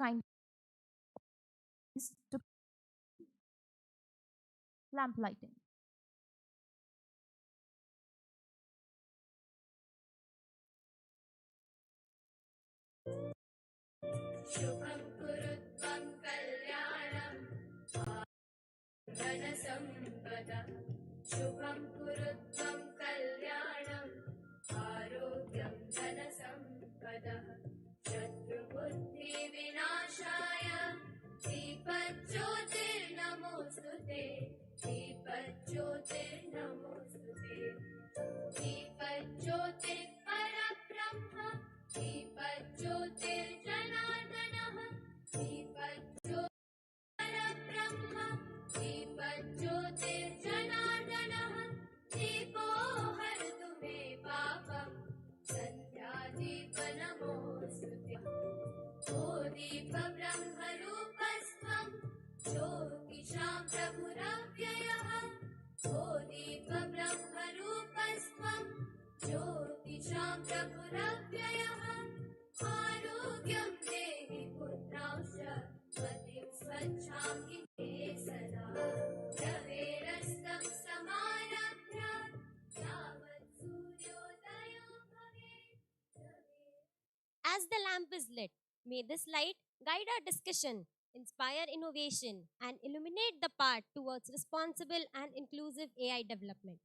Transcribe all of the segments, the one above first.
kind to lamp lighting. शुभं कुरुत्वं कल्याणं धनसम्पदा शुभं कुरुत्वं कल्याणम् आरोग्यं धनसम्पदः शत्रुबुद्धिविनाशाय दीपज्योतिर्नमोऽस्तु ते दीपज्योतिर्नमोऽस्तु ते दीपज्योतिर्परब्रह्म दीपज्योतिर्जनार्दनः दीपज्योतिर्परब्रह्म दीपज्योतिर्जनार्दनः दीपो हरतु मे पापम् सन्ध्यादीपनमोऽस्तु ते ओ दीपब्रह्मरूपस्त्वं ज्योतिषां प्रभुरव्ययः ओ दीपब्रह्मरूपस्त्वं ज्योतिषां प्रभुरव्ययः आरोग्यं देहि पुत्रांश्च मतिं स्वच्छां हि ते सदा रवेरस्तं समारभ्य यावत् सूर्योदयो भवेत् As the lamp is lit, may this light guide our discussion, inspire innovation, and illuminate the path towards responsible and inclusive AI development.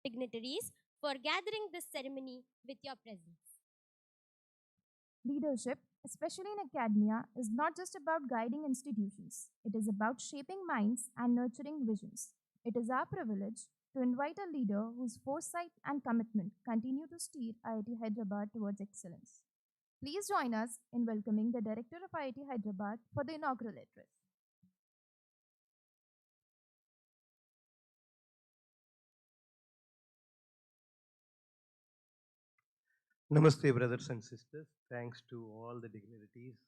Dignitaries, for gathering this ceremony with your presence. Leadership, especially in academia, is not just about guiding institutions. It is about shaping minds and nurturing visions. It is our privilege to invite a leader whose foresight and commitment continue to steer IIT Hyderabad towards excellence. Please join us in welcoming the Director of IIT Hyderabad for the inaugural address. Namaste, brothers and sisters. Thanks to all the dignitaries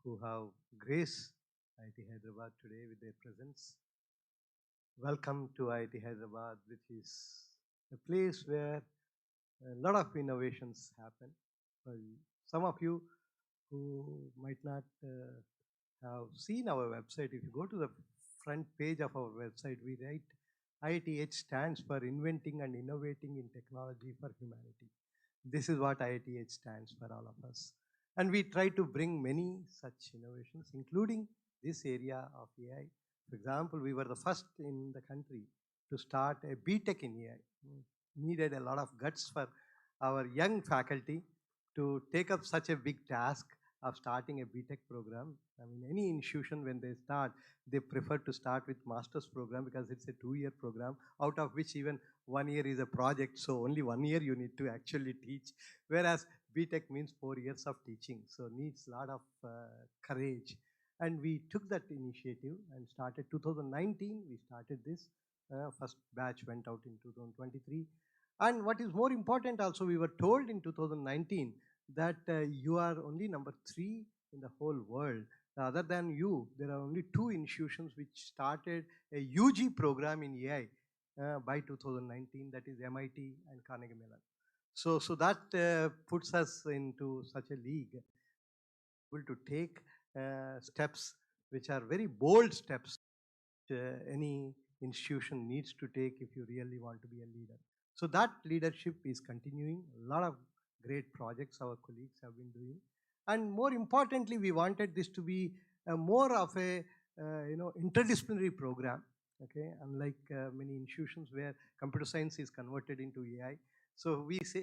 who have graced IIT Hyderabad today with their presence. Welcome to IIT Hyderabad, which is a place where a lot of innovations happen. For some of you who might not have seen our website, if you go to the front page of our website, we write IITH stands for Inventing and Innovating in Technology for Humanity. This is what IITH stands for all of us. And we try to bring many such innovations, including this area of AI. For example, we were the first in the country to start a BTech in AI. Needed a lot of guts for our young faculty to take up such a big task of starting a BTech program. I mean, any institution when they start, they prefer to start with master's program because it's a 2-year program, out of which even 1 year is a project. So only 1 year you need to actually teach. Whereas BTech means 4 years of teaching. So needs a lot of courage. And we took that initiative and started 2019. We started this. First batch went out in 2023. And what is more important also, we were told in 2019 that you are only number 3 in the whole world. Other than you, there are only 2 institutions which started a UG program in AI by 2019, that is MeitY and Carnegie Mellon. So that puts us into such a league, able to take steps which are very bold steps any institution needs to take if you really want to be a leader. So that leadership is continuing. A lot of great projects our colleagues have been doing. And more importantly, we wanted this to be more of a interdisciplinary program. Okay, unlike many institutions where computer science is converted into AI. So we say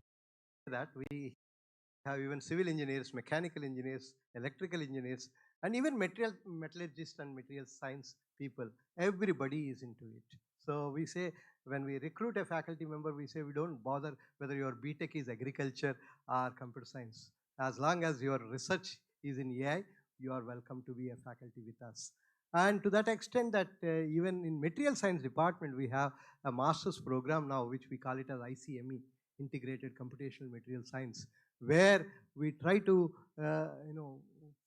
that we have even civil engineers, mechanical engineers, electrical engineers, and even metallurgists and material science people. Everybody is into it. So we say when we recruit a faculty member, we say we don't bother whether your BTech is agriculture or computer science. As long as your research is in AI, you are welcome to be a faculty with us. And to that extent that even in material science department, we have a master's program now, which we call it as ICME, Integrated Computational Material Science, where we try to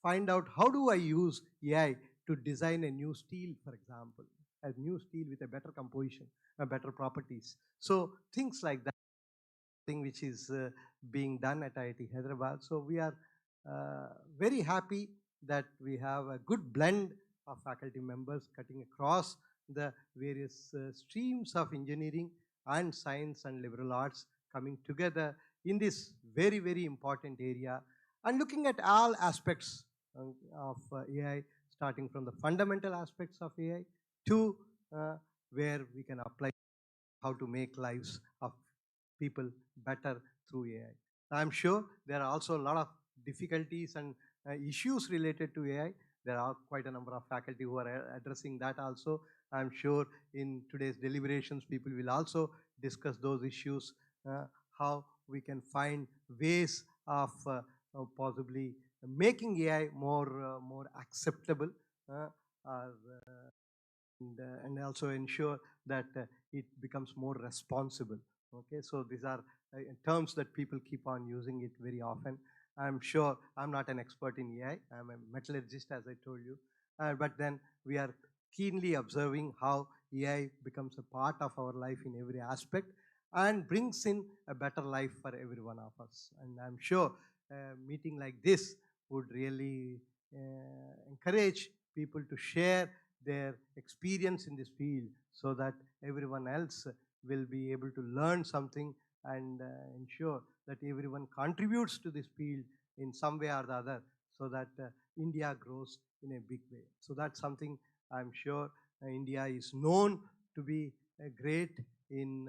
find out how do I use AI to design a new steel, for example, a new steel with a better composition, better properties. So things like that, thing which is being done at IIT Hyderabad. So we are very happy that we have a good blend of faculty members cutting across the various streams of engineering and science and liberal arts coming together in this very, very important area and looking at all aspects of AI, starting from the fundamental aspects of AI to where we can apply how to make lives of people better through AI. I'm sure there are also a lot of difficulties and issues related to AI. There are quite a number of faculty who are addressing that also. I'm sure in today's deliberations, people will also discuss those issues, how we can find ways of possibly making AI more acceptable, or and also ensure that it becomes more responsible. Okay, so these are terms that people keep on using it very often. I'm sure I'm not an expert in AI. I'm a metallurgist, as I told you. But then we are keenly observing how AI becomes a part of our life in every aspect and brings in a better life for every one of us. And I'm sure a meeting like this would really encourage people to share their experience in this field so that everyone else will be able to learn something and ensure that everyone contributes to this field in some way or the other so that India grows in a big way. So that's something I'm sure India is known to be great in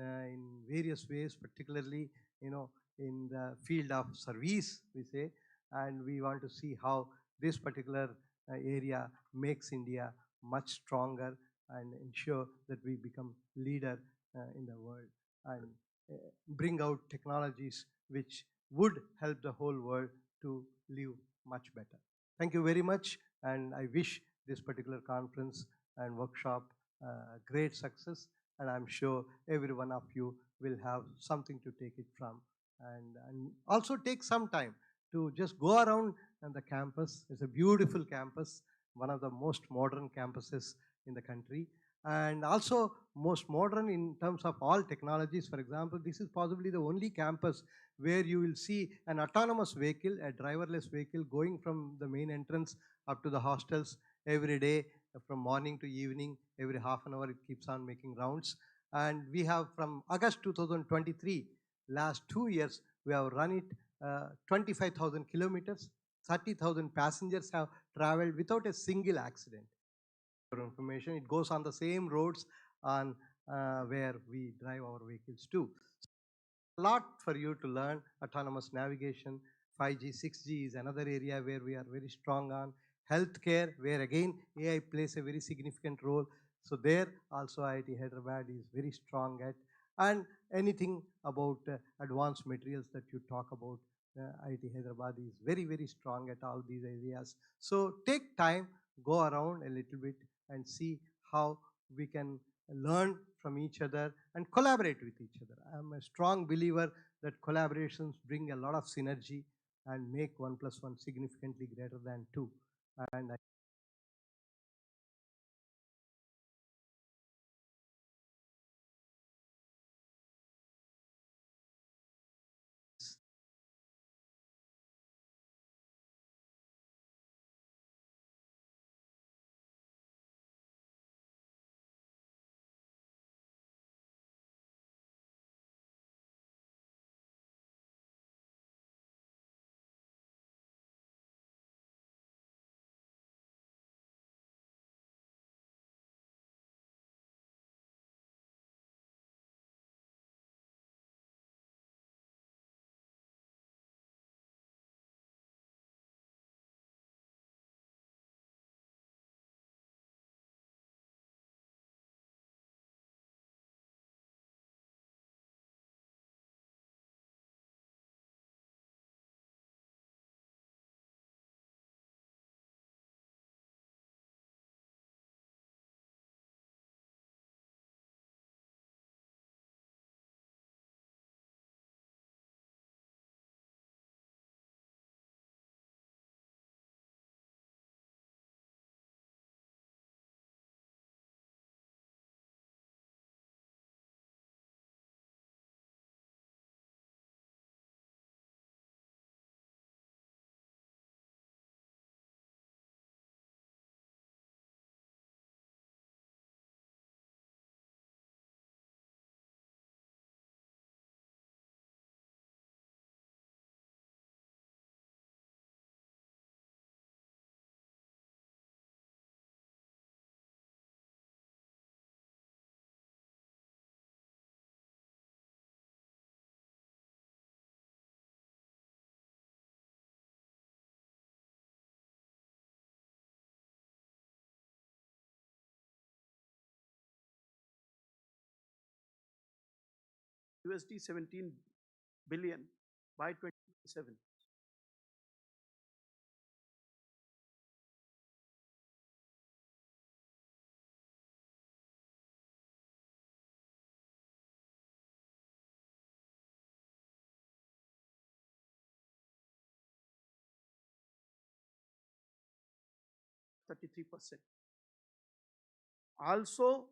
various ways, particularly in the field of service, we say, and we want to see how this particular area makes India much stronger and ensure that we become leader in the world and bring out technologies which would help the whole world to live much better. Thank you very much, and I wish this particular conference and workshop great success, and I'm sure every one of you will have something to take it from and also take some time to just go around the campus. It's a beautiful campus, one of the most modern campuses in the country, and also most modern in terms of all technologies. For example, this is possibly the only campus where you will see an autonomous vehicle, a driverless vehicle going from the main entrance up to the hostels every day from morning to evening. Every half an hour it keeps on making rounds. And we have from August 2023, last 2 years, we have run it 25,000 kilometers. 30,000 passengers have traveled without a single accident. For information, it goes on the same roads on where we drive our vehicles to. A lot for you to learn. Autonomous navigation, 5G, 6G is another area where we are very strong on. Healthcare, where again AI plays a very significant role. So there also IIT Hyderabad is very strong at. And anything about advanced materials that you talk about, IIT Hyderabad is very, very strong at all these areas. So take time, go around a little bit and see how we can learn from each other and collaborate with each other. I'm a strong believer that collaborations bring a lot of synergy and make 1 plus 1 significantly greater than 2. And I USD 17 billion by 2027. %33. Also,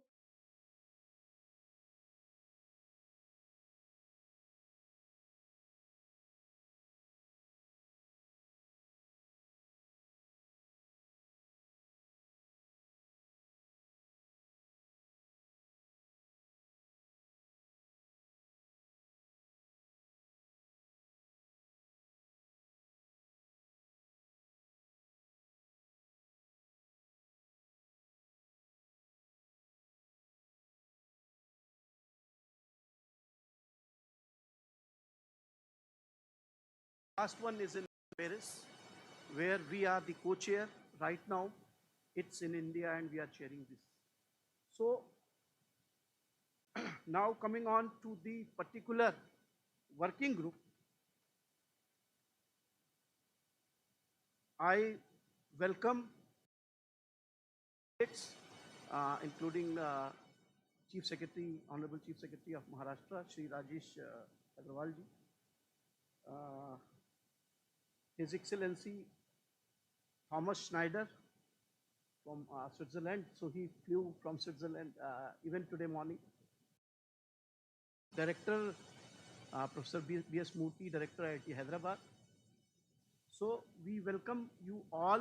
last one is in Paris, where we are the co-chair right now. It's in India and we are chairing this. So now coming on to the particular working group, I welcome its, including Chief Secretary, Honorable Chief Secretary of Maharashtra, Shri Rajesh Aggarwal ji, His Excellency Thomas Schneider from Switzerland. So he flew from Switzerland even today morning. Director Professor B.S. Murty, Director IIT Hyderabad. So we welcome you all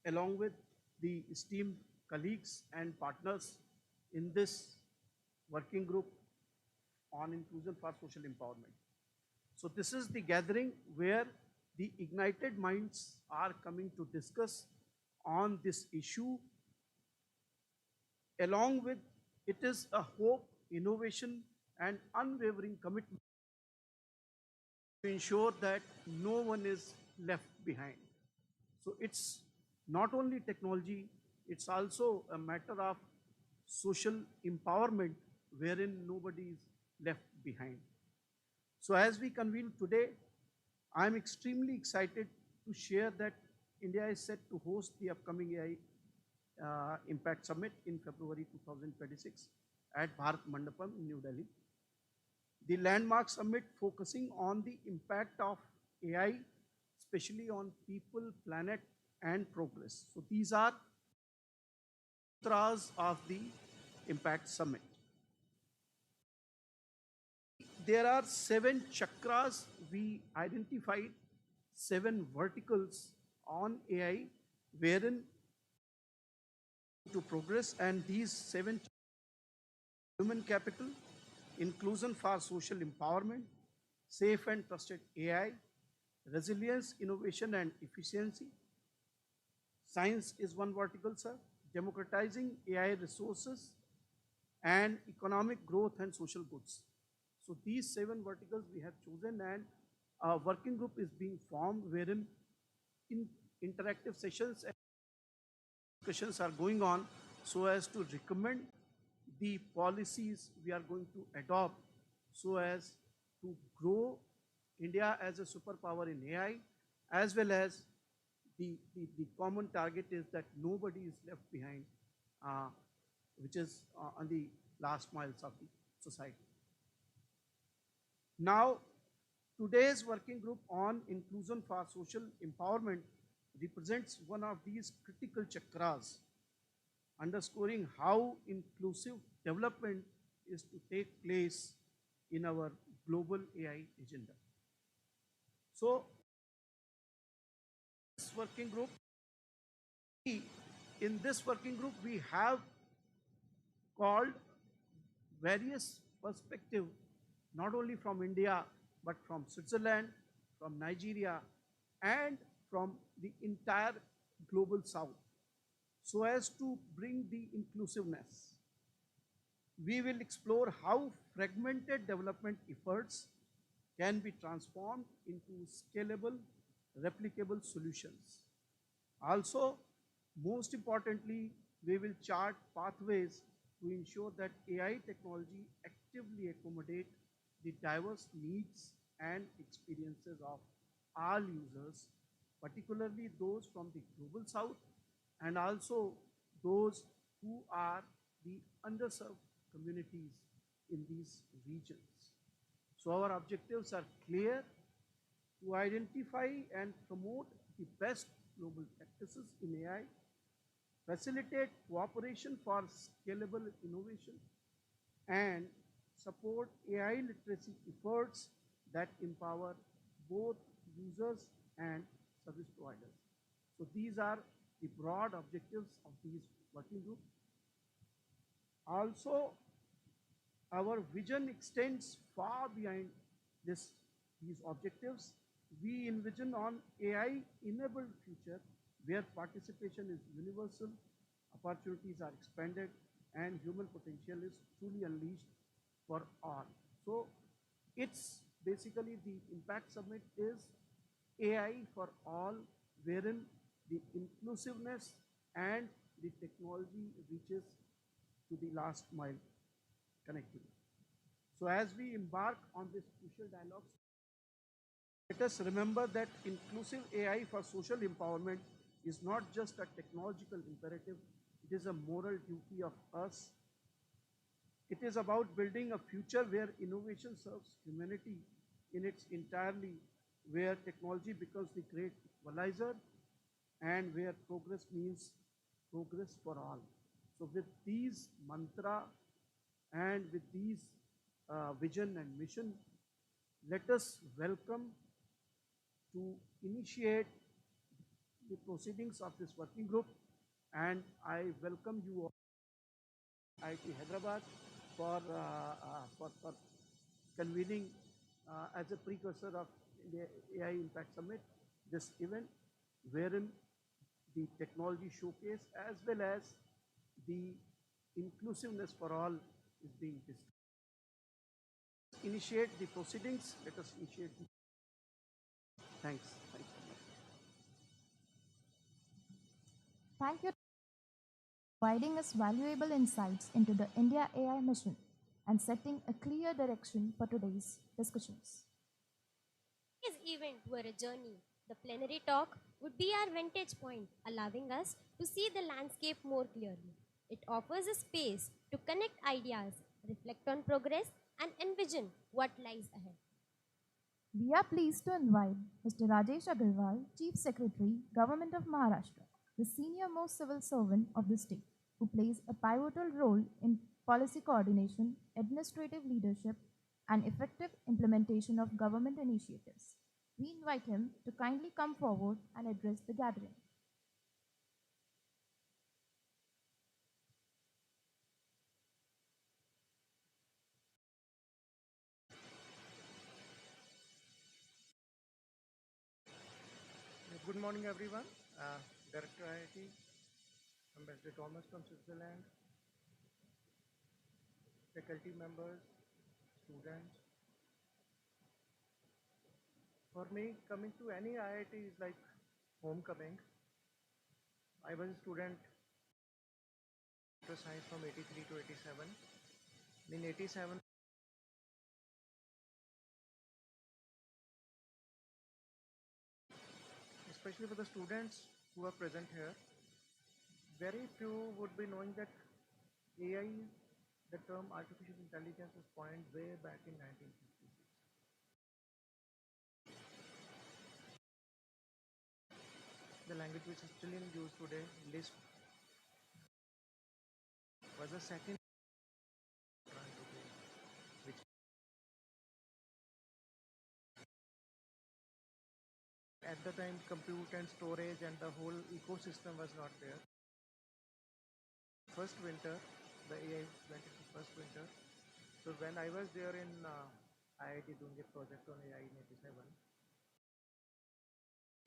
along with the esteemed colleagues and partners in this working group on inclusion for social empowerment. So this is the gathering where the ignited minds are coming to discuss on this issue. Along with it is a hope, innovation and unwavering commitment to ensure that no one is left behind. So it's not only technology, it's also a matter of social empowerment wherein nobody is left behind. So as we convene today, I'm extremely excited to share that India is set to host the upcoming AI Impact Summit in February 2026 at Bharat Mandapam in New Delhi. The landmark summit focusing on the impact of AI, especially on people, planet, and progress. So these are mantras of the Impact Summit. There are 7 chakras. We identified 7 verticals on AI, wherein to progress, and these 7: human capital, inclusion for social empowerment, safe and trusted AI, resilience, innovation and efficiency. Science is one vertical, sir. Democratizing AI resources and economic growth and social goods. So these 7 verticals we have chosen, and a working group is being formed wherein interactive sessions and discussions are going on so as to recommend the policies we are going to adopt so as to grow India as a superpower in AI, as well as the common target is that nobody is left behind, which is on the last miles of the society. Now, today's working group on inclusion for social empowerment represents one of these critical chakras, underscoring how inclusive development is to take place in our global AI agenda. So, this working group, in this working group, we have called various perspectives, not only from India, but from Switzerland, from Nigeria, and from the entire global south, so as to bring the inclusiveness. We will explore how fragmented development efforts can be transformed into scalable, replicable solutions. Also, most importantly, we will chart pathways to ensure that AI technology effectively accommodate the diverse needs and experiences of all users, particularly those from the global south and also those who are the underserved communities in these regions. So our objectives are clear: to identify and promote the best global practices in AI, facilitate cooperation for scalable innovation, and support AI literacy efforts that empower both users and service providers. So these are the broad objectives of these working group. Also, our vision extends far behind these objectives. We envision an AI-enabled future where participation is universal, opportunities are expanded, and human potential is truly unleashed for all. So it's basically the Impact Summit is AI for all, wherein the inclusiveness and the technology reaches to the last mile connectivity. So as we embark on this crucial dialogues, let us remember that inclusive AI for social empowerment is not just a technological imperative, it is a moral duty of us. It is about building a future where innovation serves humanity in its entirely, where technology becomes the great equalizer, and where progress means progress for all. So with these mantra and with these vision and mission, let us welcome to initiate the proceedings of this working group, and I welcome you all IIT Hyderabad for convening as a precursor of the AI Impact Summit this event, wherein the technology showcase as well as the inclusiveness for all is being discussed. Initiate the proceedings. Let us initiate. Thanks. Thanks so much. Thank you for providing us valuable insights into the India AI mission and setting a clear direction for today's discussions. Today's event were a journey. The plenary talk would be our vantage point, allowing us to see the landscape more clearly. It offers a space to connect ideas, reflect on progress, and envision what lies ahead. We are pleased to invite Mr. Rajesh Aggarwal, Chief Secretary, Government of Maharashtra, the senior most civil servant of the state, who plays a pivotal role in policy coordination, administrative leadership, and effective implementation of government initiatives. We invite him to kindly come forward and address the gathering. Good morning, everyone. Director IIT, Ambassador Thomas from Switzerland, faculty members, students. For me, coming to any IIT is like homecoming. I was a student of science from 83 to 87. In 87, especially for the students who are present here, very few would be knowing that AI, the term artificial intelligence, was coined way back in 1956. The language which is still in use today, Lisp, was the second which at the time compute and storage and the whole ecosystem was not there. First winter, the AI went into first winter. So when I was there in IIT doing a project on AI in 87,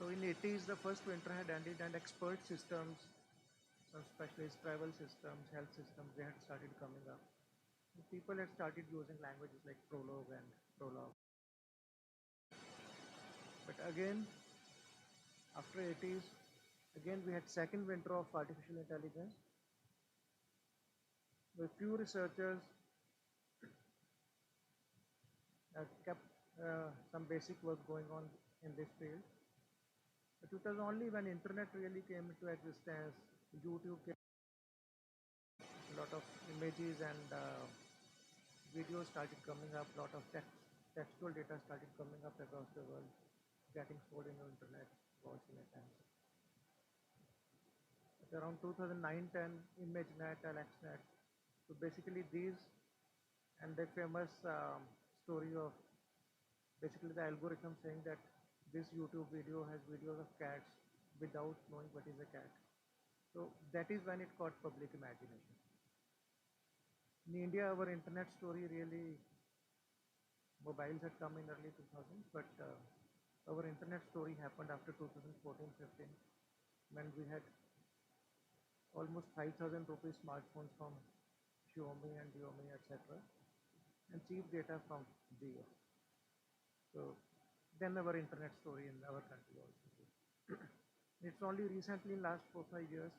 so in 80s the first winter had ended and expert systems, some specialized travel systems, health systems, they had started coming up. And people had started using languages like Prolog and Prolog. But again, after 80s, again we had second winter of artificial intelligence. With few researchers kept some basic work going on in this field. But it was only when internet really came into existence, YouTube came, a lot of images and videos started coming up, a lot of textual data started coming up across the world, getting stored in the internet, was in a sense. At around 2009-10, ImageNet, AlexNet. So basically these and the famous story of basically the algorithm saying that this YouTube video has videos of cats without knowing what is a cat. So that is when it caught public imagination. In India, our internet story really, mobiles had come in early 2000s, but our internet story happened after 2014-15 when we had almost 5,000 rupees smartphones from Xiaomi and Xiaomi, etc., and cheap data from Jio. So then our internet story in our country also. It's only recently in last 4-5 years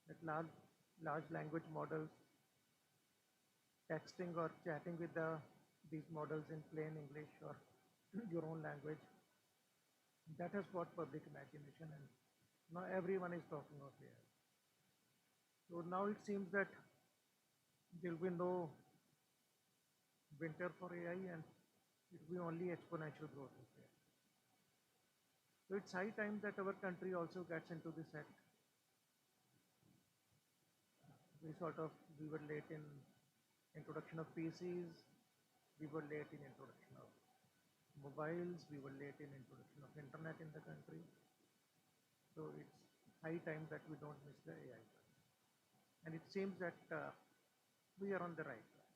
that large language models, texting or chatting with these models in plain English or your own language, that has got public imagination, and now everyone is talking of AI. So now it seems that there will be no winter for AI, and it will be only exponential growth of AI. So it's high time that our country also gets into this act. We were late in introduction of PCs, we were late in introduction of mobiles, we were late in introduction of internet in the country. So it's high time that we don't miss the AI. And it seems that we are on the right track.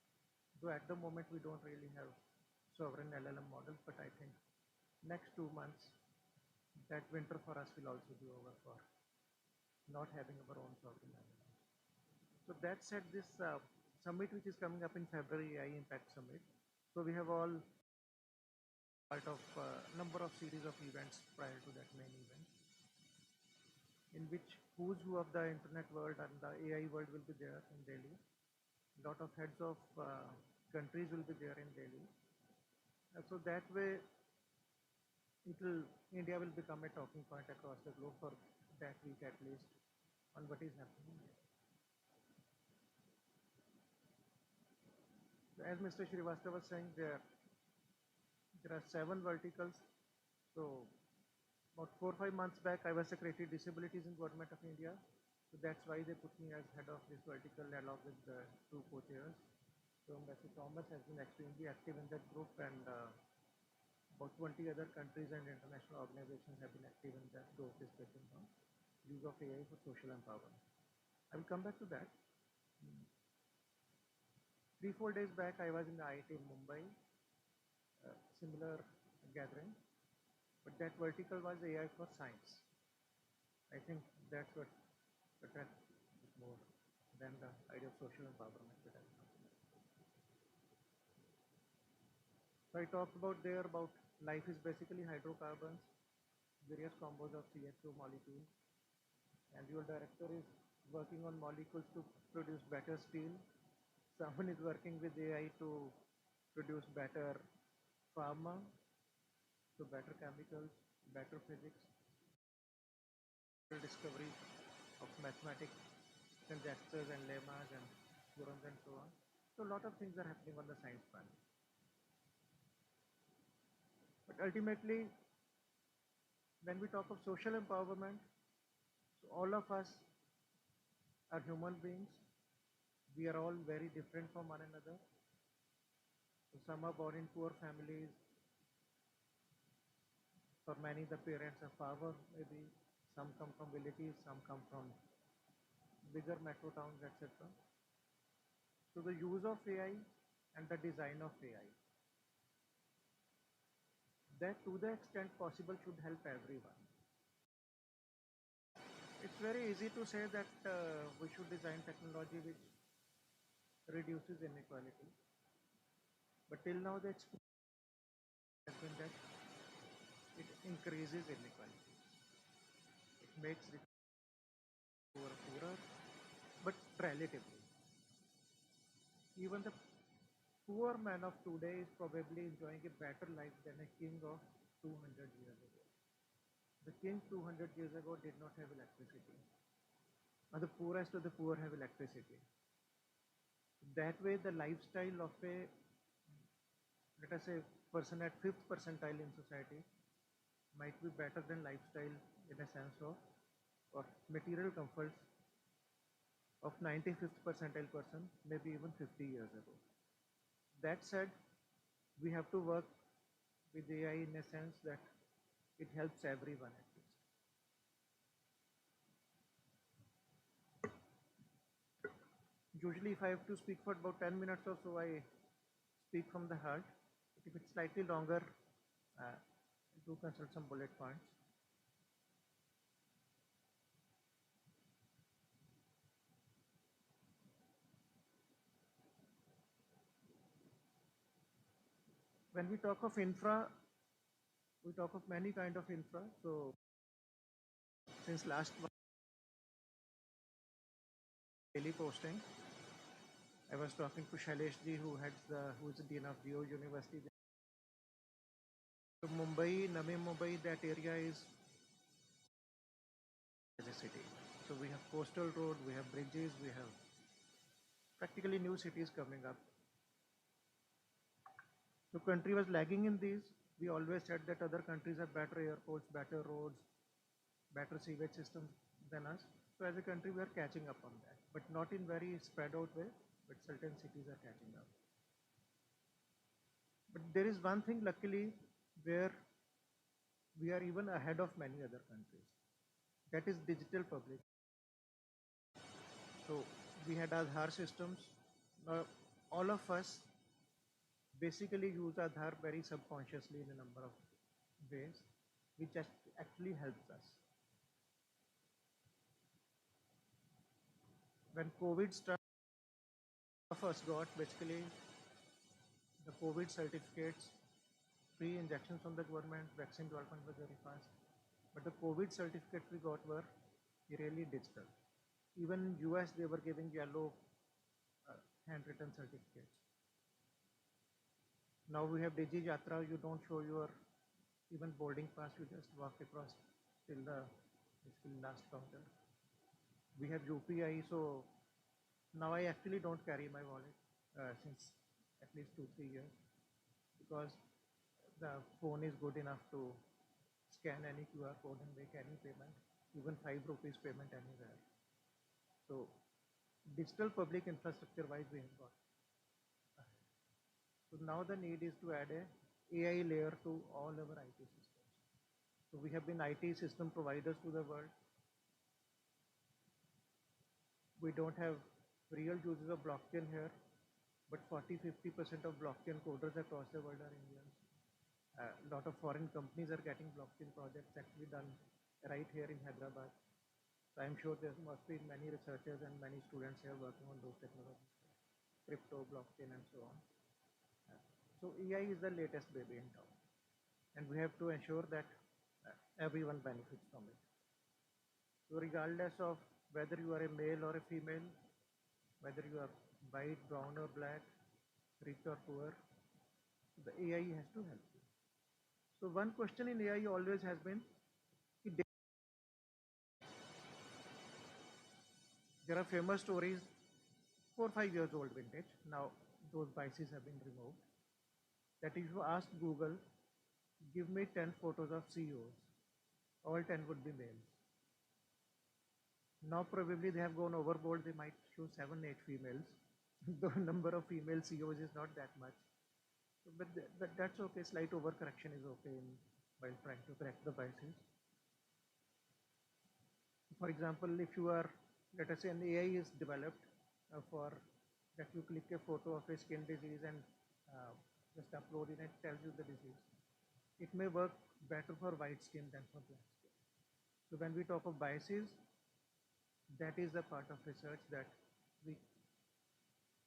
Though at the moment we don't really have sovereign LLM models, but I think next 2 months, that winter for us will also be over for not having our own sovereign LLM. So that said, this summit which is coming up in February, AI Impact Summit. So we have all part of number of series of events prior to that main event, in which who's who of the internet world and the AI world will be there in Delhi. A lot of heads of countries will be there in Delhi. So that way, India will become a talking point across the globe for that week at least on what is happening. So as Mr. Srivastava was saying, there are 7 verticals. So about 4 or 5 months back, I was Secretary Disabilities in Government of India. So that's why they put me as head of this vertical along with the 2 co-chairs. So Mr. Thomas has been extremely active in that group, and about 20 other countries and international organizations have been active in those discussions on use of AI for social empowerment. I will come back to that. 3-4 days back, I was in the IIT Mumbai, similar gathering, but that vertical was AI for science. I think that's what attracts more than the idea of social empowerment. So I talked about life is basically hydrocarbons, various combos of CHO molecules, and your director is working on molecules to produce better steel. Someone is working with AI to produce better pharma, so better chemicals, better physics, discovery of mathematics, conjectures and lemmas and theorems and so on. So a lot of things are happening on the science front. But ultimately, when we talk of social empowerment, so all of us are human beings. We are all very different from one another. So some are born in poor families. For many, the parents are power, maybe. Some come from villages, some come from bigger metro towns, etc. So the use of AI and the design of AI, that to the extent possible should help everyone. It's very easy to say that we should design technology which reduces inequality. But till now the experience has been that it increases inequality. It makes the poor poorer, but relatively. Even the poor man of today is probably enjoying a better life than a king of 200 years ago. The king 200 years ago did not have electricity. Now the poorest of the poor have electricity. That way, the lifestyle of a, let us say, person at fifth percentile in society might be better than lifestyle in a sense of or material comforts of 95th percentile person, maybe even 50 years ago. That said, we have to work with AI in a sense that it helps everyone at least. Usually, if I have to speak for about 10 minutes or so, I speak from the heart. If it's slightly longer, do consult some bullet points. When we talk of infra, we talk of many kind of infra. So since last month, daily posting, I was talking to Shailesh Ji, who is the dean of Jio University. So Mumbai, Navi Mumbai, that area is as a city. So we have coastal road, we have bridges, we have practically new cities coming up. So country was lagging in these. We always said that other countries have better airports, better roads, better sewage systems than us. So as a country, we are catching up on that, but not in very spread out way, but certain cities are catching up. But there is one thing, luckily, where we are even ahead of many other countries. That is digital public. So we had Aadhaar systems. Now, all of us basically use Aadhaar very subconsciously in a number of ways, which actually helps us. When COVID struck, of us got basically the COVID certificates, free injections from the government, vaccine development was very fast. But the COVID certificates we got were really digital. Even in US, they were giving yellow handwritten certificates. Now we have Digi Yatra, you don't show your even boarding pass, you just walk across till the basically last counter. We have UPI, so now I actually don't carry my wallet since at least 2-3 years because the phone is good enough to scan any QR code and make any payment, even 5 rupees payment anywhere. So digital public infrastructure wise we have got. So now the need is to add a AI layer to all our IT systems. So we have been IT system providers to the world. We don't have real users of blockchain here, but 40-50% of blockchain coders across the world are Indians. A lot of foreign companies are getting blockchain projects actually done right here in Hyderabad. So I'm sure there must be many researchers and many students here working on those technologies, crypto, blockchain, and so on. So AI is the latest baby in town, and we have to ensure that everyone benefits from it. So regardless of whether you are a male or a female, whether you are white, brown or black, rich or poor, the AI has to help you. So one question in AI always has been, there are famous stories, 4-5 years old vintage. Now those biases have been removed. That if you ask Google, give me 10 photos of CEOs, all 10 would be males. Now probably they have gone overboard, they might show 7-8 females. The number of female CEOs is not that much. But that's okay, slight overcorrection is okay while trying to correct the biases. For example, if you are, let us say an AI is developed for that you click a photo of a skin disease and just upload it and it tells you the disease. It may work better for white skin than for black skin. So when we talk of biases, that is the part of research that we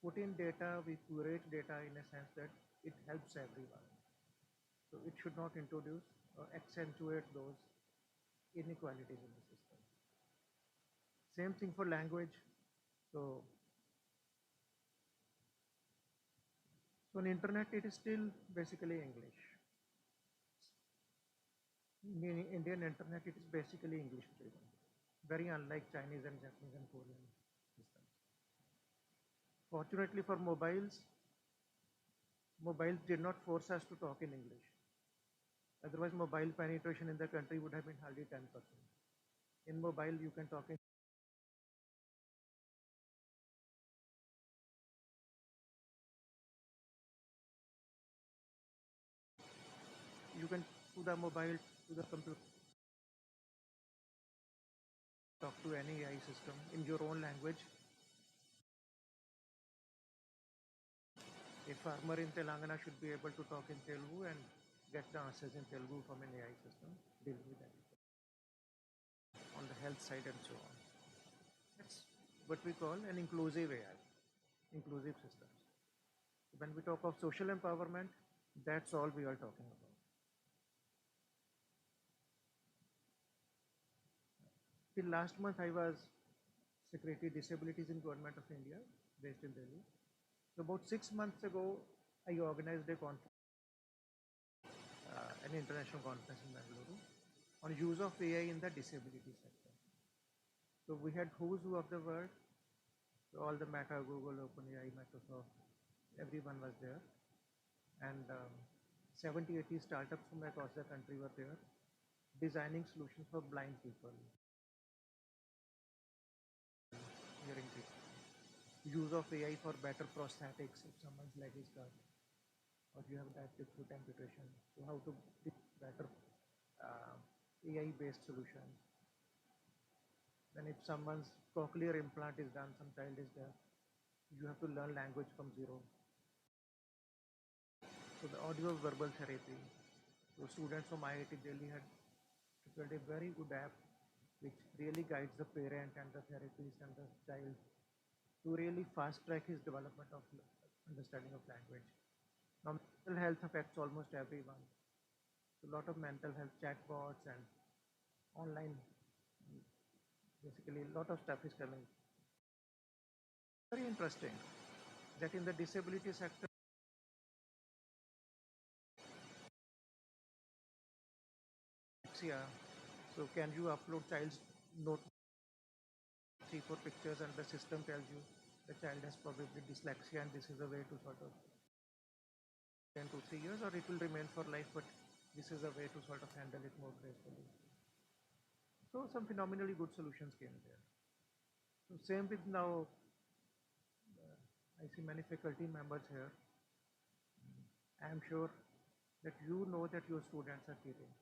put in data, we curate data in a sense that it helps everyone. So it should not introduce or accentuate those inequalities in the system. Same thing for language. So So on internet, it is still basically English. In Indian internet, it is basically English driven, very unlike Chinese and Japanese and Korean systems. Fortunately for mobiles did not force us to talk in English. Otherwise, mobile penetration in the country would have been hardly 10%. In mobile, you can talk in, you can to the mobile, to the computer, talk to any AI system in your own language. A farmer in Telangana should be able to talk in Telugu and get the answers in Telugu from an AI system, dealing with that on the health side and so on. That's what we call an inclusive AI, inclusive systems. When we talk of social empowerment, that's all we are talking about. Till last month, I was Secretary Disabilities in Government of India, based in Delhi. So about 6 months ago, I organized a conference, an international conference in Bangalore on use of AI in the disability sector. So we had who's who of the world, so all the Meta, Google, OpenAI, Microsoft, everyone was there. And 70, 80 startups from across the country were there, designing solutions for blind people, hearing people. Use of AI for better prosthetics if someone's leg is cut, or you have adaptive foot amputation. So how to do better AI-based solutions. Then if someone's cochlear implant is done, some child is there, you have to learn language from zero. So the audio verbal therapy. So students from IIT Delhi had prepared a very good app which really guides the parent and the therapist and the child to really fast track his development of understanding of language. Now mental health affects almost everyone. So a lot of mental health chatbots and online, basically a lot of stuff is coming. Very interesting that in the disability sector, so can you upload child's note 3 4 pictures and the system tells you the child has probably dyslexia and this is a way to sort of 10 to 3 years or it will remain for life, but this is a way to sort of handle it more gracefully. So some phenomenally good solutions came there. So same with now, I see many faculty members here. I am sure that you know that your students are cheating.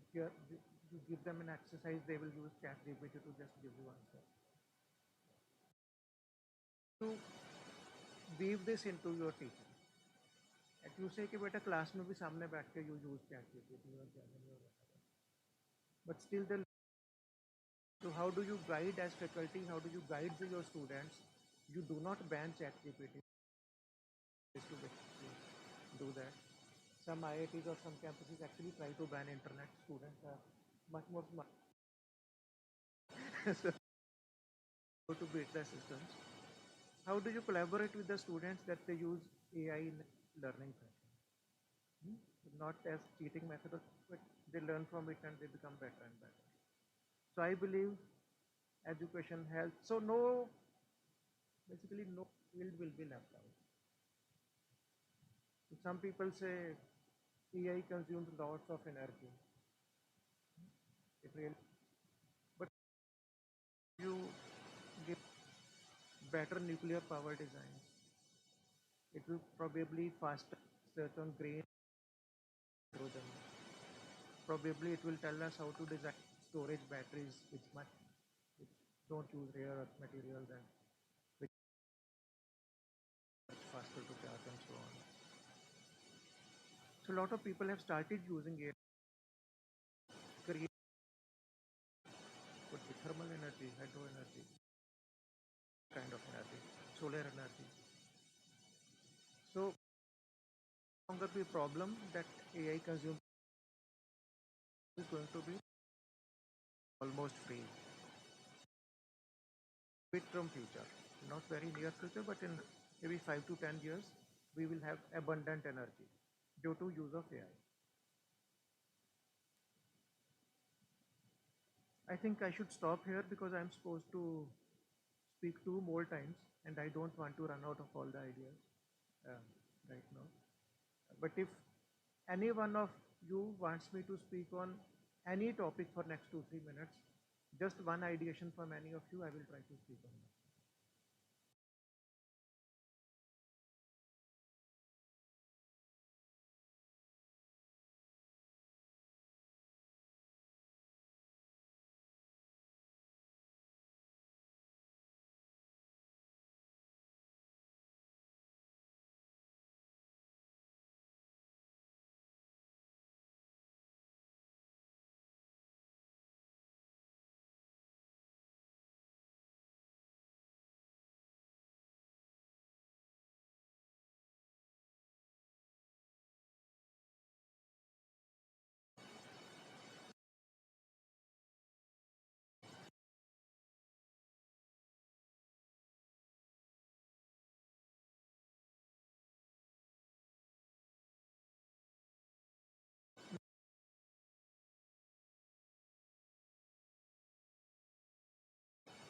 If you give them an exercise, they will use ChatGPT to just give you answer. To weave this into your teaching. If you say कि बेटा class में भी सामने बैठ के you use ChatGPT or Gemini or whatever, but still the so how do you guide as faculty? How do you guide your students? You do not ban ChatGPT to do that. Some IITs or some campuses actually try to ban internet. Students are much more smart. So how to beat the systems? How do you collaborate with the students that they use AI in learning fashion? Not as cheating method, but they learn from it and they become better and better. So I believe education, health. So no, basically no field will be left out. So some people say AI consumes lots of energy. It really, but you give better nuclear power designs. It will probably faster research on green hydrogen. Probably it will tell us how to design storage batteries which don't use rare earth materials and which are faster to charge and so on. So a lot of people have started using it, create could be thermal energy, hydro energy, kind of energy, solar energy. So longer be a problem that AI consumes is going to be almost free. Bit from future, not very near future, but in maybe 5 to 10 years, we will have abundant energy due to use of AI. I think I should stop here because I'm supposed to speak 2 more times and I don't want to run out of all the ideas uh, right now. But if any one of you wants me to speak on any topic for next 2-3 minutes, just one ideation from any of you, I will try to speak on that.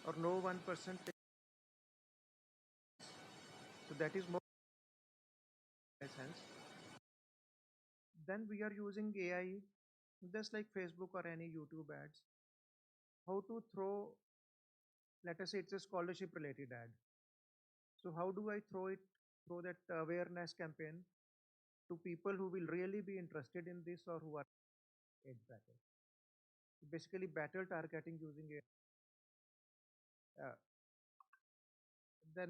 Or no 1%. So that is more sense. Then we are using AI just like Facebook or any YouTube ads. How to throw, let us say it's a scholarship related ad. So how do I throw that awareness campaign to people who will really be interested in this or who are age bracket? Basically, battle targeting using AI. Then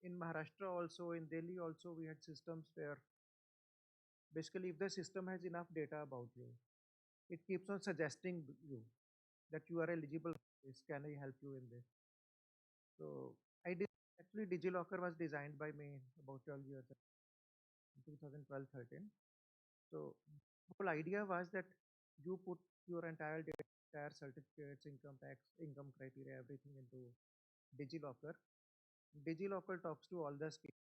in Maharashtra also, in Delhi also, we had systems where basically if the system has enough data about you, it keeps on suggesting you that you are eligible for this. Can I help you in this? So I did actually DigiLocker was designed by me about 12 years ago, in 2012-13. So the whole idea was that you put your entire data, entire certificates, income tax, income criteria, everything into DigiLocker. DigiLocker talks to all the schemes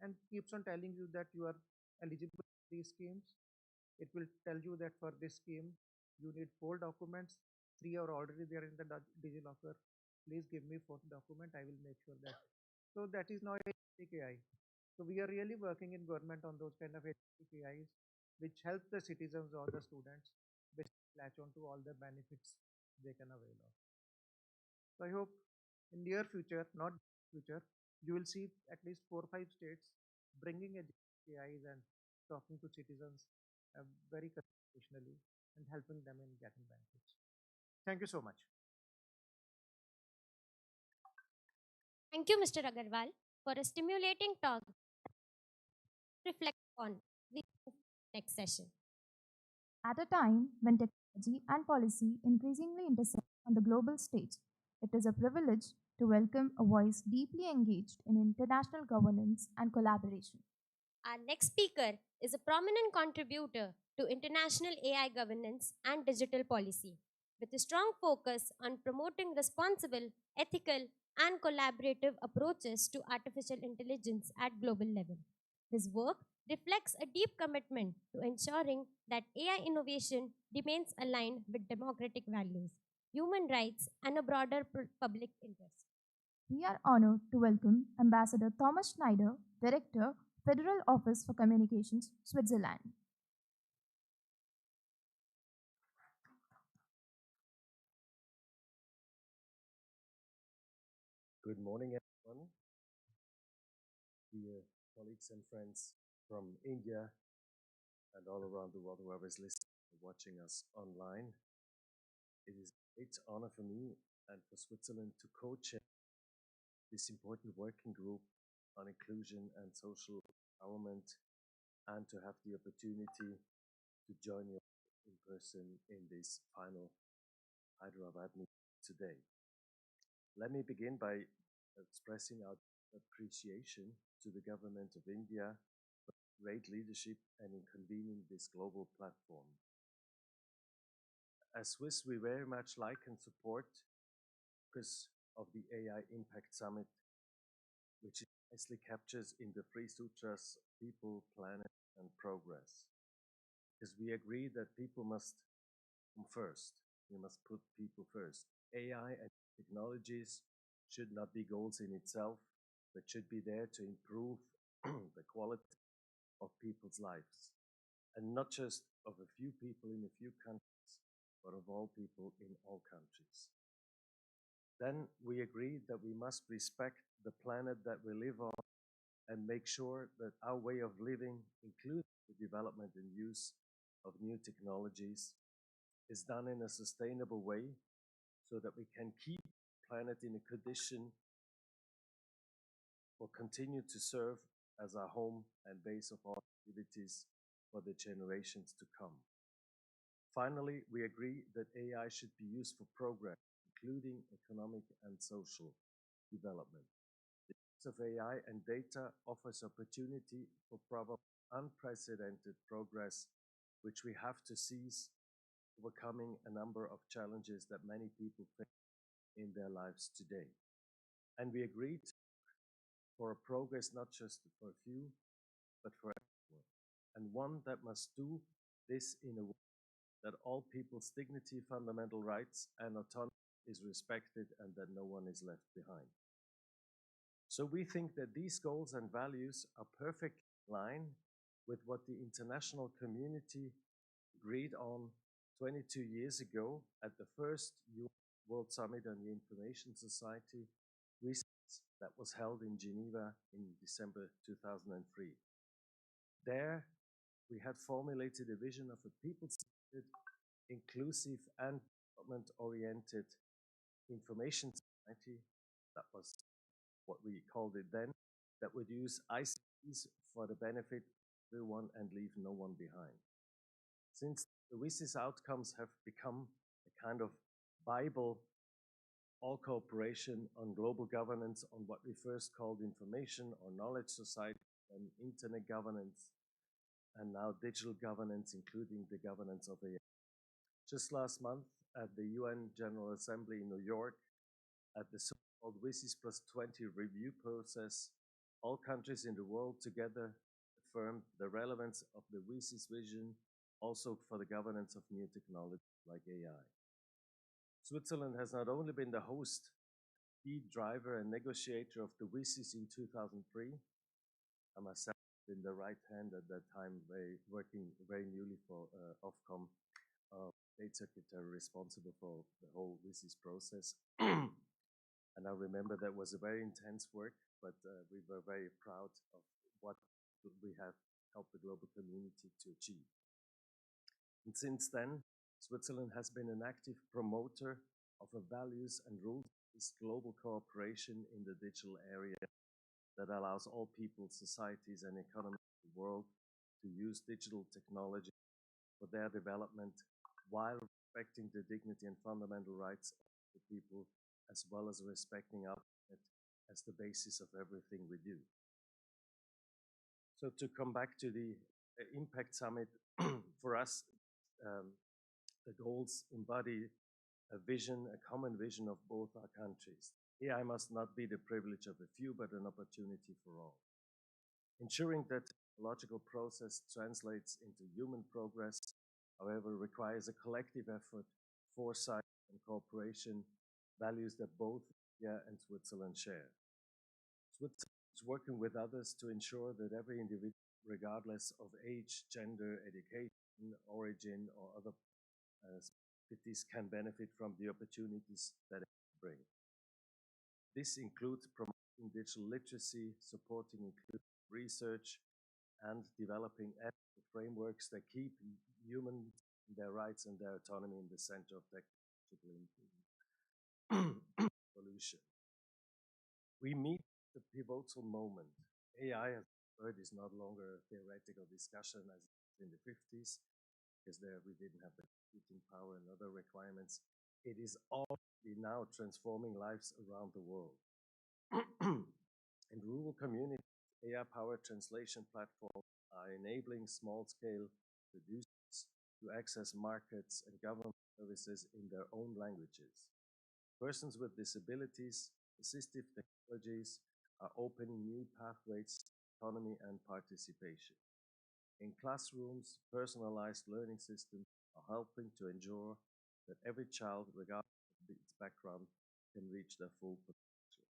and keeps on telling you that you are eligible for these schemes. It will tell you that for this scheme, you need 4 documents. 3 are already there in the DigiLocker. Please give me 4th document. I will make sure that. So that is now agentic AI. So we are really working in government on those kind of agentic AIs, which help the citizens or the students basically latch on to all the benefits they can avail of. So I hope in near future, not future, you will see at least 4 or 5 states bringing AIs and talking to citizens very conversationally and helping them in getting benefits. Thank you so much. Thank you, Mr. Aggarwal, for a stimulating talk. Reflect on the next session. At a time when technology and policy increasingly intersect on the global stage, it is a privilege to welcome a voice deeply engaged in international governance and collaboration. Our next speaker is a prominent contributor to international AI governance and digital policy, with a strong focus on promoting responsible, ethical, and collaborative approaches to artificial intelligence at global level. His work reflects a deep commitment to ensuring that AI innovation remains aligned with democratic values, human rights, and a broader public interest. We are honored to welcome Ambassador Thomas Schneider, Director, Federal Office for Communications, Switzerland. Good morning, everyone. Dear colleagues and friends from India and all around the world, whoever is listening or watching us online. It is a great honor for me and for Switzerland to co-chair this important working group on inclusion and social empowerment and to have the opportunity to join you in person in this final Hyderabad meeting today. Let me begin by expressing our appreciation to the government of India for great leadership and in convening this global platform. As Swiss, we very much like and support because of the AI Impact Summit, which is nicely captures in the three sutras people, planet, and progress. Because we agree that people must come first. We must put people first. AI and technologies should not be goals in itself, but should be there to improve the quality of people's lives. And not just of a few people in a few countries, but of all people in all countries. Then we agreed that we must respect the planet that we live on and make sure that our way of living, including the development and use of new technologies, is done in a sustainable way so that we can keep the planet in a condition or continue to serve as our home and base of our activities for the generations to come. Finally, we agree that AI should be used for progress, including economic and social development. The use of AI and data offers opportunity for probably unprecedented progress, which we have to seize, overcoming a number of challenges that many people face in their lives today. And we agreed for a progress not just for a few, but for everyone, and one that must do this in a way that all people's dignity, fundamental rights, and autonomy is respected and that no one is left behind. So we think that these goals and values are perfectly in line with what the international community agreed on 22 years ago at the first World Summit on the Information Society that was held in Geneva in December 2003. There, we had formulated a vision of a people-centered, inclusive, and development-oriented information society. That was what we called it then, that would use ICTs for the benefit of everyone and leave no one behind. Since the WSIS outcomes have become a kind of Bible, all cooperation on global governance on what we first called information or knowledge society, and internet governance, and now digital governance, including the governance of AI. Just last month at the UN General Assembly in New York, at the so-called WSIS plus 20 review process, all countries in the world together affirmed the relevance of the WSIS vision also for the governance of new technology like AI. Switzerland has not only been the host, key driver and negotiator of the WSIS in 2003, I myself been the right hand at that time, working very newly for Ofcom, state secretary responsible for the whole WSIS process. And I remember that was a very intense work, but we were very proud of what we have helped the global community to achieve. And since then, Switzerland has been an active promoter of a values and rules-based global cooperation in the digital area that allows all people, societies, and economies of the world to use digital technology for their development while respecting the dignity and fundamental rights of the people, as well as respecting our planet as the basis of everything we do. So to come back to the Impact Summit, for us, the goals embody a vision, a common vision of both our countries. AI must not be the privilege of a few, but an opportunity for all. Ensuring that the technological process translates into human progress, however, requires a collective effort, foresight, and cooperation, values that both India and Switzerland share. Switzerland is working with others to ensure that every individual, regardless of age, gender, education, origin, or other specificities, can benefit from the opportunities that it brings. This includes promoting digital literacy, supporting inclusive research, and developing ethical frameworks that keep humans, their rights, and their autonomy in the center of technological evolution. We meet the pivotal moment. AI, as heard, is no longer a theoretical discussion as in the 50s, because there we didn't have the computing power and other requirements. It is already now transforming lives around the world. In rural communities, AI-powered translation platforms are enabling small-scale producers to access markets and government services in their own languages. Persons with disabilities, assistive technologies, are opening new pathways to autonomy and participation. In classrooms, personalized learning systems are helping to ensure that every child, regardless of its background, can reach their full potential.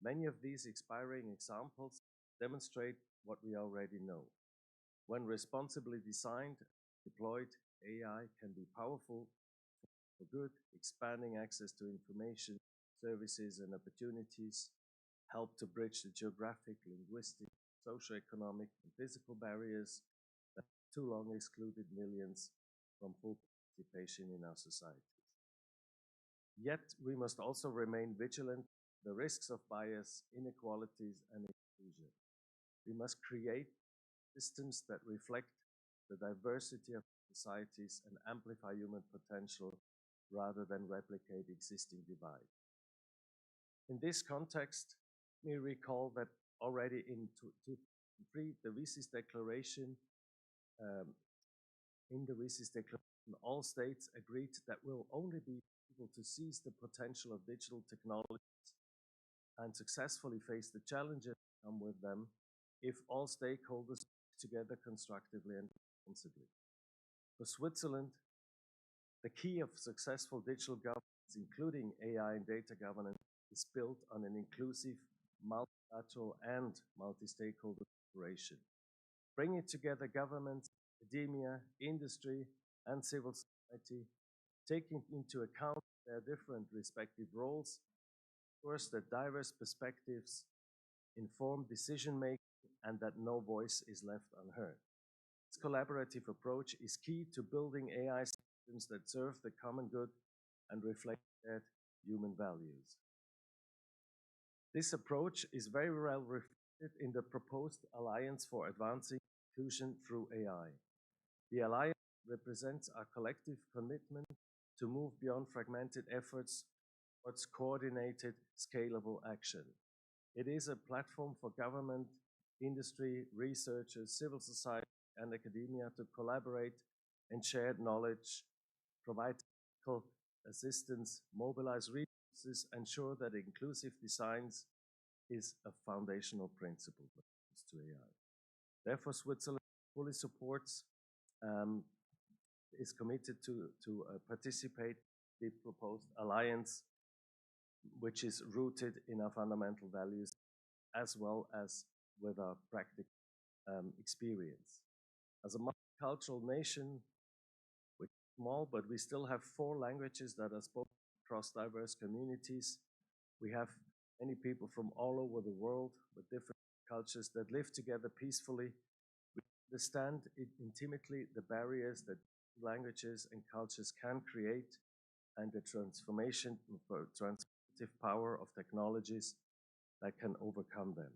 Many of these inspiring examples demonstrate what we already know. When responsibly designed, deployed, AI can be powerful for good, expanding access to information, services, and opportunities, help to bridge the geographic, linguistic, socioeconomic, and physical barriers that too long excluded millions from full participation in our societies. Yet, we must also remain vigilant the risks of bias, inequalities, and exclusion. We must create systems that reflect the diversity of societies and amplify human potential rather than replicate existing divides. In this context, we recall that already in 2003, the WSIS Declaration, in the WSIS Declaration, all states agreed that we'll only be able to seize the potential of digital technologies and successfully face the challenges that come with them if all stakeholders work together constructively and responsibly. For Switzerland, the key of successful digital governance, including AI and data governance, is built on an inclusive, multilateral, and multi-stakeholder cooperation. Bringing together governments, academia, industry, and civil society, taking into account their different respective roles, ensures that diverse perspectives inform decision-making and that no voice is left unheard. This collaborative approach is key to building AI systems that serve the common good and reflect shared human values. This approach is very well reflected in the proposed Alliance for Advancing Inclusion through AI. The Alliance represents our collective commitment to move beyond fragmented efforts towards coordinated, scalable action. It is a platform for government, industry, researchers, civil society, and academia to collaborate and share knowledge, provide technical assistance, mobilize resources, ensure that inclusive designs is a foundational principle when it comes to AI. Therefore, Switzerland fully supports, is committed to participate in the proposed alliance, which is rooted in our fundamental values as well as with our practical experience. As a multicultural nation, we're small, but we still have 4 languages that are spoken across diverse communities. We have many people from all over the world with different cultures that live together peacefully. We understand intimately the barriers that languages and cultures can create and the transformative power of technologies that can overcome them.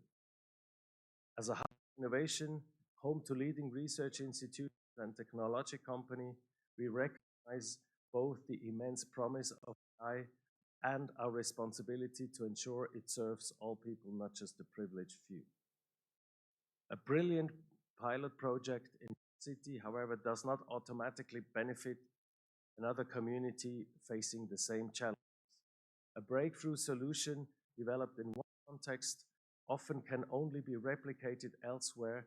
As a hub of innovation, home to leading research institutions and technology company, we recognize both the immense promise of AI and our responsibility to ensure it serves all people, not just the privileged few. A brilliant pilot project in the city, however, does not automatically benefit another community facing the same challenges. A breakthrough solution developed in one context often can only be replicated elsewhere.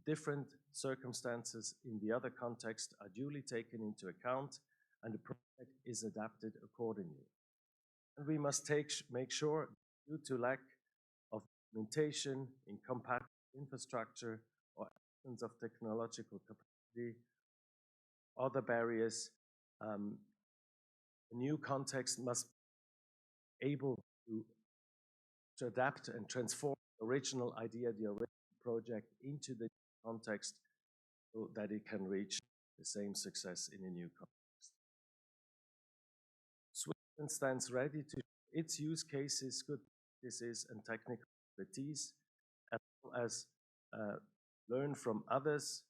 Different circumstances in the other context are duly taken into account and the project is adapted accordingly. And we must make sure, due to lack of documentation, incompatible infrastructure, or absence of technological capacity, other barriers, the new context must be able to adapt and transform the original idea, the original project into the context so that it can reach the same success in a new context. Switzerland stands ready to its use cases, good practices, and technical expertise, as well as learn from others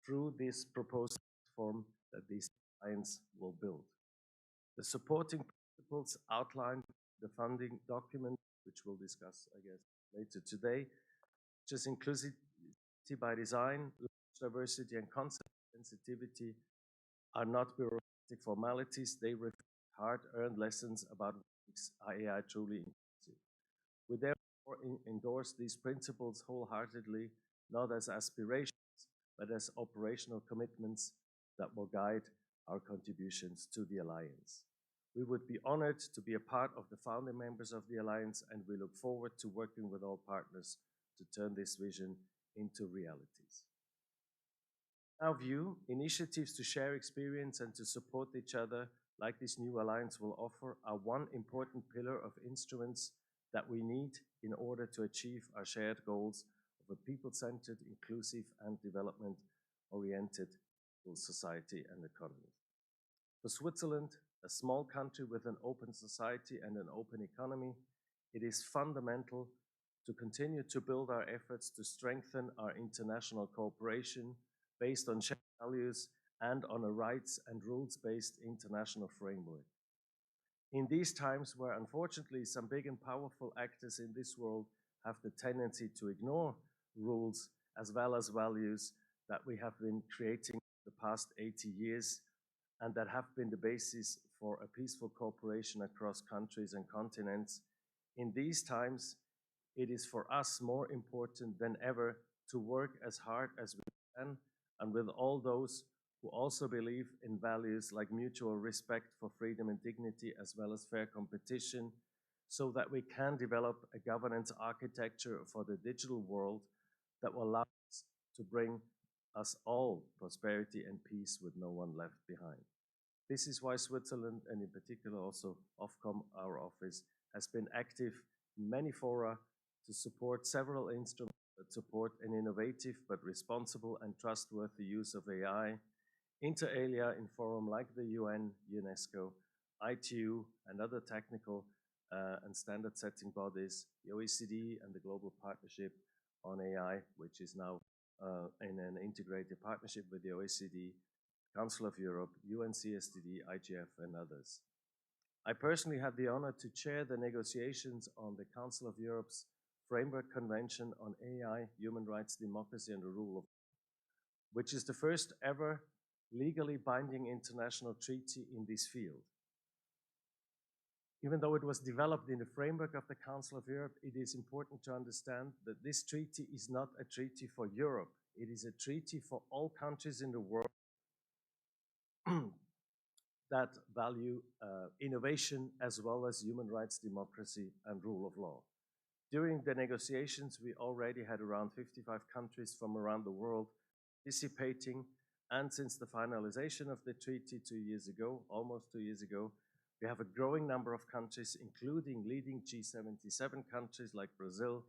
through this proposed platform that this alliance will build. The supporting principles outlined in the funding document, which we'll discuss, I guess, later today, such as inclusivity by design, diversity, and concept sensitivity, are not bureaucratic formalities. They reflect hard-earned lessons about what makes AI truly inclusive. We therefore endorse these principles wholeheartedly, not as aspirations, but as operational commitments that will guide our contributions to the Alliance. We would be honored to be a part of the founding members of the Alliance, and we look forward to working with all partners to turn this vision into realities. In our view, initiatives to share experience and to support each other, like this new alliance will offer, are one important pillar of instruments that we need in order to achieve our shared goals of a people-centered, inclusive, and development-oriented society and economy. For Switzerland, a small country with an open society and an open economy, it is fundamental to continue to build our efforts to strengthen our international cooperation based on shared values and on a rights and rules-based international framework. In these times where unfortunately some big and powerful actors in this world have the tendency to ignore rules as well as values that we have been creating the past 80 years and that have been the basis for a peaceful cooperation across countries and continents, in these times, it is for us more important than ever to work as hard as we can and with all those who also believe in values like mutual respect for freedom and dignity as well as fair competition, so that we can develop a governance architecture for the digital world that will allow us to bring us all prosperity and peace with no one left behind. This is why Switzerland, and in particular also Ofcom, our office, has been active in many fora to support several instruments that support an innovative but responsible and trustworthy use of AI, inter alia in forum like the UN, UNESCO, ITU, and other technical and standard setting bodies, the OECD and the Global Partnership on AI, which is now in an integrated partnership with the OECD, Council of Europe, UNCSTD, IGF, and others. I personally had the honor to chair the negotiations on the Council of Europe's Framework Convention on AI, Human Rights, Democracy, and the Rule of Law, which is the first ever legally binding international treaty in this field. Even though it was developed in the framework of the Council of Europe, it is important to understand that this treaty is not a treaty for Europe. It is a treaty for all countries in the world that value innovation as well as human rights, democracy, and rule of law. During the negotiations, we already had around 55 countries from around the world participating, and since the finalization of the treaty 2 years ago, almost 2 years ago, we have a growing number of countries, including leading G77 countries like Brazil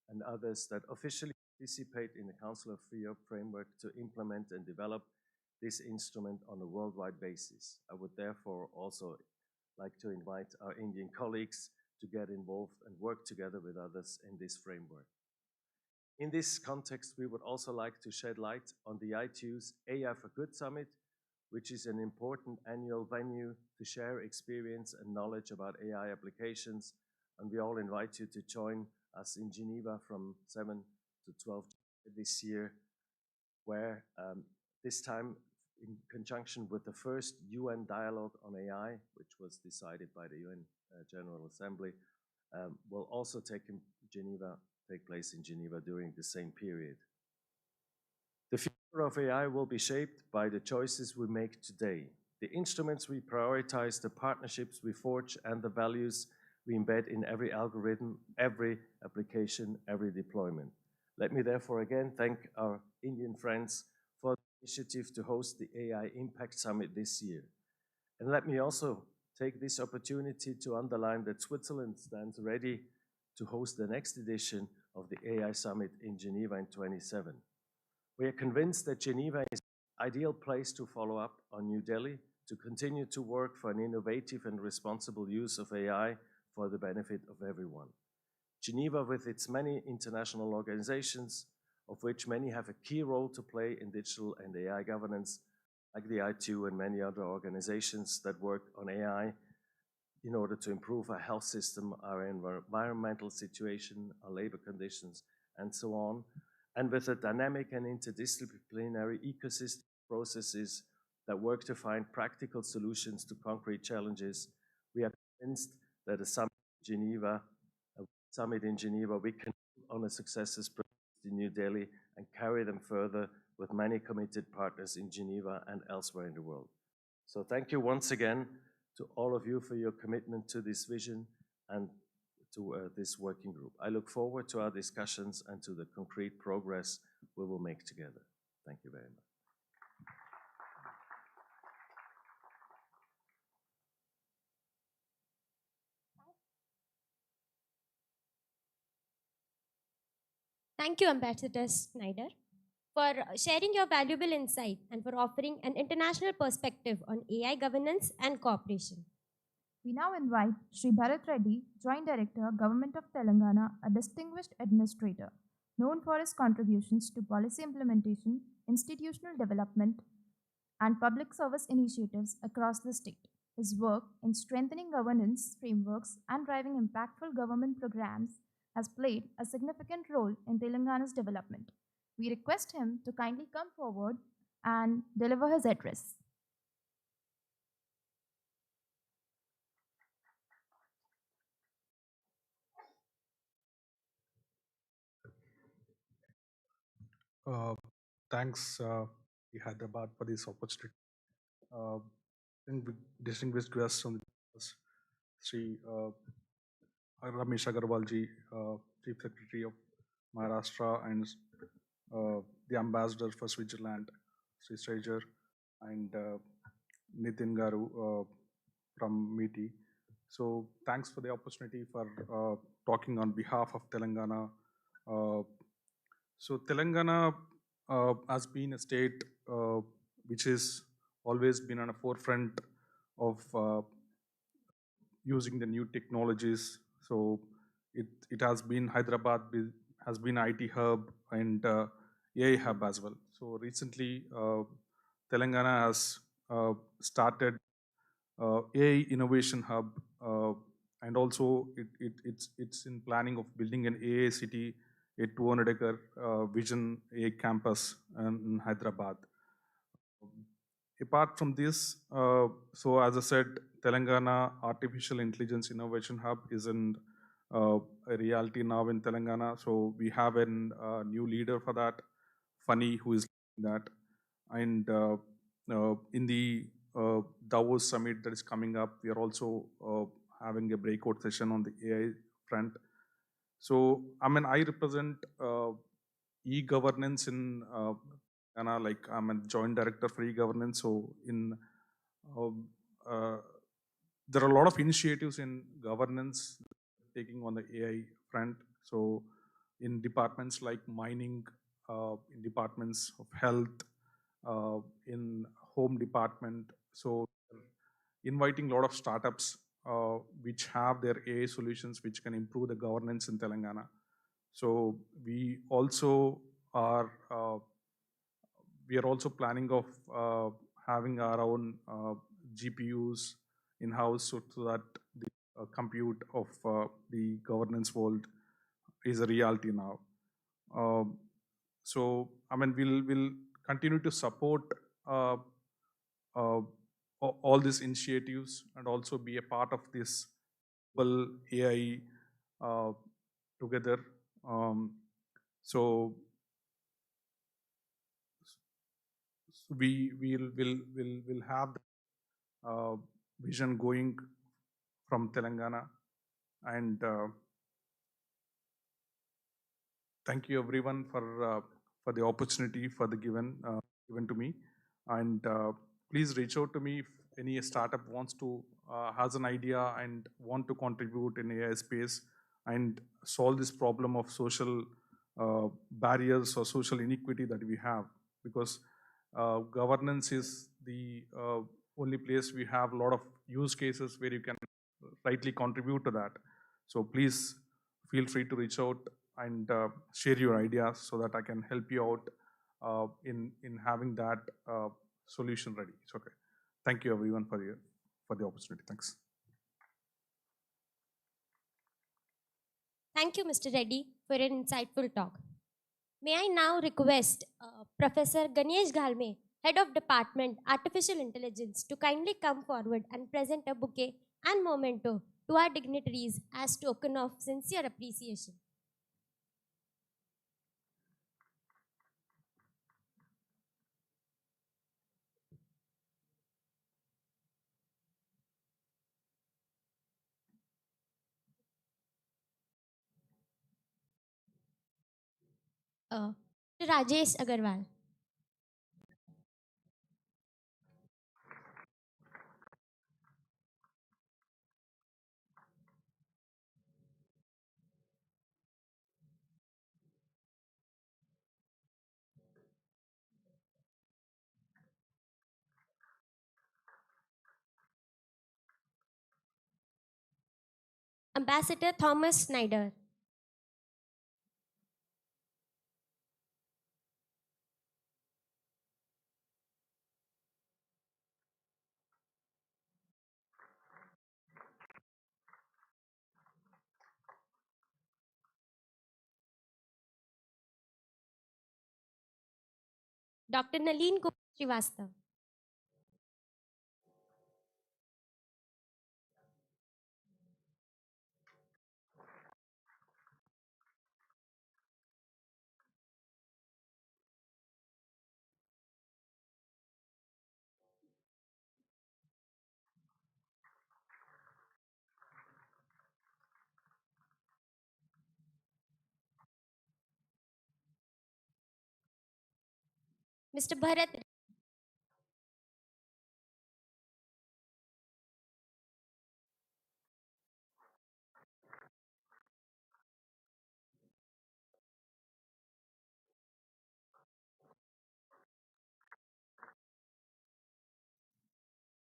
and others, that officially participate in the Council of Europe framework to implement and develop this instrument on a worldwide basis. I would therefore also like to invite our Indian colleagues to get involved and work together with others in this framework. In this context, we would also like to shed light on the ITU's AI for Good Summit, which is an important annual venue to share experience and knowledge about AI applications. And we all invite you to join us in Geneva from 7 to 12 this year, where this time in conjunction with the first UN dialogue on AI, which was decided by the UN General Assembly, will also take place in Geneva during the same period. The future of AI will be shaped by the choices we make today, the instruments we prioritize, the partnerships we forge, and the values we embed in every algorithm, every application, every deployment. Let me therefore again thank our Indian friends for the initiative to host the AI Impact Summit this year. And let me also take this opportunity to underline that Switzerland stands ready to host the next edition of the AI Summit in Geneva in 2027. We are convinced that Geneva is the ideal place to follow up on New Delhi, to continue to work for an innovative and responsible use of AI for the benefit of everyone. Geneva, with its many international organizations, of which many have a key role to play in digital and AI governance, like the ITU and many other organizations that work on AI in order to improve our health system, our environmental situation, our labor conditions, and so on. And with a dynamic and interdisciplinary ecosystem processes that work to find practical solutions to concrete challenges, we are convinced that a summit in Geneva summit in Geneva, we can on the successes in New Delhi and carry them further with many committed partners in Geneva and elsewhere in the world. So thank you once again to all of you for your commitment to this vision and to this working group. I look forward to our discussions and to the concrete progress we will make together. Thank you very much. Thank you, Ambassador Snyder, for sharing your valuable insight and for offering an international perspective on AI governance and cooperation. We now invite Shri Bharat Reddy, Joint Director, Government of Telangana, a distinguished administrator, known for his contributions to policy implementation, institutional development, and public service initiatives across the state. His work in strengthening governance frameworks and driving impactful government programs has played a significant role in Telangana's development. We request him to kindly come forward and deliver his address. Uh, Thanks, Hyderabad, for this opportunity. And with distinguished guests on the Shri Rajesh Aggarwal ji, Chief Secretary of Maharashtra, and the Ambassador for Switzerland, Shri Strager, and Nitin Garu from MeitY. So thanks for the opportunity for talking on behalf of Telangana. So Telangana has been a state which has always been on the forefront of using the new technologies. So it has been Hyderabad has been IT hub and AI hub as well. So recently Telangana has started AI innovation hub, and also it's in planning of building an AI city, a 200-acre vision AI campus in Hyderabad. Apart from this, so as I said, Telangana Artificial Intelligence Innovation Hub is in a reality now in Telangana. So we have a new leader for that, Funny, who is leading that. And in the Davos summit that is coming up, we are also having a breakout session on the AI front. So I represent e-governance in Ghana, like I'm a joint director for e-governance. So there are a lot of initiatives in governance taking on the AI front. So in departments like mining, in departments of health, in home department. So inviting a lot of startups which have their AI solutions which can improve the governance in Telangana. So we also are planning of having our own GPUs in-house so that the compute of the governance world is a reality now. So we'll continue to support all these initiatives and also be a part of this global AI together. So we'll have the vision going from Telangana, and thank you everyone for the opportunity for the given to me, and please reach out to me if any startup wants to has an idea and want to contribute in AI space and solve this problem of social barriers or social inequity that we have, because governance is the only place we have a lot of use cases where you can rightly contribute to that. So please feel free to reach out and share your ideas so that I can help you out in having that solution ready. It's okay. Thank you everyone for the opportunity. Thanks. Thank you, Mr. Reddy, for an insightful talk. May I now request Professor Ganesh Ghalme, Head of Department Artificial Intelligence, to kindly come forward and present a bouquet and memento to our dignitaries as token of sincere appreciation. Shri Rajesh Aggarwal. Ambassador Thomas Snyder. Dr. Nalin Kumar Srivastava. Mr. Bharat. Thank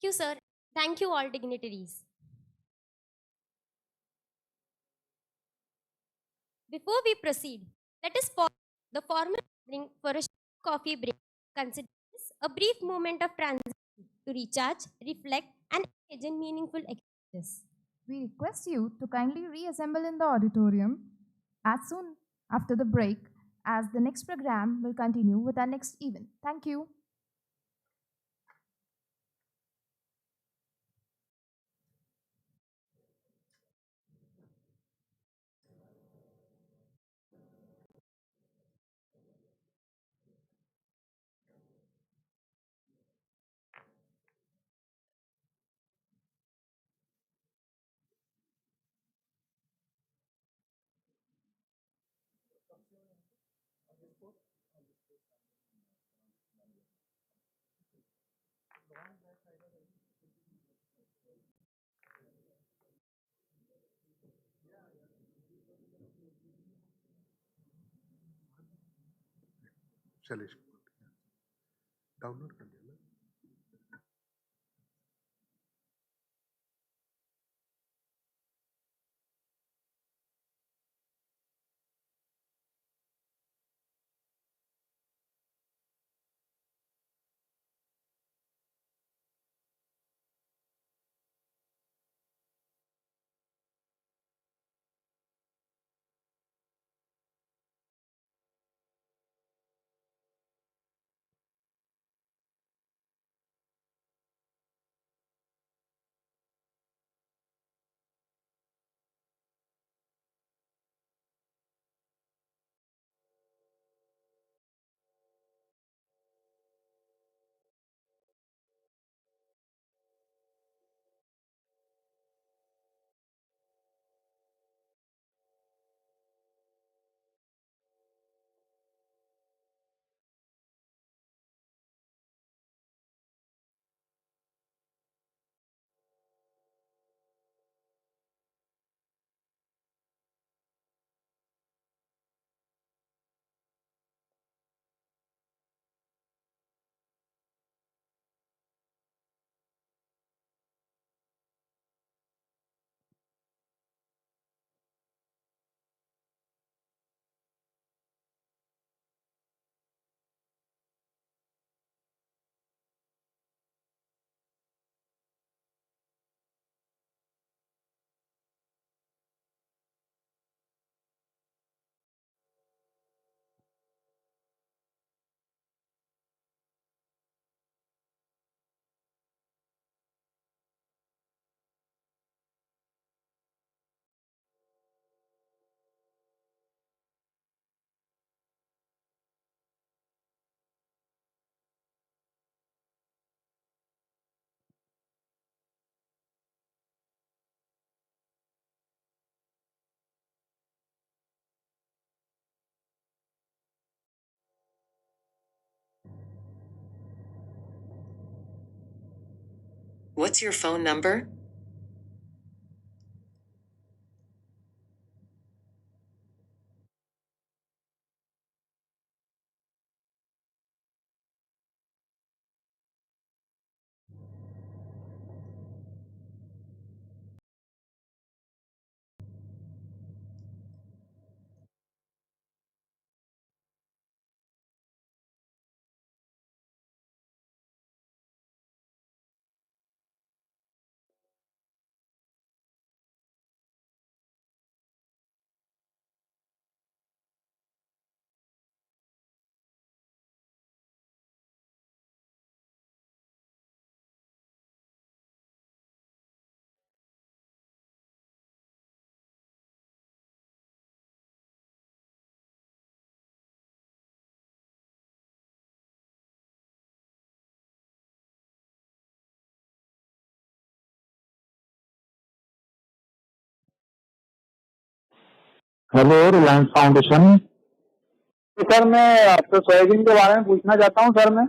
you, sir. Thank you, all dignitaries. Before we proceed, let us pause the formal gathering for a short coffee break. Consider this a brief moment of transition to recharge, reflect, and engage in meaningful exchanges. We request you to kindly reassemble in the auditorium as soon after the break, as the next program will continue with our next event. Thank you. Shailesh Kumar. Download कर लिया ना? What's your phone number? Hello Reliance foundation. तो sir मैं आपसे soybean के बारे में पूछना चाहता हूँ सर मैं।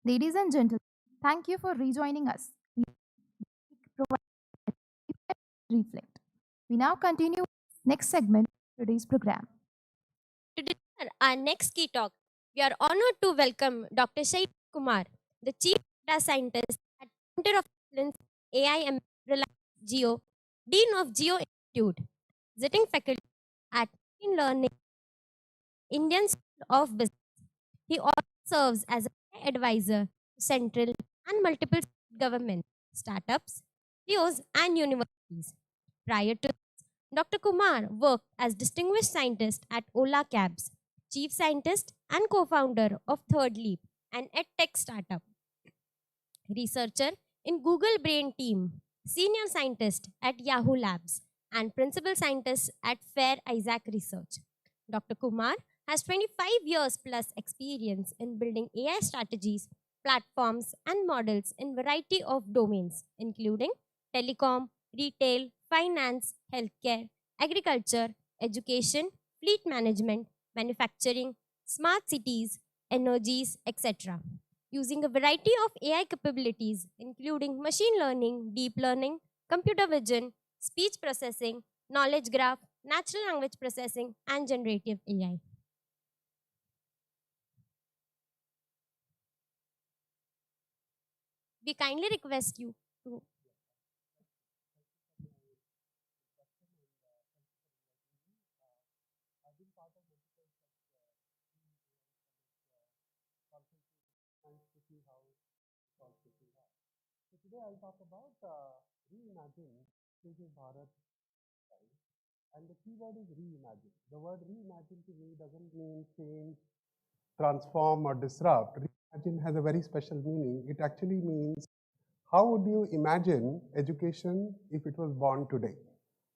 Ladies and gentlemen, thank you for rejoining us. We provide reflect. We now continue next segment of today's program. To deliver our next key talk, we are honored to welcome Dr. Shailesh Kumar, the Chief Data Scientist at Center of Excellence AI and Reliance Jio, Dean of Geo Institute, visiting faculty at Machine Learning, Indian School of Business. He also serves as an advisor to central and multiple government, startups, CEOs, and universities. Prior to this, Dr. Kumar worked as distinguished scientist at Ola Cabs, chief scientist and co-founder of Third Leap, an edtech startup, researcher in Google Brain Team, senior scientist at Yahoo Labs, and principal scientist at Fair Isaac Research. Dr. Kumar has 25 years plus experience in building AI strategies, platforms, and models in variety of domains, including telecom, retail, finance, healthcare, agriculture, education, fleet management, manufacturing, smart cities, energies, etc. Using a variety of AI capabilities, including machine learning, deep learning, computer vision, speech processing, knowledge graph, natural language processing, and generative AI. We kindly request you to So today I'll talk about reimagine Inclusive Bharat style. And the keyword is reimagine. The word reimagine to me doesn't mean change, transform, or disrupt. Reimagine has a very special meaning. It actually means how would you imagine education if it was born today?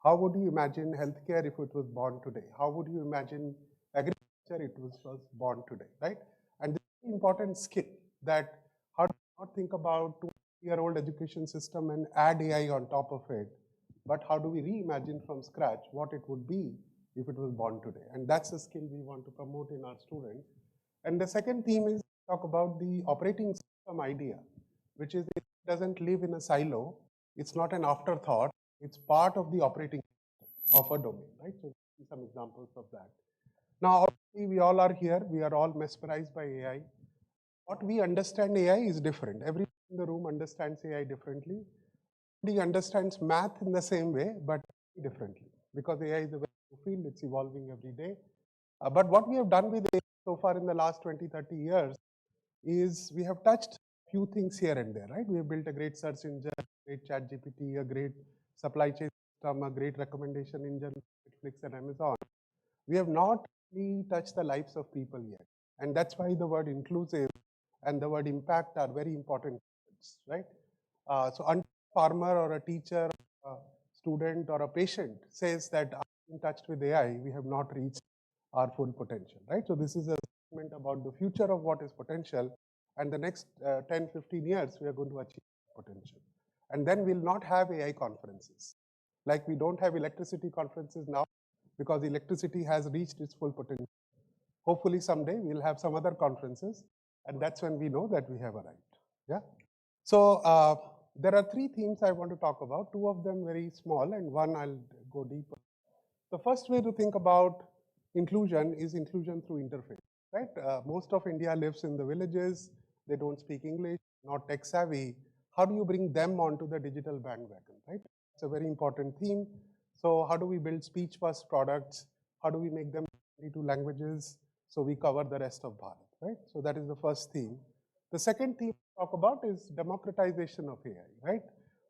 How would you imagine healthcare if it was born today? How would you imagine agriculture if it was born today, right? And this is an important skill that how do you not think about 2-year-old education system and add AI on top of it, but how do we reimagine from scratch what it would be if it was born today? And that's a skill we want to promote in our students. And the second theme is talk about the operating system idea, which is it doesn't live in a silo. It's not an afterthought. It's part of the operating system of a domain, right? So some examples of that. Now, obviously, we all are here. We are all mesmerized by AI. What we understand AI is different. Everyone in the room understands AI differently. Nobody understands math in the same way, but differently, because AI is a very new field. It's evolving every day. But what we have done with AI so far in the last 20, 30 years is we have touched a few things here and there, right? We have built a great search engine, a great chat GPT, a great supply chain system, a great recommendation engine, Netflix and Amazon. We have not really touched the lives of people yet. And that's why the word inclusive and the word impact are very important words, right? So until a farmer or a teacher, or a student or a patient says that I'm in touch with AI, we have not reached our full potential, right? So this is a statement about the future of what is potential, and the next 10, 15 years, we are going to achieve potential. And then we'll not have AI conferences. Like we don't have electricity conferences now because electricity has reached its full potential. Hopefully someday we'll have some other conferences, and that's when we know that we have arrived, yeah? So there are 3 themes I want to talk about, 2 of them very small and one I'll go deeper. The first way to think about inclusion is inclusion through interface, right? Most of India lives in the villages. They don't speak English, not tech savvy. How do you bring them onto the digital bandwagon, right? It's a very important theme. So how do we build speech first products? How do we make them into languages so we cover the rest of Bharat, right? So that is the first theme. The second theme I talk about is democratization of AI, right?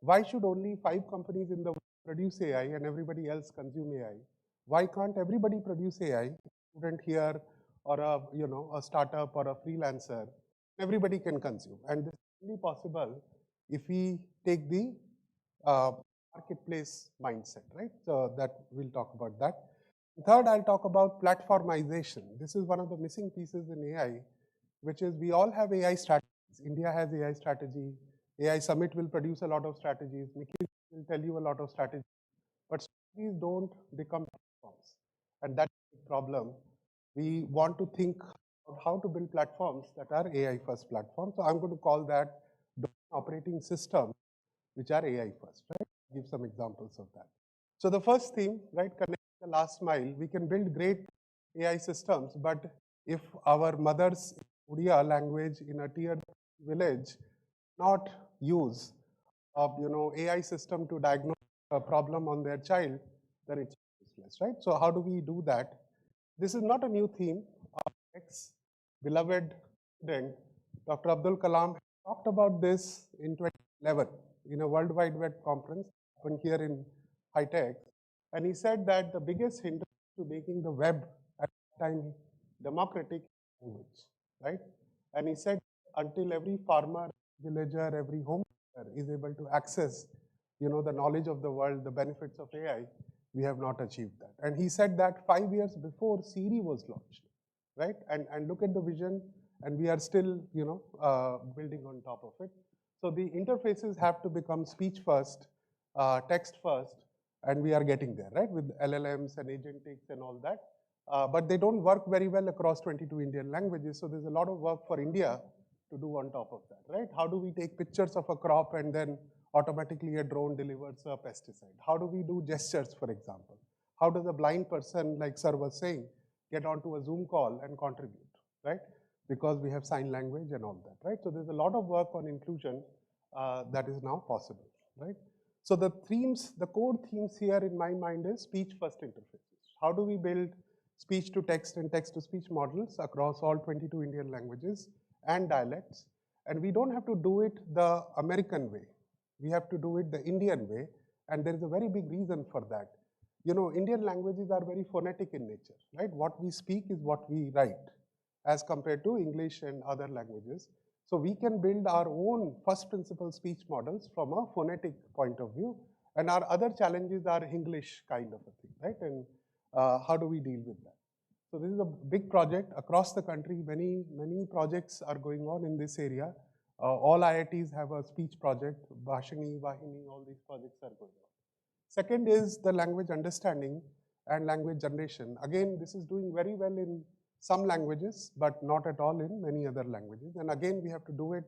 Why should only 5 companies in the world produce AI and everybody else consume AI? Why can't everybody produce AI? A student here or a startup or a freelancer, everybody can consume. And this is only possible if we take the marketplace mindset, right? So that we'll talk about that. Third, I'll talk about platformization. This is one of the missing pieces in AI, which is we all have AI strategies. India has AI strategy. AI Summit will produce a lot of strategies. McKinsey will tell you a lot of strategies. But strategies don't become platforms. And that's the problem. We want to think of how to build platforms that are AI first platforms. So I'm going to call that operating system which are AI first, right? Give some examples of that. So the first theme, right, connect the last mile. We can build great AI systems, but if our mother's Odia language in a tier village not use AI system to diagnose a problem on their child, then it's useless, right? So how do we do that? This is not a new theme. Our ex-beloved student, Dr. Abdul Kalam, talked about this in 2011 in a World Wide Web conference happened here in high tech. And he said that the biggest hindrance to making the web at that time democratic language, right? And he said until every farmer, villager, every homeowner is able to access, the knowledge of the world, the benefits of AI, we have not achieved that. And he said that 5 years before Siri was launched, right? And look at the vision, and we are still, building on top of it. So the interfaces have to become speech first, text first, and we are getting there, right? With LLMs and agentics and all that. But they don't work very well across 22 Indian languages. So there's a lot of work for India to do on top of that, right? How do we take pictures of a crop and then automatically a drone delivers a pesticide? How do we do gestures, for example? How does a blind person, like sir was saying, get onto a Zoom call and contribute, right? Because we have sign language and all that, right? So there's a lot of work on inclusion that is now possible, right? So the themes, the core themes here in my mind is speech-first interfaces. How do we build speech-to-text and text-to-speech models across all 22 Indian languages and dialects? And we don't have to do it the American way. We have to do it the Indian way, and there is a very big reason for that. Indian languages are very phonetic in nature, right? What we speak is what we write as compared to English and other languages. So we can build our own first principle speech models from a phonetic point of view. And our other challenges are English kind of a thing, right? And how do we deal with that? So this is a big project across the country. Many projects are going on in this area. All IITs have a speech project. Bhashini, Vahini, all these projects are going on. Second is the language understanding and language generation. Again, this is doing very well in some languages, but not at all in many other languages. And again, we have to do it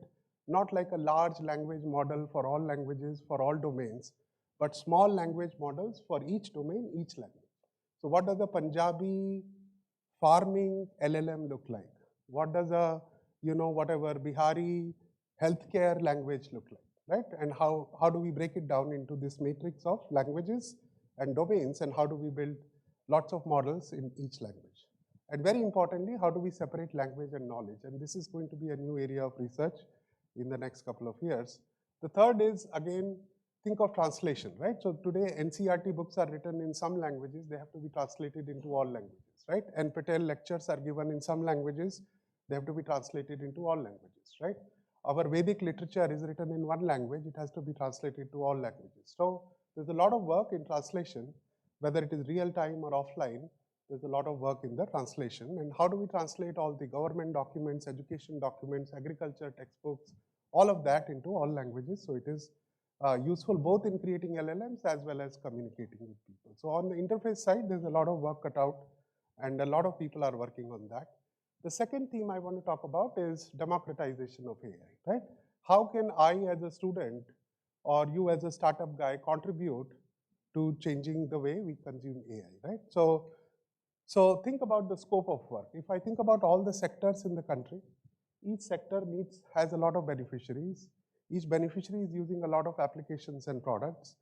not like a large language model for all languages, for all domains, but small language models for each domain, each language. So what does a Punjabi farming LLM look like? What does a, whatever Bihari healthcare language look like, right? And how do we break it down into this matrix of languages and domains, and how do we build lots of models in each language? And very importantly, how do we separate language and knowledge? And this is going to be a new area of research in the next couple of years. The third is, again, think of translation, right? So today, NCERT books are written in some languages. They have to be translated into all languages, right? And Patel lectures are given in some languages. They have to be translated into all languages, right? Our Vedic literature is written in one language. It has to be translated to all languages. So there's a lot of work in translation, whether it is real time or offline. There's a lot of work in the translation. And how do we translate all the government documents, education documents, agriculture textbooks, all of that into all languages? So it is useful both in creating LLMs as well as communicating with people. So on the interface side, there's a lot of work cut out, and a lot of people are working on that. The second theme I want to talk about is democratization of AI, right? How can I as a student or you as a startup guy contribute to changing the way we consume AI, right? So think about the scope of work. If I think about all the sectors in the country, each sector has a lot of beneficiaries. Each beneficiary is using a lot of applications and products.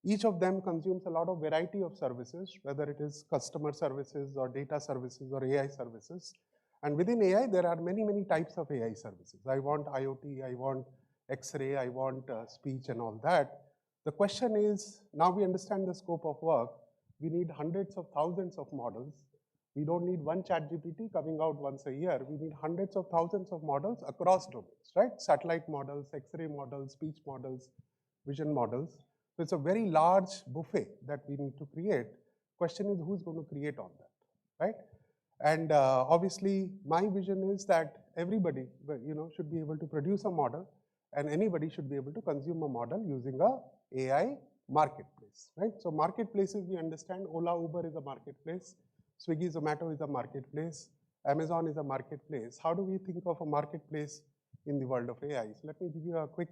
Each of them consumes a lot of variety of services, whether it is customer services or data services or AI services. And within AI, there are many types of AI services. I want IoT, I want X-ray, I want speech and all that. The question is, now we understand the scope of work. We need hundreds of thousands of models. We don't need one ChatGPT coming out once a year. We need hundreds of thousands of models across domains, right? Satellite models, X-ray models, speech models, vision models. So it's a very large buffet that we need to create. Question is, who's going to create all that, right? And obviously, my vision is that everybody, should be able to produce a model, and anybody should be able to consume a model using a AI marketplace, right? So marketplaces, we understand Ola, Uber is a marketplace. Swiggy, Zomato is a marketplace. Amazon is a marketplace. How do we think of a marketplace in the world of AI? So let me give you a quick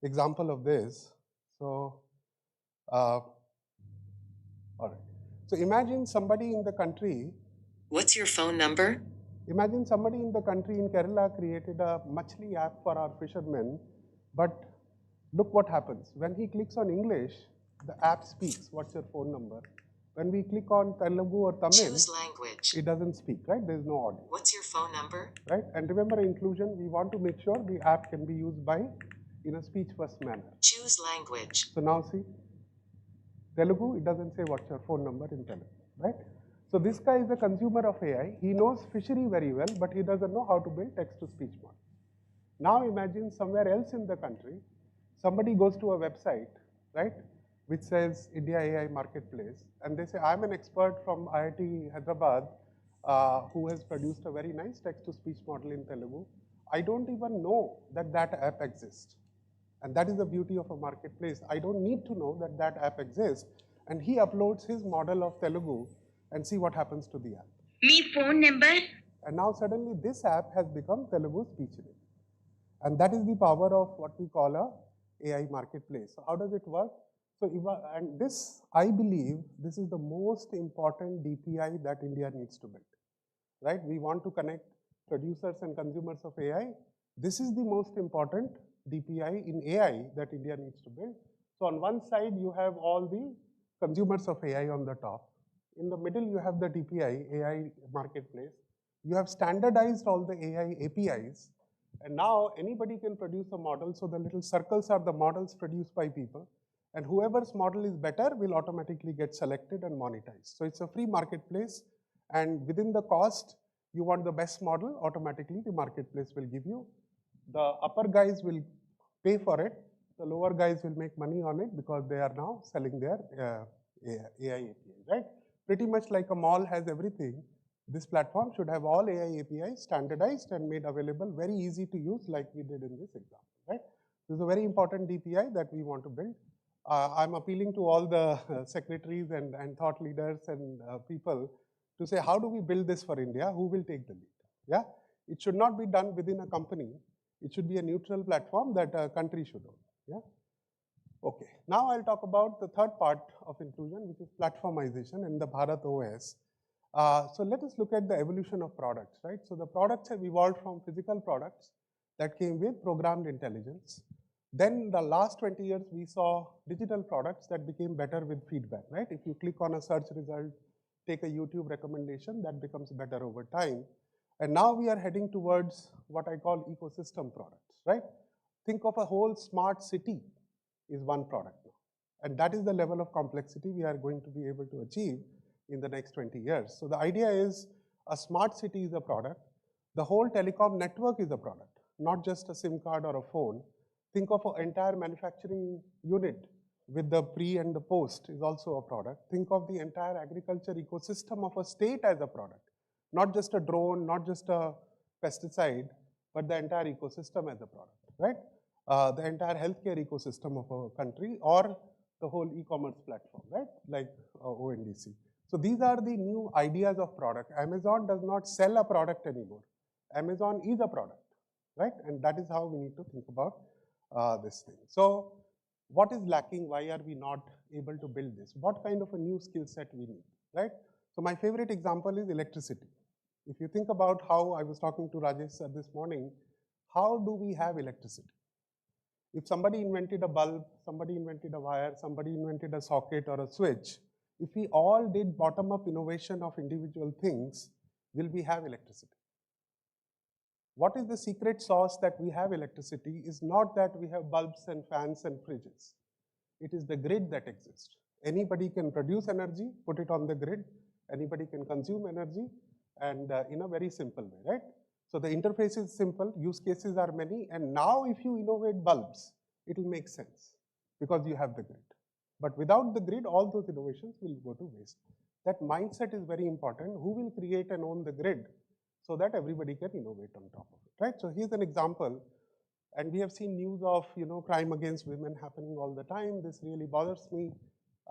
example of this. So, all right. So imagine somebody in the country. What's your phone number? Imagine somebody in the country in Kerala created a Machli app for our fishermen, but look what happens. When he clicks on English, the app speaks, what's your phone number? When we click on Telugu or Tamil, Choose language. it doesn't speak, right? There's no audio. What's your phone number? Right? And remember inclusion, we want to make sure the app can be used by in a speech first manner. Choose language. So now see, Telugu, it doesn't say what's your phone number in Telugu, right? So this guy is a consumer of AI. He knows fishery very well, but he doesn't know how to build text-to-speech model. Now imagine somewhere else in the country, somebody goes to a website, right, which says IndiaAI Marketplace, and they say, I'm an expert from IIT Hyderabad who has produced a very nice text-to-speech model in Telugu. I don't even know that that app exists. And that is the beauty of a marketplace. I don't need to know that that app exists. And he uploads his model of Telugu and see what happens to the app. Me phone number? And now suddenly this app has become Telugu speech enable. And that is the power of what we call a AI marketplace. So how does it work? So, and this, I believe, this is the most important DPI that India needs to build, right? We want to connect producers and consumers of AI. This is the most important DPI in AI that India needs to build. So on one side, you have all the consumers of AI on the top. In the middle, you have the DPI, AI marketplace. You have standardized all the AI APIs. And now anybody can produce a model. So the little circles are the models produced by people. And whoever's model is better will automatically get selected and monetized. So it's a free marketplace. And within the cost, you want the best model, automatically the marketplace will give you. The upper guys will pay for it. The lower guys will make money on it because they are now selling their AI APIs, right? Pretty much like a mall has everything. This platform should have all AI APIs standardized and made available, very easy to use like we did in this example, right? This is a very important DPI that we want to build. I'm appealing to all the secretaries and thought leaders and people to say, how do we build this for India? Who will take the lead? Yeah, it should not be done within a company. It should be a neutral platform that a country should own. Yeah. Okay. Now I'll talk about the third part of inclusion, which is platformization and the Bharat OS. So let us look at the evolution of products, right? So the products have evolved from physical products that came with programmed intelligence. Then the last 20 years, we saw digital products that became better with feedback, right? If you click on a search result, take a YouTube recommendation, that becomes better over time. And now we are heading towards what I call ecosystem products, right? Think of a whole smart city is one product now. And that is the level of complexity we are going to be able to achieve in the next 20 years. So the idea is a smart city is a product. The whole telecom network is a product, not just a SIM card or a phone. Think of an entire manufacturing unit with the pre and the post is also a product. Think of the entire agriculture ecosystem of a state as a product, not just a drone, not just a pesticide, but the entire ecosystem as a product, right? The entire healthcare ecosystem of a country or the whole e-commerce platform, right? Like ONDC. So these are the new ideas of product. Amazon does not sell a product anymore. Amazon is a product, right? And that is how we need to think about this thing. So what is lacking? Why are we not able to build this? What kind of a new skill set we need, right? So my favorite example is electricity. If you think about how I was talking to Rajesh sir this morning, how do we have electricity? If somebody invented a bulb, somebody invented a wire, somebody invented a socket or a switch, if we all did bottom-up innovation of individual things, will we have electricity? What is the secret sauce that we have electricity is not that we have bulbs and fans and fridges. It is the grid that exists. Anybody can produce energy, put it on the grid. Anybody can consume energy, and in a very simple way, right? So the interface is simple, use cases are many, and now if you innovate bulbs, it will make sense because you have the grid. But without the grid, all those innovations will go to waste. That mindset is very important. Who will create and own the grid so that everybody can innovate on top of it, right? So here's an example, and we have seen news of crime against women happening all the time. This really bothers me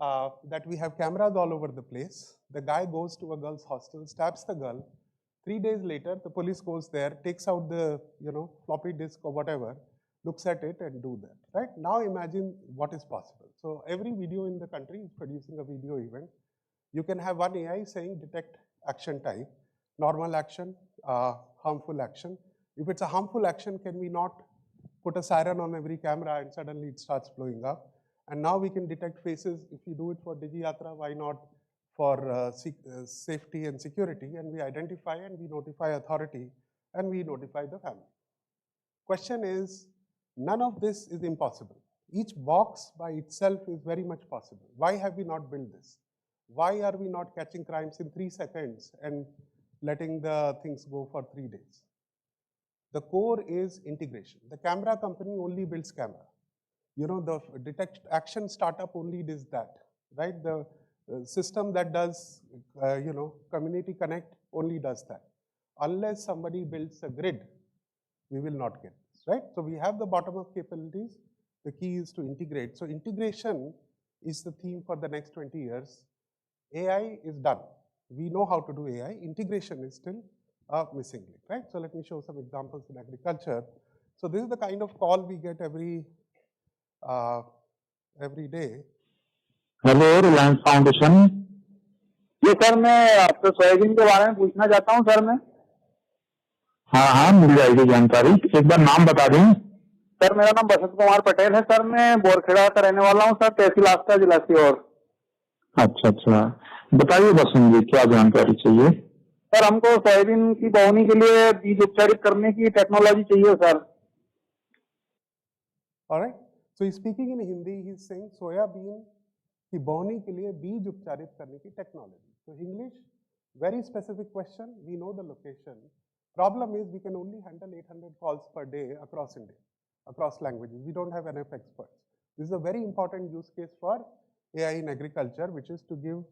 that we have cameras all over the place. The guy goes to a girl's hostel, stabs the girl, 3 days later, the police goes there, takes out the floppy disk or whatever, looks at it and do that. Right now, imagine what is possible. So every video in the country is producing a video event. You can have one AI saying detect action type, normal action, harmful action. If it's a harmful action, can we not put a siren on every camera and suddenly it starts blowing up? And now we can detect faces. If you do it for DigiYatra, why not for safety and security? And we identify and we notify authority and we notify the family. Question is, none of this is impossible. Each box by itself is very much possible. Why have we not built this? Why are we not catching crimes in 3 seconds and letting the things go for 3 days? The core is integration. The camera company only builds camera. The detect action startup only does that, right? The system that does, community connect only does that. Unless somebody builds a grid, we will not get this, right? So we have the bottom-up capabilities. The key is to integrate. So integration is the theme for the next 20 years. AI is done. We know how to do AI. Integration is still a missing link, right? So let me show some examples in agriculture. So this is the kind of call we get every day. Hello Reliance foundation. ये sir मैं आपसे soybean के बारे में पूछना चाहता हूँ sir मैं। हाँ हाँ मिल जाएगी जानकारी। एक बार नाम बता दें। सर मेरा नाम बसंत कुमार पटेल है सर, मैं बोरखेड़ा का रहने वाला हूँ सर, तहसील आस्था जिला सीहोर। अच्छा अच्छा, बताइए बसंत जी क्या जानकारी चाहिए? सर हमको सोयाबीन की बोवनी के लिए बीज उपचारित करने की टेक्नोलॉजी चाहिए sir. Alright, so he's speaking in Hindi. He's saying soybean की बोवनी के लिए बीज उपचारित करने की technology. So English, very specific question. We know the location. Problem is we can only handle 800 calls per day across India, across languages. We don't have enough experts. This is a very important use case for AI in agriculture, which is to give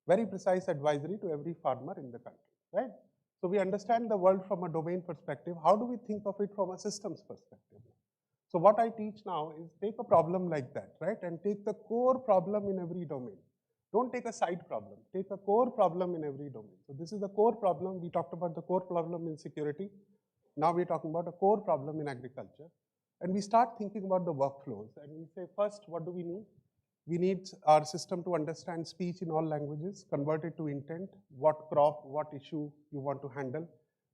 very precise advisory to every farmer in the country, right? So we understand the world from a domain perspective. How do we think of it from a systems perspective? So what I teach now is take a problem like that, right? And take the core problem in every domain. Don't take a side problem. Take a core problem in every domain. So this is the core problem. We talked about the core problem in security. Now we're talking about a core problem in agriculture. And we start thinking about the workflows. And we say, first, what do we need? We need our system to understand speech in all languages, convert it to intent, what crop, what issue you want to handle.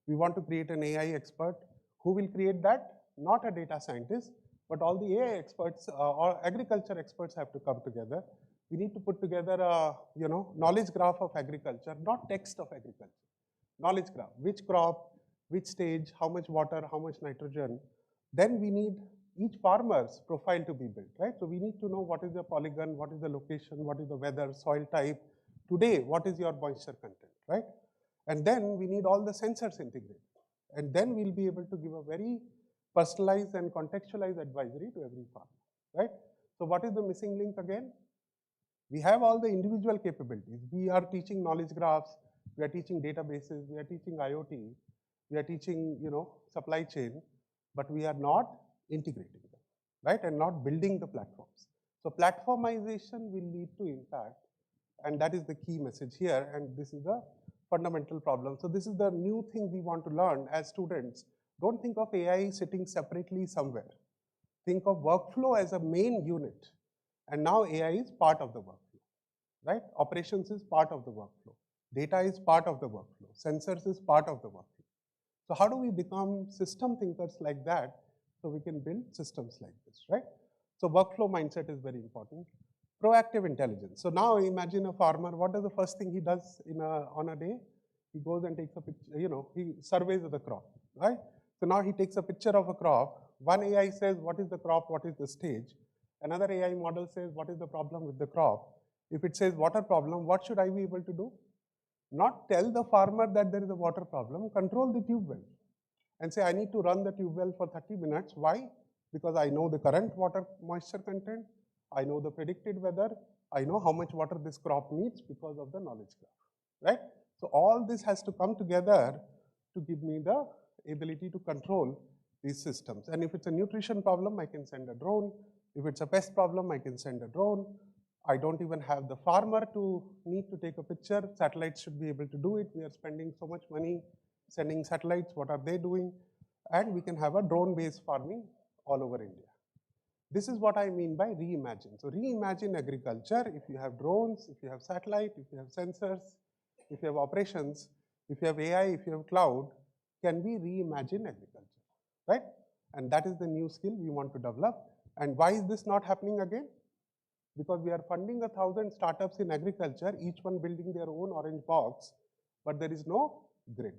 We want to create an AI expert. Who will create that? Not a data scientist, but all the AI experts or agriculture experts have to come together. We need to put together a knowledge graph of agriculture, not text of agriculture. Knowledge graph, which crop, which stage, how much water, how much nitrogen. Then we need each farmer's profile to be built, right? So we need to know what is the polygon, what is the location, what is the weather, soil type. Today, what is your moisture content, right? And then we need all the sensors integrated. And then we'll be able to give a very personalized and contextualized advisory to every farmer, right? So what is the missing link again? We have all the individual capabilities. We are teaching knowledge graphs, we are teaching databases, we are teaching IoT, we are teaching, supply chain, but we are not integrating them, right? And not building the platforms. So platformization will lead to impact, and that is the key message here, and this is the fundamental problem. So this is the new thing we want to learn as students. Don't think of AI sitting separately somewhere. Think of workflow as a main unit. And now AI is part of the workflow, right? Operations is part of the workflow. Data is part of the workflow. Sensors is part of the workflow. So how do we become system thinkers like that so we can build systems like this, right? So workflow mindset is very important. Proactive intelligence. So now imagine a farmer, what is the first thing he does on a day? He goes and takes a picture, he surveys the crop, right? So now he takes a picture of a crop. One AI says, what is the crop, what is the stage? Another AI model says, what is the problem with the crop? If it says water problem, what should I be able to do? Not tell the farmer that there is a water problem, control the tube well and say, I need to run the tube well for 30 minutes. Why? Because I know the current water moisture content, I know the predicted weather, I know how much water this crop needs because of the knowledge graph, right? So all this has to come together to give me the ability to control these systems. And if it's a nutrition problem, I can send a drone. If it's a pest problem, I can send a drone. I don't even have the farmer to need to take a picture. Satellites should be able to do it. We are spending so much money sending satellites, what are they doing? And we can have a drone-based farming all over India. This is what I mean by reimagine. So reimagine agriculture. If you have drones, if you have satellite, if you have sensors, if you have operations, if you have AI, if you have cloud, can we reimagine agriculture, right? And that is the new skill we want to develop. And why is this not happening again? Because we are funding 1,000 startups in agriculture, each one building their own orange box, but there is no grid.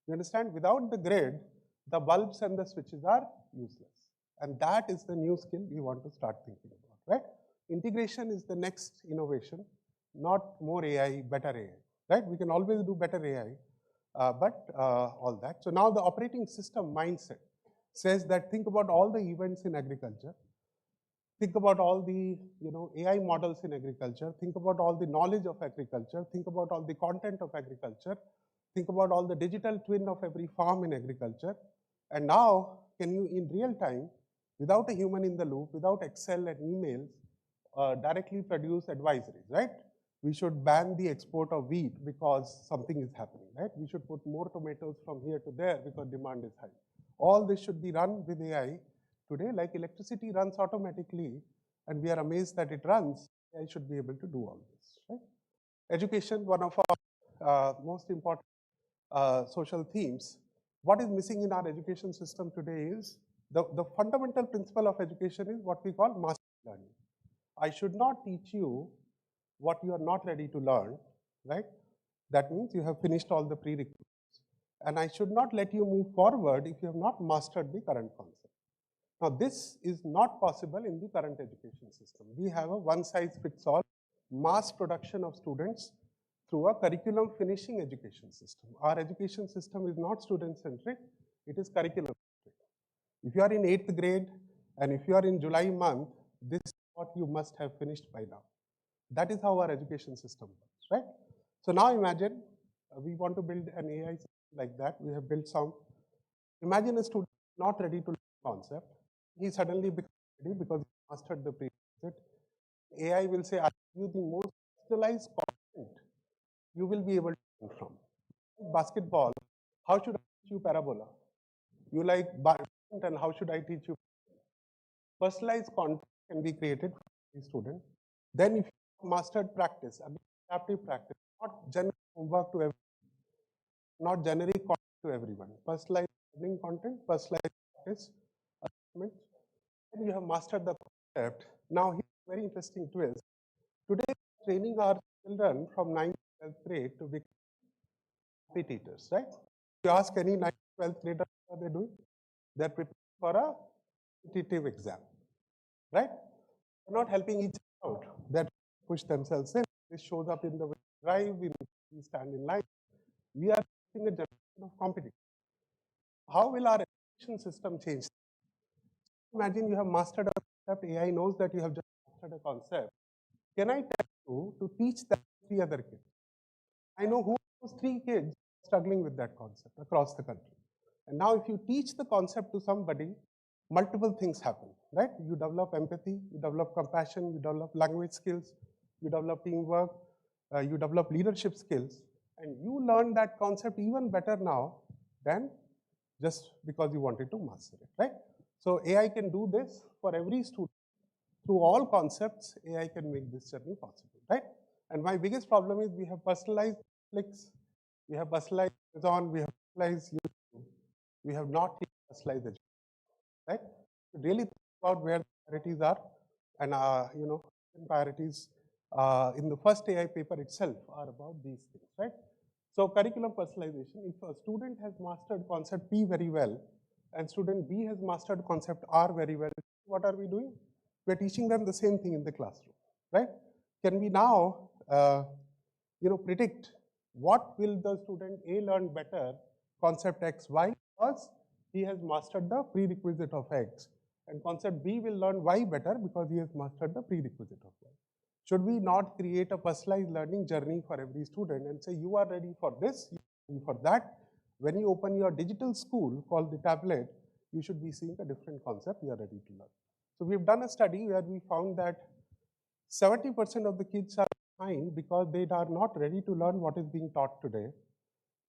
You understand? Without the grid, the bulbs and the switches are useless. And that is the new skill we want to start thinking about, right? Integration is the next innovation, not more AI, better AI, right? We can always do better AI, but all that. So now the operating system mindset says that think about all the events in agriculture, think about all the AI models in agriculture, think about all the knowledge of agriculture, think about all the content of agriculture, think about all the digital twin of every farm in agriculture. And now, can you in real time, without a human in the loop, without Excel and emails, directly produce advisories, right? We should ban the export of wheat because something is happening, right? We should put more tomatoes from here to there because demand is high. All this should be run with AI today, like electricity runs automatically, and we are amazed that it runs. AI should be able to do all this, right? Education, one of our most important social themes. What is missing in our education system today is the fundamental principle of education is what we call mastery learning. I should not teach you what you are not ready to learn, right? That means you have finished all the prerequisites. And I should not let you move forward if you have not mastered the current concept. Now, this is not possible in the current education system. We have a one-size-fits-all mass production of students through a curriculum finishing education system. Our education system is not student-centric, it is curriculum-centric. If you are in 8th grade and if you are in July month, this is what you must have finished by now. That is how our education system works, right? So now imagine we want to build an AI system like that. We have built some. Imagine a student not ready to learn concept. He suddenly becomes ready because he mastered the prerequisite. AI will say, I give you the most specialized content you will be able to learn from. Basketball, how should I teach you parabola? You like badminton, and how should I teach you? Personalized content can be created for the student. Then if you mastered practice, adaptive practice, not generic homework to everyone, not generic content to everyone. Personalized learning content, personalized practice, assessment. Then you have mastered the concept. Now here's a very interesting twist. Today, we are training our children from 9th to 12th grade to become competitors, right? If you ask any 9th to 12th grader what are they doing? They're preparing for a competitive exam, right? They're not helping each other out. They push themselves in. This shows up in the way we drive, we stand in line. We are facing a generation of competitors. How will our education system change? Imagine you have mastered a concept. AI knows that you have just mastered a concept. Can I tell you to teach that to 3 other kids? I know who those 3 kids struggling with that concept across the country. And now if you teach the concept to somebody, multiple things happen, right? You develop empathy, you develop compassion, you develop language skills, you develop teamwork, you develop leadership skills, and you learn that concept even better now than just because you wanted to master it, right? So AI can do this for every student. Through all concepts, AI can make this journey possible, right? And my biggest problem is we have personalized Netflix, we have personalized Amazon, we have personalized YouTube, we have not personalized education, right? So really think about where the priorities are, and priorities in the first AI paper itself are about these things, right? So curriculum personalization, if a student has mastered concept P very well, and student B has mastered concept R very well, what are we doing? We're teaching them the same thing in the classroom, right? Can we now, predict what will the student A learn better, concept X, Y, because he has mastered the prerequisite of X, and concept B will learn Y better because he has mastered the prerequisite of Y. Should we not create a personalized learning journey for every student and say, you are ready for this, you are ready for that? When you open your digital school called the tablet, you should be seeing a different concept you are ready to learn. So we've done a study where we found that 70% of the kids are behind because they are not ready to learn what is being taught today.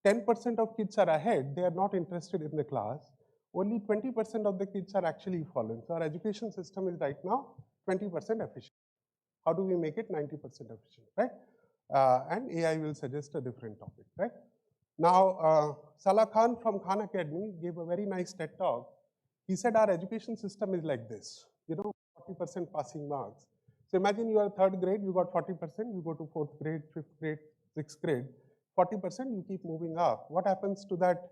10% of kids are ahead, they are not interested in the class. Only 20% of the kids are actually following. So our education system is right now 20% efficient. How do we make it 90% efficient, right? And AI will suggest a different topic, right? Now, Salah Khan from Khan Academy gave a very nice TED talk. He said our education system is like this, 40% passing marks. So imagine you are third grade, you got 40%, you go to fourth grade, fifth grade, sixth grade, 40%, you keep moving up. What happens to that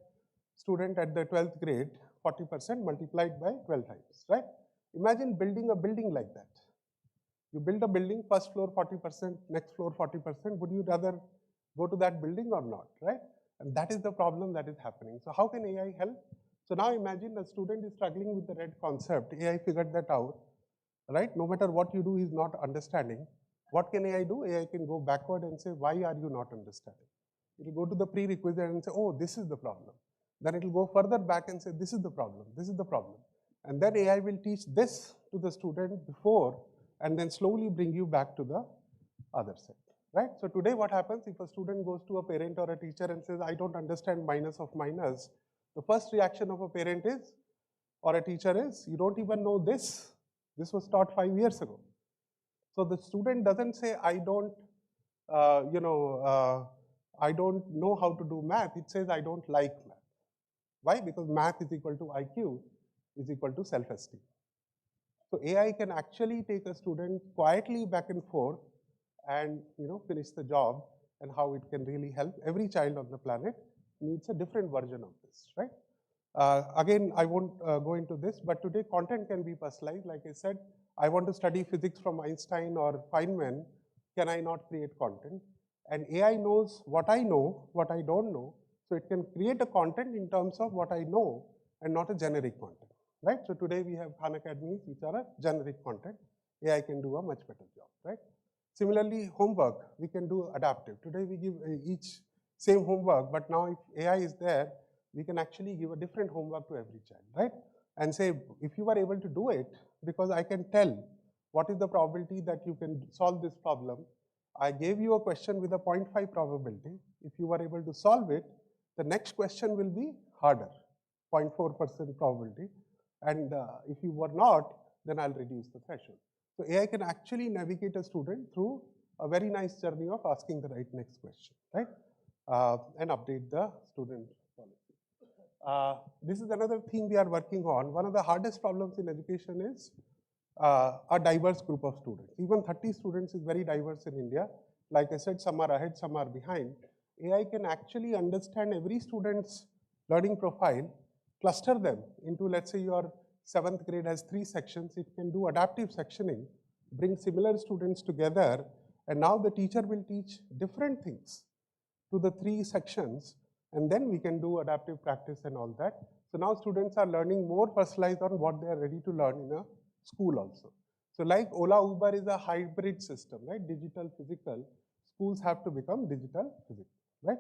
student at the 12th grade? 40% multiplied by 12 times, right? Imagine building a building like that. You build a building, first floor 40%, next floor 40%. Would you rather go to that building or not, right? And that is the problem that is happening. So how can AI help? So now imagine a student is struggling with the red concept. AI figured that out, right? No matter what you do, he's not understanding. What can AI do? AI can go backward and say, why are you not understanding? It will go to the prerequisite and say, oh, this is the problem. Then it will go further back and say, this is the problem, this is the problem. And then AI will teach this to the student before and then slowly bring you back to the other side, right? So today what happens if a student goes to a parent or a teacher and says, I don't understand minus of minus, the first reaction of a parent is, or a teacher is, you don't even know this. This was taught 5 years ago. So the student doesn't say, I don't know how to do math. It says, I don't like math. Why? Because math is equal to IQ is equal to self-esteem. So AI can actually take a student quietly back and forth and finish the job, and how it can really help. Every child on the planet needs a different version of this, right? Again, I won't go into this, but today content can be personalized. Like I said, I want to study physics from Einstein or Feynman. Can I not create content? And AI knows what I know, what I don't know. So it can create a content in terms of what I know and not a generic content, right? So today we have Khan Academies which are a generic content. AI can do a much better job, right? Similarly, homework, we can do adaptive. Today we give each same homework, but now if AI is there, we can actually give a different homework to every child, right? And say, if you are able to do it, because I can tell what is the probability that you can solve this problem. I gave you a question with a 0.5 probability. If you are able to solve it, the next question will be harder, 0.4% probability. And if you were not, then I'll reduce the threshold. So AI can actually navigate a student through a very nice journey of asking the right next question, right? And update the student policy. This is another thing we are working on. One of the hardest problems in education is a diverse group of students. Even 30 students is very diverse in India. Like I said, some are ahead, some are behind. AI can actually understand every student's learning profile, cluster them into, let's say your 7th grade has 3 sections. It can do adaptive sectioning, bring similar students together, and now the teacher will teach different things to the 3 sections, and then we can do adaptive practice and all that. So now students are learning more personalized on what they are ready to learn in a school also. So like Ola, Uber is a hybrid system, right? Digital, physical. Schools have to become digital, physical, right?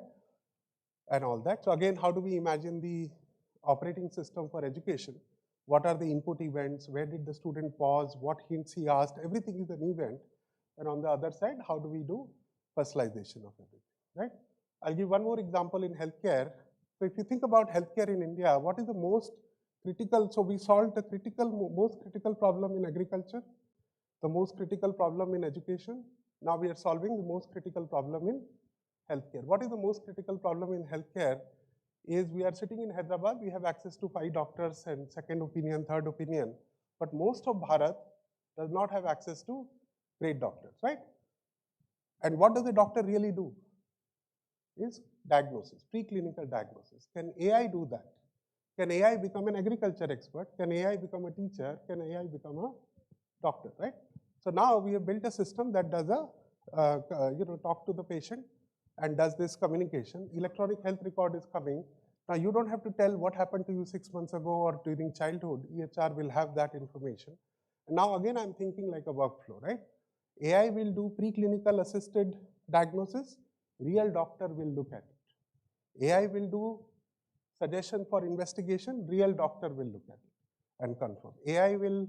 And all that. So again, how do we imagine the operating system for education? What are the input events? Where did the student pause? What hints he asked? Everything is an event. And on the other side, how do we do personalization of everything, right? I'll give one more example in healthcare. So if you think about healthcare in India, what is the most critical? So we solved the most critical problem in agriculture, the most critical problem in education. Now we are solving the most critical problem in healthcare. What is the most critical problem in healthcare? Is we are sitting in Hyderabad, we have access to 5 doctors and second opinion, third opinion, but most of Bharat does not have access to great doctors, right? And what does a doctor really do? Is diagnosis, preclinical diagnosis. Can AI do that? Can AI become an agriculture expert? Can AI become a teacher? Can AI become a doctor, right? So now we have built a system that does talk to the patient and does this communication. Electronic health record is coming. Now you don't have to tell what happened to you 6 months ago or during childhood. EHR will have that information. And now again, I'm thinking like a workflow, right? AI will do preclinical assisted diagnosis. Real doctor will look at it. AI will do suggestion for investigation. Real doctor will look at it and confirm. AI will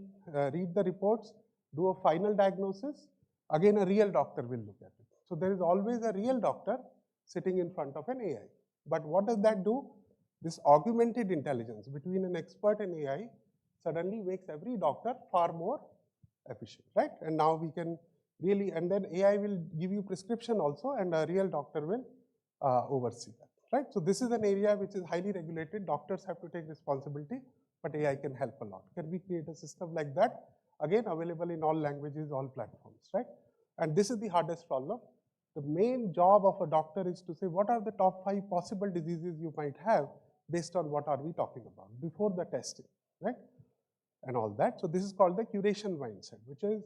read the reports, do a final diagnosis. Again, a real doctor will look at it. So there is always a real doctor sitting in front of an AI. But what does that do? This augmented intelligence between an expert and AI suddenly makes every doctor far more efficient, right? And now we can really, and then AI will give you prescription also, and a real doctor will oversee that, right? So this is an area which is highly regulated. Doctors have to take responsibility, but AI can help a lot. Can we create a system like that? Again, available in all languages, all platforms, right? And this is the hardest problem. The main job of a doctor is to say, what are the top 5 possible diseases you might have based on what are we talking about before the testing, right? And all that. So this is called the curation mindset, which is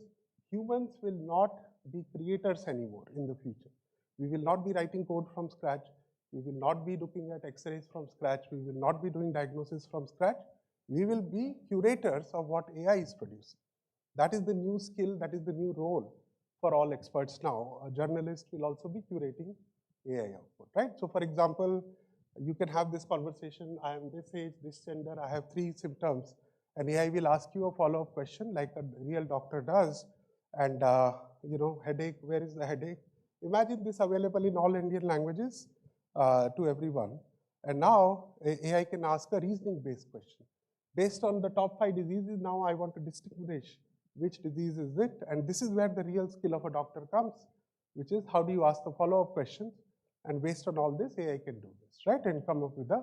humans will not be creators anymore in the future. We will not be writing code from scratch. We will not be looking at x-rays from scratch. We will not be doing diagnosis from scratch. We will be curators of what AI is producing. That is the new skill, that is the new role for all experts now. A journalist will also be curating AI output, right? So for example, you can have this conversation, I am this age, this gender, I have 3 symptoms, and AI will ask you a follow-up question like a real doctor does, and headache, where is the headache? Imagine this available in all Indian languages to everyone. And now AI can ask a reasoning-based question. Based on the top 5 diseases, now I want to distinguish which disease is it, and this is where the real skill of a doctor comes, which is how do you ask the follow-up questions, and based on all this, AI can do this, right, and come up with a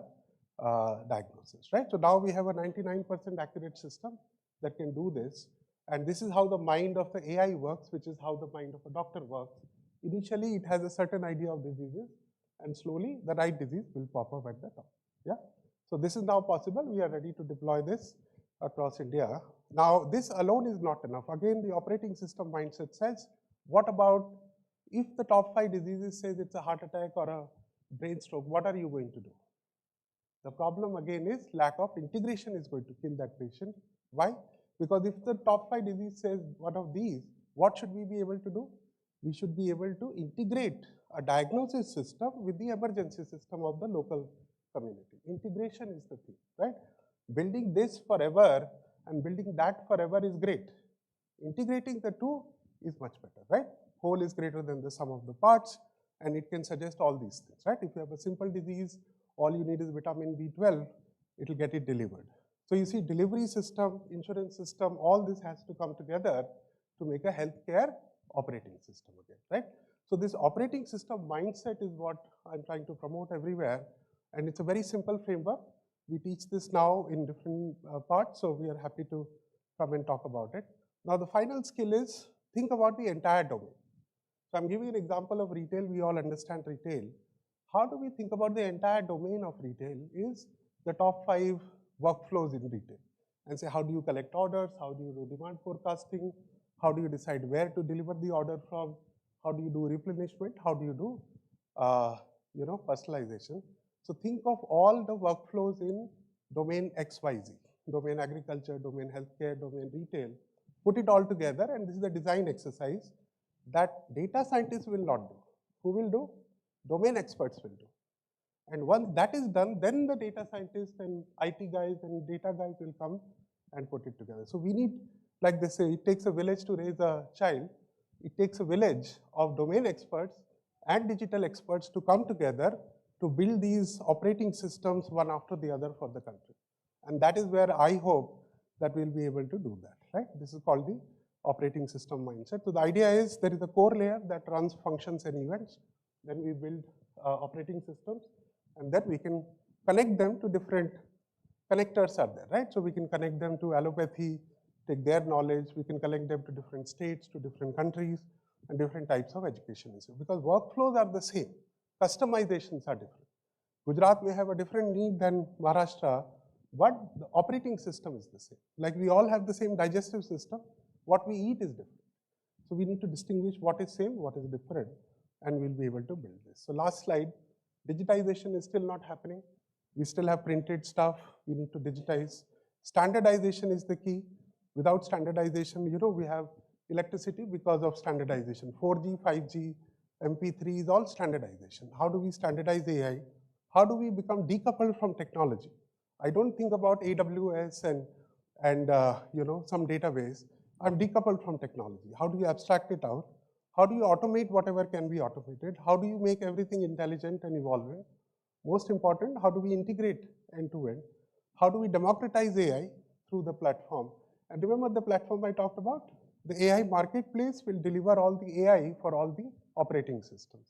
diagnosis, right? So now we have a 99% accurate system that can do this, and this is how the mind of the AI works, which is how the mind of a doctor works. Initially, it has a certain idea of diseases, and slowly the right disease will pop up at the top, yeah? So this is now possible. We are ready to deploy this across India. Now, this alone is not enough. Again, the operating system mindset says, what about if the top 5 diseases says it's a heart attack or a brain stroke, what are you going to do? The problem again is lack of integration is going to kill that patient. Why? Because if the top 5 disease says one of these, what should we be able to do? We should be able to integrate a diagnosis system with the emergency system of the local community. Integration is the thing, right? Building this forever and building that forever is great. Integrating the two is much better, right? Whole is greater than the sum of the parts, and it can suggest all these things, right? If you have a simple disease, all you need is vitamin B12, it will get it delivered. So you see, delivery system, insurance system, all this has to come together to make a healthcare operating system again, right? So this operating system mindset is what I'm trying to promote everywhere, and it's a very simple framework. We teach this now in different parts, so we are happy to come and talk about it. Now the final skill is think about the entire domain. So I'm giving an example of retail. We all understand retail. How do we think about the entire domain of retail is the top 5 workflows in retail, and say how do you collect orders, how do you do demand forecasting, how do you decide where to deliver the order from, how do you do replenishment, how do you do personalization. So think of all the workflows in domain XYZ, domain agriculture, domain healthcare, domain retail, put it all together, and this is a design exercise that data scientists will not do. Who will do? Domain experts will do. And once that is done, then the data scientists and IT guys and data guys will come and put it together. So we need, like they say, it takes a village to raise a child. It takes a village of domain experts and digital experts to come together to build these operating systems one after the other for the country. And that is where I hope that we'll be able to do that, right? This is called the operating system mindset. So the idea is there is a core layer that runs functions and events. Then we build operating systems, and then we can connect them to different connectors are there, right? So we can connect them to allopathy, take their knowledge, we can connect them to different states, to different countries, and different types of education. Because workflows are the same, customizations are different. Gujarat may have a different need than Maharashtra, but the operating system is the same. Like we all have the same digestive system, what we eat is different. So we need to distinguish what is same, what is different, and we'll be able to build this. So last slide, digitization is still not happening. We still have printed stuff, we need to digitize. Standardization is the key. Without standardization, we have electricity because of standardization. 4G, 5G, MP3 is all standardization. How do we standardize AI? How do we become decoupled from technology? I don't think about AWS and some database. I'm decoupled from technology. How do you abstract it out? How do you automate whatever can be automated? How do you make everything intelligent and evolving? Most important, how do we integrate end to end? How do we democratize AI through the platform? And remember the platform I talked about? The AI marketplace will deliver all the AI for all the operating systems.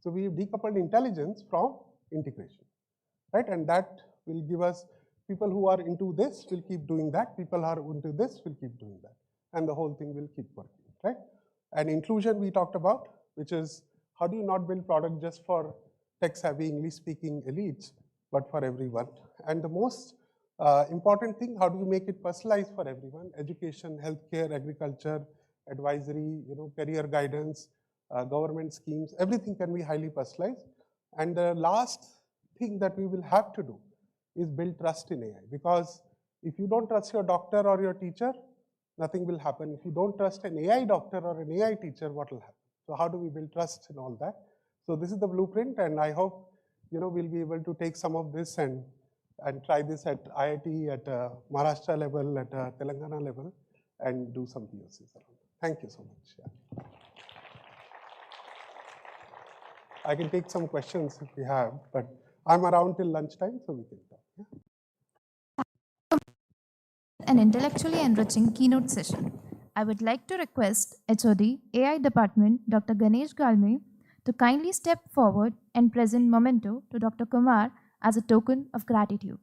So we decoupled intelligence from integration, right? And that will give us people who are into this will keep doing that. People who are into this will keep doing that. And the whole thing will keep working, right? And inclusion we talked about, which is how do you not build product just for tech-savvy, English-speaking elites, but for everyone. And the most important thing, how do we make it personalized for everyone? Education, healthcare, agriculture, advisory, career guidance, government schemes, everything can be highly personalized. And the last thing that we will have to do is build trust in AI, because if you don't trust your doctor or your teacher, nothing will happen. If you don't trust an AI doctor or an AI teacher, what will happen? So how do we build trust in all that? So this is the blueprint, and I hope we'll be able to take some of this and try this at IIT, at Maharashtra level, at Telangana level, and do some POCs around. Thank you so much. Yeah. I can take some questions if we have, but I'm around till lunchtime, so we can talk. Yeah. An intellectually enriching keynote session. I would like to request HOD AI Department Dr. Ganesh Galme to kindly step forward and present memento to Dr. Kumar as a token of gratitude.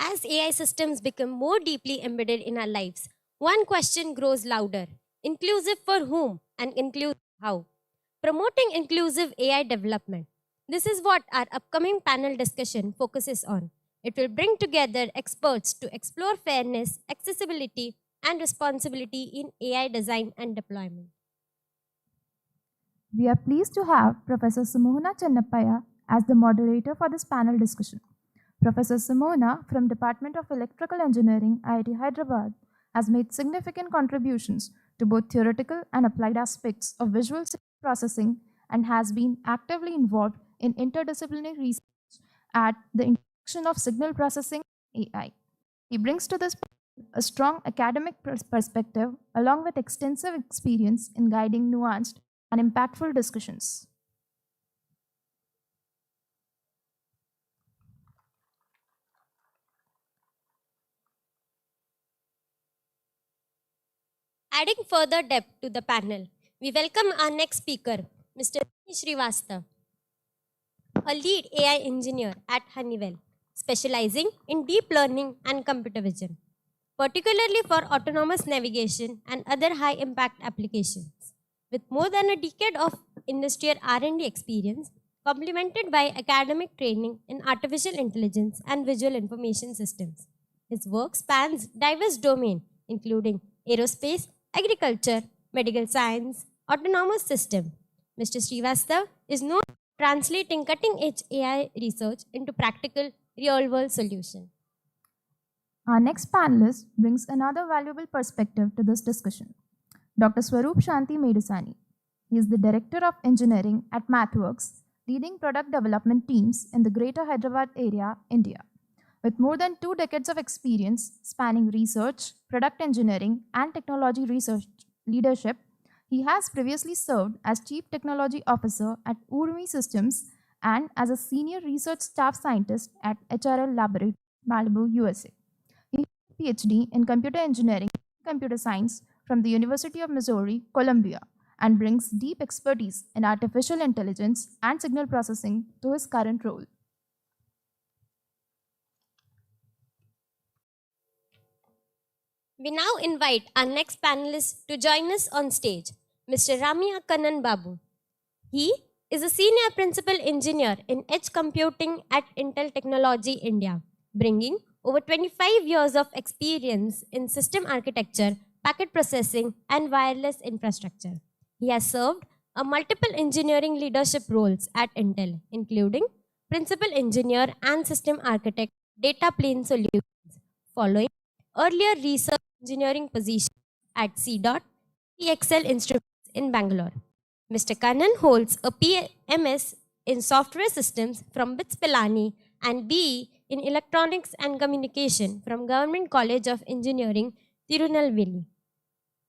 As AI systems become more deeply embedded in our lives, one question grows louder: inclusive for whom and inclusive how? Promoting inclusive AI development. This is what our upcoming panel discussion focuses on. It will bring together experts to explore fairness, accessibility, and responsibility in AI design and deployment. We are pleased to have Professor Sumohana Chennapaya as the moderator for this panel discussion. Professor Sumohana from Department of Electrical Engineering, IIT Hyderabad, has made significant contributions to both theoretical and applied aspects of visual signal processing and has been actively involved in interdisciplinary research at the intersection of signal processing and AI. He brings to this a strong academic perspective along with extensive experience in guiding nuanced and impactful discussions. Adding further depth to the panel, we welcome our next speaker, Mr. Srivastava, a lead AI engineer at Honeywell, specializing in deep learning and computer vision, particularly for autonomous navigation and other high-impact applications. With more than a decade of industrial R&D experience, complemented by academic training in artificial intelligence and visual information systems, his work spans diverse domains, including aerospace, agriculture, medical science, autonomous system. Mr. Srivastava is known for translating cutting-edge AI research into practical, real-world solutions. Our next panelist brings another valuable perspective to this discussion. Dr. Swaroop Shanti Medasani. He is the Director of Engineering at MathWorks, leading product development teams in the Greater Hyderabad area, India. With more than 2 decades of experience spanning research, product engineering, and technology research leadership, he has previously served as Chief Technology Officer at Urmi Systems and as a Senior Research Staff Scientist at HRL Laboratory, Malibu, USA. He has a PhD in Computer Engineering and Computer Science from the University of Missouri, Columbia, and brings deep expertise in artificial intelligence and signal processing to his current role. We now invite our next panelist to join us on stage, Mr. Ramya Kannan Babu. He is a senior principal engineer in edge computing at Intel Technology India, bringing over 25 years of experience in system architecture, packet processing, and wireless infrastructure. He has served multiple engineering leadership roles at Intel, including principal engineer and system architect, data plane solutions, following earlier research engineering position at CDOT, EXL Instruments in Bangalore. Mr. Kannan holds a PMS in software systems from BITS Pilani and BE in electronics and communication from Government College of Engineering, Tirunelveli.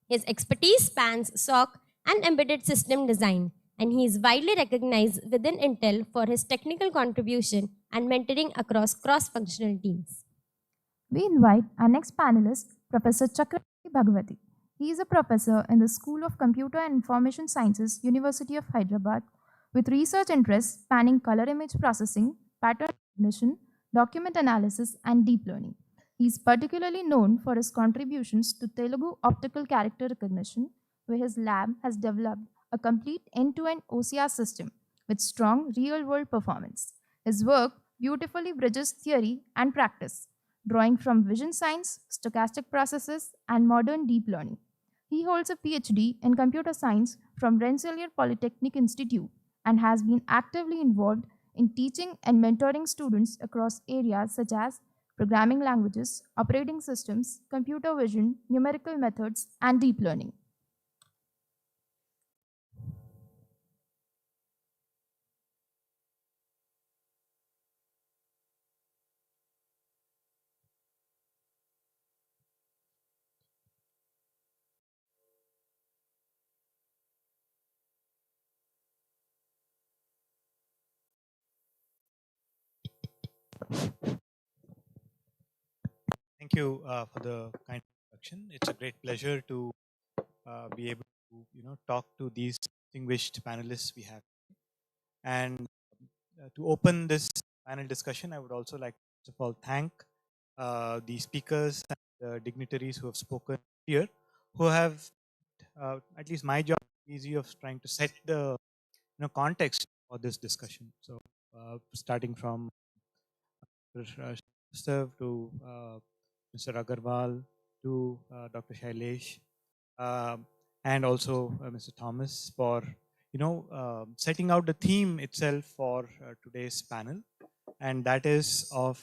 His expertise spans SOC and embedded system design, and he is widely recognized within Intel for his technical contribution and mentoring across cross-functional teams. We invite our next panelist, Professor Chakravarti Bhagwati. He is a professor in the School of Computer and Information Sciences, University of Hyderabad, with research interests spanning color image processing, pattern recognition, document analysis, and deep learning. He is particularly known for his contributions to Telugu optical character recognition, where his lab has developed a complete end-to-end OCR system with strong real-world performance. His work beautifully bridges theory and practice, drawing from vision science, stochastic processes, and modern deep learning. He holds a PhD in computer science from Rensselaer Polytechnic Institute and has been actively involved in teaching and mentoring students across areas such as programming languages, operating systems, computer vision, numerical methods, and deep learning. Thank you for the kind introduction. It's a great pleasure to be able to talk to these distinguished panelists we have. And to open this panel discussion, I would also like to first of all thank the speakers and the dignitaries who have spoken here, who have at least my job easy of trying to set the context for this discussion. So starting from Mr. to Mr. Aggarwal to Dr. Shailesh and also Mr. Thomas for setting out the theme itself for today's panel, and that is of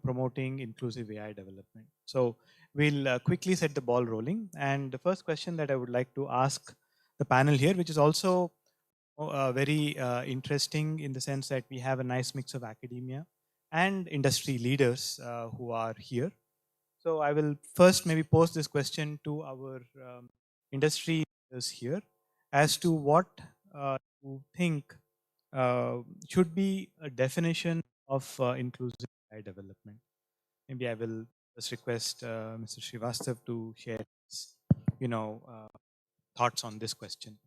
promoting inclusive AI development. So we'll quickly set the ball rolling, and the first question that I would like to ask the panel here, which is also very interesting in the sense that we have a nice mix of academia and industry leaders who are here. So I will first maybe pose this question to our industry leaders here as to what you think should be a definition of inclusive AI development. Maybe I will just request Mr. Srivastava to share his, thoughts on this question.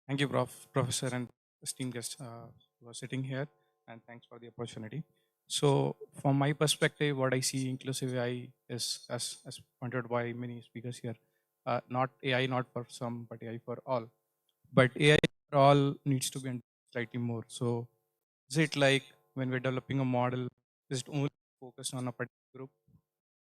Thank you, Professor and esteemed guests who are sitting here, and thanks for the opportunity. So from my perspective, what I see inclusive AI is, as pointed by many speakers here, not AI not for some, but AI for all. But AI for all needs to be slightly more. So is it like when we're developing a model, is it only focused on a particular group?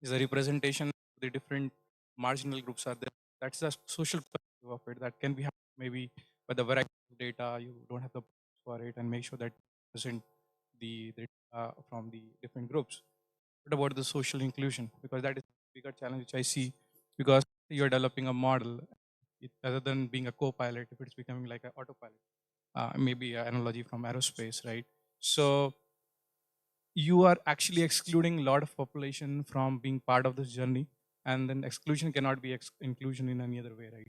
Is the representation of the different marginal groups are there? That's the social perspective of it. That can be maybe by the variety of data, you don't have the for it, and make sure that present the from the different groups. What about the social inclusion? Because that is a bigger challenge which I see, because you're developing a model, rather than being a co-pilot, if it's becoming like an autopilot, maybe an analogy from aerospace, right? So you are actually excluding a lot of population from being part of this journey, and then exclusion cannot be inclusion in any other way, right?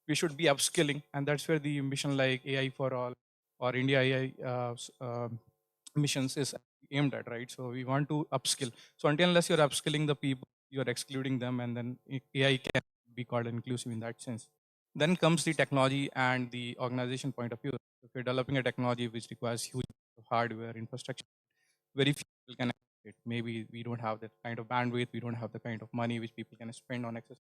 We should be upskilling, and that's where the mission like AI for all or IndiaAI missions is aimed at, right? So we want to upskill. So until unless you're upskilling the people, you're excluding them, and then AI can be called inclusive in that sense. Then comes the technology and the organization point of view. If you're developing a technology which requires huge hardware infrastructure, very few people can access it. Maybe we don't have that kind of bandwidth, we don't have the kind of money which people can spend on access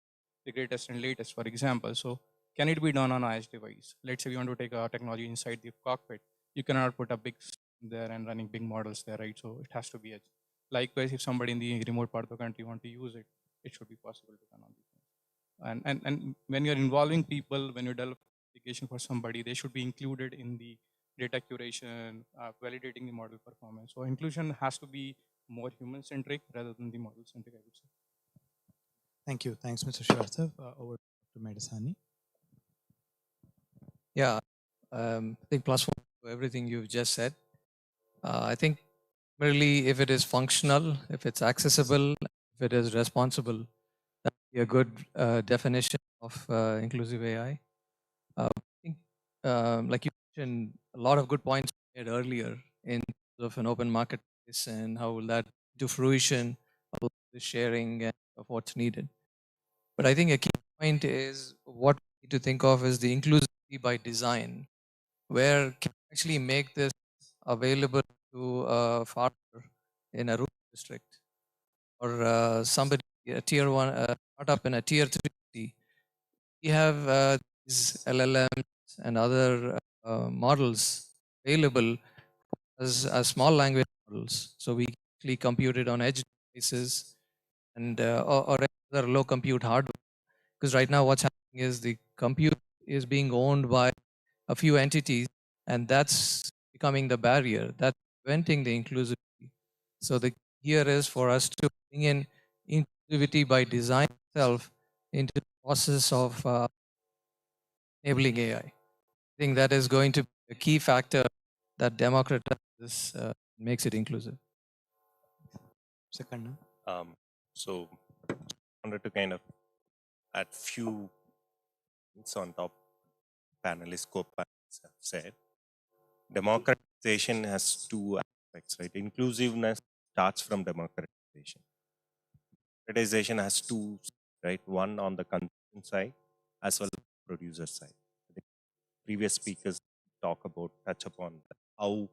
the greatest and latest, for example. So can it be done on an edge device? Let's say we want to take a technology inside the cockpit. You cannot put a big system there and running big models there, right? So it has to be edge. Likewise, if somebody in the remote part of the country want to use it, it should be possible to run on these things. And when you're involving people, when you develop application for somebody, they should be included in the data curation, validating the model performance. So inclusion has to be more human-centric rather than the model-centric, I would say. Thank you. Thanks, Mr. Srivastava. Over to MeitY. Yeah, I think plus one to everything you've just said. I think really if it is functional, if it's accessible, if it is responsible, that would be a good definition of inclusive AI. I think, like you mentioned, a lot of good points made earlier in terms of an open marketplace and how will that to fruition of the sharing and of what's needed. But I think a key point is what we need to think of is the inclusivity by design, where can we actually make this available to a farmer in a rural district or somebody, a tier one startup in a tier three city. We have these LLMs and other models available as small language models. So we actually compute it on edge devices and or other low compute hardware. Because right now what's happening is the compute is being owned by a few entities, and that's becoming the barrier. That's preventing the inclusivity. So the key here is for us to bring in inclusivity by design itself into the process of enabling AI. I think that is going to be a key factor that democratizes, makes it inclusive. Second. So wanted to kind of add few things on top panelists, co-panelists have said. Democratization has two aspects, right? Inclusiveness starts from democratization. Democratization has two, right? One on the consumer side as well as the producer side. I think previous speakers touch upon how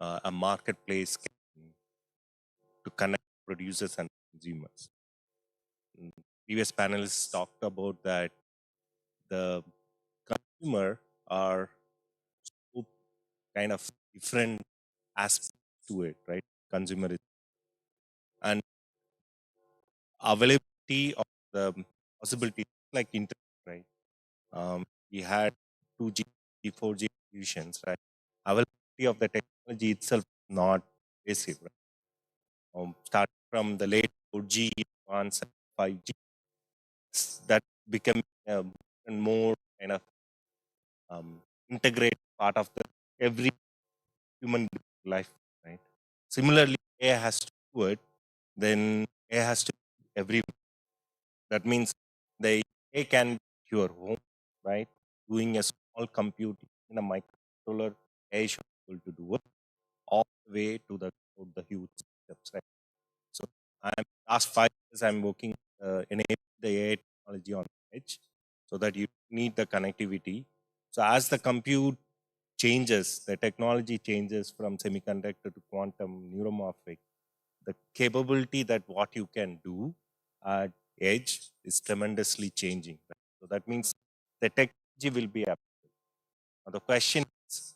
a marketplace can to connect producers and consumers. Previous panelists talked about that the consumer are so kind of different aspects to it, right? Consumer is, and availability of the possibility like internet, right? We had 2G, 4G solutions, right? Availability of the technology itself is not basic, right? Start from the late 4G, advanced 5G, that became a more kind of integrate part of the every human life, right? Similarly, AI has to do it, then AI has to be everywhere. That means the AI can be your home, right? Doing a small compute in a microcontroller, AI should be able to do it all the way to the huge steps, right? So I'm last 5 years I'm working enabling the AI technology on the edge, so that you need the connectivity. So as the compute changes, the technology changes from semiconductor to quantum neuromorphic, the capability that what you can do at edge is tremendously changing. Right? So that means the technology will be applicable. Now the question is,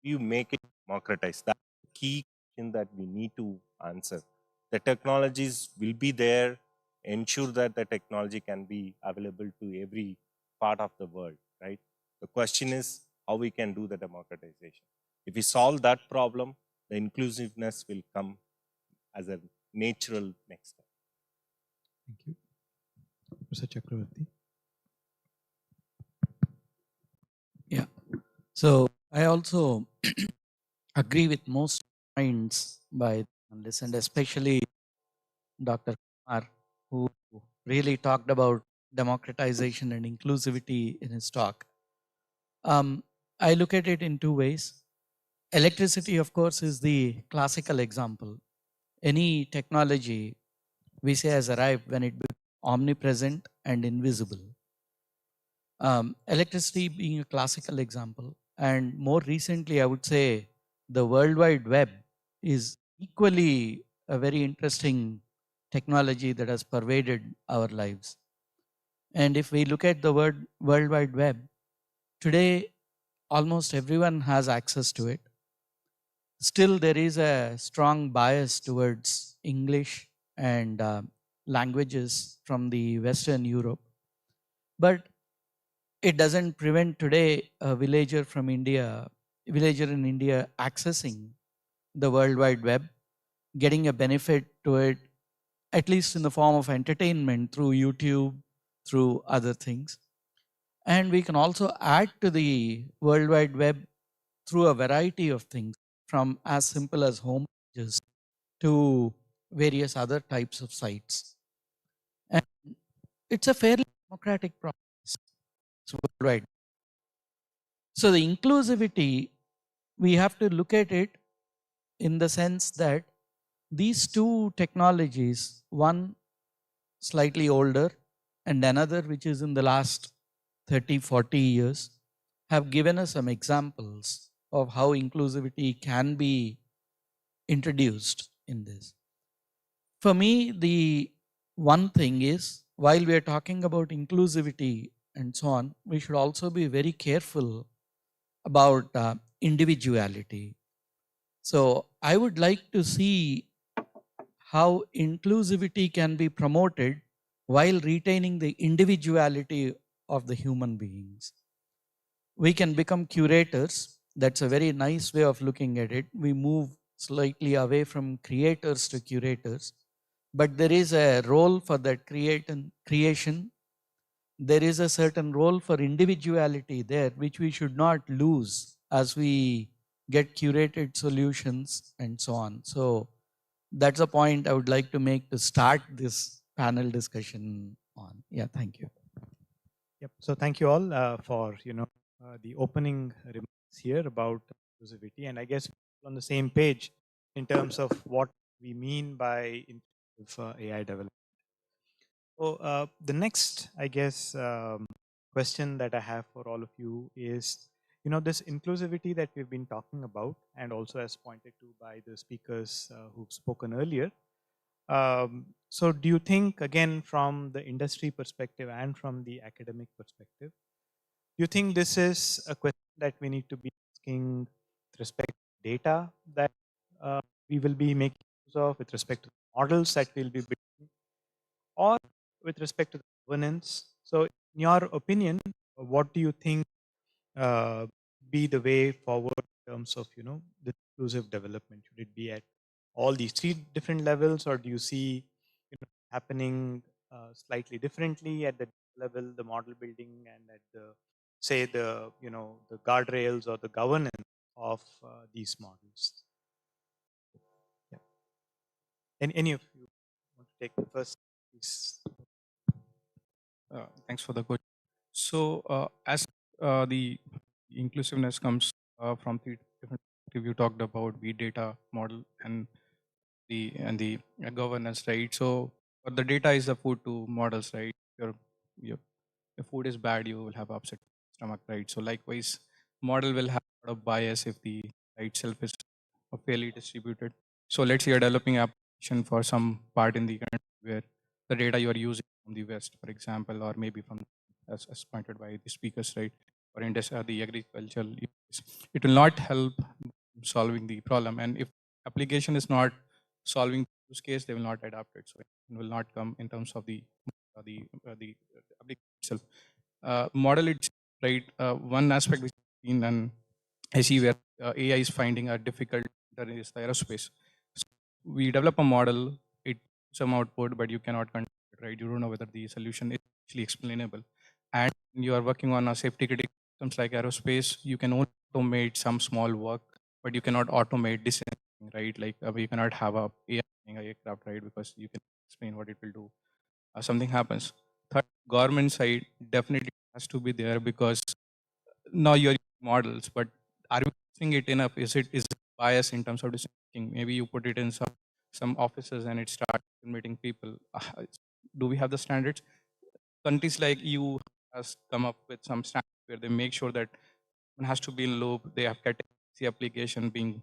do you make it democratized? That's the key question that we need to answer. The technologies will be there, ensure that the technology can be available to every part of the world, right? The question is how we can do the democratization. If we solve that problem, the inclusiveness will come as a natural next step. Thank you. Mr. Chakravarti. Yeah. So I also agree with most points by this, and especially Dr. Kumar, who really talked about democratization and inclusivity in his talk. I look at it in two ways. Electricity, of course, is the classical example. Any technology we say has arrived when it becomes omnipresent and invisible. Electricity being a classical example, and more recently, I would say the World Wide Web is equally a very interesting technology that has pervaded our lives. And if we look at the World Wide Web, today almost everyone has access to it. Still, there is a strong bias towards English and languages from the Western Europe. But it doesn't prevent today a villager in India accessing the World Wide Web, getting a benefit to it, at least in the form of entertainment through YouTube, through other things. And we can also add to the World Wide Web through a variety of things, from as simple as home pages to various other types of sites. And it's a fairly democratic process. It's worldwide. So the inclusivity, we have to look at it in the sense that these two technologies, one slightly older and another which is in the last 30, 40 years, have given us some examples of how inclusivity can be introduced in this. For me, the one thing is, while we are talking about inclusivity and so on, we should also be very careful about individuality. So I would like to see how inclusivity can be promoted while retaining the individuality of the human beings. We can become curators. That's a very nice way of looking at it. We move slightly away from creators to curators, but there is a role for that creation. There is a certain role for individuality there, which we should not lose as we get curated solutions and so on. So that's a point I would like to make to start this panel discussion on. Yeah, thank you. Yep. So thank you all for the opening remarks here about inclusivity, and I guess we're on the same page in terms of what we mean by inclusive AI development. So the next, I guess, question that I have for all of you is, this inclusivity that we've been talking about, and also as pointed to by the speakers who've spoken earlier. So do you think, again, from the industry perspective and from the academic perspective, do you think this is a question that we need to be asking with respect to data that we will be making use of, with respect to models that we'll be building, or with respect to the governance? So in your opinion, what do you think be the way forward in terms of, the inclusive development? Should it be at all these three different levels, or do you see happening slightly differently at the level, the model building, and at the, say, the the guardrails or the governance of these models? Yeah. Any of you want to take the first, please? Thanks for the question. So as the inclusiveness comes from three different perspectives, you talked about the data model and the governance, right? So the data is the food to models, right? Your if food is bad, you will have upset stomach, right? So likewise, model will have a lot of bias if the right self is fairly distributed. So let's say you're developing application for some part in the country where the data you are using from the West, for example, or maybe from, as pointed by the speakers, right, or in the agricultural use, it will not help solving the problem. And if application is not solving use case, they will not adapt it. So it will not come in terms of the application itself. Model it, right? One aspect which and I see where AI is finding a difficult is the aerospace. So we develop a model, it some output, but you cannot control it, right? You don't know whether the solution is actually explainable. And you are working on a safety critical systems like aerospace, you can only automate some small work, but you cannot automate this, right? Like you cannot have a AI aircraft, right? Because you can explain what it will do. Something happens. Third, government side definitely has to be there, because now you're using models, but are we using it enough? Is it bias in terms of decision making? Maybe you put it in some offices and it starts meeting people. Do we have the standards? Countries like EU has come up with some standards where they make sure that one has to be in loop. They have category application being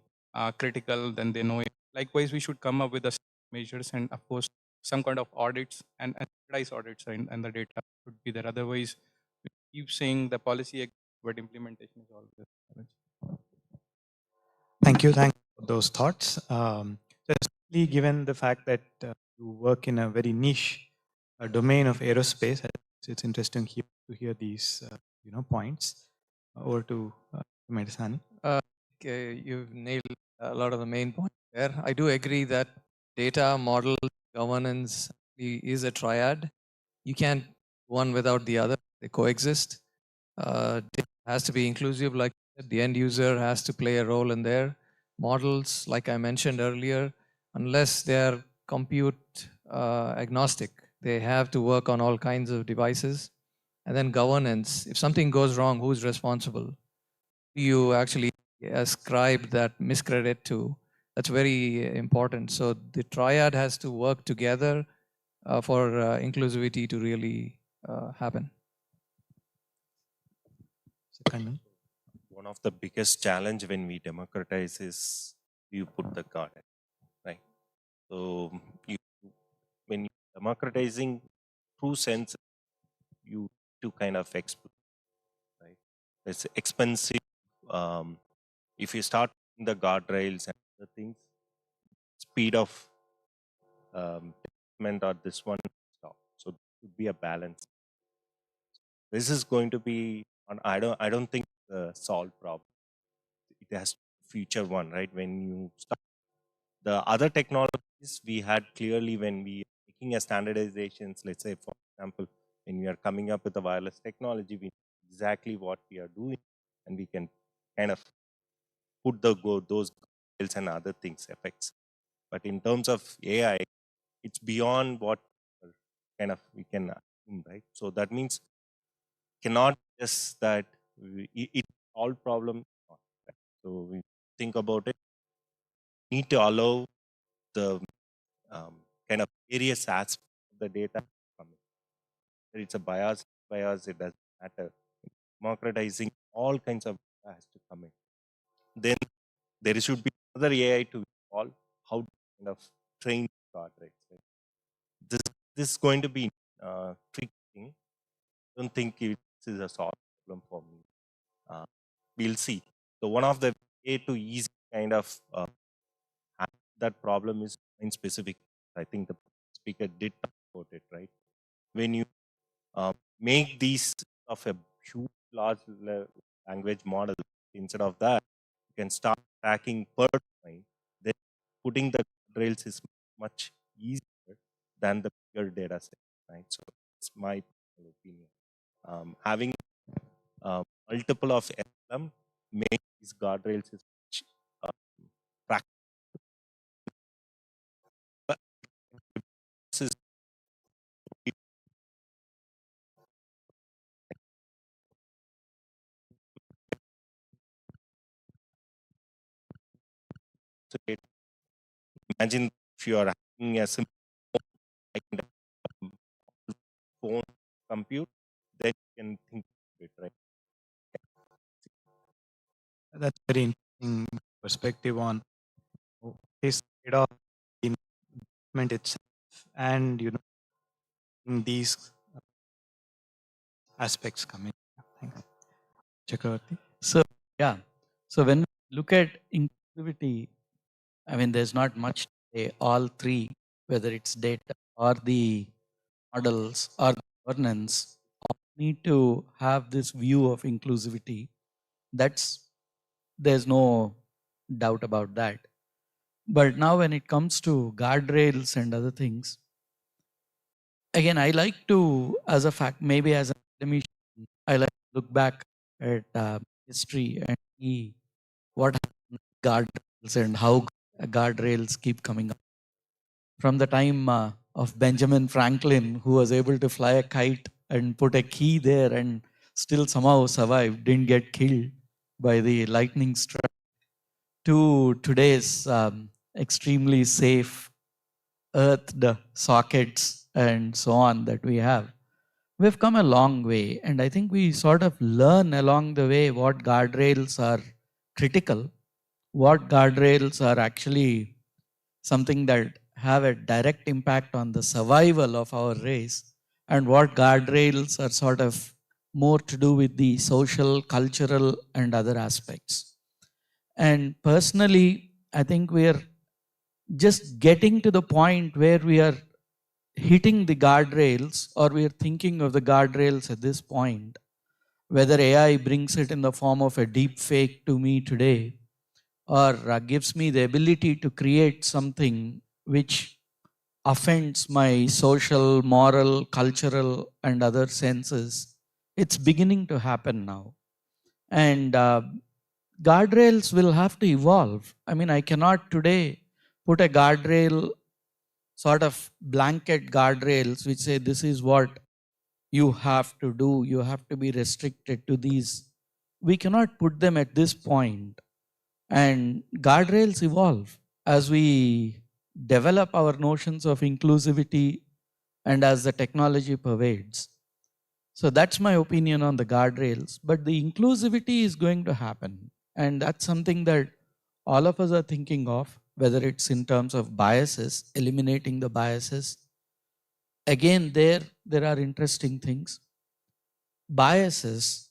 critical, then they know it. Likewise, we should come up with the measures, and of course, some kind of audits and standardized audits and the data should be there. Otherwise, we keep saying the policy, but implementation is always a challenge. Thank you. Thank you for those thoughts. So especially given the fact that you work in a very niche domain of aerospace, it's interesting to hear these points. Over to Medisani. Okay, you've nailed a lot of the main points there. I do agree that data, model, governance is a triad. You can't one without the other. They coexist. Data has to be inclusive, like the end user has to play a role in there. Models, like I mentioned earlier, unless they're compute agnostic, they have to work on all kinds of devices. And then governance, if something goes wrong, who's responsible? You actually ascribe that miscredit to. That's very important. So the triad has to work together for inclusivity to really happen. One of the biggest challenge when we democratize is you put the guard, right? So when you're democratizing true sense, you to kind of exploit, right? It's expensive. If you start the guardrails and other things, speed of development or this one stop. So it would be a balance. This is going to be I don't think the solved problem. It has future one, right? When you start the other technologies we had clearly when we are making a standardizations, let's say for example, when we are coming up with a wireless technology, we know exactly what we are doing and we can kind of put those guardrails and other things effects. But in terms of AI, it's beyond what kind of we can assume, right? So that means cannot just that it all problem. Right? So we think about it, need to allow the kind of various aspects of the data to come in. Whether it's a bias, it doesn't matter. Democratizing all kinds of data has to come in. Then there should be another AI to involve how to kind of train guardrails. Right? This is going to be tricky thing. I don't think this is a solved problem for me. We'll see. So one of the way to easy kind of handle that problem is in specific. I think the speaker did talk about it, right? When you make these of a huge large language model, instead of that, you can start tracking per domain. Then putting the rails is much easier than the bigger data set, right? So it's my opinion. Having multiple of LLM make these guardrails is much practical. But this is imagine if you are having a simple phone compute, then you can think of it, right? That's very interesting perspective on this trade-off in development itself and in these aspects come in. Thanks. Chakravarti. So yeah, so when we look at inclusivity, I mean, there's not much to say. All three, whether it's data or the models or governance, all need to have this view of inclusivity. There's no doubt about that. But now when it comes to guardrails and other things, again, I like to, as a fact, maybe as an academician, I like to look back at history and see what happened with guardrails and how guardrails keep coming up. From the time of Benjamin Franklin, who was able to fly a kite and put a key there and still somehow survived, didn't get killed by the lightning strike, to today's extremely safe earthed sockets and so on that we have. We've come a long way, and I think we sort of learn along the way what guardrails are critical, what guardrails are actually something that have a direct impact on the survival of our race, and what guardrails are sort of more to do with the social, cultural, and other aspects. And personally, I think we are just getting to the point where we are hitting the guardrails, or we are thinking of the guardrails at this point. Whether AI brings it in the form of a deep fake to me today, or gives me the ability to create something which offends my social, moral, cultural, and other senses, it's beginning to happen now. And guardrails will have to evolve. I mean, I cannot today put a guardrail, sort of blanket guardrails, which say this is what you have to do, you have to be restricted to these. We cannot put them at this point. And guardrails evolve as we develop our notions of inclusivity and as the technology pervades. So that's my opinion on the guardrails. But the inclusivity is going to happen. And that's something that all of us are thinking of, whether it's in terms of biases, eliminating the biases. Again, there are interesting things. Biases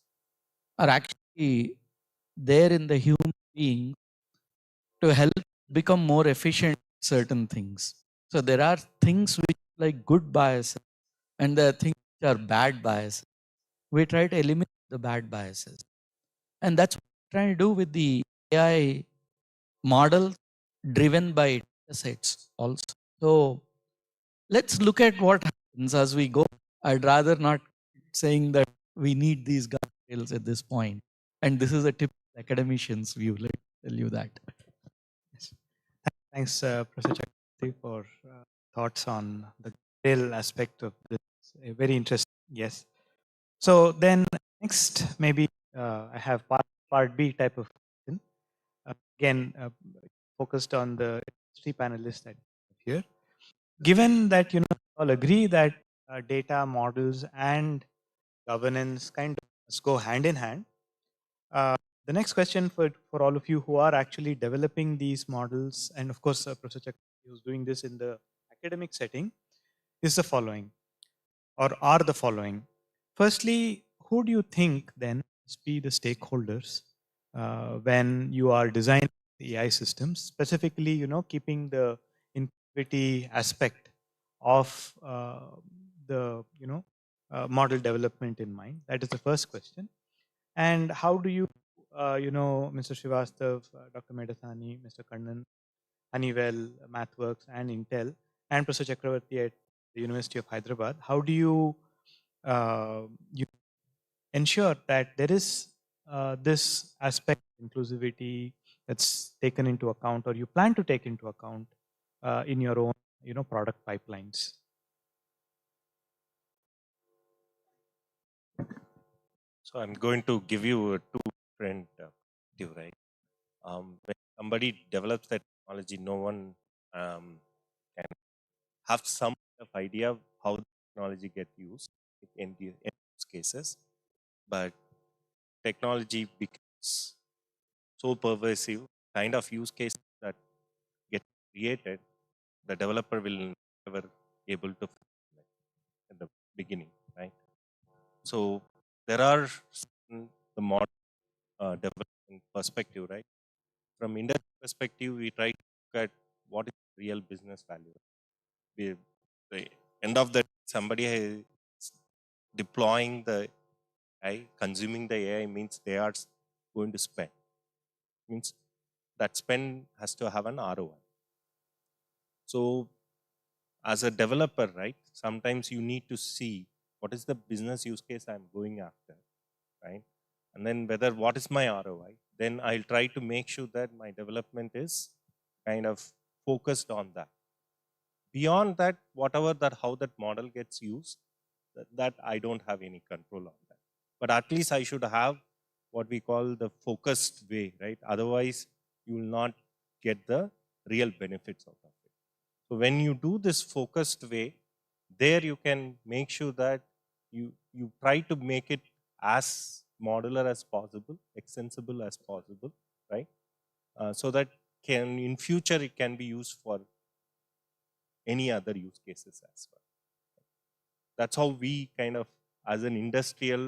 are actually there in the human being to help become more efficient at certain things. So there are things which are like good biases, and there are things which are bad biases. We try to eliminate the bad biases. And that's what we're trying to do with the AI model driven by data sets also. So let's look at what happens as we go. I'd rather not saying that we need these guardrails at this point. And this is a typical academician's view. Let me tell you that. Yes. Thanks, Professor Chakravarti, for thoughts on the real aspect of this. Very interesting. Yes. So then next, maybe I have part B type of question. Again, focused on the industry panelists that are here. Given that all agree that data models and governance kind of must go hand in hand, the next question for all of you who are actually developing these models, and of course, Professor Chakravarti, who's doing this in the academic setting, is the following, or are the following. Firstly, who do you think then must be the stakeholders when you are designing the AI systems, specifically, keeping the integrity aspect of the, model development in mind? That is the first question. And how do you, Mr. Srivastava, Dr. Medathani, Mr. Kannan, Honeywell, MathWorks, and Intel, and Professor Chakravarti at the University of Hyderabad, how do you, you ensure that there is this aspect of inclusivity that's taken into account, or you plan to take into account in your own, product pipelines? So I'm going to give you two different perspective, right? When somebody develops that technology, no one can have some kind of idea of how the technology get used in the in use cases, but technology becomes so pervasive, kind of use case that get created, the developer will never able to at the beginning, right? So there are the model development perspective, right? From industry perspective, we try to look at what is real business value. The end of the day, somebody is deploying the AI, consuming the AI means they are going to spend. Means that spend has to have an ROI. So as a developer, right, sometimes you need to see what is the business use case I'm going after, right? And then whether what is my ROI, then I'll try to make sure that my development is kind of focused on that. Beyond that, whatever that, how that model gets used, that I don't have any control on that. But at least I should have what we call the focused way, right? Otherwise, you will not get the real benefits out of it. So when you do this focused way, there you can make sure that you try to make it as modular as possible, extensible as possible, right? So that can in future it can be used for any other use cases as well. That's how we kind of, as an industrial,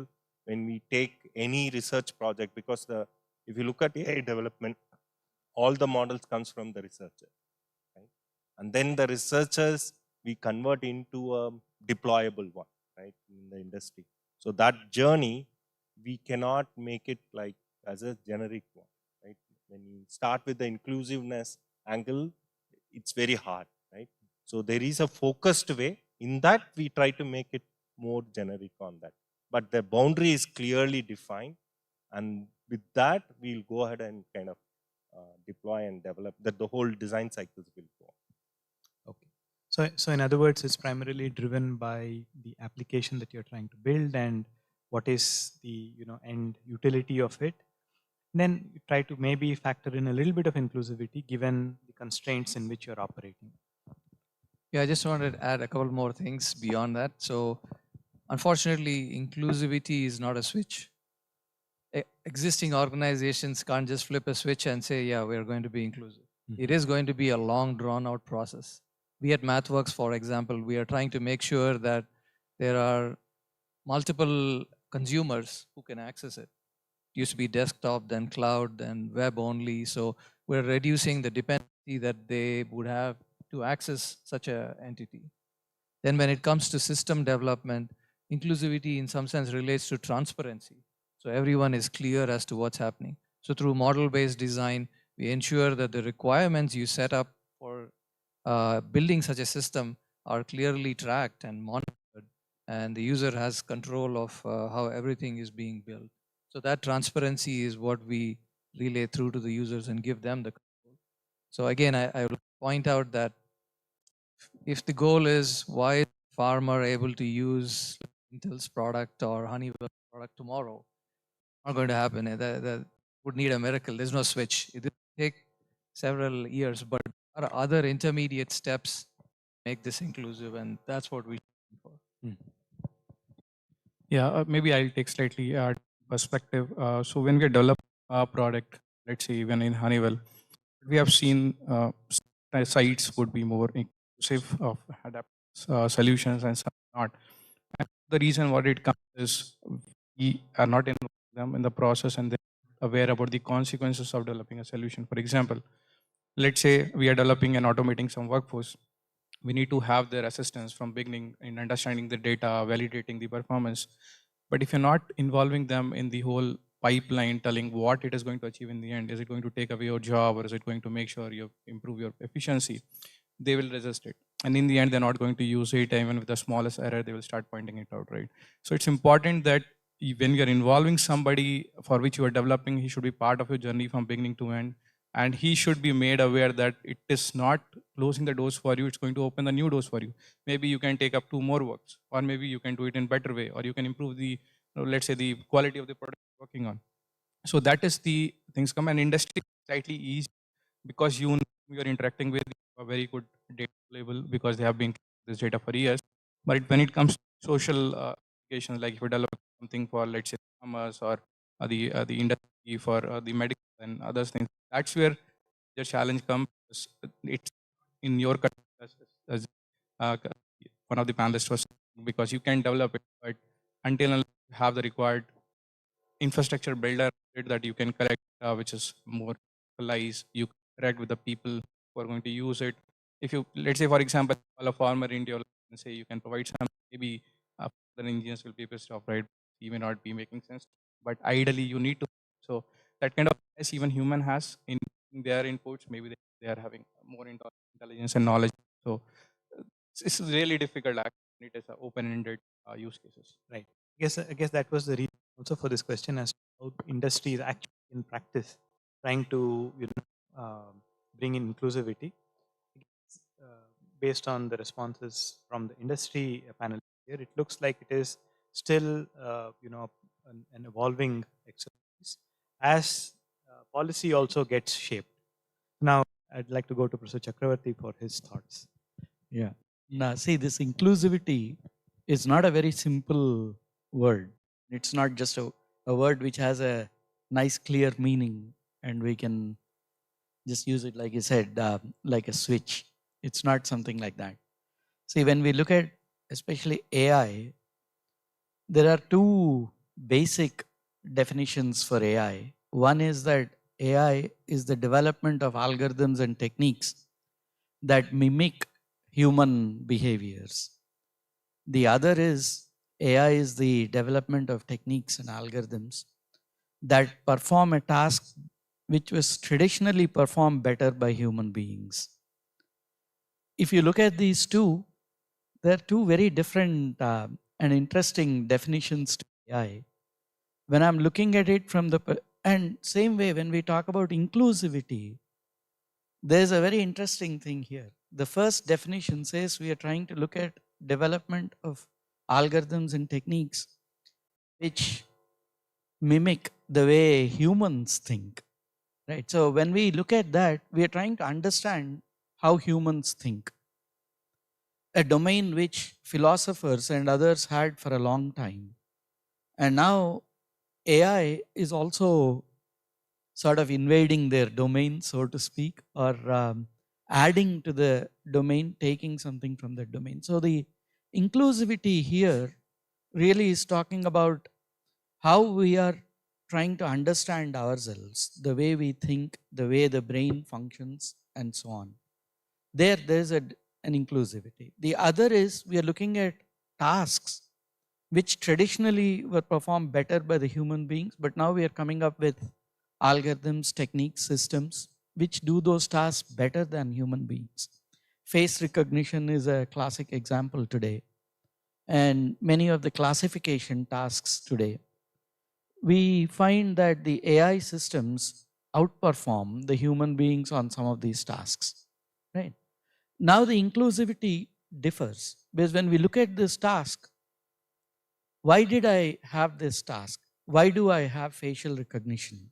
when we take any research project, because if you look at AI development, all the models comes from the researcher, right? And then the researchers we convert into a deployable one, right, in the industry. So that journey, we cannot make it like as a generic one, right? When you start with the inclusiveness angle, it's very hard, right? So there is a focused way. In that, we try to make it more generic on that. But the boundary is clearly defined. And with that, we'll go ahead and kind of deploy and develop that the whole design cycles will go on. Okay. So in other words, it's primarily driven by the application that you're trying to build and what is the end utility of it. And then you try to maybe factor in a little bit of inclusivity given the constraints in which you're operating. Yeah, I just wanted to add a couple more things beyond that. So unfortunately, inclusivity is not a switch. Existing organizations can't just flip a switch and say, yeah, we're going to be inclusive. It is going to be a long drawn out process. We at MathWorks, for example, we are trying to make sure that there are multiple consumers who can access it. It used to be desktop, then cloud, then web only. So we're reducing the dependency that they would have to access such an entity. Then when it comes to system development, inclusivity in some sense relates to transparency. So everyone is clear as to what's happening. So through model-based design, we ensure that the requirements you set up for building such a system are clearly tracked and monitored, and the user has control of how everything is being built. So that transparency is what we relay through to the users and give them the control. So again, I will point out that if the goal is why is the farmer able to use Intel's product or Honeywell's product tomorrow, not going to happen. That would need a miracle. There's no switch. It will take several years, but there are other intermediate steps to make this inclusive, and that's what we should for. Yeah, maybe I'll take slightly perspective. So when we develop a product, let's say even in Honeywell, we have seen sites would be more inclusive of solutions and some not. And the reason what it comes is we are not involving them in the process and they're aware about the consequences of developing a solution. For example, let's say we are developing and automating some workforce. We need to have their assistance from beginning in understanding the data, validating the performance. But if you're not involving them in the whole pipeline, telling what it is going to achieve in the end, is it going to take away your job or is it going to make sure you improve your efficiency, they will resist it. And in the end, they're not going to use it. Even with the smallest error, they will start pointing it out, right? So it's important that when you're involving somebody for which you are developing, he should be part of your journey from beginning to end. And he should be made aware that it is not closing the doors for you, it's going to open the new doors for you. Maybe you can take up 2 more works, or maybe you can do it in better way, or you can improve the, let's say, the quality of the product you're working on. So that is the things come, and industry slightly easy because you're interacting with a very good data label because they have been this data for years. But when it comes to social applications, like if you develop something for, let's say, commerce or the industry for the medical and other things, that's where the challenge comes. It's in your as one of the panelists was, because you can develop it, but until you have the required infrastructure builder that you can collect, which is more localized, you interact with the people who are going to use it. If you, let's say, for example, a farmer in India, say you can provide some, maybe the engineers will be pissed off, right? You may not be making sense, but ideally you need to. So that kind of bias even human has in their inputs, maybe they are having more intelligence and knowledge. So it's really difficult actually. It is open-ended use cases. Right. I guess that was the reason also for this question as to how industry is actually in practice trying to bring in inclusivity. Based on the responses from the industry panel here, it looks like it is still an evolving exercise as policy also gets shaped. Now, I'd like to go to Professor Chakravarti for his thoughts. Yeah. Now, see, this inclusivity is not a very simple word. It's not just a word which has a nice, clear meaning, and we can just use it, like you said, like a switch. It's not something like that. See, when we look at especially AI, there are two basic definitions for AI. One is that AI is the development of algorithms and techniques that mimic human behaviors. The other is AI is the development of techniques and algorithms that perform a task which was traditionally performed better by human beings. If you look at these two, there are two very different and interesting definitions to AI. When I'm looking at it from the, and same way when we talk about inclusivity, there's a very interesting thing here. The first definition says we are trying to look at development of algorithms and techniques which mimic the way humans think, right? So when we look at that, we are trying to understand how humans think, a domain which philosophers and others had for a long time. And now AI is also sort of invading their domain, so to speak, or adding to the domain, taking something from the domain. So the inclusivity here really is talking about how we are trying to understand ourselves, the way we think, the way the brain functions, and so on. There's an inclusivity. The other is we are looking at tasks which traditionally were performed better by the human beings, but now we are coming up with algorithms, techniques, systems, which do those tasks better than human beings. Face recognition is a classic example today. And many of the classification tasks today, we find that the AI systems outperform the human beings on some of these tasks, right? Now the inclusivity differs, because when we look at this task, why did I have this task? Why do I have facial recognition?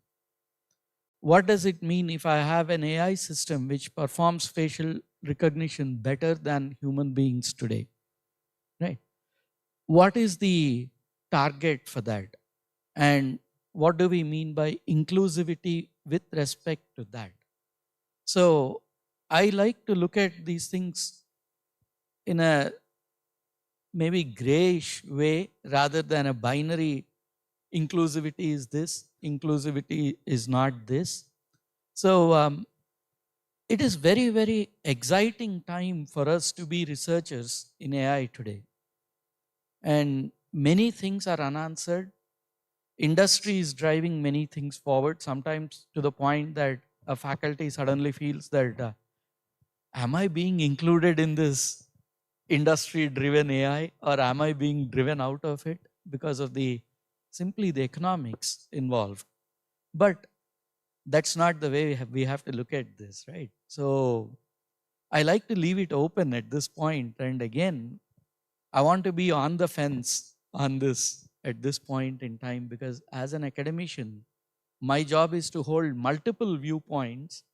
What does it mean if I have an AI system which performs facial recognition better than human beings today, right? What is the target for that? And what do we mean by inclusivity with respect to that? So I like to look at these things in a maybe grayish way rather than a binary. Inclusivity is this, inclusivity is not this. So it is very, very exciting time for us to be researchers in AI today. And many things are unanswered. Industry is driving many things forward, sometimes to the point that a faculty suddenly feels that, am I being included in this industry-driven AI, or am I being driven out of it because of simply the economics involved? But that's not the way we have to look at this, right? So I like to leave it open at this point. And again, I want to be on the fence on this at this point in time, because as an academician, my job is to hold multiple viewpoints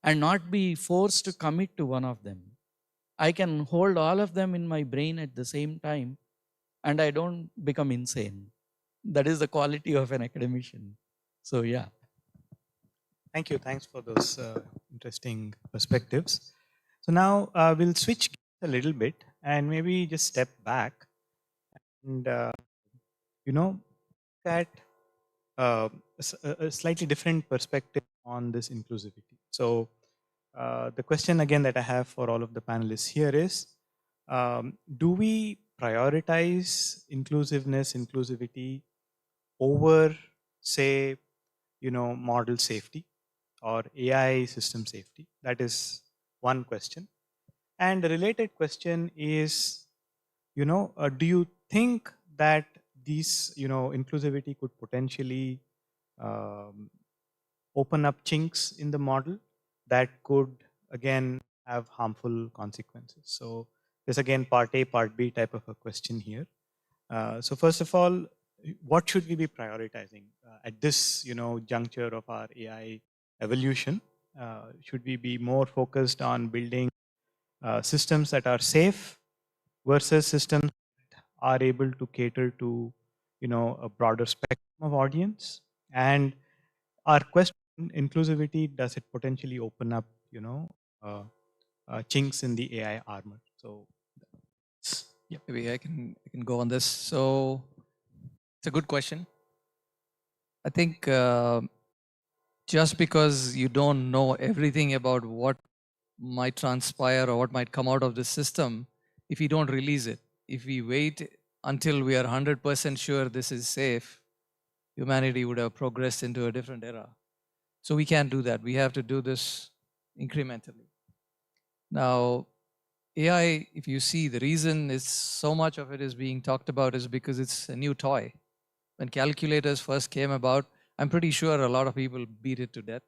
and not be forced to commit to one of them. I can hold all of them in my brain at the same time and I don't become insane. That is the quality of an academician. So yeah. Thank you. Thanks for those interesting perspectives. So now we'll switch a little bit and maybe just step back and, look at a slightly different perspective on this inclusivity. So the question again that I have for all of the panelists here is, do we prioritize inclusivity over, say, model safety or AI system safety? That is one question. And the related question is, do you think that these, inclusivity could potentially open up chinks in the model that could again have harmful consequences? So there's again part A, part B type of a question here. So first of all, what should we be prioritizing at this, juncture of our AI evolution? Should we be more focused on building systems that are safe versus systems that are able to cater to, a broader spectrum of audience? And our question, inclusivity, does it potentially open up, chinks in the AI armor? So Maybe I can go on this. So it's a good question. I think just because you don't know everything about what might transpire or what might come out of the system, if you don't release it, if we wait until we are 100% sure this is safe, humanity would have progressed into a different era. So we can't do that. We have to do this incrementally. Now, AI, if you see, the reason is so much of it is being talked about is because it's a new toy. When calculators first came about, I'm pretty sure a lot of people beat it to death,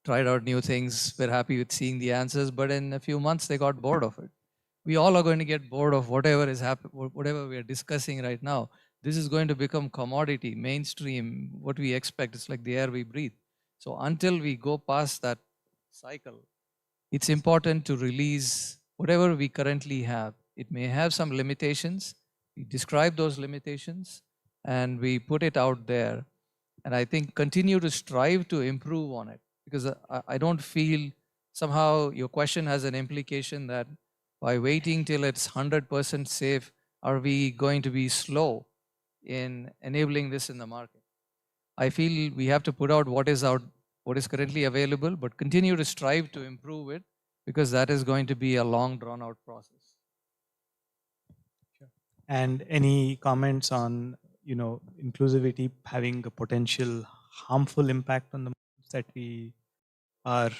tried out new things, were happy with seeing the answers, but in a few months they got bored of it. We all are going to get bored of whatever is happening, whatever we are discussing right now. This is going to become commodity, mainstream, what we expect. It's like the air we breathe. So until we go past that cycle, it's important to release whatever we currently have. It may have some limitations. We describe those limitations and we put it out there. And I think continue to strive to improve on it, because I don't feel somehow your question has an implication that by waiting till it's 100% safe, are we going to be slow in enabling this in the market? I feel we have to put out what is currently available, but continue to strive to improve it, because that is going to be a long drawn out process. And any comments on, inclusivity having a potential harmful impact on the models that we are,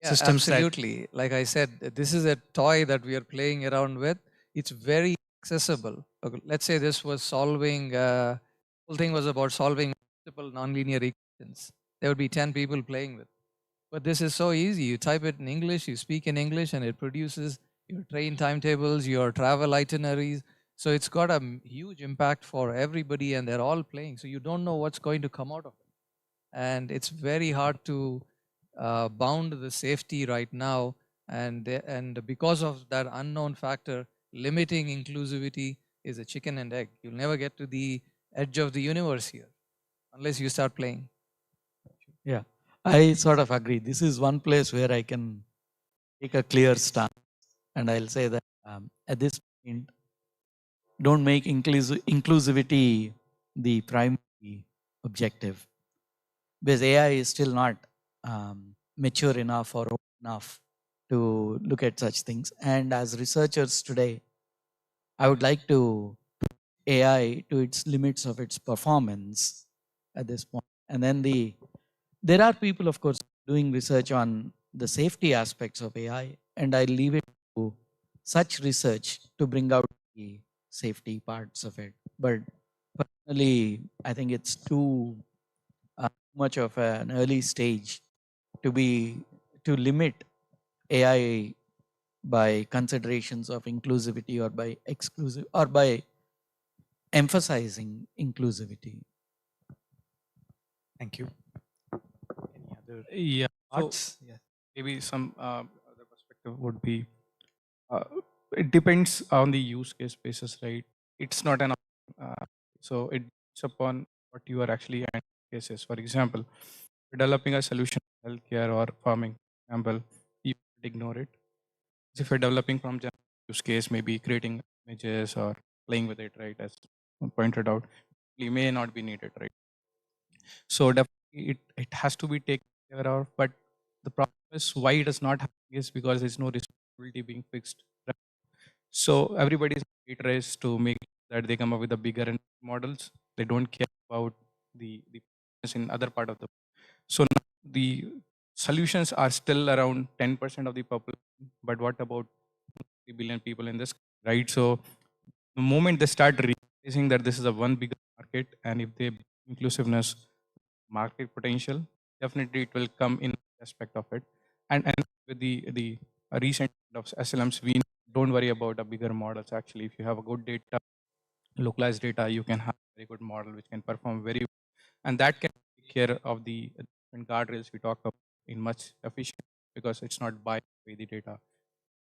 systems that- Absolutely. Like I said, this is a toy that we are playing around with. It's very accessible. Okay, let's say this was solving, whole thing was about solving multiple nonlinear equations. There would be 10 people playing with. But this is so easy. You type it in English, you speak in English, and it produces your train timetables, your travel itineraries. So it's got a huge impact for everybody, and they're all playing. So you don't know what's going to come out of it. And it's very hard to bound the safety right now. And because of that unknown factor, limiting inclusivity is a chicken and egg. You'll never get to the edge of the universe here unless you start playing. Yeah, I sort of agree. This is one place where I can take a clear stance. And I'll say that at this point, don't make inclusivity the primary objective, because AI is still not mature enough or old enough to look at such things. And as researchers today, I would like to put AI to its limits of its performance at this point. And then there are people, of course, doing research on the safety aspects of AI, and I leave it to such research to bring out the safety parts of it. But personally, I think it's too much of an early stage to limit AI by considerations of inclusivity or by exclusive or by emphasizing inclusivity. Thank you. Any other Yeah. thoughts? So maybe some other perspective would be, it depends on the use case basis, right? It's not an so it depends upon what you are actually in cases. For example, developing a solution in healthcare or farming, for example, you should ignore it. If you're developing from general use case, maybe creating images or playing with it, right? As pointed out, you may not be needed, right? So definitely it has to be taken care of. But the problem is why it is not happening is because there's no responsibility being fixed. Right? So everybody's race to make that they come up with the bigger and models. They don't care about the in other part of the. So now the solutions are still around 10% of the population. But what about 3 billion people in this, right? So the moment they start realizing that this is a one bigger market, and if they inclusiveness, market potential, definitely it will come in aspect of it. And with the recent of SLMs, we don't worry about a bigger models. Actually, if you have a good data, localized data, you can have a very good model which can perform very well, and that can take care of the different guardrails we talk about in much efficient, because it's not by the data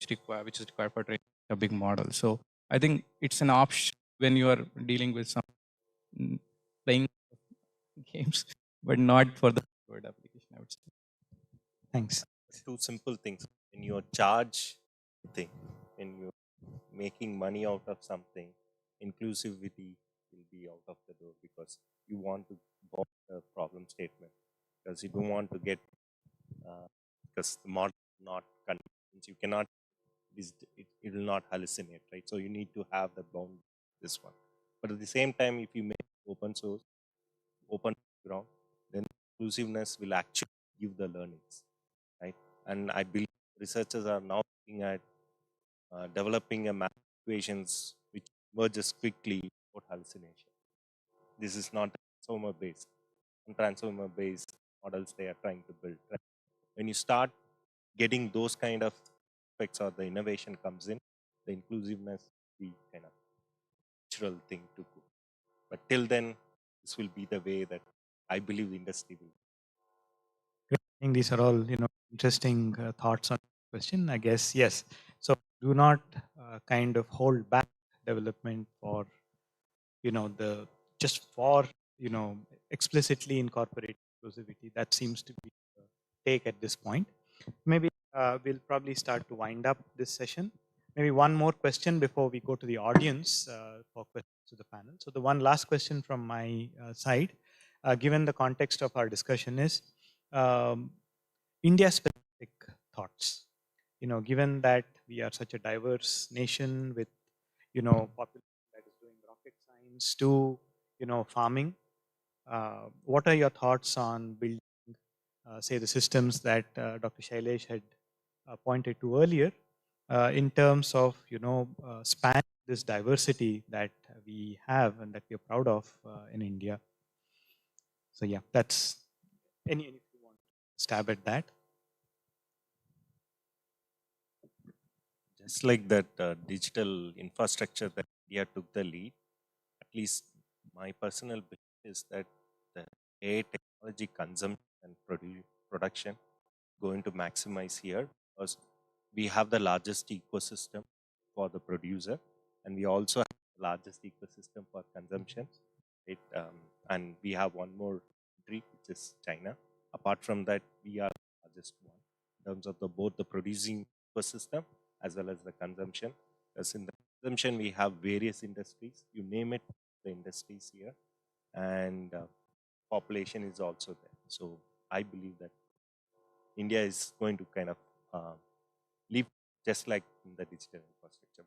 which is required for training a big model. So I think it's an option when you are dealing with some playing games, but not for the word application, I would say. Thanks. Two simple things. In your charge thing, when you making money out of something, inclusivity will be out of the door because you want to bomb the problem statement because you don't want to get because the model is not convinced. You cannot it will not hallucinate, right? So you need to have the bound this one. But at the same time, if you make open source, open ground, then inclusiveness will actually give the learnings, right? And I believe researchers are now looking at developing a math equations which merges quickly without hallucination. This is not transformer based. Transformer based models they are trying to build. Right? When you start getting those kind of aspects or the innovation comes in, the inclusiveness will be kind of natural thing to go. But till then, this will be the way that I believe the industry will. I think these are all interesting thoughts on the question. I guess yes. So do not kind of hold back development for the just for explicitly incorporate inclusivity. That seems to be the take at this point. Maybe we'll probably start to wind up this session. Maybe one more question before we go to the audience for questions to the panel. So the one last question from my side, given the context of our discussion is India-specific thoughts. Given that we are such a diverse nation with population that is doing rocket science to farming, what are your thoughts on building, say, the systems that Dr. Shailesh had pointed to earlier, in terms of span this diversity that we have and that we are proud of in India? So yeah, that's any if you want to stab at that. Just like that digital infrastructure that India took the lead, at least my personal belief is that the AI technology consumption and production going to maximize here because we have the largest ecosystem for the producer and we also have the largest ecosystem for consumption. And we have one more country, which is China. Apart from that, we are the largest one in terms of both the producing ecosystem as well as the consumption. As in the consumption, we have various industries. You name it, the industries here. And population is also there. So I believe that India is going to kind of live just like in the digital infrastructure.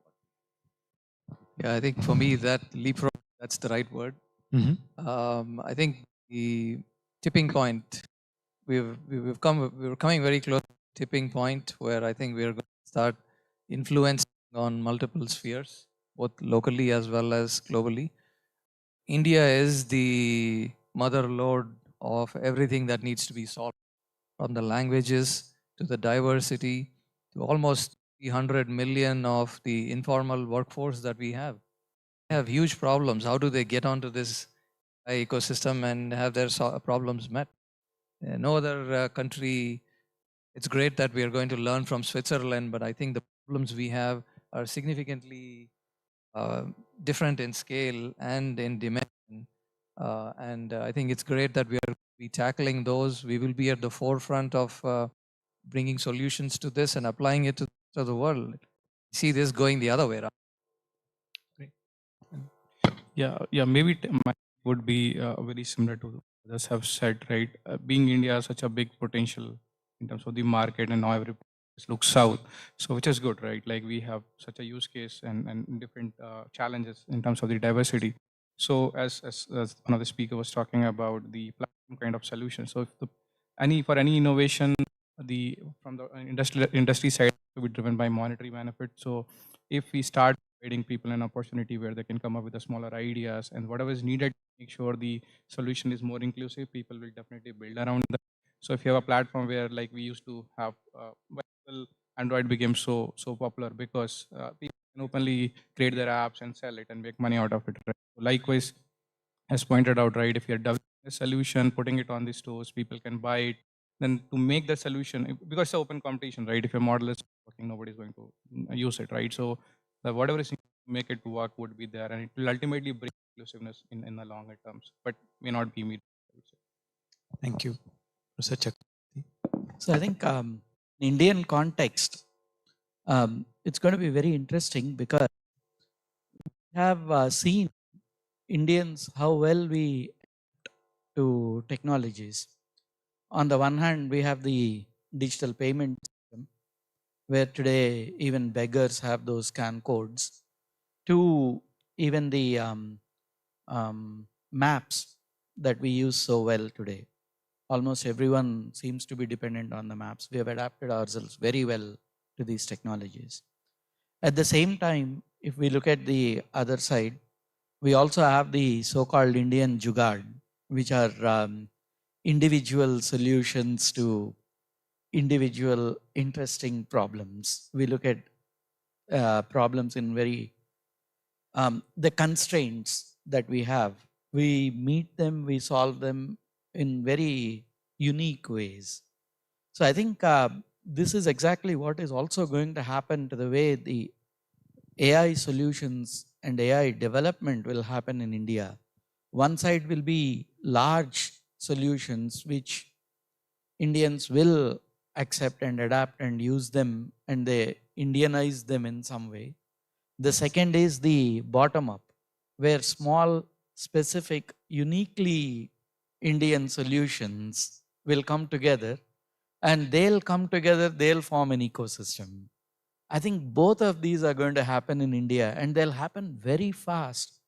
Yeah, I think for me that leapfrog, that's the right word. I think the tipping point, we're coming very close to the tipping point where I think we're going to start influencing on multiple spheres, both locally as well as globally. India is the mother lode of everything that needs to be solved, from the languages to the diversity to almost 300 million of the informal workforce that we have. They have huge problems. How do they get onto this ecosystem and have their problems met? No other country. It's great that we are going to learn from Switzerland, but I think the problems we have are significantly different in scale and in dimension. And I think it's great that we are tackling those. We will be at the forefront of bringing solutions to this and applying it to the world. See this going the other way around. Yeah, maybe my would be very similar to what others have said, right? Being India has such a big potential in terms of the market, and now everybody looks south, so which is good, right? Like we have such a use case and different challenges in terms of the diversity. So as one of the speaker was talking about the platform kind of solution. So if for any innovation, from the industry side to be driven by monetary benefit. So if we start providing people an opportunity where they can come up with the smaller ideas and whatever is needed to make sure the solution is more inclusive, people will definitely build around that. So if you have a platform where like we used to have, Android became so popular because people can openly create their apps and sell it and make money out of it. Right? Likewise, as pointed out, right, if you're developing a solution, putting it on the stores, people can buy it. Then to make the solution, because it's an open competition, right? If your model is working, nobody's going to use it, right? So whatever is make it work would be there, and it will ultimately bring inclusiveness in the longer terms, but may not be immediate. Thank you. Such a So I think in Indian context, it's going to be very interesting because have seen Indians how well we to technologies. On the one hand, we have the digital payment system, where today even beggars have those scan codes, to even the maps that we use so well today. Almost everyone seems to be dependent on the maps. We have adapted ourselves very well to these technologies. At the same time, if we look at the other side, we also have the so-called Indian Jugaad, which are individual solutions to individual interesting problems. We look at problems in very, the constraints that we have. We meet them, we solve them in very unique ways. So I think this is exactly what is also going to happen to the way the AI solutions and AI development will happen in India. One side will be large solutions which Indians will accept and adapt and use them, and they Indianize them in some way. The second is the bottom up, where small, specific, uniquely Indian solutions will come together, and they'll come together, they'll form an ecosystem. I think both of these are going to happen in India, and they'll happen very fast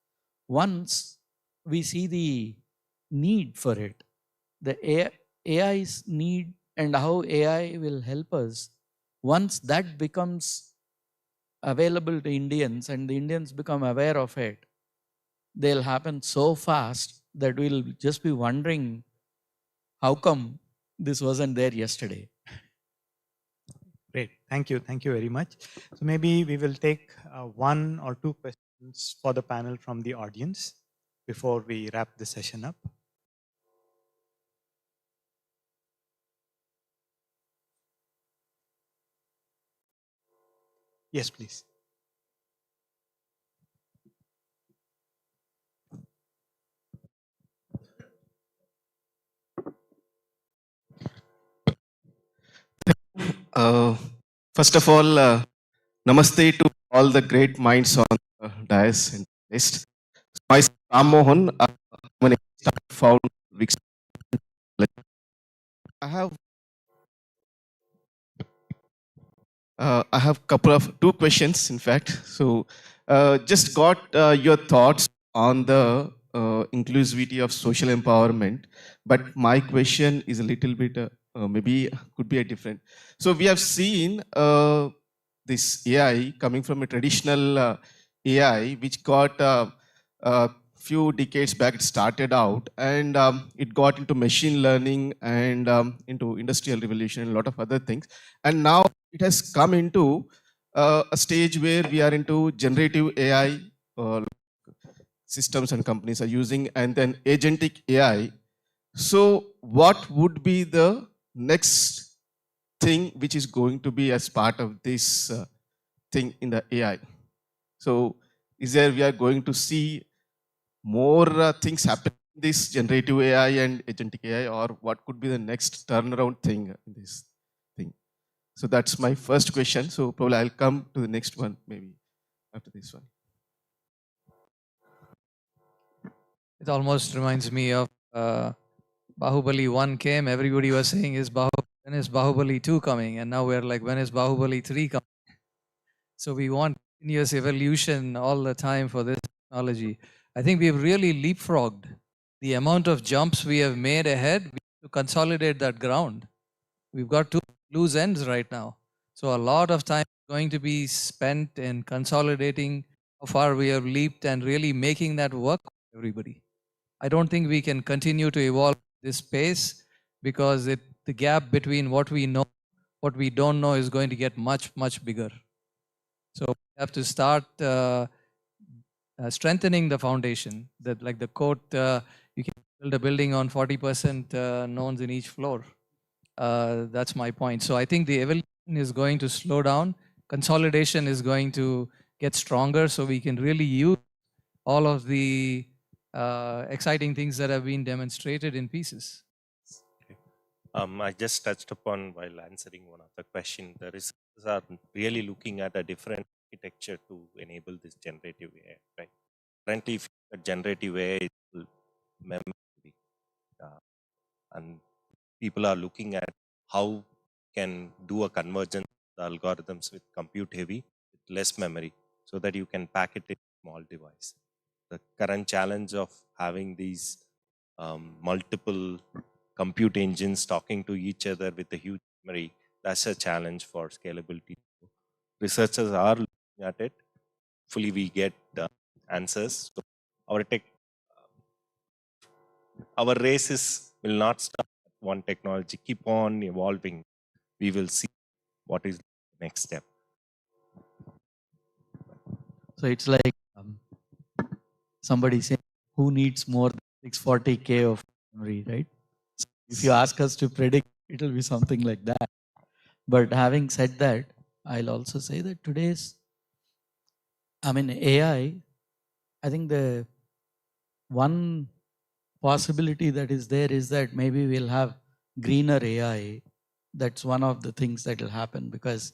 once we see the need for it. The AI's need and how AI will help us, once that becomes available to Indians and the Indians become aware of it, they'll happen so fast that we'll just be wondering how come this wasn't there yesterday. Great. Thank you. Thank you very much. So maybe we will take one or two questions for the panel from the audience before we wrap the session up. Yes, please. First of all, namaste to all the great minds on the dais and list. Myself, Ram Mohan, I'm an founder. I have I have couple of two questions, in fact. So, just got your thoughts on the inclusivity of social empowerment, but my question is a little bit maybe could be a different. So, we have seen this AI coming from a traditional AI, which got few decades back it started out, and it got into machine learning and into industrial revolution and a lot of other things, and now it has come into a stage where we are into generative AI systems and companies are using, and then agentic AI. So what would be the next thing which is going to be as part of this thing in the AI? So is there we are going to see more things happen in this generative AI and agentic AI, or what could be the next turnaround thing in this thing? So that's my first question. So probably I'll come to the next one maybe after this one. It almost reminds me of Bahubali 1 came, everybody was saying, when is Bahubali 2 coming? And now we're like, when is Bahubali 3 coming? So we want continuous evolution all the time for this technology. I think we've really leapfrogged the amount of jumps we have made ahead. We have to consolidate that ground. We've got two loose ends right now. So a lot of time is going to be spent in consolidating how far we have leaped and really making that work for everybody. I don't think we can continue to evolve this pace, because the gap between what we know, what we don't know is going to get much, much bigger. So we have to start strengthening the foundation. That, like the quote, you can build a building on 40% knowns in each floor. That's my point. So I think the evolution is going to slow down. Consolidation is going to get stronger, so we can really use all of the exciting things that have been demonstrated in pieces. I just touched upon while answering one of the question. The researchers are really looking at a different architecture to enable this generative AI, right? Currently, if you look at generative AI, it will memory, and people are looking at how can do a convergence of the algorithms with compute heavy with less memory, so that you can pack it in a small device. The current challenge of having these multiple compute engines talking to each other with a huge memory, that's a challenge for scalability. Researchers are looking at it. Hopefully we get answers. So our our races will not stop at one technology, keep on evolving. We will see what is the next step. So it's like somebody saying, who needs more than 640K of memory, right? So if you ask us to predict, it will be something like that. But having said that, I'll also say that today's, AI, I think the one possibility that is there is that maybe we'll have greener AI. That's one of the things that will happen, because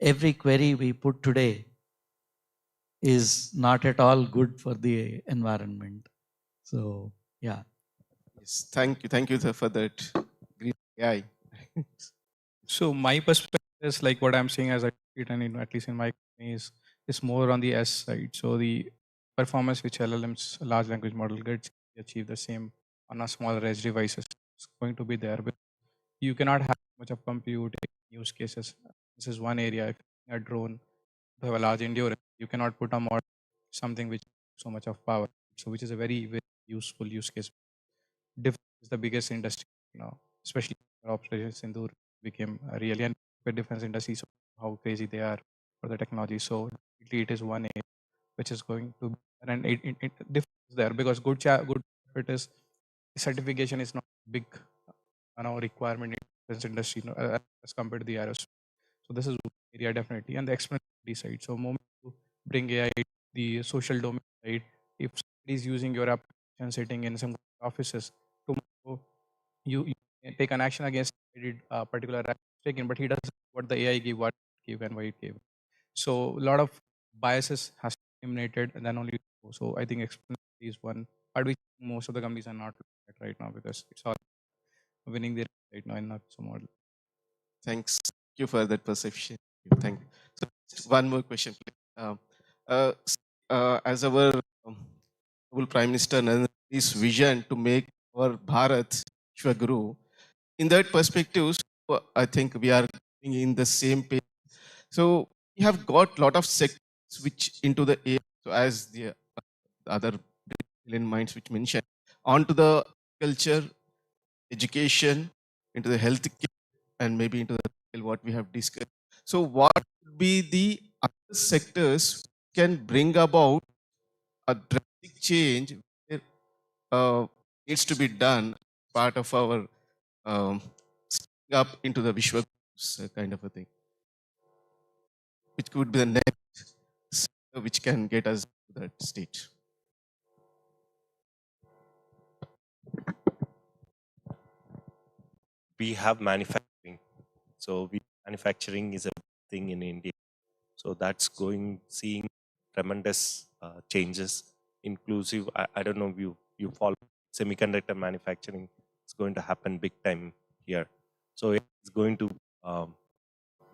every query we put today is not at all good for the environment. So, yeah. Yes, thank you sir, for that green AI. So my perspective is like what I'm saying as I see it, and at least in my company is more on the S side. So the performance which LLMs, large language model, gets achieve the same on a smaller edge devices. It's going to be there, but you cannot have much of compute use cases. This is one area. If a drone to have a large endurance, you cannot put a model something which so much of power. So which is a very, very useful use case. Defense is the biggest industry now, especially Operation Sindoor became a really and the defense industry. So how crazy they are for the technology. So it is one area which is going to be, and it difference is there because good it is certification is not big requirement in defense industry as compared to the aerospace. So this is one area definitely, and the explainability side. So moment to bring AI, the social domain side, if somebody is using your application sitting in some offices, tomorrow you can take an action against a particular action taken, but he doesn't know what the AI gave, what it gave, and why it gave. So a lot of biases has to be eliminated, and then only. So I think explainability is one part which most of the companies are not looking at right now because it's all winning the right now in not so model. Thanks. Thank you for that perception. Thank you. So just one more question, please. As our global Prime Minister Narendra's vision to make our Bharat Vishwaguru, in that perspective, so I think we are going in the same page. So we have got lot of sectors which into the AI. So as the other brilliant minds which mentioned, onto the culture, education, into the healthcare, and maybe into the what we have discussed. So what would be the other sectors can bring about a drastic change needs to be done part of our stepping up into the Vishwa kind of a thing, which could be the next sector which can get us to that stage. We have manufacturing. So manufacturing is a thing in India. So that's seeing tremendous changes, inclusive. I don't know if you follow semiconductor manufacturing. It's going to happen big time here. So it's going to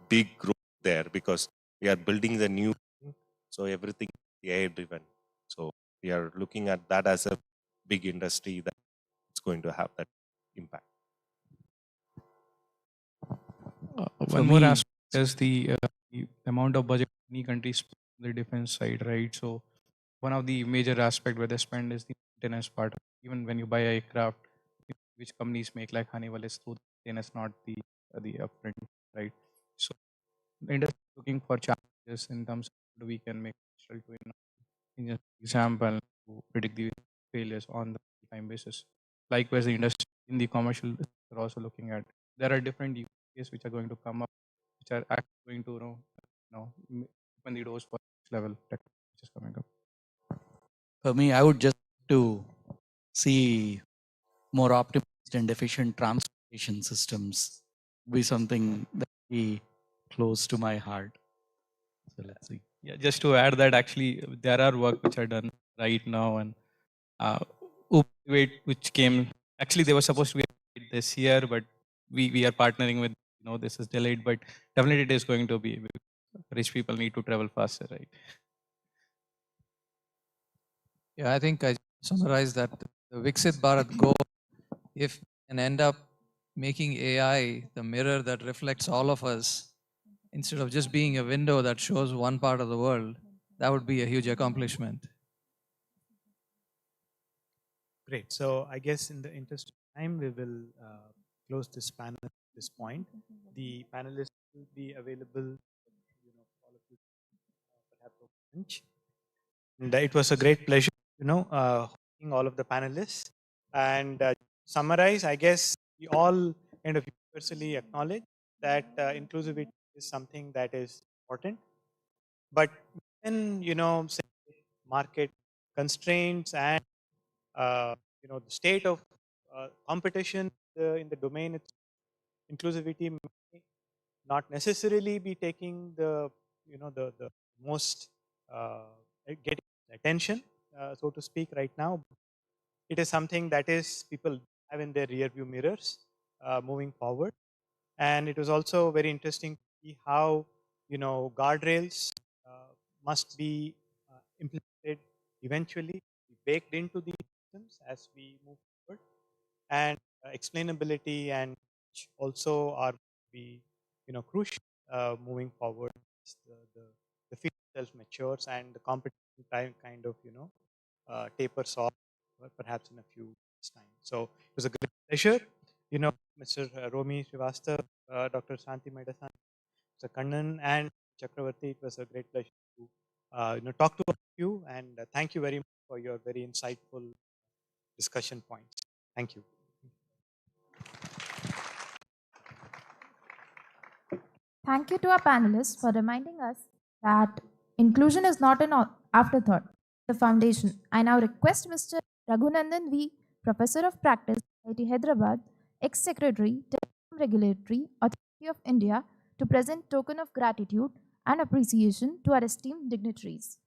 big growth there because we are building the new thing. So everything is AI driven. So we are looking at that as a big industry that it's going to have that impact. One more aspect is the amount of budget any country spend on the defense side, right? So one of the major aspect where they spend is the maintenance part. Even when you buy a aircraft, which companies make like Honeywell is through the maintenance, not the upfront, right? So the industry is looking for challenges in terms of how we can make digital twin example to predict the failures on the time basis. Likewise, the industry in the commercial are also looking at. There are different use cases which are going to come up, which are actually going to open the doors for next level technology which is coming up. For me, I would just to see more optimized and efficient transportation systems be something that be close to my heart. So let's see. Yeah, just to add that actually there are work which are done right now. And Uber, which came, actually they were supposed to be this year, but we are partnering with, this is delayed, but definitely it is going to be. Rich people need to travel faster, right? Yeah, I think I summarized that the Viksit Bharat goal, if we can end up making AI the mirror that reflects all of us, instead of just being a window that shows one part of the world, that would be a huge accomplishment. Great. So I guess in the interest of time, we will close this panel at this point. The panelists will be available, all of you, perhaps over lunch. And it was a great pleasure, hosting all of the panelists. And summarize, I guess we all kind of universally acknowledge that inclusivity is something that is important. But then, say market constraints and the state of competition in the domain, inclusivity may not necessarily be taking the most getting attention, so to speak, right now. It is something that is people have in their rear view mirrors moving forward. And it was also very interesting to see how guardrails must be implemented eventually, baked into the systems as we move forward, and explainability and also are be crucial moving forward as the field itself matures and the competition time kind of tapers off perhaps in a few years' time. So it was a great pleasure. Mr. Romi Srivastava, Dr. Shanti Medasan, Mr. Kannan, and Chakravarti, it was a great pleasure to talk to all of you, and thank you very much for your very insightful discussion points. Thank you. Thank you to our panelists for reminding us that inclusion is not an afterthought, the foundation. I now request Mr. Raghunandan V, Professor of Practice, IIT Hyderabad, ex-Secretary, Telecom Regulatory Authority of India, to present token of gratitude and appreciation to our esteemed dignitaries.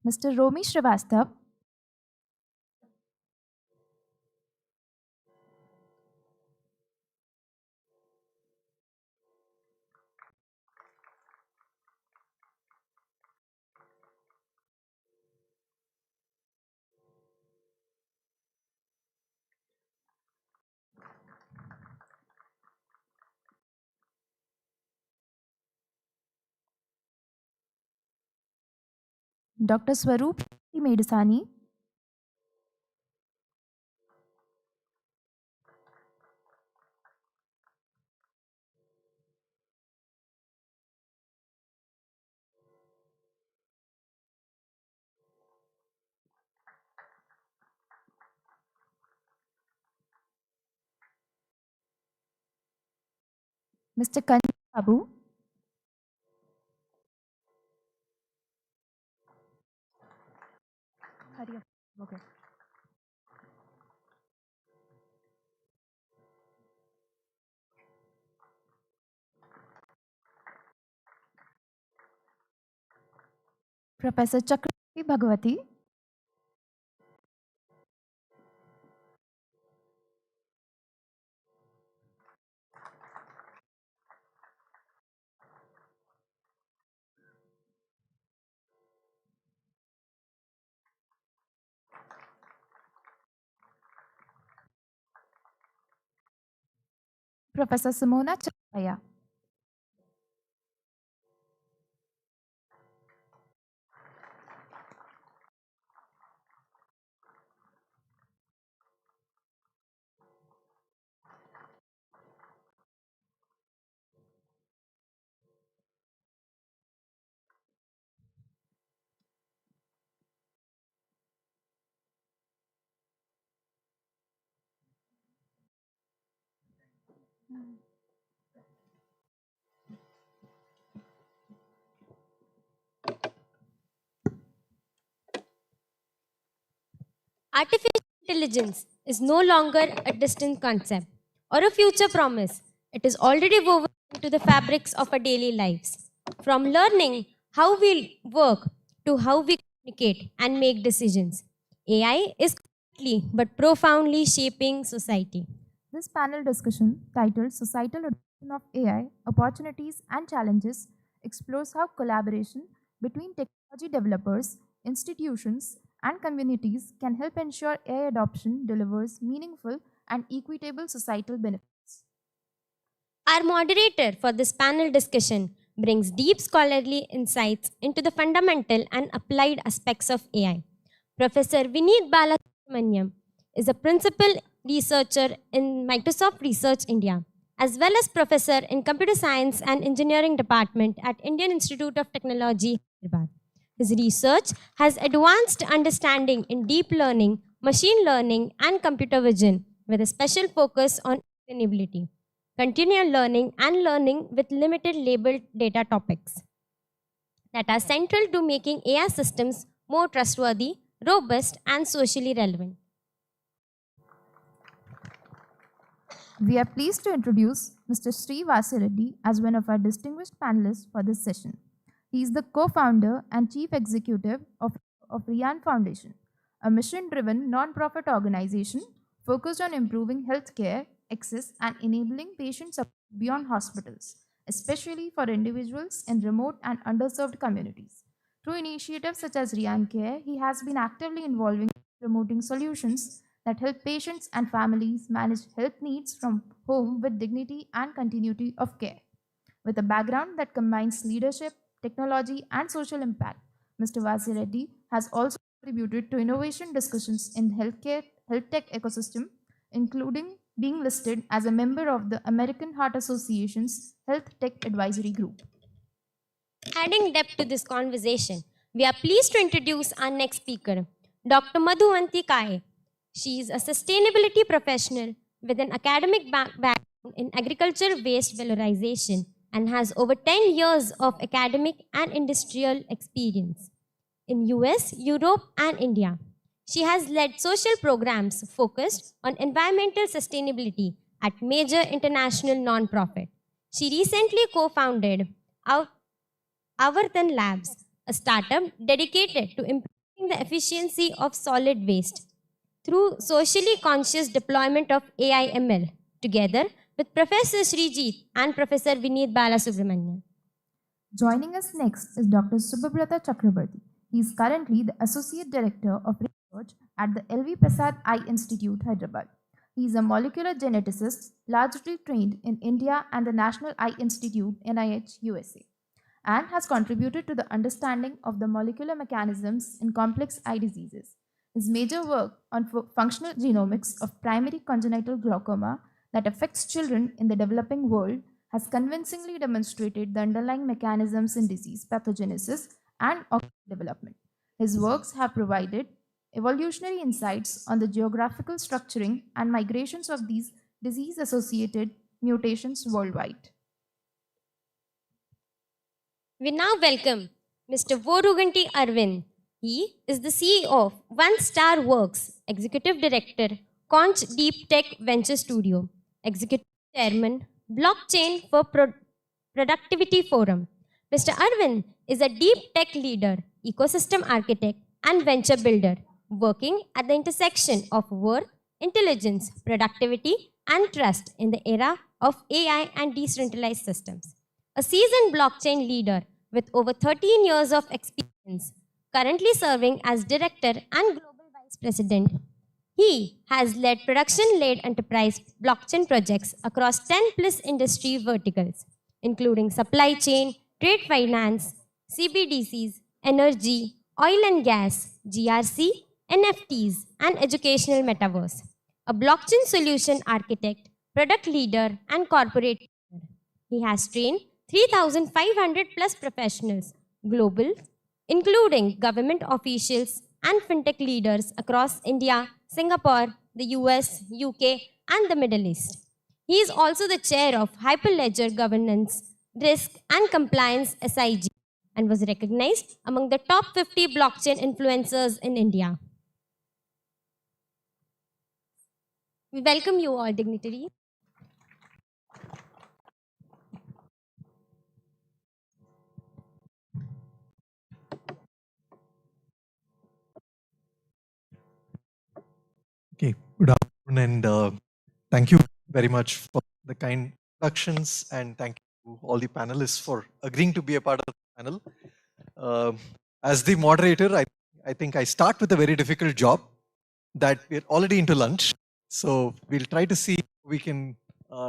Mr. Romi Srivastava. Dr. Swaroop Medasani. Mr. Kanji Babu. Hurry up. Okay. Professor Chakravarti Bhagwati. Professor Simona Chapaya. Artificial intelligence is no longer a distant concept or a future promise. It is already woven into the fabrics of our daily lives. From learning how we work to how we communicate and make decisions, AI is quietly but profoundly shaping society. This panel discussion, titled Societal Adoption of AI Opportunities and Challenges, explores how collaboration between technology developers, institutions, and communities can help ensure AI adoption delivers meaningful and equitable societal benefits. Our moderator for this panel discussion brings deep scholarly insights into the fundamental and applied aspects of AI. Professor Vineet Balasubramaniam is a principal researcher in Microsoft Research India, as well as professor in Computer Science and Engineering Department at Indian Institute of Technology, Hyderabad. His research has advanced understanding in deep learning, machine learning, and computer vision, with a special focus on explainability, continual learning, and learning with limited labeled data topics that are central to making AI systems more trustworthy, robust, and socially relevant. We are pleased to introduce Mr. Shri Reddy as one of our distinguished panelists for this session. He is the co-founder and chief executive of Rian Foundation, a mission-driven non-profit organization focused on improving healthcare access and enabling patient support beyond hospitals, especially for individuals in remote and underserved communities. Through initiatives such as Rian Care, he has been actively involving promoting solutions that help patients and families manage health needs from home with dignity and continuity of care. With a background that combines leadership, technology, and social impact, Mr. Reddy has also contributed to innovation discussions in health tech ecosystem, including being listed as a member of the American Heart Association's Health Tech Advisory Group. Adding depth to this conversation, we are pleased to introduce our next speaker, Dr. Madhuvanti Kaye. She is a sustainability professional with an academic background in agricultural waste valorization and has over 10 years of academic and industrial experience in US, Europe, and India. She has led social programs focused on environmental sustainability at major international non-profit. She recently co-founded Avartan Labs, a startup dedicated to improving the efficiency of solid waste through socially conscious deployment of AI/ML, together with Professor Srijit and Professor Vineet Balasubramanian. Joining us next is Dr. Subhabrata Chakrabarti. He is currently the Associate Director of Research at the L.V. Prasad Eye Institute, Hyderabad. He is a molecular geneticist, largely trained in India and the National Eye Institute, NIH, USA, and has contributed to the understanding of the molecular mechanisms in complex eye diseases. His major work on functional genomics of primary congenital glaucoma that affects children in the developing world has convincingly demonstrated the underlying mechanisms in disease pathogenesis and development. His works have provided evolutionary insights on the geographical structuring and migrations of these disease-associated mutations worldwide. We now welcome Mr. Voruganti Arvind. He is the CEO of One Star Works, Executive Director, Conch Deep Tech Venture Studio, Executive Chairman, Blockchain for Productivity Forum. Mr. Arvind is a deep tech leader, ecosystem architect, and venture builder, working at the intersection of work, intelligence, productivity, and trust in the era of AI and decentralized systems. A seasoned blockchain leader with over 13 years of experience, currently serving as Director and Global Vice President. He has led production-led enterprise blockchain projects across 10 plus industry verticals, including supply chain, trade finance, CBDCs, energy, oil and gas, GRC, NFTs, and educational metaverse. A blockchain solution architect, product leader, and corporate leader. He has trained 3,500 plus professionals, global, including government officials and fintech leaders across India, Singapore, the US, UK, and the Middle East. He is also the chair of Hyperledger Governance, Risk, and Compliance SIG and was recognized among the top 50 blockchain influencers in India. We welcome you all dignitaries. Okay, good afternoon, and thank you very much for the kind introductions, and thank you to all the panelists for agreeing to be a part of the panel. As the moderator, I think I start with a very difficult job that we're already into lunch. So we'll try to see if we can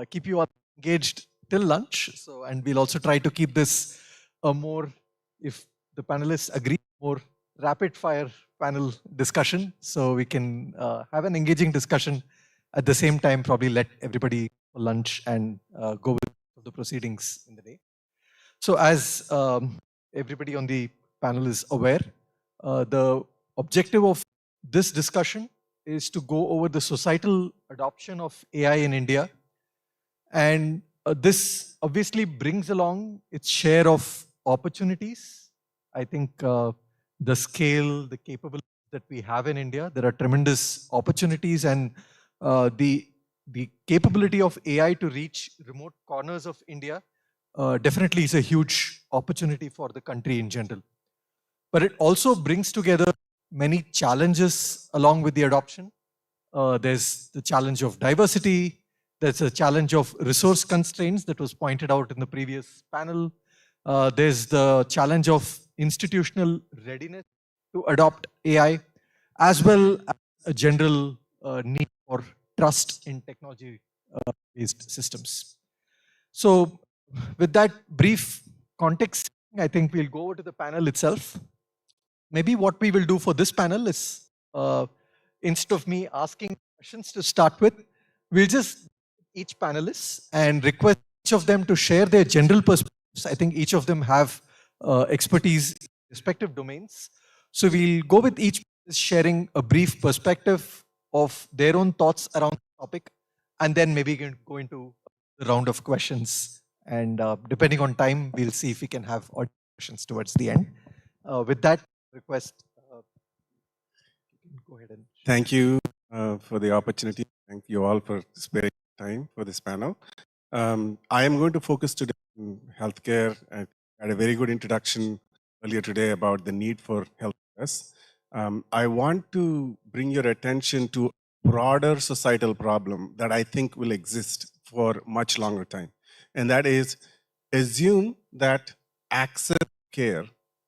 keep you all engaged till lunch. So, and we'll also try to keep this a more, if the panelists agree, more rapid fire panel discussion. So we can have an engaging discussion at the same time, probably let everybody for lunch and go with the proceedings in the day. So as everybody on the panel is aware, the objective of this discussion is to go over the societal adoption of AI in India. And this obviously brings along its share of opportunities. I think the scale, the capabilities that we have in India, there are tremendous opportunities, and the capability of AI to reach remote corners of India definitely is a huge opportunity for the country in general. But it also brings together many challenges along with the adoption. There's the challenge of diversity. There's a challenge of resource constraints that was pointed out in the previous panel. There's the challenge of institutional readiness to adopt AI, as well as a general need for trust in technology-based systems. So with that brief context, I think we'll go over to the panel itself. Maybe what we will do for this panel is, instead of me asking questions to start with, we'll just each panelist and request each of them to share their general perspectives. I think each of them have expertise in respective domains. So we'll go with each sharing a brief perspective of their own thoughts around the topic, and then maybe we can go into the round of questions. And depending on time, we'll see if we can have questions towards the end. With that, request. Go ahead and. Thank you for the opportunity. Thank you all for sparing time for this panel. I am going to focus today on healthcare. I had a very good introduction earlier today about the need for healthcare. I want to bring your attention to a broader societal problem that I think will exist for much longer time. And that is, assume that access to care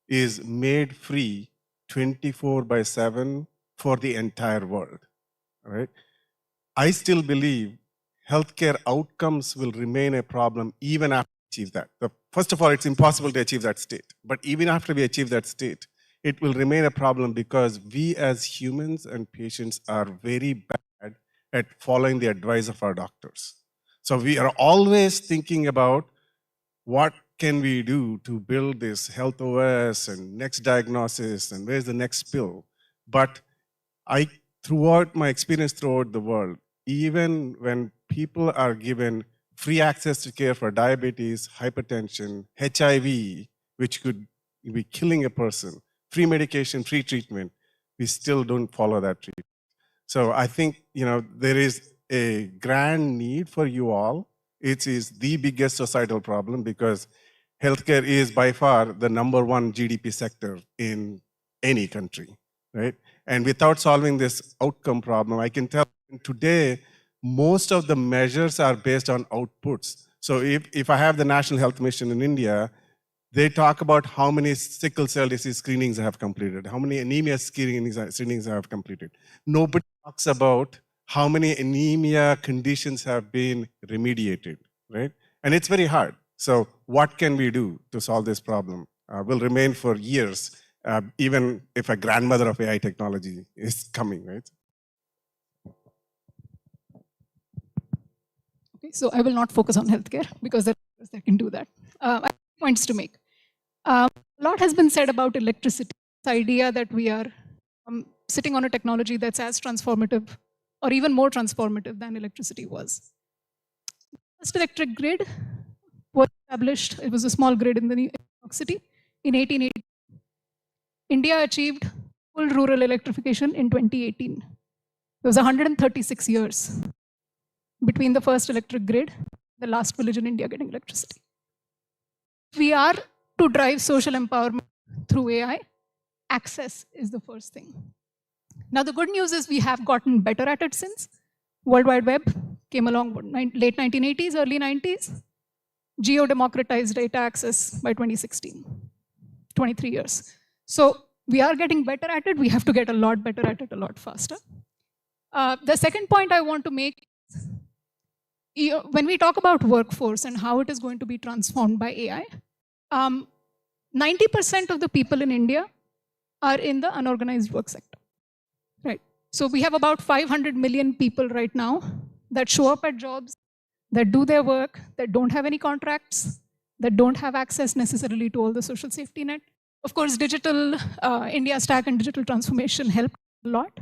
is made free 24/7 for the entire world, right? I still believe healthcare outcomes will remain a problem even after we achieve that. First of all, it's impossible to achieve that state. But even after we achieve that state, it will remain a problem because we as humans and patients are very bad at following the advice of our doctors. So we are always thinking about what can we do to build this health OS and next diagnosis and where's the next pill. But throughout my experience throughout the world, even when people are given free access to care for diabetes, hypertension, HIV, which could be killing a person, free medication, free treatment, we still don't follow that treatment. So I think, there is a grand need for you all. It is the biggest societal problem because healthcare is by far the #1 GDP sector in any country, right? And without solving this outcome problem, I can tell today, most of the measures are based on outputs. So if I have the National Health Mission in India, they talk about how many sickle cell disease screenings I have completed, how many anemia screenings I have completed. Nobody talks about how many anemia conditions have been remediated, right? And it's very hard. So what can we do to solve this problem? Will remain for years, even if a grandmother of AI technology is coming, right? Okay, so I will not focus on healthcare because there are others that can do that. I have points to make. A lot has been said about electricity. This idea that we are sitting on a technology that's as transformative or even more transformative than electricity was. The first electric grid was established. It was a small grid in New York City in 1880. India achieved full rural electrification in 2018. It was 136 years. between the first electric grid, the last village in India getting electricity. We are to drive social empowerment through AI. Access is the first thing. Now, the good news is we have gotten better at it since. World Wide Web came along late 1980s, early 90s. Geo democratized data access by 2016, 23 years. So we are getting better at it. We have to get a lot better at it a lot faster. The second point I want to make, when we talk about workforce and how it is going to be transformed by AI, 90% of the people in India are in the unorganized work sector, right? So we have about 500 million people right now that show up at jobs, that do their work, that don't have any contracts, that don't have access necessarily to all the social safety net. Of course, digital India stack and digital transformation helped a lot.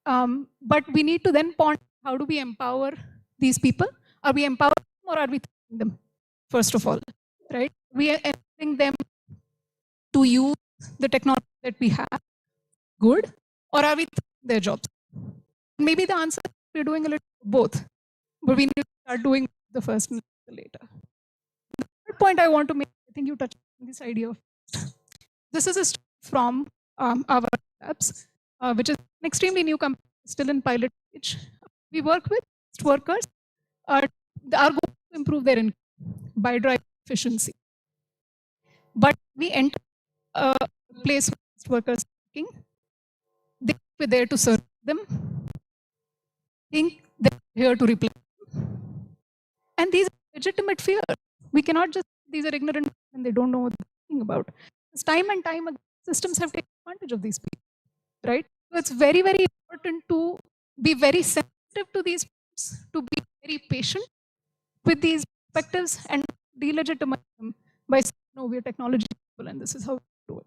But we need to then ponder, how do we empower these people? Are we empowering them or are we threatening them, first of all, right? We are enabling them to use the technology that we have good, or are we threatening their jobs? Maybe the answer is we're doing a little both, but we need to start doing the first and the later. The third point I want to make, I think you touched on this idea of, this is a story from our labs, which is an extremely new company, still in pilot stage. We work with workers. Our goal is to improve their income by driving efficiency. But we enter a place where workers are working. They were there to serve them. Think they're here to replace them. And these are legitimate fears. We cannot just, these are ignorant and they don't know what they're talking about. Because time and time again, systems have taken advantage of these people, right? So it's very, very important to be very sensitive to these points, to be very patient with these perspectives and delegitimize them by saying, no, we're technology people and this is how we do it.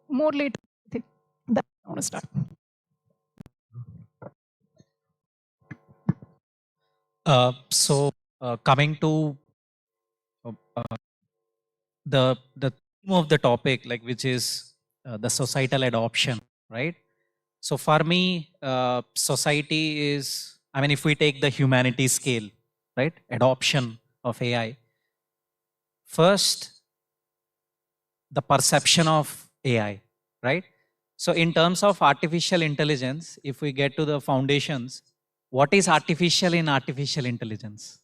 More later, I think that's I want to start. Coming to the theme of the topic, like which is the societal adoption, right? So for me, society is, I mean, if we take the humanity scale, right, adoption of AI, first, the perception of AI, right? So in terms of artificial intelligence, if we get to the foundations, what is artificial in artificial intelligence?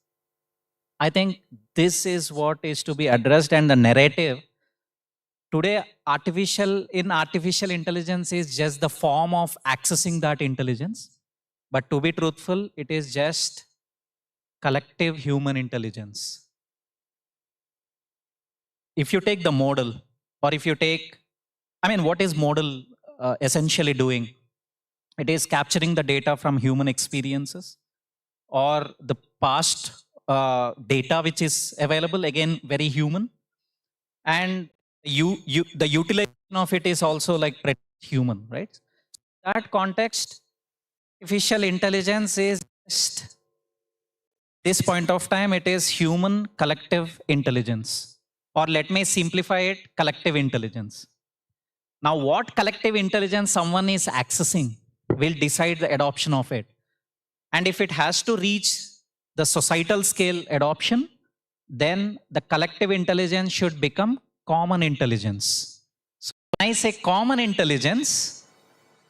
I think this is what is to be addressed, and the narrative today, artificial intelligence is just the form of accessing that intelligence. But to be truthful, it is just collective human intelligence. If you take the model, or if you take, I mean, what is model essentially doing? It is capturing the data from human experiences or the past data which is available, again, very human. And the utilization of it is also like pretty human, right? That context, artificial intelligence is just, this point of time, it is human collective intelligence. Or let me simplify it, collective intelligence. Now, what collective intelligence someone is accessing will decide the adoption of it. And if it has to reach the societal scale adoption, then the collective intelligence should become common intelligence. So when I say common intelligence,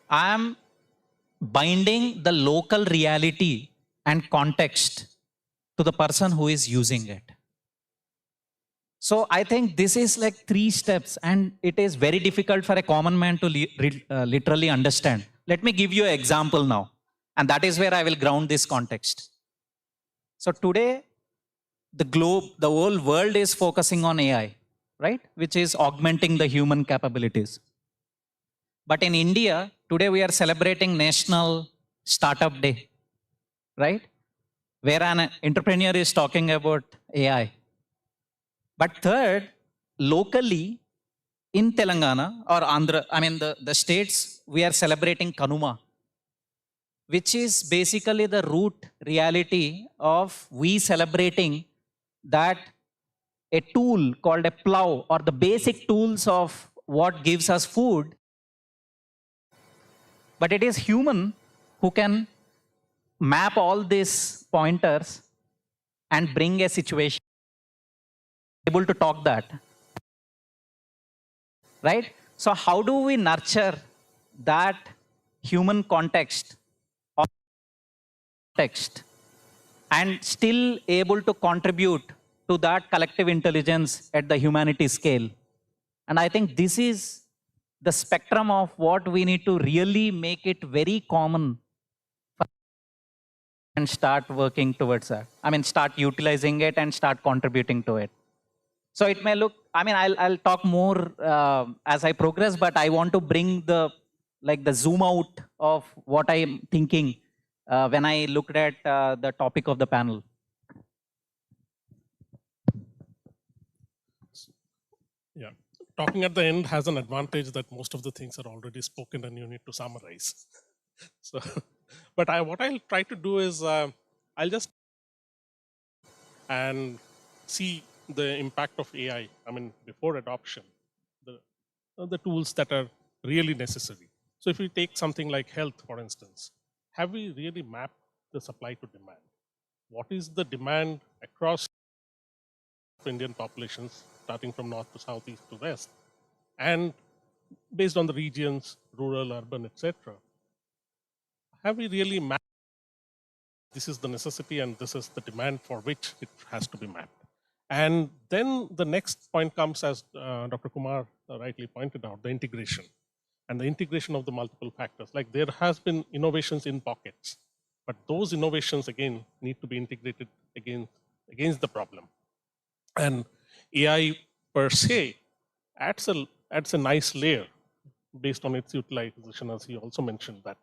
I am binding the local reality and context to the person who is using it. So I think this is like 3 steps, and it is very difficult for a common man to literally understand. Let me give you an example now, and that is where I will ground this context. So today, the whole world is focusing on AI, right? Which is augmenting the human capabilities. But in India, today we are celebrating National Startup Day, right? Where an entrepreneur is talking about AI. But third, locally in Telangana or Andhra, I mean the states, we are celebrating Kanuma, which is basically the root reality of we celebrating that a tool called a plow, or the basic tools of what gives us food, but it is human who can map all these pointers and bring a situation, able to talk that, right? So how do we nurture that human context and still able to contribute to that collective intelligence at the humanity scale? And I think this is the spectrum of what we need to really make it very common and start working towards that. I mean, start utilizing it and start contributing to it. So it may look, I mean, I'll talk more as I progress, but I want to bring the zoom out of what I'm thinking when I looked at the topic of the panel. Yeah, talking at the end has an advantage that most of the things are already spoken and you need to summarize. So, but what I'll try to do is I'll just and see the impact of AI. I mean, before adoption, the tools that are really necessary. So if we take something like health, for instance, have we really mapped the supply to demand? What is the demand across Indian populations, starting from north to south, east to west, and based on the regions, rural, urban, etc. Have we really mapped? This is the necessity and this is the demand for which it has to be mapped. And then the next point comes, as Dr. Kumar rightly pointed out, the integration and the integration of the multiple factors. Like there has been innovations in pockets, but those innovations again need to be integrated against the problem. And AI per se adds a nice layer based on its utilization, as he also mentioned, that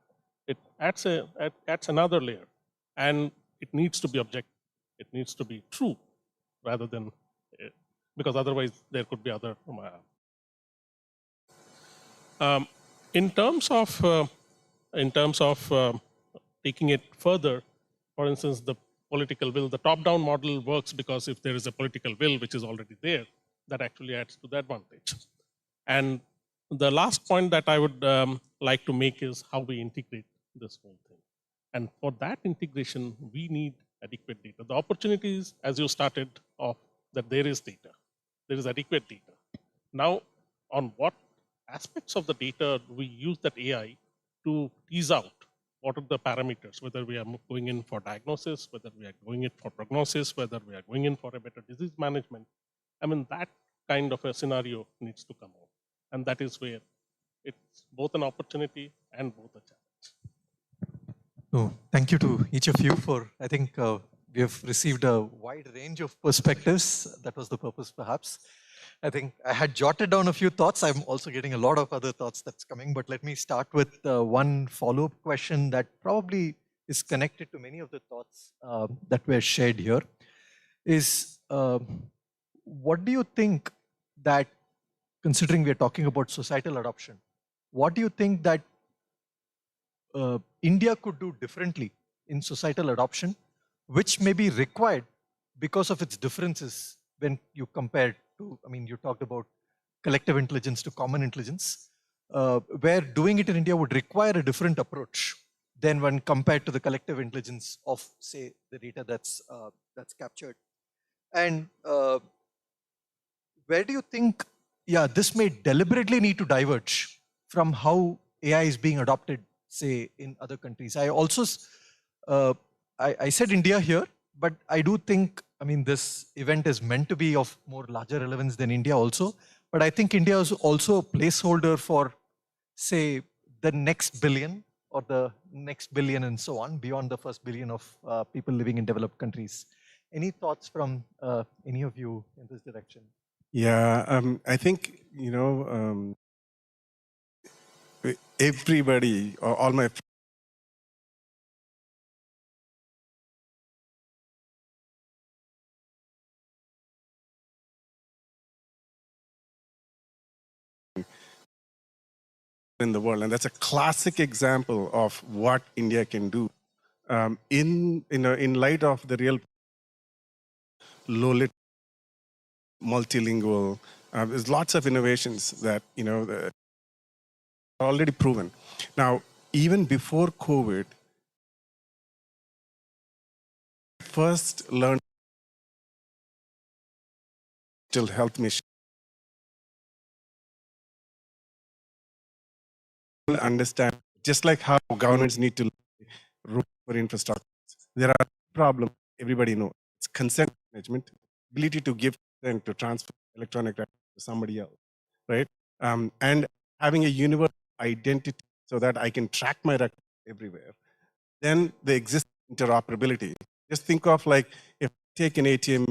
it adds another layer, and it needs to be objective. It needs to be true, rather than because otherwise there could be other. In terms of taking it further, for instance, the political will, the top-down model works because if there is a political will which is already there, that actually adds to the advantage. And the last point that I would like to make is how we integrate this whole thing. And for that integration, we need adequate data. The opportunities, as you started off, that there is data. There is adequate data. Now, on what aspects of the data do we use that AI to tease out what are the parameters, whether we are going in for diagnosis, whether we are going in for prognosis, whether we are going in for a better disease management. I mean, that kind of a scenario needs to come out. And that is where it's both an opportunity and both a challenge. Oh, thank you to each of you for, I think we have received a wide range of perspectives. That was the purpose, perhaps. I think I had jotted down a few thoughts. I'm also getting a lot of other thoughts that's coming, but let me start with one follow-up question that probably is connected to many of the thoughts that were shared here. Is what do you think that, considering we're talking about societal adoption, what do you think that India could do differently in societal adoption, which may be required because of its differences when you compare to, I mean, you talked about collective intelligence to common intelligence, where doing it in India would require a different approach than when compared to the collective intelligence of, say, the data that's captured. And where do you think, this may deliberately need to diverge from how AI is being adopted, say, in other countries? I also, I said India here, but I do think, I mean, this event is meant to be of more larger relevance than India also. But I think India is also a placeholder for, say, the next billion or the next billion and so on, beyond the first billion of people living in developed countries. Any thoughts from any of you in this direction? Yeah, I think, everybody, all my in the world, and that's a classic example of what India can do in light of the real low lit, multilingual. There's lots of innovations that are already proven. Now, even before COVID, first learned digital health mission. Understand, just like how governments need to room for infrastructure, there are problems everybody knows. It's consent management, ability to give consent to transfer electronic record to somebody else, right? And having a universal identity so that I can track my record everywhere. Then the existing interoperability. Just think of like if I take an ATM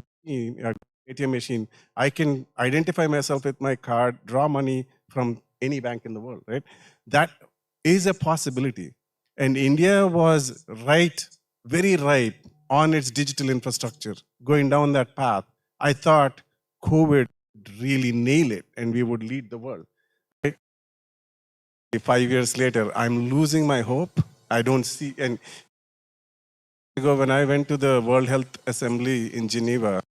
machine, I can identify myself with my card, draw money from any bank in the world, right? That is a possibility. And India was right, very ripe on its digital infrastructure, going down that path. I thought COVID would really nail it and we would lead the world. Right? 5 years later, I'm losing my hope. I don't see, and when I went to the World Health Assembly in Geneva,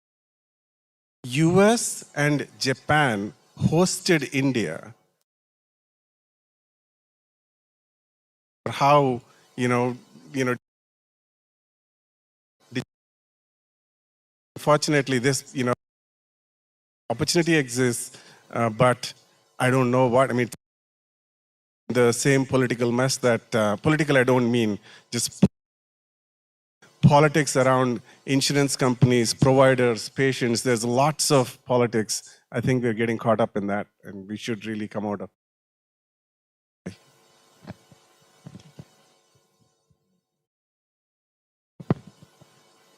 US and Japan hosted India. How, unfortunately, this, opportunity exists, but I don't know what, I mean, the same political mess that, political I don't mean, just politics around insurance companies, providers, patients. There's lots of politics. I think we're getting caught up in that, and we should really come out of.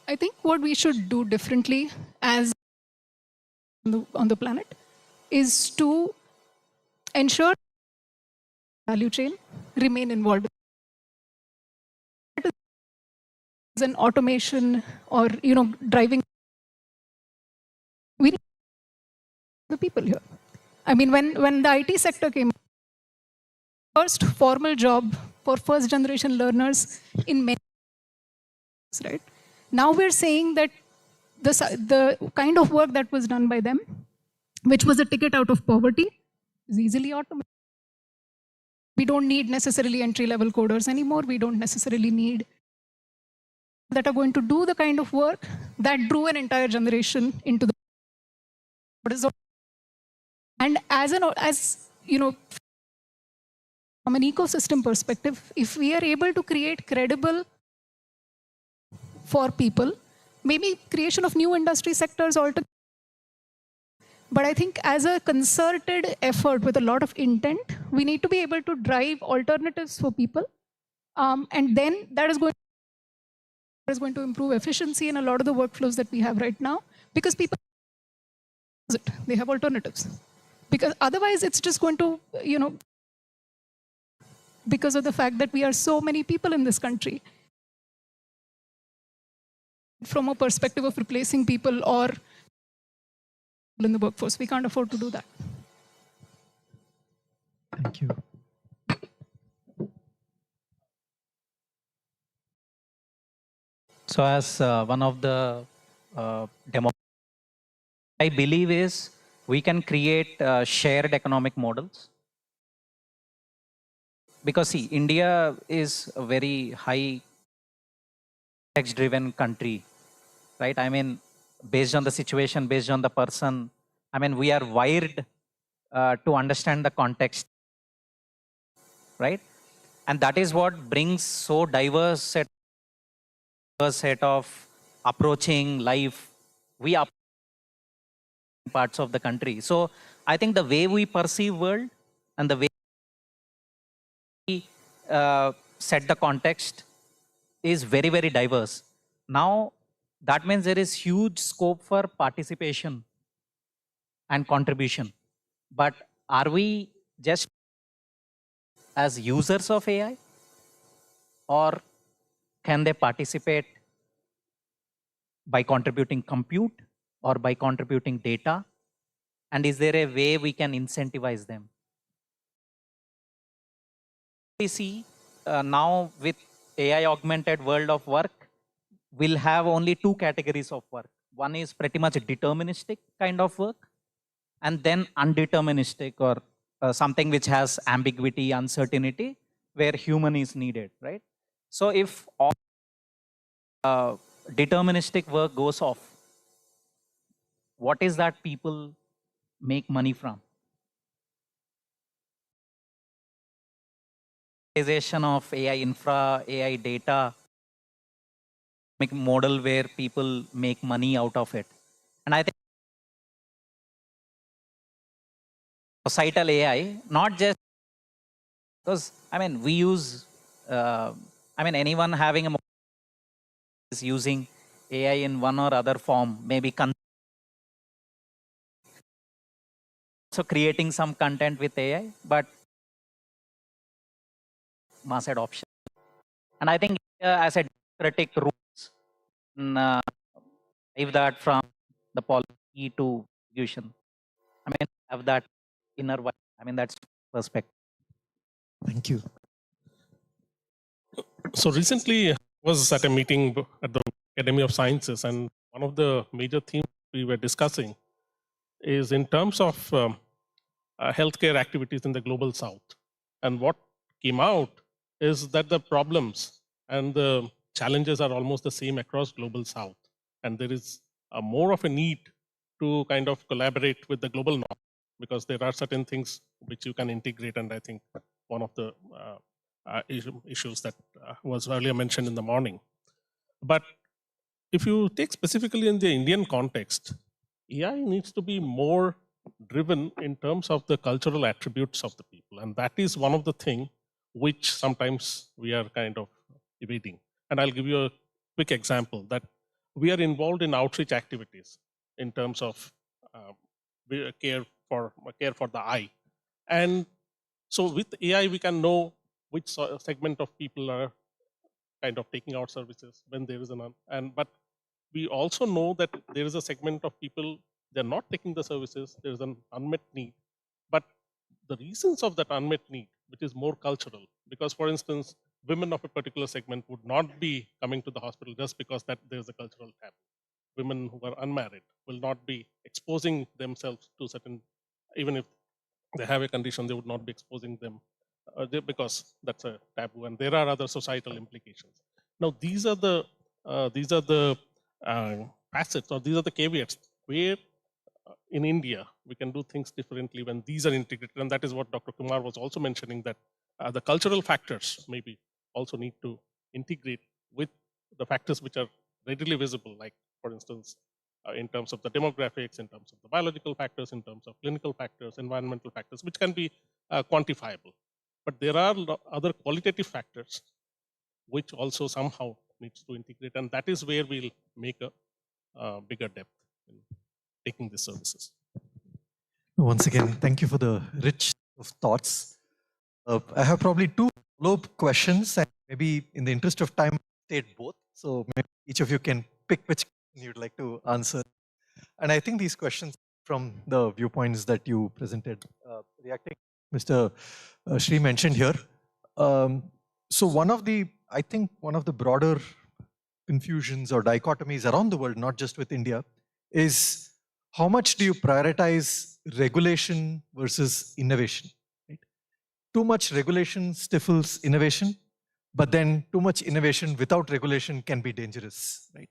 I think what we should do differently as on the planet is to ensure value chain remain involved. An automation or driving, we need the people here. I mean, when the IT sector came, first formal job for first generation learners in many, right? Now we're saying that the kind of work that was done by them, which was a ticket out of poverty, is easily automated. We don't need necessarily entry-level coders anymore. We don't necessarily need that are going to do the kind of work that drew an entire generation into the. And as from an ecosystem perspective, if we are able to create credible for people, maybe creation of new industry sectors altogether. But I think as a concerted effort with a lot of intent, we need to be able to drive alternatives for people. And then that is going to improve efficiency in a lot of the workflows that we have right now, because people, they have alternatives. Because otherwise it's just going to, because of the fact that we are so many people in this country, from a perspective of replacing people or in the workforce, we can't afford to do that. Thank you. So as one of the demo, I believe is we can create shared economic models. Because see, India is a very high text-driven country, right? I mean, based on the situation, based on the person, I mean, we are wired to understand the context, right? And that is what brings so diverse set of approaching life. We are parts of the country. So I think the way we perceive world and the way we set the context is very, very diverse. Now, that means there is huge scope for participation and contribution. But are we just as users of AI, or can they participate by contributing compute or by contributing data? And is there a way we can incentivize them? We see now with AI augmented world of work, we'll have only two categories of work. One is pretty much deterministic kind of work, and then undeterministic, or something which has ambiguity, uncertainty, where human is needed, right? So if all deterministic work goes off, what is that people make money from? Of AI infra, AI data, make model where people make money out of it. And I think societal AI, not just because, I mean, we use, anyone having a mobile is using AI in one or other form, maybe so creating some content with AI, but mass adoption. And I think as a democratic rules, if that from the policy to execution, have that inner, that's perspective. Thank you. So recently I was at a meeting at the Academy of Sciences, and one of the major themes we were discussing is in terms of healthcare activities in the global south. And what came out is that the problems and the challenges are almost the same across global south. And there is more of a need to kind of collaborate with the global north, because there are certain things which you can integrate. And I think one of the issues that was earlier mentioned in the morning. But if you take specifically in the Indian context, AI needs to be more driven in terms of the cultural attributes of the people. And that is one of the things which sometimes we are kind of evading. And I'll give you a quick example that we are involved in outreach activities in terms of care for the eye. And so with AI, we can know which segment of people are kind of taking out services when there is but we also know that there is a segment of people, they're not taking the services, there is an unmet need. But the reasons of that unmet need, which is more cultural, because for instance, women of a particular segment would not be coming to the hospital just because that there's a cultural taboo. Women who are unmarried will not be exposing themselves to certain, even if they have a condition, they would not be exposing them because that's a taboo, and there are other societal implications. Now, these are the facets, or these are the caveats where in India we can do things differently when these are integrated, and that is what Dr. Kumar was also mentioning, that the cultural factors maybe also need to integrate with the factors which are readily visible, like for instance, in terms of the demographics, in terms of the biological factors, in terms of clinical factors, environmental factors, which can be quantifiable. But there are other qualitative factors which also somehow needs to integrate, and that is where we'll make a bigger depth in taking these services. Once again, thank you for the rich of thoughts. I have probably two follow-up questions, and maybe in the interest of time, state both. So maybe each of you can pick which you'd like to answer. And I think these questions from the viewpoints that you presented, reacting, Mr. Shri mentioned here. So I think one of the broader confusions or dichotomies around the world, not just with India, is how much do you prioritize regulation versus innovation? Right? Too much regulation stifles innovation, but then too much innovation without regulation can be dangerous. Right?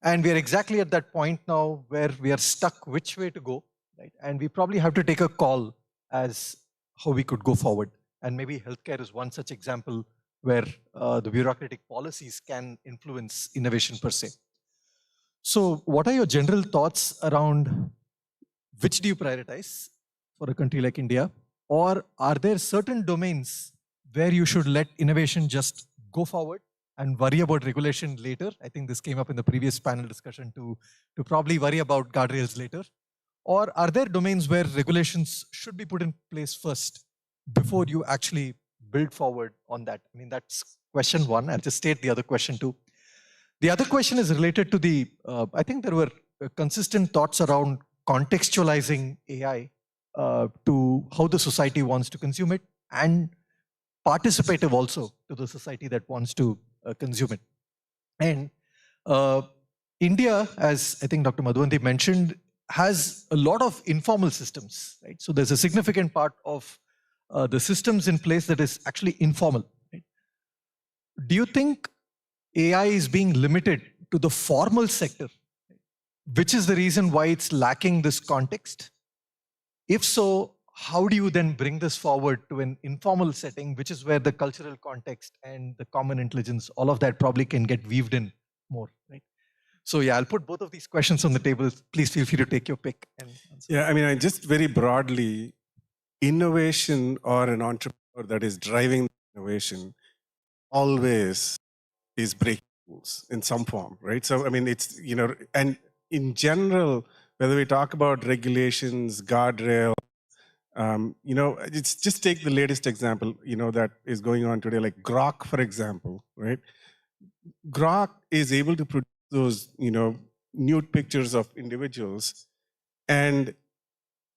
And we are exactly at that point now where we are stuck which way to go. Right? And we probably have to take a call as how we could go forward. And maybe healthcare is one such example where the bureaucratic policies can influence innovation per se. So what are your general thoughts around which do you prioritize for a country like India? Or are there certain domains where you should let innovation just go forward and worry about regulation later? I think this came up in the previous panel discussion to probably worry about guardrails later. Or are there domains where regulations should be put in place first before you actually build forward on that? I mean, that's question one. I'll just state the other question too. The other question is related to the, I think there were consistent thoughts around contextualizing AI to how the society wants to consume it, and participative also to the society that wants to consume it. And India, as I think Dr. Madhuvanti mentioned, has a lot of informal systems, right? So there's a significant part of the systems in place that is actually informal. Right? Do you think AI is being limited to the formal sector, which is the reason why it's lacking this context? If so, how do you then bring this forward to an informal setting, which is where the cultural context and the common intelligence, all of that probably can get weaved in more, right? So yeah, I'll put both of these questions on the table. Please feel free to take your pick and answer. Yeah, I mean, I just very broadly, innovation or an entrepreneur that is driving innovation always is breaking rules in some form, right? So, I mean, it's, and in general, whether we talk about regulations, guardrail, it's just take the latest example, that is going on today, like Grok, for example, right? Grok is able to produce those, nude pictures of individuals, and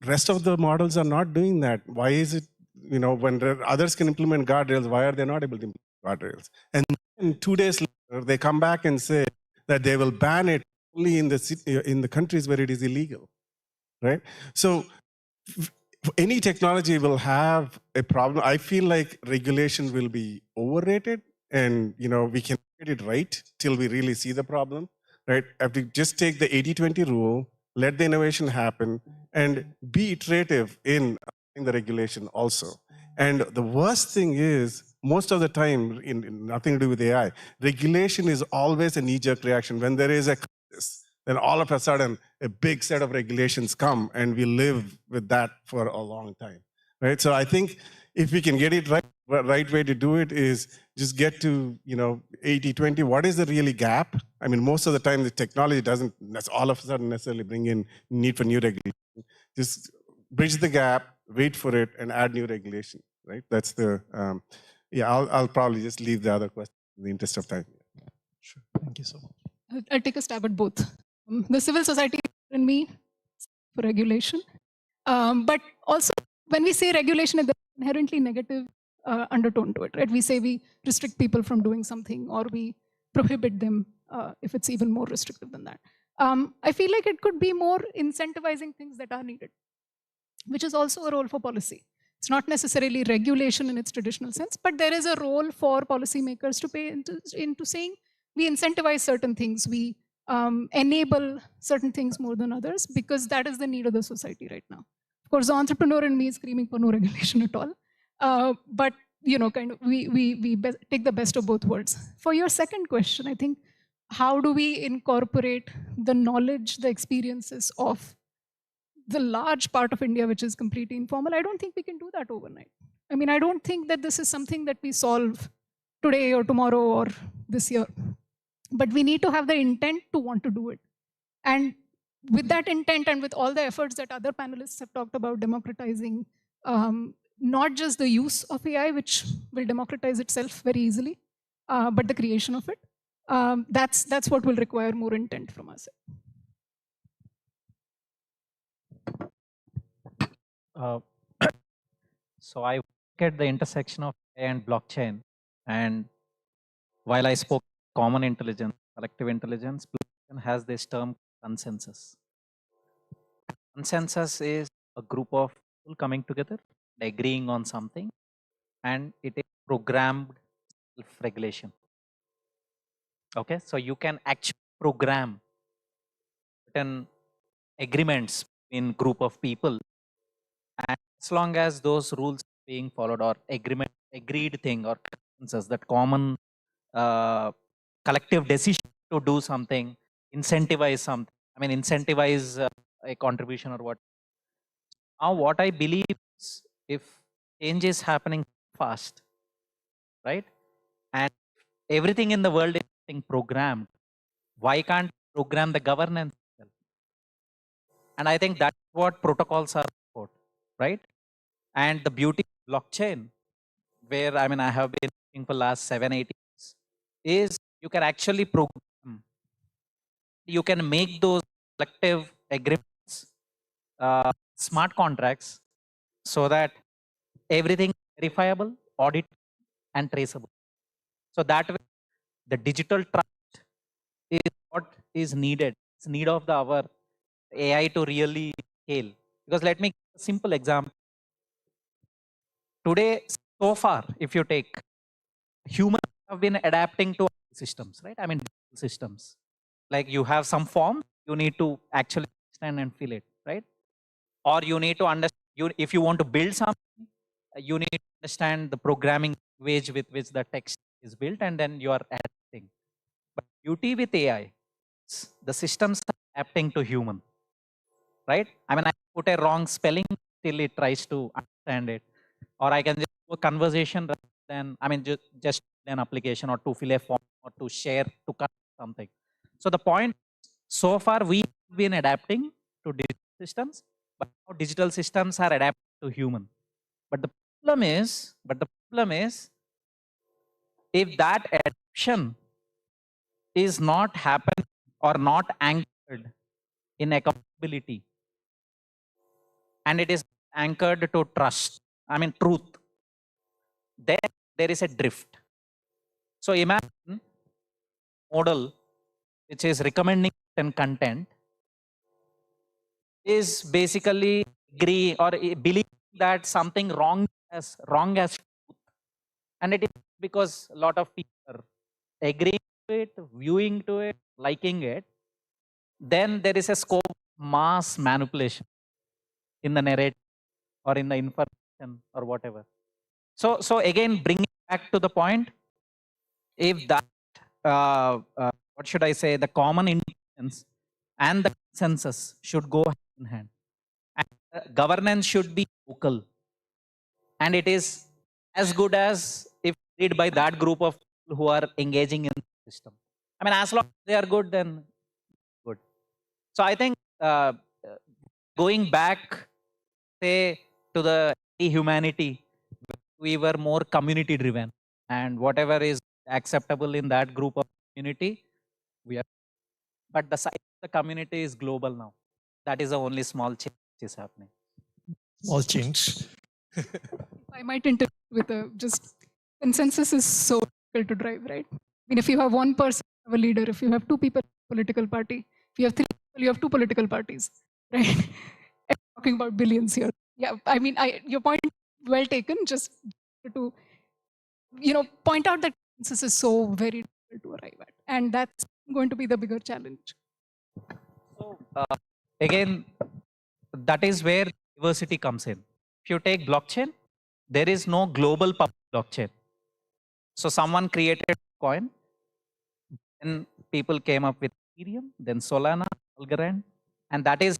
rest of the models are not doing that. Why is it, when others can implement guardrails, why are they not able to implement guardrails? And then 2 days later, they come back and say that they will ban it only in the countries where it is illegal, right? So any technology will have a problem. I feel like regulation will be overrated, and we can get it right till we really see the problem, right? Have to just take the 80-20 rule, let the innovation happen, and be iterative in the regulation also. And the worst thing is, most of the time, in nothing to do with AI, regulation is always a knee-jerk reaction. When there is a crisis, then all of a sudden, a big set of regulations come, and we live with that for a long time, right? So I think if we can get it right, the right way to do it is just get to 80-20. What is the really gap? I mean, most of the time, the technology doesn't all of a sudden necessarily bring in need for new regulation. Just bridge the gap, wait for it, and add new regulation, right? That's the, I'll probably just leave the other question in the interest of time. Sure, thank you so much. I'll take a stab at both. The civil society in me for regulation, but also when we say regulation, there's inherently negative undertone to it, right? We say we restrict people from doing something, or we prohibit them if it's even more restrictive than that. I feel like it could be more incentivizing things that are needed, which is also a role for policy. It's not necessarily regulation in its traditional sense, but there is a role for policymakers to pay into saying we incentivize certain things, we enable certain things more than others, because that is the need of the society right now. Of course, the entrepreneur in me is screaming for no regulation at all. But kind of we take the best of both worlds. For your second question, I think, how do we incorporate the knowledge, the experiences of the large part of India, which is completely informal? I don't think we can do that overnight. I mean, I don't think that this is something that we solve today or tomorrow or this year. But we need to have the intent to want to do it. And with that intent, and with all the efforts that other panelists have talked about democratizing, not just the use of AI, which will democratize itself very easily, but the creation of it, that's what will require more intent from us. So I work at the intersection of AI and blockchain. And while I spoke common intelligence, collective intelligence, blockchain has this term consensus. Consensus is a group of people coming together, agreeing on something, and it is programmed self-regulation. Okay, so you can actually program certain agreements in group of people, and as long as those rules are being followed, or agreed thing, or consensus, that common collective decision to do something, incentivize something. I mean, incentivize a contribution or what. Now, what I believe is, if change is happening fast, right, and everything in the world is being programmed, why can't program the governance? And I think that's what protocols are about, right? And the beauty of blockchain, where I have been working for last 7-8 years, is you can actually program, you can make those collective agreements smart contracts, so that everything is verifiable, audit, and traceable. So that way, the digital trust is what is needed. It's need of the hour, AI to really scale. Because let me give a simple example. Today, so far, if you take, humans have been adapting to systems, right? Digital systems. Like you have some form, you need to actually understand and fill it, right? Or you need to understand, if you want to build something, you need to understand the programming language with which the text is built, and then you are adapting. But beauty with AI, the systems are adapting to human, right? I mean, I put a wrong spelling till it tries to understand it, or I can just do a conversation rather than, I mean, just an application or to fill a form or to share to cut something. So the point, so far we've been adapting to digital systems, but now digital systems are adapting to human. But the problem is, if that adaptation is not happening or not anchored in accountability, and it is anchored to trust, I mean truth, then there is a drift. So imagine model which is recommending certain content is basically agree or believe that something wrong as truth, and it is because a lot of people are agreeing to it, viewing to it, liking it. Then there is a scope of mass manipulation in the narrative or in the information or whatever. So again, bringing back to the point, if that what should I say, the common intelligence and the consensus should go hand in hand, and governance should be local, and it is as good as if led by that group of people who are engaging in the system. I mean, as long as they are good, then good. So I think going back, say, to the humanity, we were more community driven, and whatever is acceptable in that group of community, we are. But the size of the community is global now. That is the only small change which is happening. Small change. I might interrupt with just consensus is so difficult to drive, right? I mean, if you have one person, you have a leader. If you have two people, political party. If you have three people, you have two political parties, right? I'm talking about billions here. Yeah, I mean, your point well taken. Just to point out that consensus is so very difficult to arrive at, and that's going to be the bigger challenge. So again, that is where diversity comes in. If you take blockchain, there is no global public blockchain. So someone created a coin, then people came up with Ethereum, then Solana, Algorand, and that is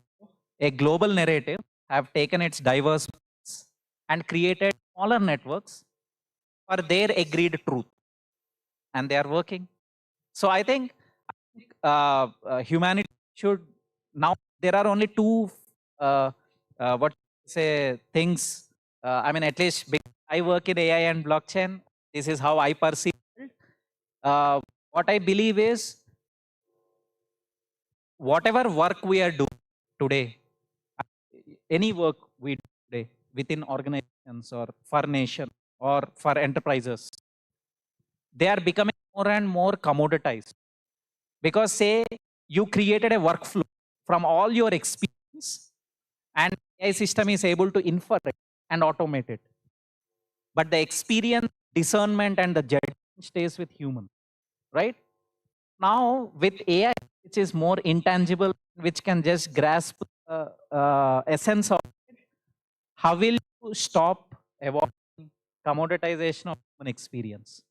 a global narrative have taken its diverse parts and created smaller networks for their agreed truth, and they are working. So I think humanity should, now there are only two what say things. I mean, at least because I work in AI and blockchain, this is how I perceive it. What I believe is, whatever work we are doing today, any work we do today within organizations or for nation or for enterprises, they are becoming more and more commoditized. Because say you created a workflow from all your experience, and AI system is able to infer it and automate it. But the experience, discernment, and the judgment stays with human, right? Now with AI, which is more intangible, which can just grasp the essence of it, how will you stop avoiding commoditization of human experience?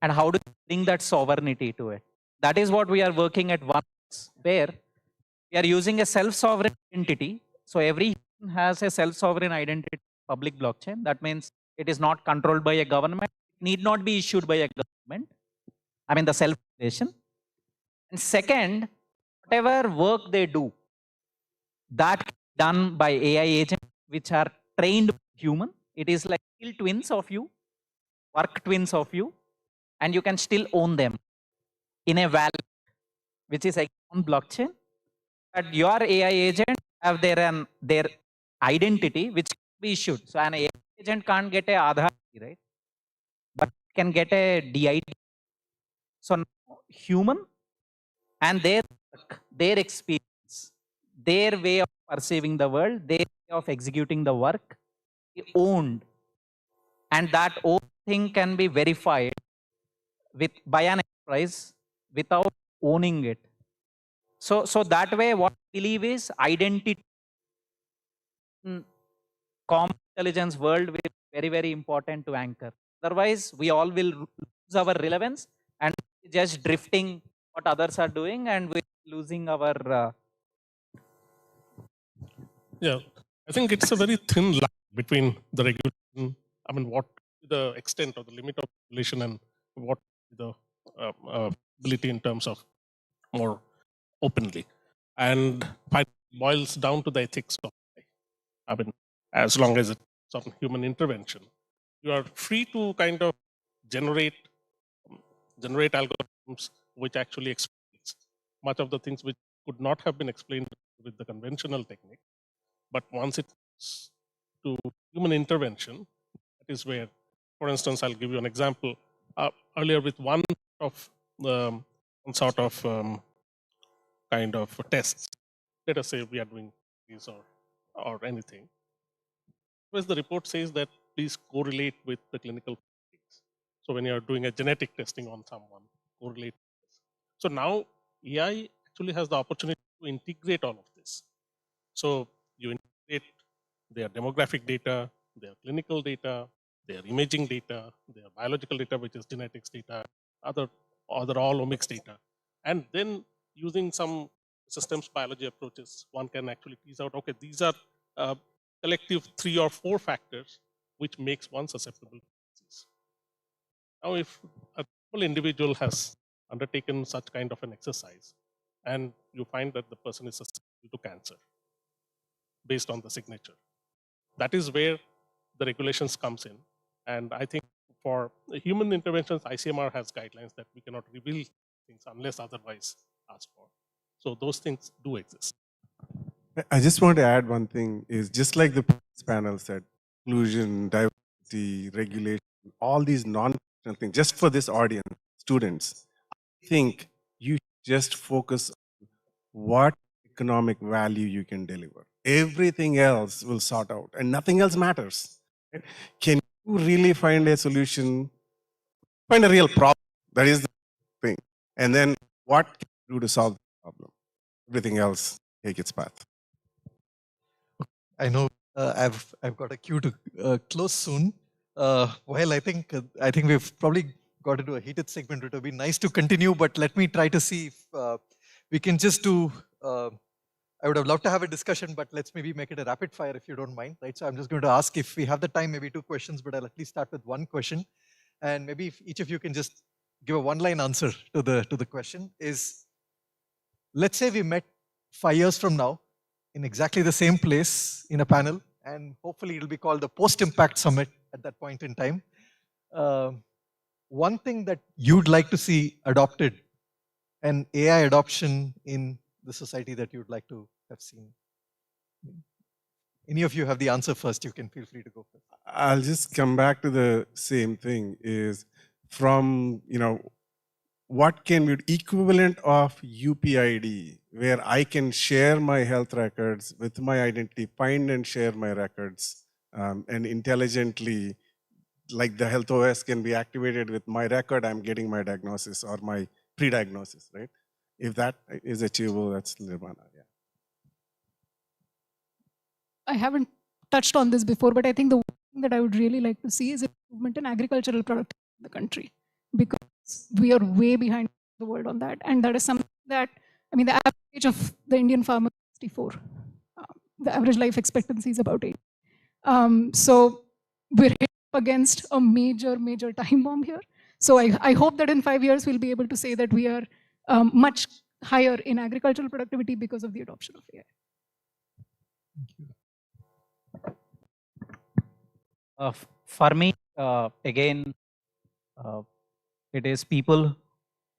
And how do you bring that sovereignty to it? That is what we are working at once, where we are using a self-sovereign identity. So every human has a self-sovereign identity, public blockchain. That means it is not controlled by a government. It need not be issued by a government. I mean, the self-regulation. And second, whatever work they do, that done by AI agents, which are trained human. It is like skill twins of you, work twins of you, and you can still own them in a wallet, which is on blockchain. But your AI agent have their identity, which can be issued. So an AI agent can't get a Aadhaar, right? But can get a DID. So now human and their work, their experience, their way of perceiving the world, their way of executing the work, owned, and that own thing can be verified by an enterprise without owning it. So that way, what I believe is identity, common intelligence world will be very, very important to anchor. Otherwise, we all will lose our relevance and just drifting what others are doing, and we're losing our. Yeah, I think it's a very thin line between the regulation. I mean, what the extent or the limit of regulation and what the ability in terms of more openly, and finally boils down to the ethics of AI. I mean, as long as it's on human intervention, you are free to kind of generate algorithms which actually explains much of the things which could not have been explained with the conventional technique. But once it's to human intervention, that is where, for instance, I'll give you an example. Earlier, with one sort of kind of tests, let us say we are doing these or anything. Whereas the report says that please correlate with the clinical findings. So when you are doing a genetic testing on someone, correlate. So now AI actually has the opportunity to integrate all of this. So you integrate their demographic data, their clinical data, their imaging data, their biological data, which is genetics data, other all omics data. And then using some systems biology approaches, one can actually tease out, okay, these are collective 3 or 4 factors which makes one susceptible to disease. Now, if a normal individual has undertaken such kind of an exercise, and you find that the person is susceptible to cancer based on the signature, that is where the regulations comes in. And I think for human interventions, ICMR has guidelines that we cannot reveal things unless otherwise asked for. So those things do exist. I just want to add one thing is just like the previous panel said, inclusion, diversity, regulation, all these non-functional things, just for this audience, students, I think you just focus on what economic value you can deliver. Everything else will sort out and nothing else matters. Right? Can you really find a solution, find a real problem? That is the thing. And then what can you do to solve the problem? Everything else take its path. I know I've got a cue to close soon. Well, I think we've probably got into a heated segment. It would be nice to continue, but let me try to see if we can just do. I would have loved to have a discussion, but let's maybe make it a rapid fire if you don't mind, right? So I'm just going to ask if we have the time, maybe 2 questions, but I'll at least start with 1 question, and maybe if each of you can just give a 1-line answer to the question. Is, let's say we met 5 years from now in exactly the same place in a panel, and hopefully it'll be called the Post-Impact Summit at that point in time. One thing that you'd like to see adopted, an AI adoption in the society that you'd like to have seen. Any of you have the answer first, you can feel free to go first. I'll just come back to the same thing is from, what can be equivalent of UPID, where I can share my health records with my identity, find and share my records, and intelligently, like the health OS can be activated with my record, I'm getting my diagnosis or my pre-diagnosis, right? If that is achievable, that's nirvana, yeah. I haven't touched on this before, but I think the one thing that I would really like to see is improvement in agricultural productivity in the country, because we are way behind the world on that. And that is something that, the average age of the Indian farmer is 64. The average life expectancy is about 8. So we're hit up against a major time bomb here. So I hope that in 5 years, we'll be able to say that we are much higher in agricultural productivity because of the adoption of AI. For me, again, it is people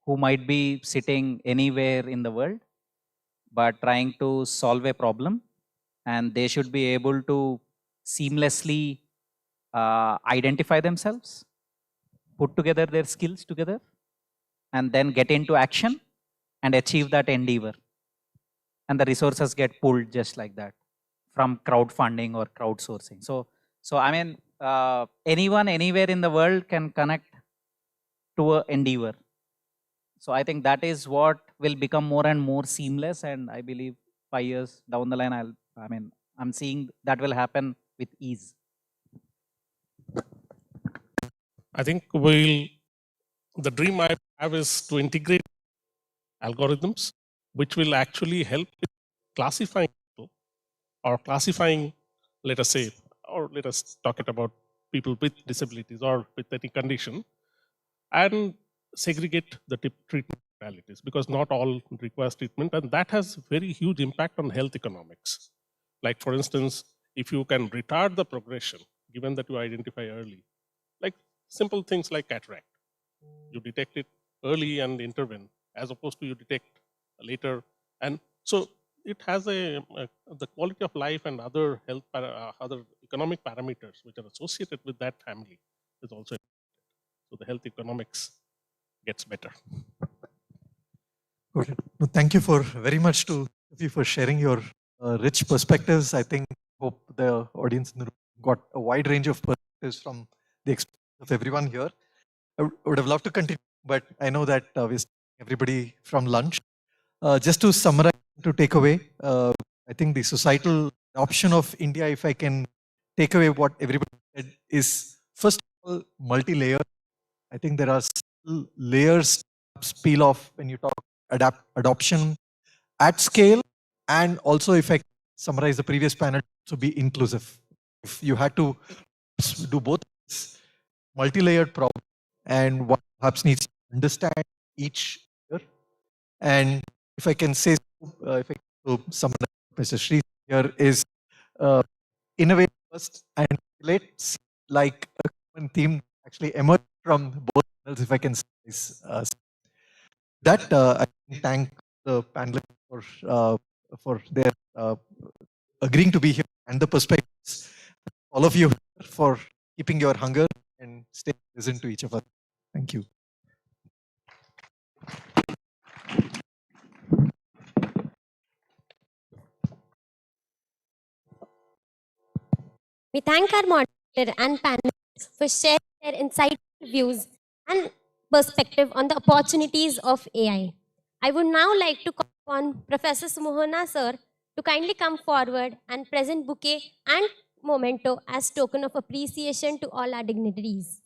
who might be sitting anywhere in the world, but trying to solve a problem, and they should be able to seamlessly identify themselves, put together their skills together, and then get into action and achieve that endeavor. And the resources get pulled just like that from crowdfunding or crowdsourcing. So anyone, anywhere in the world can connect to an endeavor. So I think that is what will become more and more seamless, and I believe 5 years down the line, I'm seeing that will happen with ease. I think the dream I have is to integrate algorithms which will actually help in classifying people or classifying, let us say, or let us talk it about people with disabilities or with any condition, and segregate the treatment modalities, because not all requires treatment, and that has very huge impact on health economics. Like for instance, if you can retard the progression, given that you identify early, like simple things like cataract, you detect it early and intervene, as opposed to you detect later. And so it has the quality of life and other other economic parameters which are associated with that family is also, so the health economics gets better. Got it. No, thank you for very much to you for sharing your rich perspectives. I think hope the audience in the room got a wide range of perspectives from the experience of everyone here. I would have loved to continue, but I know that we're everybody from lunch. Just to summarize, to take away, I think the societal adoption of India, if I can take away what everybody said, is first of all multi-layered. I think there are layers peel off when you talk adoption at scale, and also if I summarize the previous panel, to be inclusive. If you had to do both, multi-layered problem, and what perhaps needs to understand each layer. And if I can say, if I can summarize Mr. Shri here is innovate first and relate, like a common theme actually emerged from both panels, if I can say that. I thank the panelists for their agreeing to be here and the perspectives. All of you for keeping your hunger and staying listening to each of us. Thank you. We thank our moderator and panelists for sharing their insightful views and perspective on the opportunities of AI. I would now like to call upon Professor Sumohana sir to kindly come forward and present bouquet and memento as token of appreciation to all our dignitaries.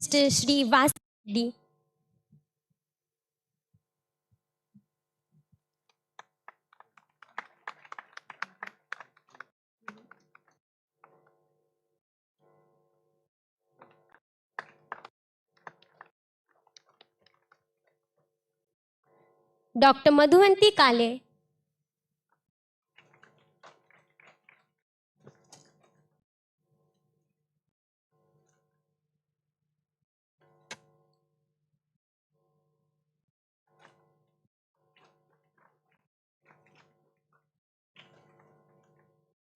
Mr. Shri Vasdi. Dr. Madhuvanti Kale.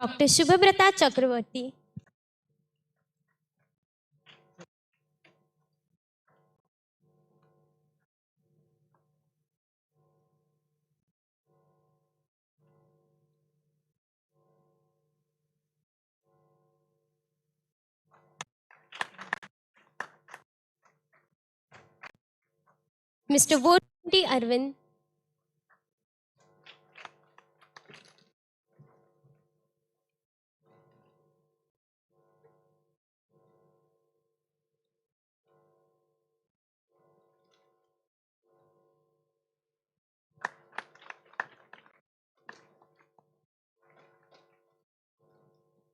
Dr. Shubhabrata Chakravarti. Mr. Voti Arvind.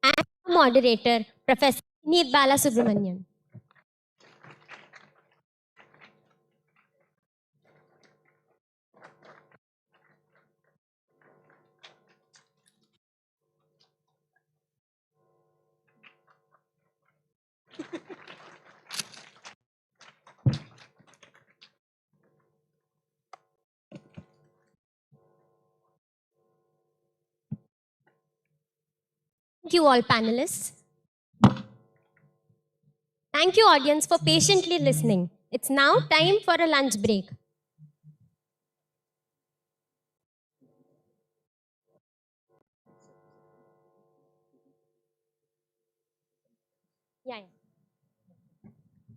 And moderator, Professor Neet Balasubramanian. Thank you all panelists. Thank you, audience, for patiently listening. It's now time for a lunch break. Yeah.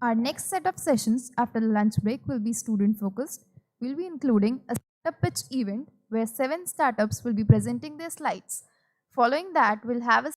Our next set of sessions after the lunch break will be student focused. We'll be including a startup pitch event where 7 startups will be presenting their slides. Following that, we'll have a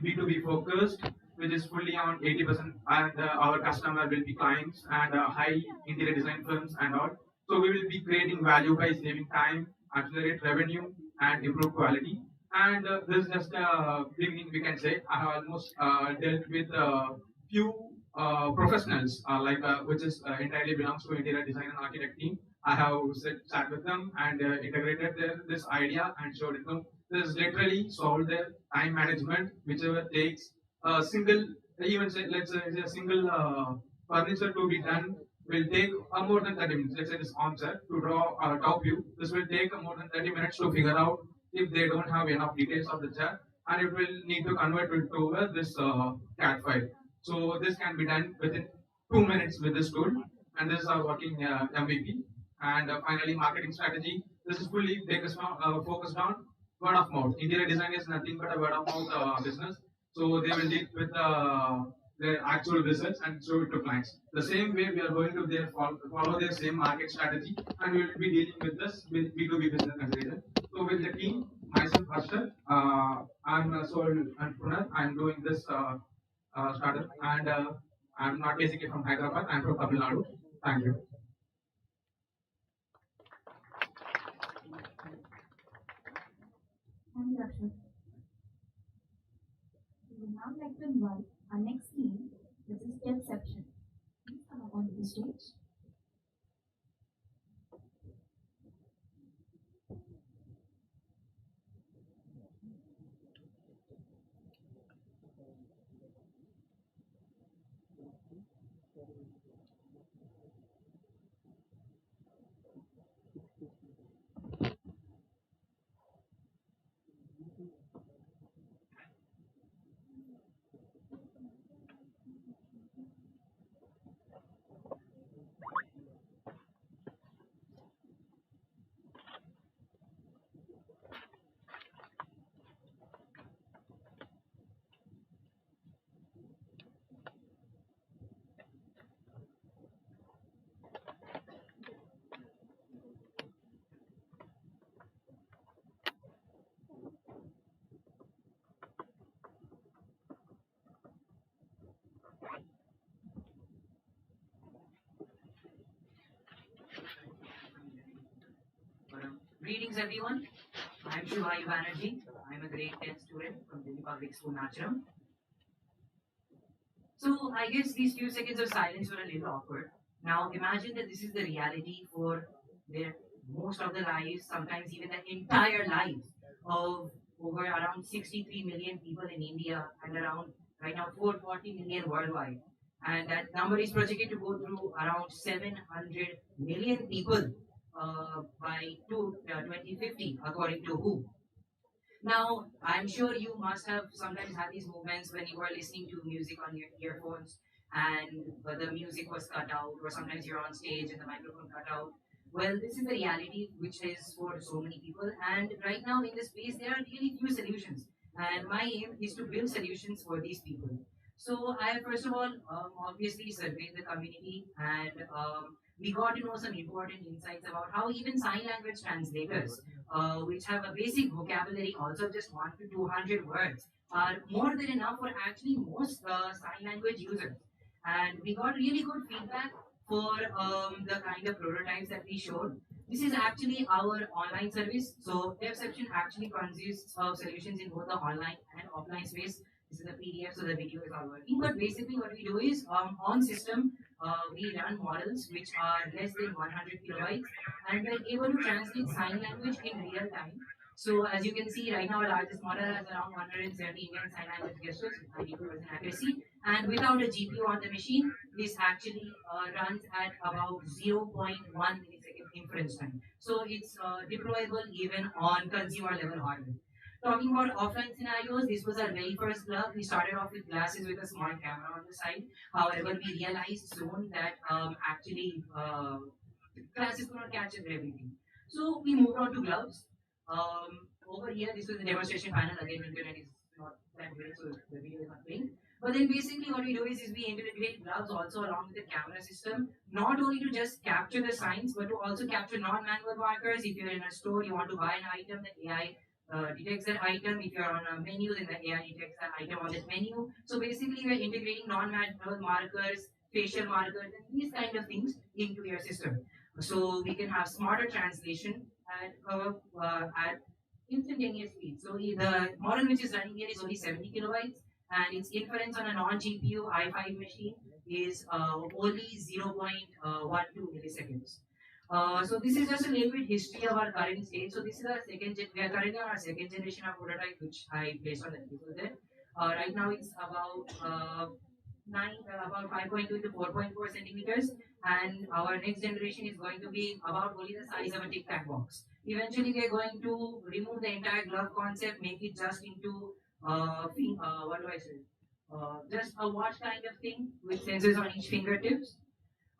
B2B focused, which is fully on 80%, and our customer will be clients and high interior design firms and all. So we will be creating value by saving time, accelerate revenue, and improve quality. And this is just a beginning, we can say. I have almost dealt with few professionals, which is entirely belongs to interior design and architect team. I have sat with them and integrated this idea and showed it to them. This is literally solved their time management, whichever takes a single, even say, let's say a single furniture to be done will take more than 30 minutes. Let's say this onset to draw a top view. This will take more than 30 minutes to figure out if they don't have enough details of the chair, and it will need to convert it to this CAD file. So this can be done within 2 minutes with this tool, and this is our working MVP. And finally, marketing strategy. This is fully focused on word of mouth. Interior design is nothing but a word of mouth business. So they will deal with their actual results and show it to clients. The same way we are going to follow their same market strategy, and we will be dealing with this with B2B business consideration. So with the team, myself, Harshad, I'm a sole entrepreneur. I'm doing this startup, and I'm not basically from Hyderabad. I'm from Tamil Nadu. Thank you. Thank you, Akshay. We would now like to invite our next team, which is Stepception. Please come up onto the stage. Greetings everyone, I'm Shri Rajesh Aggarwal. I'm a grade 10 student from Delhi Public School, Nacharam. So I guess these few seconds of silence were a little awkward. Now imagine that this is the reality for their most of the lives, sometimes even the entire lives of over around 63 million people in India and around right now 440 million worldwide. And that number is projected to go through around 700 million people by 2050, according to WHO. Now, I'm sure you must have sometimes had these moments when you were listening to music on your earphones and the music was cut out, or sometimes you're on stage and the microphone cut out. Well, this is the reality which is for so many people, and right now in this space there are really few solutions, and my aim is to build solutions for these people. So I first of all obviously surveyed the community, and we got to know some important insights about how even sign language translators, which have a basic vocabulary, also just 1 to 200 words, are more than enough for actually most sign language users. And we got really good feedback for the kind of prototypes that we showed. This is actually our online service. So Stepception actually consists of solutions in both the online and offline space. This is a PDF, so the video is all working. But basically what we do is on system, we run models which are less than 100 kilobytes, and we're able to translate sign language in real time. So as you can see right now, our largest model has around 170 Indian sign language gestures with 92% accuracy. And without a GPU on the machine, this actually runs at about 0.1 millisecond inference time. So it's deployable even on consumer level hardware. Talking about offline scenarios, this was our very first glove. We started off with glasses with a small camera on the side. However, we realized soon that actually glasses could not catch everything. So we moved on to gloves. Over here, this was a demonstration panel. Again, internet is not that great, so the video is not playing. But then basically what we do is we integrate gloves also along with the camera system, not only to just capture the signs, but to also capture non-manual markers. If you're in a store, you want to buy an item, the AI detects that item. If you're on a menu, then the AI detects that item on that menu. So basically, we're integrating non-manual markers, facial markers, and these kind of things into your system. So we can have smarter translation at instantaneous speed. So the model which is running here is only 70 kilobytes, and its inference on a non-GPU i5 machine is only 0.12 milliseconds. So this is just a little bit history of our current state. So this is our we are currently on our second generation of prototype, which I placed on the table there. Right now it's about 5.2 to 4.4 centimeters, and our next generation is going to be about only the size of a tic tac box. Eventually, we are going to remove the entire glove concept, make it just into what do I say? Just a watch kind of thing with sensors on each fingertips.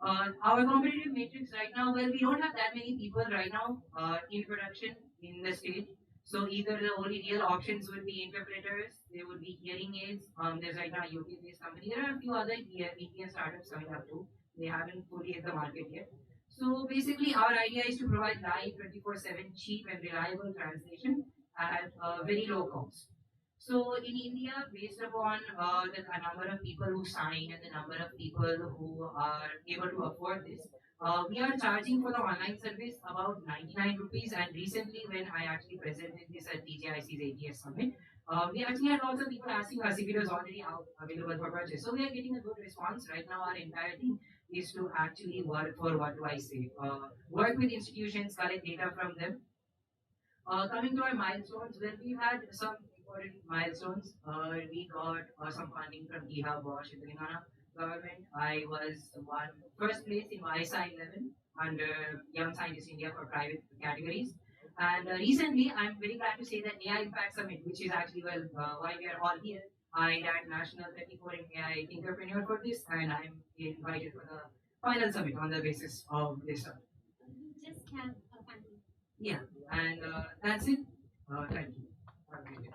Our competitive matrix right now, well, we don't have that many people right now in production in the state. So either the only real options would be interpreters, there would be hearing aids. There's right now a UK-based company. There are a few other Indian startups coming up too. They haven't fully hit the market yet. So basically, our idea is to provide live 24/7 cheap and reliable translation at a very low cost. So in India, based upon the number of people who sign and the number of people who are able to afford this, we are charging for the online service about 99 rupees. And recently, when I actually presented this at DJIC's ATS Summit, we actually had lots of people asking us if it was already out available for purchase. So we are getting a good response. Right now, our entire team is to actually work for, what do I say, work with institutions, collect data from them. Coming to our milestones, well, we had some important milestones. We got some funding from T-Hub or Telangana government. I was first place in YSI 11 under Young Scientist India for private categories. And recently, I'm very glad to say that AI Impact Summit, which is actually, well, why we are all here. I ran National 34 in AI Entrepreneur for this, and I'm invited for the final summit on the basis of this summit. Just have a funding. Yeah, and that's it. Thank you. Have a great day.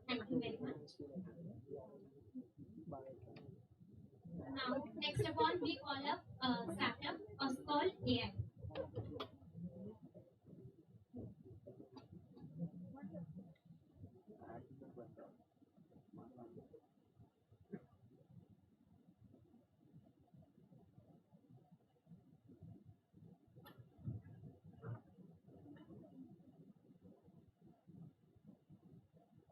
Thank you very much. Now, next of all, we call up a startup called AI.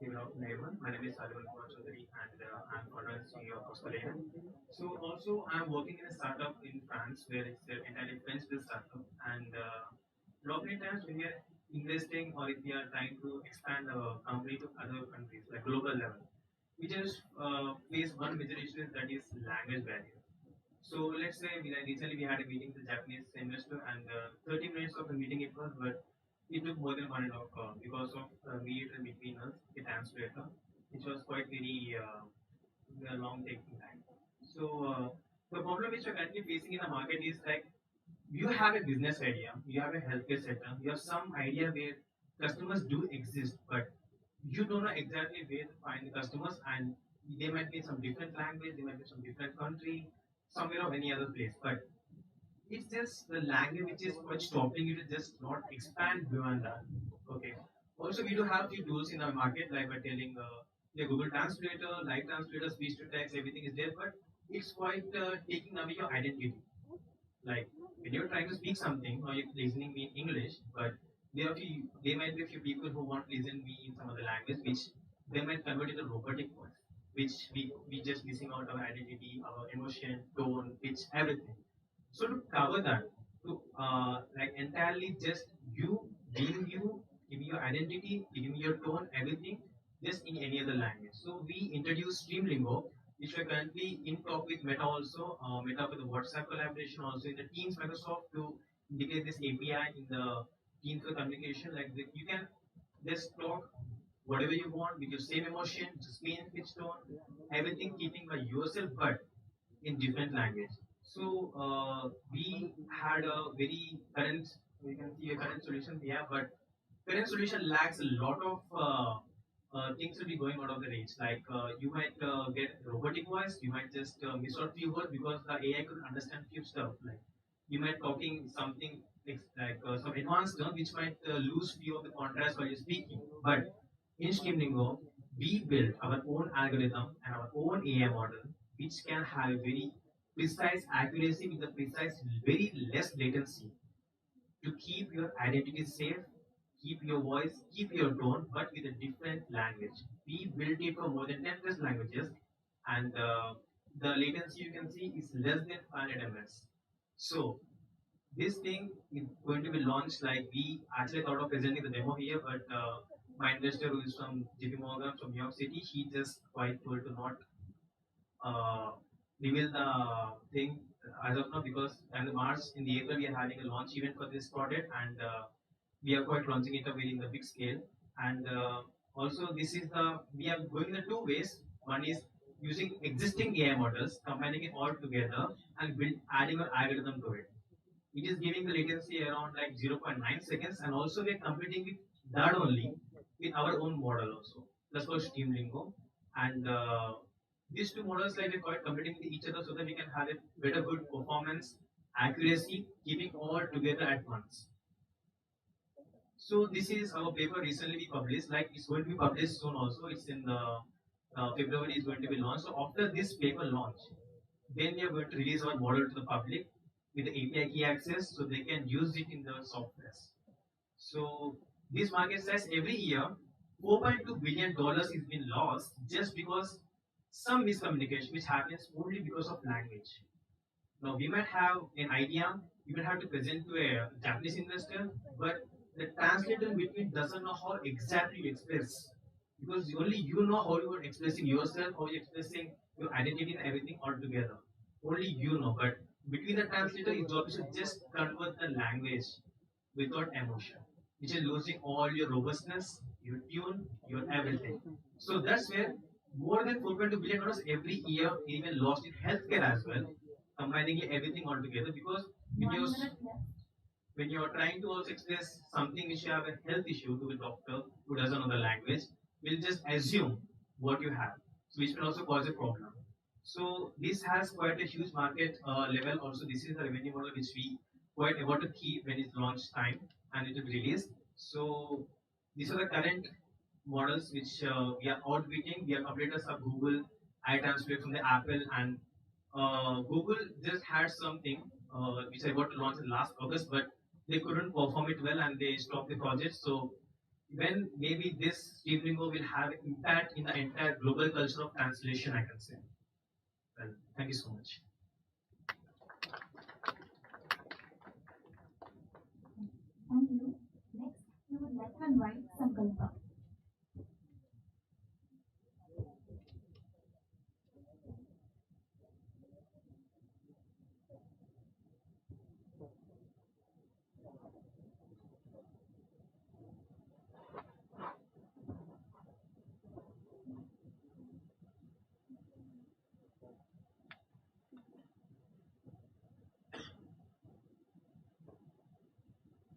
Good afternoon, everyone. My name is Nalin Kumar Srivastava, and I'm founder and CEO of Conclave. So also, I'm working in a startup in France where it's an entirely French-based startup. And a lot many times when we are investing or if we are trying to expand our company to other countries, like global level, we just face one major issue, that is language barrier. So let's say recently we had a meeting with a Japanese investor, and 30 minutes of the meeting it was, but it took more than 1.5 hours because of mediator between us, the translator, which was quite very long taking time. So the problem which we're currently facing in the market is like you have a business idea, you have a healthcare sector, you have some idea where customers do exist, but you don't know exactly where to find the customers, and they might be some different language, they might be some different country, somewhere or any other place, but it's just the language which is what's stopping you to just not expand beyond that. Okay. Also, we do have few tools in our market, like we're telling the Google Translator, live translator, speech to text, everything is there, but it's quite taking away your identity. Like when you're trying to speak something or you're listening me in English, but there might be a few people who want to listen me in some other language, which they might convert into robotic voice, which we just missing out our identity, our emotion, tone, pitch, everything. So to cover that, to like entirely just you being you, giving your identity, giving your tone, everything, just in any other language. So we introduced Streamlingo, which we're currently in talk with Meta also, Meta for the WhatsApp collaboration, also in the Teams Microsoft to integrate this API in the Teams for communication. Like you can just talk whatever you want with your same emotion, just same pitch tone, everything keeping by yourself, but in different language. So we had a very current, we can see a current solution here, but current solution lacks a lot of things to be going out of the range. Like you might get robotic voice, you might just miss out few words because the AI could understand few stuff. Like you might talking something some advanced term which might lose few of the contrast while you're speaking. But in Streamlingo, we built our own algorithm and our own AI model, which can have very precise accuracy with the precise, very less latency to keep your identity safe, keep your voice, keep your tone, but with a different language. We built it for more than 10 plus languages, and the latency you can see is less than 500 ms. So this thing is going to be launched, like we actually thought of presenting the demo here, but my investor who is from JP Morgan from New York City, he just quite told to not uh, reveal the thing as of now, because in the March, in the April, we are having a launch event for this product, and we are quite launching it very in the big scale. And also, this is the we are going in the two ways. One is using existing AI models, combining it all together, and adding an algorithm to it. It is giving the latency around like 0.9 seconds, and also we are competing with that only with our own model also. That's called Streamlingo, and these two models like we're quite competing with each other so that we can have a better good performance, accuracy, keeping all together at once. So this is our paper recently we published. Like it's going to be published soon also. It's in the February is going to be launched. So after this paper launch, then we are going to release our model to the public with the API key access so they can use it in their software. So this market says every year $4.2 billion is been lost just because some miscommunication which happens only because of language. Now we might have an idea, you might have to present to a Japanese investor, but the translator in between doesn't know how exactly you express. Because only you know how you are expressing yourself, how you're expressing your identity and everything all together. Only you know, but between the translator, his job is to just convert the language without emotion, which is losing all your robustness, your tune, your everything. So that's where more than $4.2 billion every year even lost in healthcare as well, combining everything all together, because when you're trying to also express something which you have a health issue to a doctor who doesn't know the language, will just assume what you have, so which will also cause a problem. So this has quite a huge market level. Also, this is the revenue model which we quite about to keep when it's launch time and it will be released. So these are the current models which we are outbeating. We are competitors of Google, iTranslate from the Apple, and Google just had something which I got to launch in last August, but they couldn't perform it well and they stopped the project. So when maybe this Streamlingo will have impact in the entire global culture of translation, I can say. Well, thank you so much. Thank you. Next, we would like to invite Sankalpa.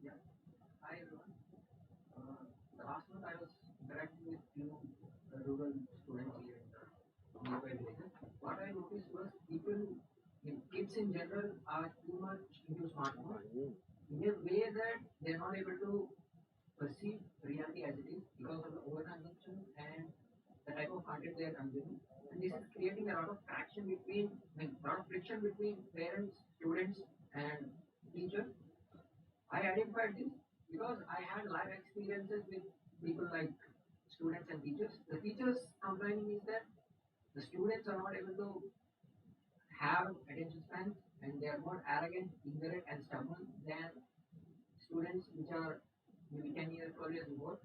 Yeah. Hi everyone. Last month I was interacting with few rural students here in the nearby villages. What I noticed was people, kids in general, are too much into smartphones in a way that they're not able to perceive reality as it is because of the overconsumption and the type of content they are consuming. And this is creating a lot of traction between, a lot of friction between parents, students, and teachers. I identified this because I had live experiences with people like students and teachers. The teachers complaining is that the students are not able to have attention span and they are more arrogant, ignorant, and stubborn than students which are maybe 10 years, 12 years before.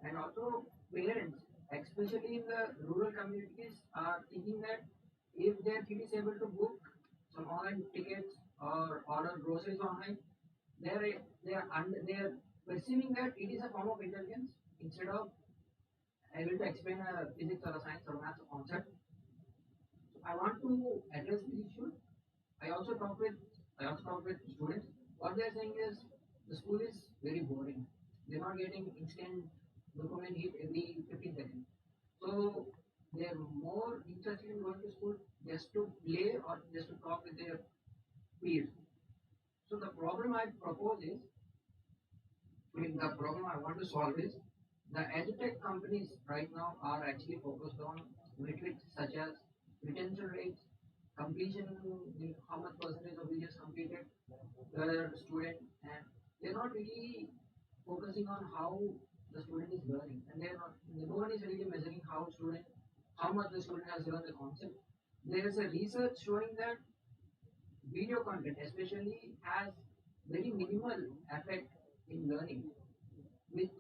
And also parents, especially in the rural communities, are thinking that if their kid is able to book some online tickets or order groceries online, they're perceiving that it is a form of intelligence instead of able to explain a physics or a science or math concept. So I want to address this issue. I also talk with students. What they're saying is the school is very boring. They're not getting instant dopamine hit every 15 seconds. So they're more interested in going to school just to play or just to talk with their peers. So the problem I propose is, the problem I want to solve is, the edutech companies right now are actually focused on metrics such as retention rates, completion, how much percentage of videos completed per student, and they're not really focusing on how the student is learning, and no one is really measuring how much the student has learned the concept. There is a research showing that video content especially has very minimal effect in learning, which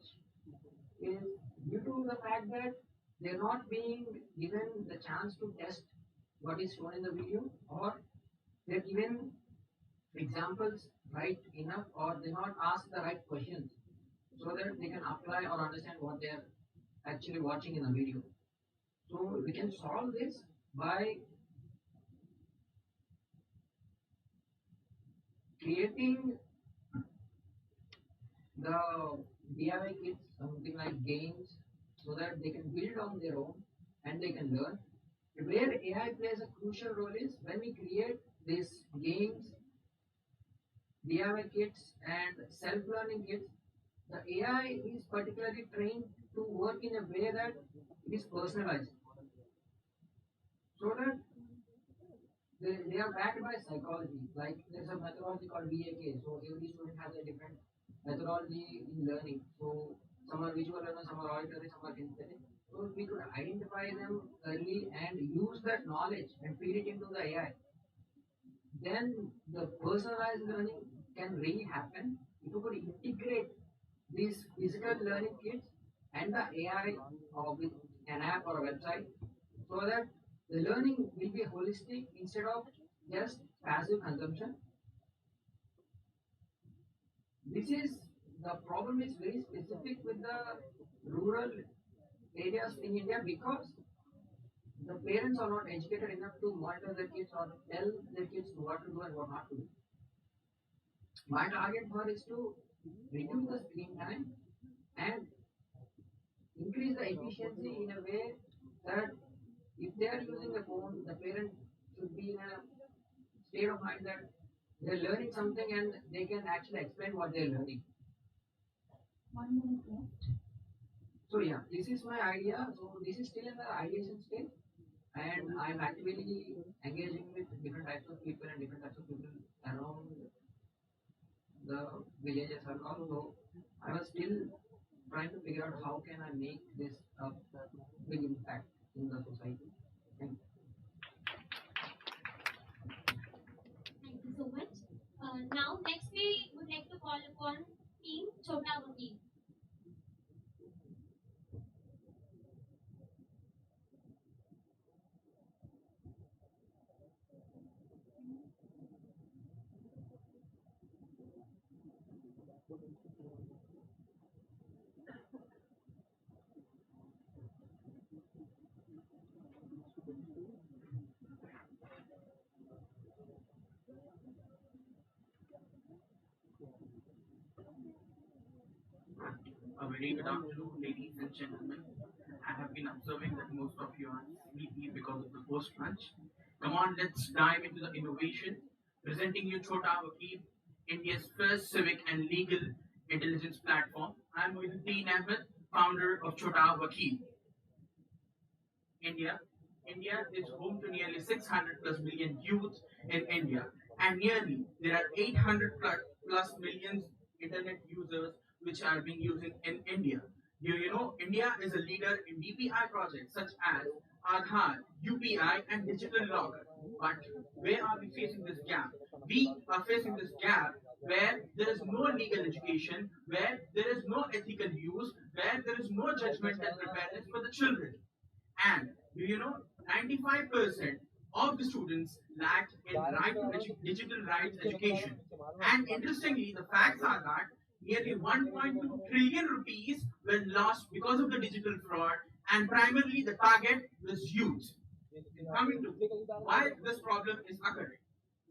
is due to the fact that they're not being given the chance to test what is shown in the video, or they're given examples right enough, or they not ask the right questions so that they can apply or understand what they're actually watching in the video. So we can solve this by creating the DIY kits, something like games, so that they can build on their own and they can learn. Where AI plays a crucial role is when we create these games, DIY kits, and self-learning kits. The AI is particularly trained to work in a way that it is personalized, so that they are backed by psychology. Like there's a methodology called VAK, so every student has a different methodology in learning. So some are visual learners, some are auditory, some are kinesthetic. So we could identify them early and use that knowledge and feed it into the AI. Then the personalized learning can really happen if you could integrate these physical learning kits and the AI with an app or a website, so that the learning will be holistic instead of just passive consumption. The problem is very specific with the rural areas in India, because the parents are not educated enough to monitor their kids or tell their kids what to do and what not to do. My target for is to reduce the screen time and increase the efficiency in a way that if they are using the phone, the parent should be in a state of mind that they're learning something and they can actually explain what they're learning. 1 minute left. So yeah, this is my idea. So this is still in the ideation stage, and I'm actively engaging with different types of people and different types of people around the villages and all. So I was still trying to figure out how can I make this a big impact in the society. Thank you. Thank you so much. Now, next we would like to call upon team Chota Vakil. A very good afternoon, ladies and gentlemen. I have been observing that most of you are sleepy because of the post lunch. Come on, let's dive into the innovation. Presenting you Chota Vakil, India's first civic and legal intelligence platform. I'm Murty Dr, founder of Chota Vakil. India is home to nearly 600 plus million youth in India, and nearly there are 800 plus millions internet users which are being using in India. Do you know India is a leader in DPI projects such as Aadhaar, UPI, and digital locker. But where are we facing this gap? We are facing this gap where there is no legal education, where there is no ethical use, where there is no judgment and preparedness for the children. And do you know 95% of the students lacked in digital rights education. And interestingly, the facts are that nearly 1.2 trillion rupees were lost because of the digital fraud, and primarily the target was youth. Coming to why this problem is occurring.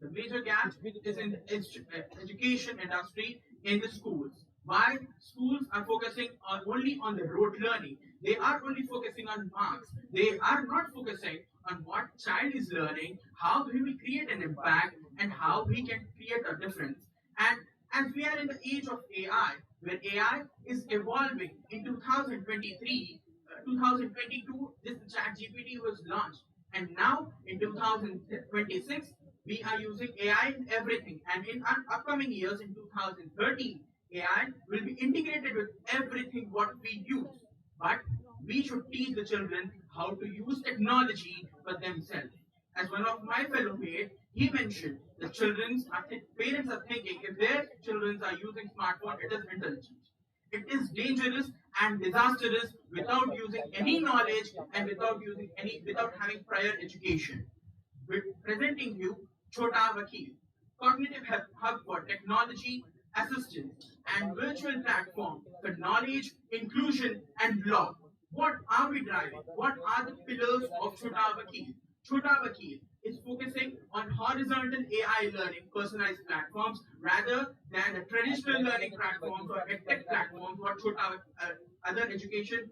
The major gap is in the education industry in the schools. Why schools are focusing only on the rote learning. They are only focusing on marks. They are not focusing on what child is learning, how we will create an impact, and how we can create a difference. And as we are in the age of AI, where AI is evolving in 2023, 2022, this ChatGPT was launched. And now in 2026, we are using AI in everything. And in upcoming years, in 2030, AI will be integrated with everything what we use. But we should teach the children how to use technology for themselves. As one of my fellow mates, he mentioned the parents are thinking if their children are using smartphone, it is intelligent. It is dangerous and disastrous without using any knowledge and without having prior education. With presenting you Chota Vakil, cognitive hub for technology, assistance, and virtual platform for knowledge, inclusion, and law. What are we driving? What are the pillars of Chota Vakil? Chota Vakil is focusing on horizontal AI learning personalized platforms rather than the traditional learning platforms or edtech platforms what other education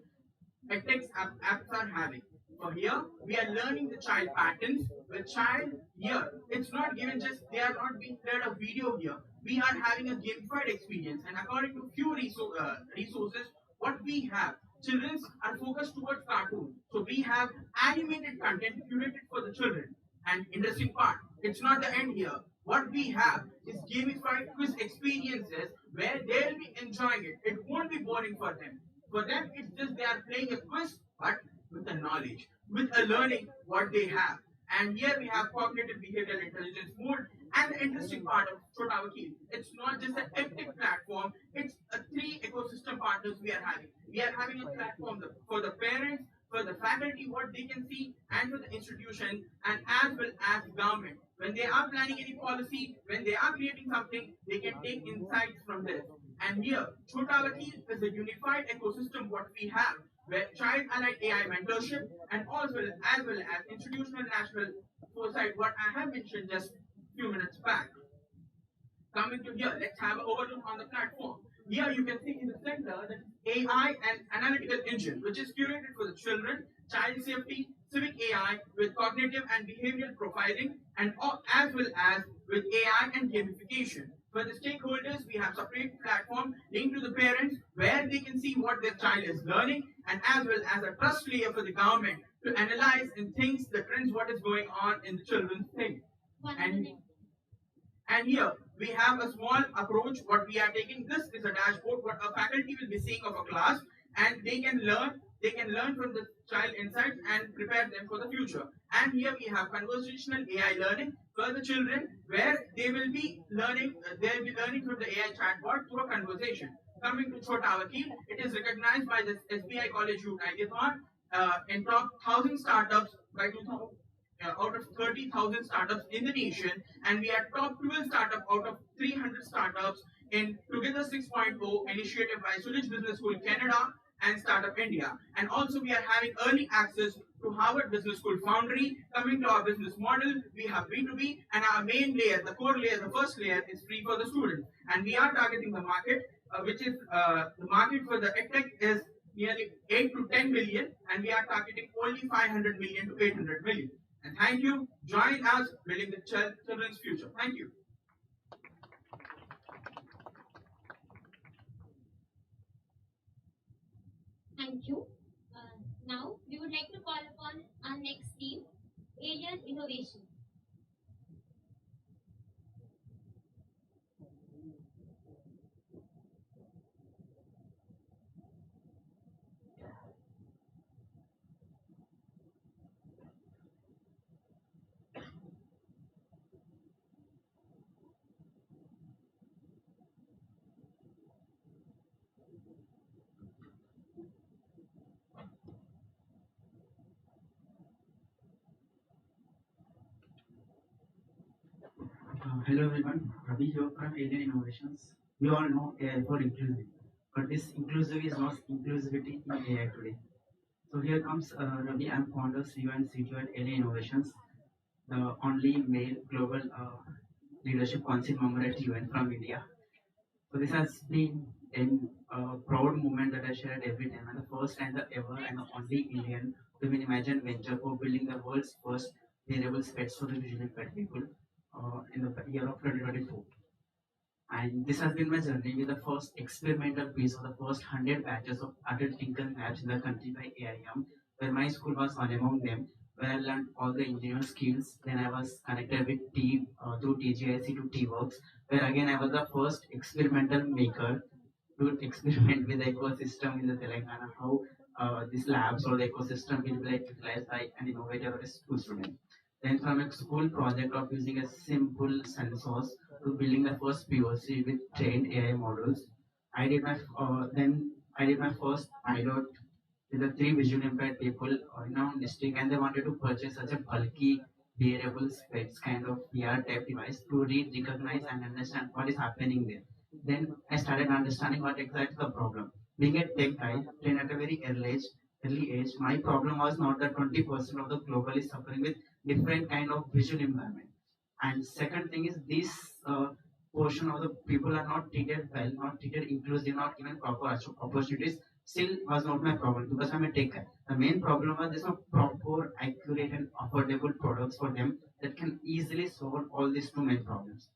edtech apps are having. For here, we are learning the child patterns. With child here, it's not given just they are not being played a video here. We are having a gamified experience, and according to few resources, what we have, children are focused towards cartoon. So we have animated content curated for the children. And interesting part, it's not the end here. What we have is gamified quiz experiences where they'll be enjoying it. It won't be boring for them. For them, it's just they are playing a quiz, but with the knowledge, with a learning what they have. And here we have cognitive behavioral intelligence mode. And the interesting part of Chota Vakil, it's not just an edtech platform, it's a three ecosystem partners we are having. We are having a platform for the parents, for the faculty, what they can see, and for the institution, and as well as government. When they are planning any policy, when they are creating something, they can take insights from this. And here, Chota Vakil is a unified ecosystem what we have, where child allied AI mentorship and as well as institutional national foresight, what I have mentioned just few minutes back. Coming to here, let's have an overlook on the platform. Here you can see in the center that AI and analytical engine, which is curated for the children, child safety, civic AI with cognitive and behavioral profiling, and as well as with AI and gamification. For the stakeholders, we have separate platform linked to the parents where they can see what their child is learning, and as well as a trust layer for the government to analyze and think the trends, what is going on in the children's thing. And here we have a small approach what we are taking. This is a dashboard what a faculty will be seeing of a class, and they can learn from the child insights and prepare them for the future. And here we have conversational AI learning for the children where they will be learning from the AI chatbot through a conversation. Coming to Chota Vakil, it is recognized by the SBI College Youth Ideathon in top 1,000 startups by 2000. Out of 30,000 startups in the nation, and we are top 12 startup out of 300 startups in Together 6.0 initiative by Swedish Business School Canada and Startup India. And also we are having early access to Harvard Business School Foundry. Coming to our business model, we have B2B, and our main layer, the core layer, the first layer is free for the students. And we are targeting the market, which is the market for the edtech is nearly 8 to 10 million, and we are targeting only 500 million to 800 million. And thank you. Join us building the children's future. Thank you. Thank you. Now, we would like to call upon our next team, Alien Innovation. Hello everyone, Ravi here from Alien Innovations. We all know AI for inclusive, but this inclusive is not inclusivity in AI today. So here comes Ravi. I'm founder, CEO and CTO at Alien Innovations, the only male global leadership council member at UN from India. So this has been a proud moment that I shared every time, and the first and the ever and the only Indian women imagine venture for building the world's first wearable pets for the visually impaired people in the year of 2024. And this has been my journey with the first experimental piece of the first 100 batches of adult tinkering labs in the country by AIM, where my school was one among them, where I learned all the engineering skills. Then I was connected with T through TGIC to T-Works, where again I was the first experimental maker to experiment with the ecosystem in the Telangana, how these labs or the ecosystem will be like utilized by an innovator or a school student. Then from a school project of using a simple sensors to building the first POC with trained AI models, then I did my first pilot with the three visually impaired people in our district, and they wanted to purchase such a bulky wearable specs kind of VR type device to read, recognize, and understand what is happening there. Then I started understanding what exactly the problem. Being a tech guy, trained at a very early age, my problem was not that 20% of the global is suffering with different kind of visual impairment. And second thing is this portion of the people are not treated well, not treated inclusive, not given proper opportunities. Still was not my problem because I'm a tech guy. The main problem was there's no proper, accurate, and affordable products for them that can easily solve all these two main problems.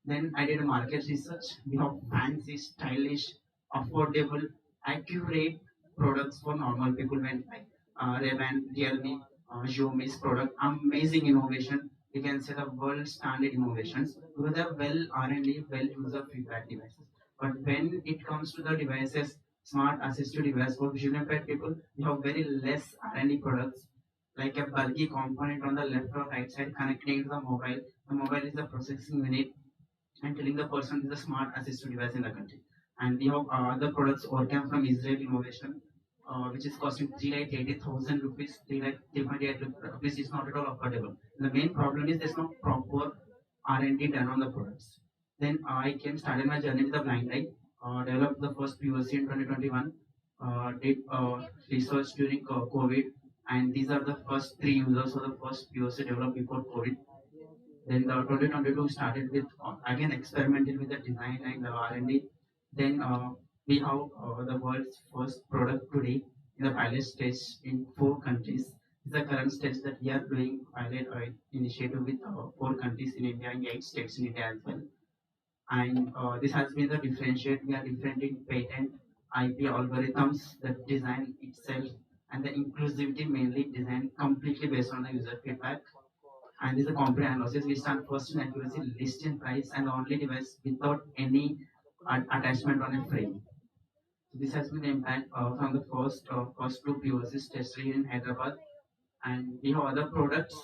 Then I did a market research. We have fancy, stylish, affordable, accurate products for normal people when like Ray-Ban, Realme, Xiaomi's product, amazing innovation. We can say the world standard innovations because they're well R&D, well user feedback devices. But when it comes to the devices, smart assistive device for visually impaired people, we have very less R&D products like a bulky component on the left or right side connecting to the mobile. The mobile is the processing unit and telling the person is a smart assistive device in the country. And we have other products all came from Israel Innovation, which is costing 3,80,000 rupees. 3,3.8 rupees is not at all affordable. The main problem is there's no proper R&D done on the products. Then I came started my journey with the blind eye, developed the first POC in 2021, did research during COVID, and these are the first three users of the first POC developed before COVID. Then the 2022 started with again experimenting with the design and the R&D. Then we have the world's first product today in the pilot stage in 4 countries. This is the current stage that we are doing pilot initiative with 4 countries in India and 8 states in India as well. And this has been the differentiate. We are different in patent, IP algorithms, the design itself, and the inclusivity mainly designed completely based on the user feedback. And this is a comprehensive analysis. We stand first in accuracy, list in price, and the only device without any attachment on a frame. So this has been the impact from the first two POCs tested in Hyderabad, and we have other products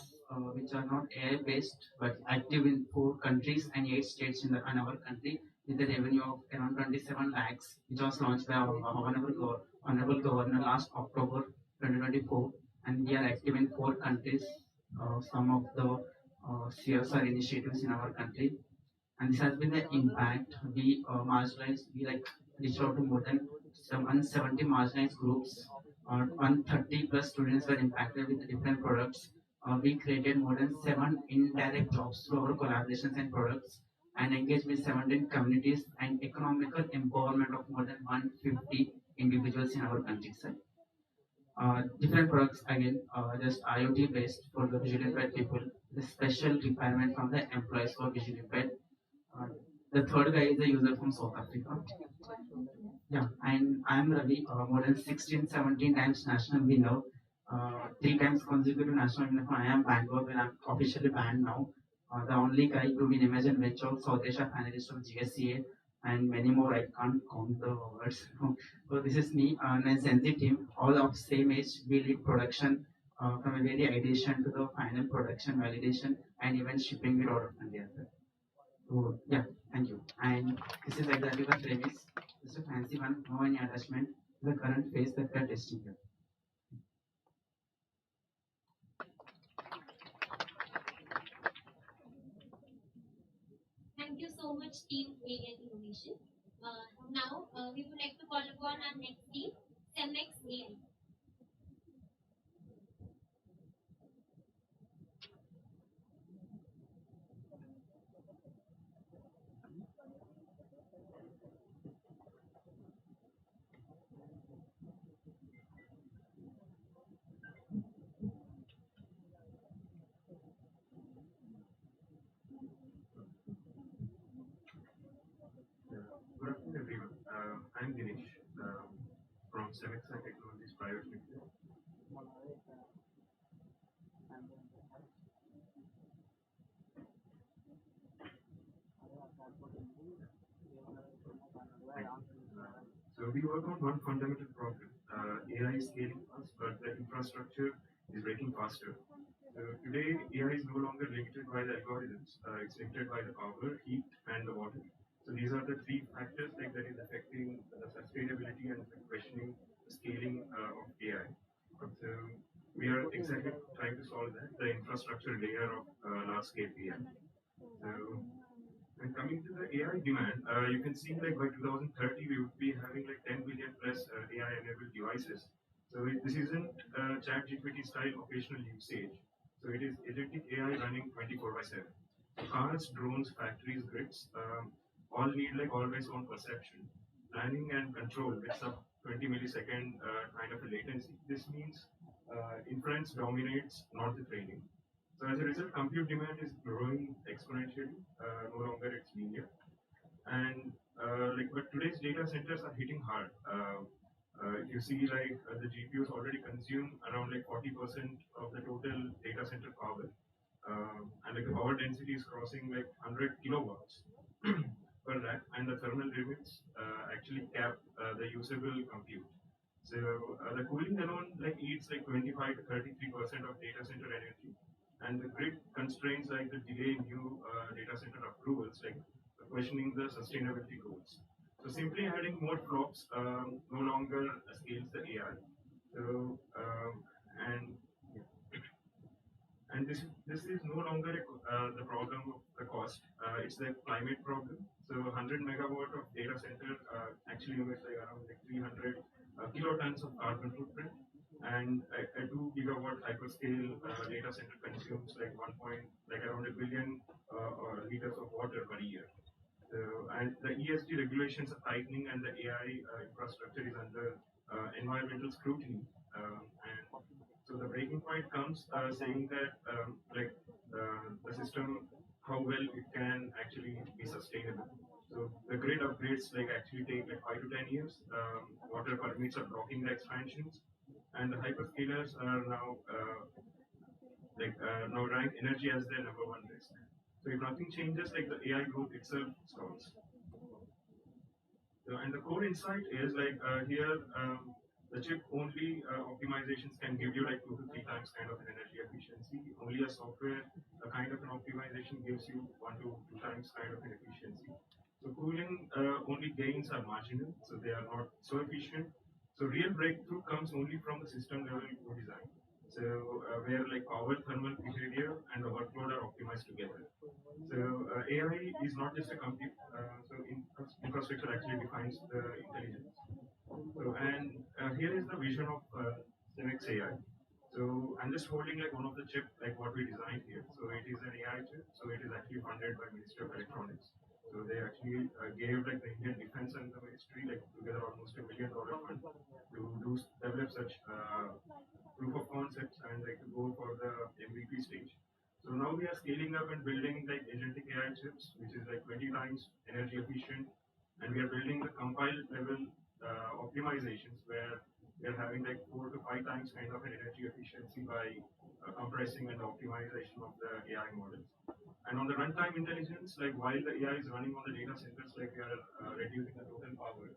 which are not AI based but active in 4 countries and 8 states in our country with a revenue of around 27 lakhs, which was launched by our honorable governor last October 2024, and we are active in 4 countries. Some of the CSR initiatives in our country, and this has been the impact. We marginalized, we like reached out to more than 170 marginalized groups. 130 plus students were impacted with the different products. We created more than 7 indirect jobs through our collaborations and products, and engaged with 17 communities and economical empowerment of more than 150 individuals in our countryside. Different products again, just IoT based for the visually impaired people. The special requirement from the employees for visually impaired. Uh, the third guy is a user from South Africa. Yeah, and I'm Ravi, more than 16, 17 times national winner, 3 times consecutive national winner from I am Bangalore, where I'm officially banned now. The only guy to win Imagine Venture, South Asia finalist of GSCA, and many more. I can't count the words. So this is me and a Zenzi team, all of same age. We lead production from a very ideation to the final production validation and even shipping it out of India. So yeah, thank you. And this is exactly the premise. It's a fancy one, no any attachment. The current phase that we are testing here. Thank you so much, Team AI Innovation. Now, we would like to call upon our next team, Cemex AI. Dinesh from Semixa Technologies Private Limited. So we work on one fundamental problem. AI is scaling fast, but the infrastructure is breaking faster. So today, AI is no longer limited by the algorithms. It's limited by the power, heat, and the water. So these are the three factors that is affecting the sustainability and questioning the scaling of AI. So we are exactly trying to solve that, the infrastructure layer of large-scale AI. So and coming to the AI demand, you can see like by 2030 we would be having like 10 billion plus AI-enabled devices. So this isn't ChatGPT style occasional usage. So it is agentic AI running 24/7. So cars, drones, factories, grids, all need like always on perception, planning and control with sub 20 millisecond kind of a latency. This means inference dominates, not the training. So as a result, compute demand is growing exponentially. No longer it's linear. And but today's data centers are hitting hard. If you see the GPUs already consume around like 40% of the total data center power, and like the power density is crossing like 100 kilowatts per rack, and the thermal limits actually cap the usable compute. So the cooling alone like eats like 25 to 33% of data center energy, and the grid constraints like the delay new data center approvals, like questioning the sustainability goals. So simply adding more flops no longer scales the AI. So and and this is no longer the problem of the cost. It's the climate problem. So 100 megawatt of data center actually emits like around like 300 kilotons of carbon footprint, and a 2 gigawatt hyperscale data center consumes like around a billion liters of water per year. So, and the ESG regulations are tightening, and the AI infrastructure is under environmental scrutiny. And so the breaking point comes saying that the system, how well it can actually be sustainable. So the grid upgrades actually take like 5 to 10 years. Water permits are blocking the expansions, and the hyperscalers are now now rank energy as their number one risk. So if nothing changes, like the AI growth itself stalls. So, and the core insight is here the chip only optimizations can give you like 2 to 3 times kind of an energy efficiency. Only a software kind of an optimization gives you 1 to 2 times kind of an efficiency. So cooling only gains are marginal, so they are not so efficient. So real breakthrough comes only from the system level design. So where like power, thermal behavior, and the workload are optimized together. So AI is not just a compute. So infrastructure actually defines the intelligence. So and here is the vision of Cinex AI. So I'm just holding like one of the chip like what we designed here. So it is an AI chip. So it is actually funded by Ministry of Electronics. So they actually gave like the Indian Defense and the Ministry like together almost $1 million fund to develop such proof of concepts and like to go for the MVP stage. So now we are scaling up and building like agentic AI chips, which is like 20 times energy efficient, and we are building the compiled level optimizations where we are having like 4 to 5 times kind of an energy efficiency by compressing and optimization of the AI models. And on the runtime intelligence, like while the AI is running on the data centers, like we are reducing the total power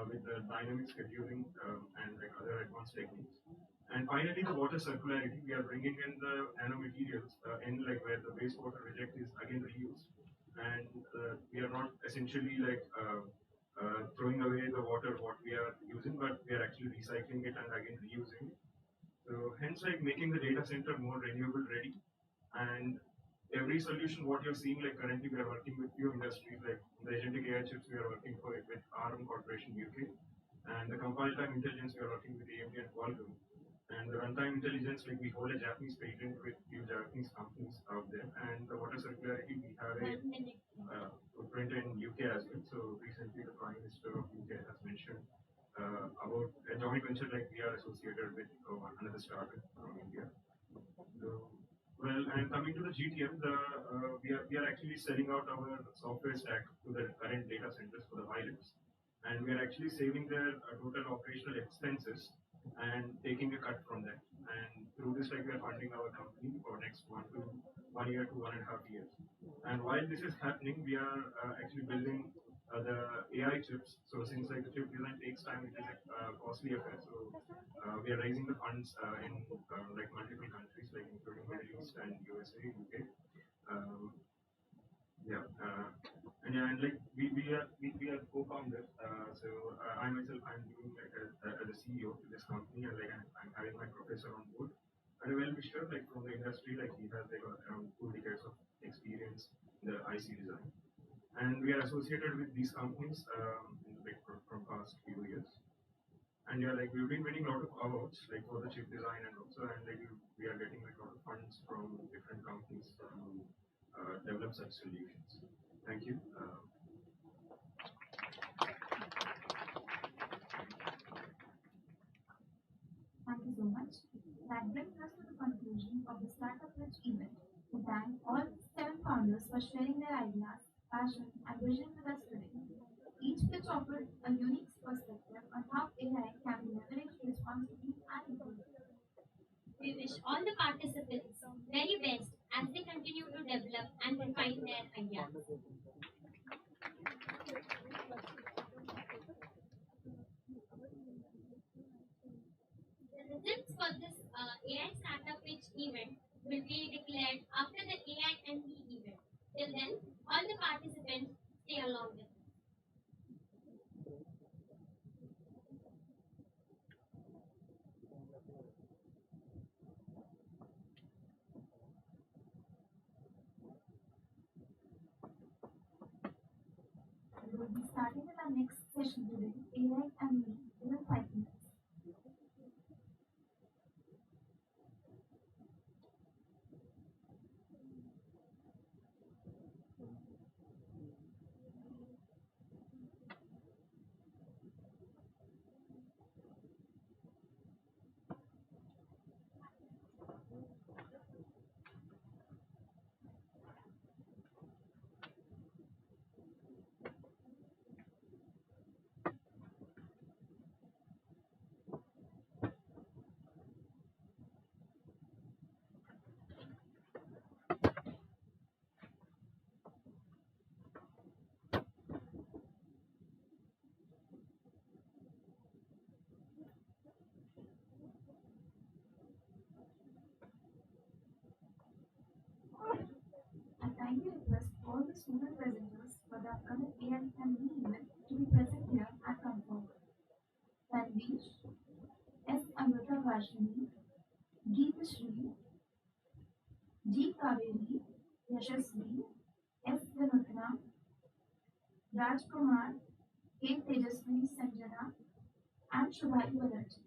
with the dynamic scheduling and like other advanced techniques. And finally, the water circularity, we are bringing in the nanomaterials in like where the wastewater reject is again reused, and we are not essentially like throwing away the water what we are using, but we are actually recycling it and again reusing it. So hence, like making the data center more renewable ready, and every solution what you're seeing like currently we are working with few industries like the agentic AI chips we are working for it with ARM Corporation UK, and the compile time intelligence we are working with AMD and Qualcomm, and the runtime intelligence like we hold a Japanese patent with few Japanese companies out there, and the water circularity we have a footprint in UK as well. So recently the Prime Minister of UK has mentioned about a joint venture like we are associated with another startup from India. So, well, and coming to the GTM, we are actually selling out our software stack to the current data centers for the pilots. and we are actually saving their total operational expenses and taking a cut from that. And through this, like, we are funding our company for next 1 year to 1.5 years. And while this is happening, we are actually building the AI chips. So since like the chip design takes time, it is a costly affair. So we are raising the funds in like multiple countries, like including Middle East and USA, UK. Um, yeah, and like we are co-founders. I myself, I'm doing like as a CEO to this company, and like I'm having my professor on board. And a well-wisher like from the industry, like he has like around 2 decades of experience in the IC design, and we are associated with these companies like from past few years. And yeah, like we've been winning a lot of awards like for the chip design, and also and like we are getting like a lot of funds from different companies to develop such solutions. Thank you. Thank you so much. That brings us to the conclusion of the Startup Pitch event. We thank all 7 founders for sharing their ideas, passion, and vision with us today. Each pitch offered a unique perspective on how AI can be leveraged responsibly and inclusively. We wish all the participants very best as they continue to develop and refine their ideas. The results for this AI Startup Pitch event will be declared after the AI and E event. Till then, all the participants stay along with us. We will be starting with our next session today, AI and Me, within 5 minutes. I kindly request all the student presenters for the upcoming AI and Me event to be present here and come forward. Tanvish, S. Amrita Vashini, Geeta Shri, G. Kaveri, Yashasvi, S. Vinutna, Rajkumar, K. Tejaswini Sanjana, and Shubhai Banerjee.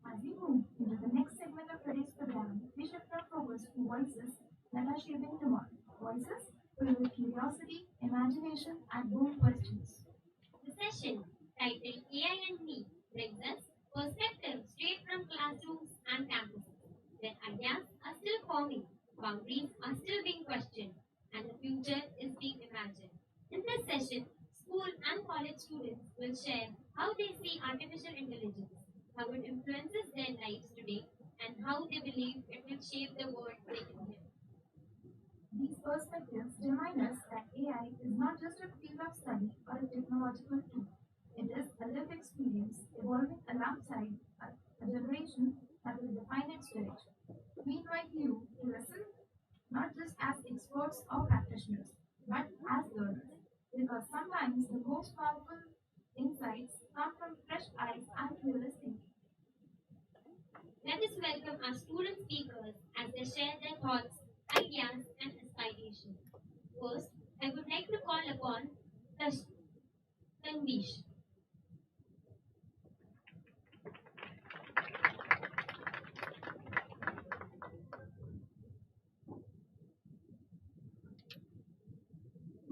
As we move into the next segment of today's program, we shift our focus to voices that are shaping tomorrow. Voices filled with curiosity, imagination, and bold questions. The session, titled AI and Me, brings us perspectives straight from classrooms and campuses, where ideas are still forming, boundaries are still being questioned, and the future is being imagined. In this session, school and college students will share how they see artificial intelligence, how it influences their lives today, and how they believe it will shape the world they live in. These perspectives remind us that AI most powerful insights come from fresh eyes and fearless thinking. Let us welcome our student speakers as they share their thoughts, ideas, and aspirations. First, I would like to call upon Tanvish.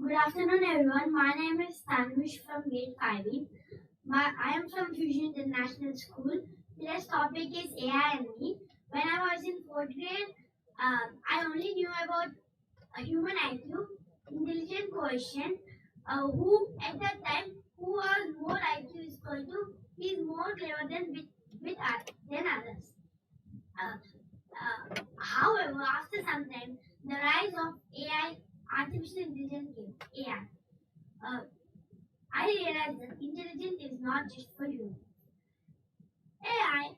Good afternoon, everyone. My name is Tanvish from MeitY. I am from Fusion International School. Today's topic is AI and me. When I was in 4th grade, I only knew about human IQ, intelligent quotient, who at that time, who was more IQ is equal to, he is more clever than others. However, after some time, the rise of AI, artificial intelligence came, AI. I realized that intelligence is not just for humans. AI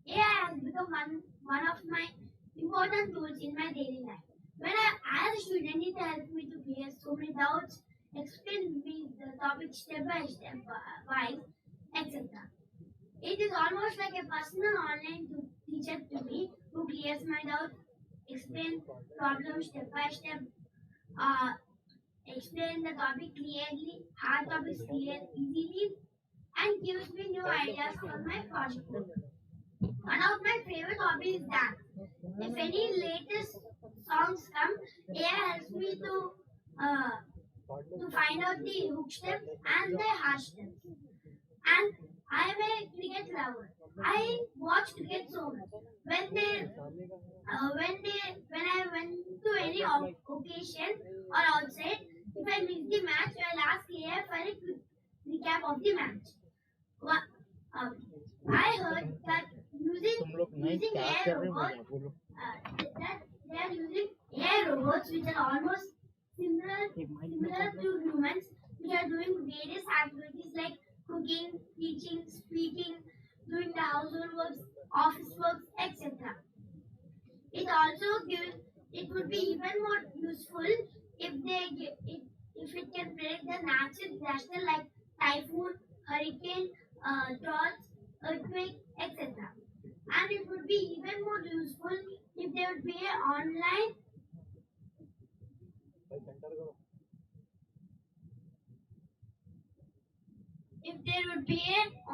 has become one of my important tools in my daily life. As a student, it helps me to clear so many doubts, explain me the topic step by step, etc. It is almost like a personal online teacher to me who clears my doubts, explain problems step by step, explain the topic clearly, hard topics clear easily, and gives me new ideas for my project. One of my favorite hobbies is dance. If any latest songs come, AI helps me to find out the hook steps and the harsh steps. And I am a cricket lover. I watch cricket so much. When I went to any occasion or outside, if I miss the match, I'll ask AI for a quick recap of the match. I heard that using AI robots, that they are using AI robots which are almost similar to humans, which are doing various activities like cooking, teaching, speaking, doing the household works, office works, etc. It would be even more useful if it can predict the natural disaster like typhoon, hurricane, droughts, earthquake, etc. And it would be even more useful if there would be an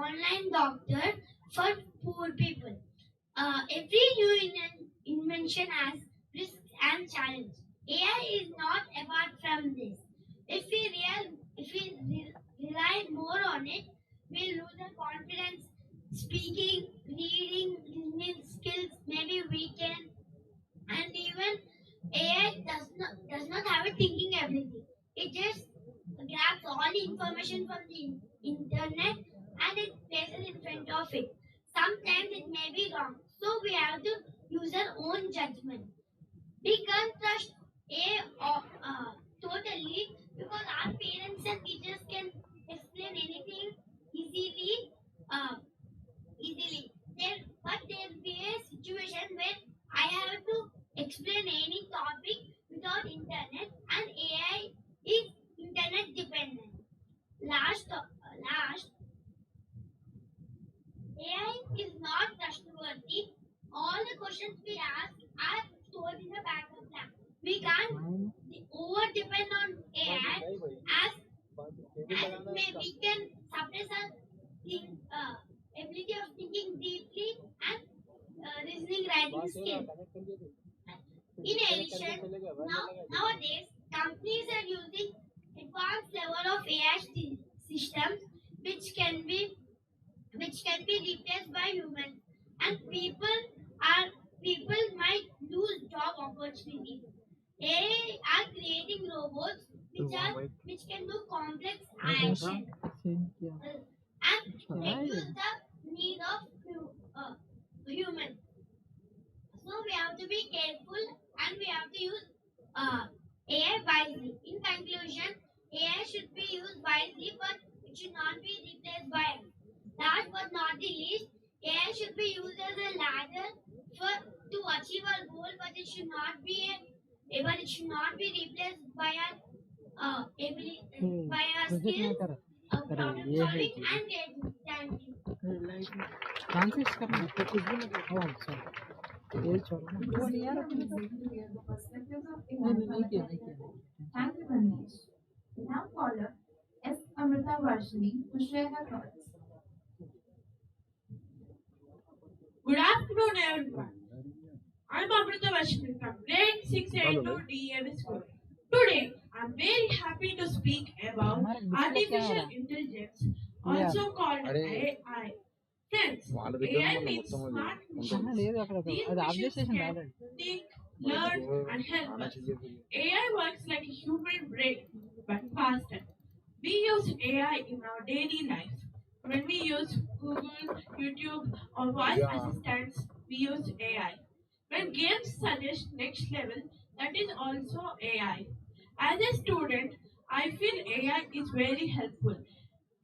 online doctor for poor people. Every new invention has risks and challenges. AI is not apart from this. If we rely more on it, we lose our confidence. Speaking, reading, listening skills maybe weaken, and even AI does not have a thinking ability. It just grabs all the information from the internet and it places in front of it. Sometimes it may be wrong, so we have to use our own judgment. We can't trust AI totally because our parents and teachers can explain anything easily. But there'll be a situation where I have to explain any topic without internet, and AI is internet dependent. Last, AI is not trustworthy. All the questions we ask are stored in the backup plan. We can't over depend on AI as we can suppress our ability of thinking deeply and reasoning writing skill. In addition, nowadays companies are using advanced level of AI systems which can be replaced by humans, and people might lose job opportunities. AI are creating robots which can do complex actions and reduce the need of humans. So we have to be careful and we have to use AI wisely. In conclusion, AI should be used wisely, but it should not be replaced by us. Last but not the least, AI should be used as a ladder to achieve our goal, but it should not be replaced by our by our skills of problem solving and creativity. Thank you. Thank you, Ramesh. We now call up S. Amrita Varshini to share her thoughts. Good afternoon, everyone. I'm Amrita Vashmi from grade 6A to DAV school. Today, I'm very happy to speak about artificial intelligence, also called AI. Friends, AI means smart machines. These machines can think, learn, and help us. AI works like a human brain, but faster. We use AI in our daily life. When we use Google, YouTube, or voice assistants, we use AI. When games suggest next level, that is also AI. As a student, I feel AI is very helpful.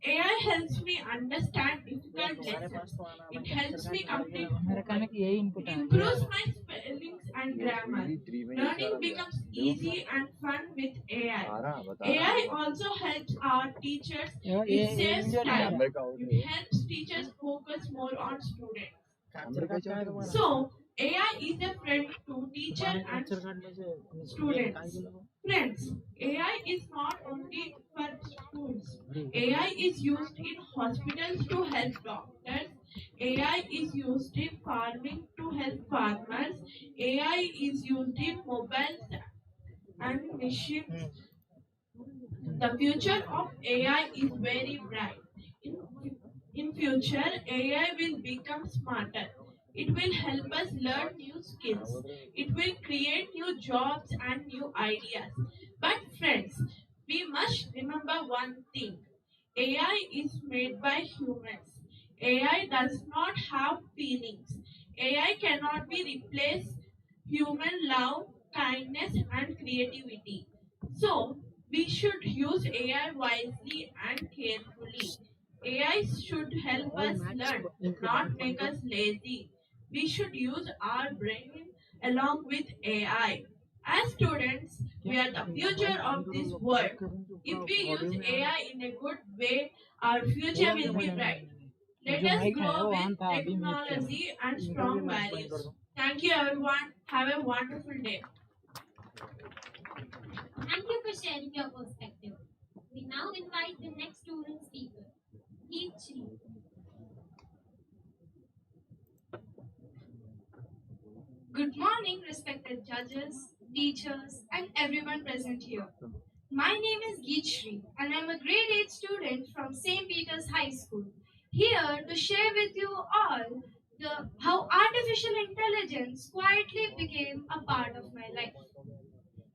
AI helps me understand difficult lessons. It helps me complete homework. It improves my spellings and grammar. Learning becomes easy and fun with AI. AI also helps our teachers. It saves time. It helps teachers focus more on students. So, AI is a friend to teacher and students. Friends, AI is not only for schools. AI is used in hospitals to help doctors. AI is used in farming to help farmers. AI is used in mobiles and machines. The future of AI is very bright. In future, AI will become smarter. It will help us learn new skills. It will create new jobs and new ideas. But friends, we must remember one thing. AI is made by humans. AI does not have feelings. AI cannot be replaced human love, kindness and creativity. So, we should use AI wisely and carefully. AI should help us learn, not make us lazy. We should use our brain along with AI. As students, we are the future of this world. If we use AI in a good way, our future will be bright. Let us grow with technology and strong values. Thank you, everyone. Have a wonderful day. Thank you for sharing your perspective. We now invite the next student speaker, Shri. Good morning, respected judges, teachers, and everyone present here. My name is Shri, and I'm a grade 8 student from St. Peter's High School, here to share with you all how artificial intelligence quietly became a part of my life.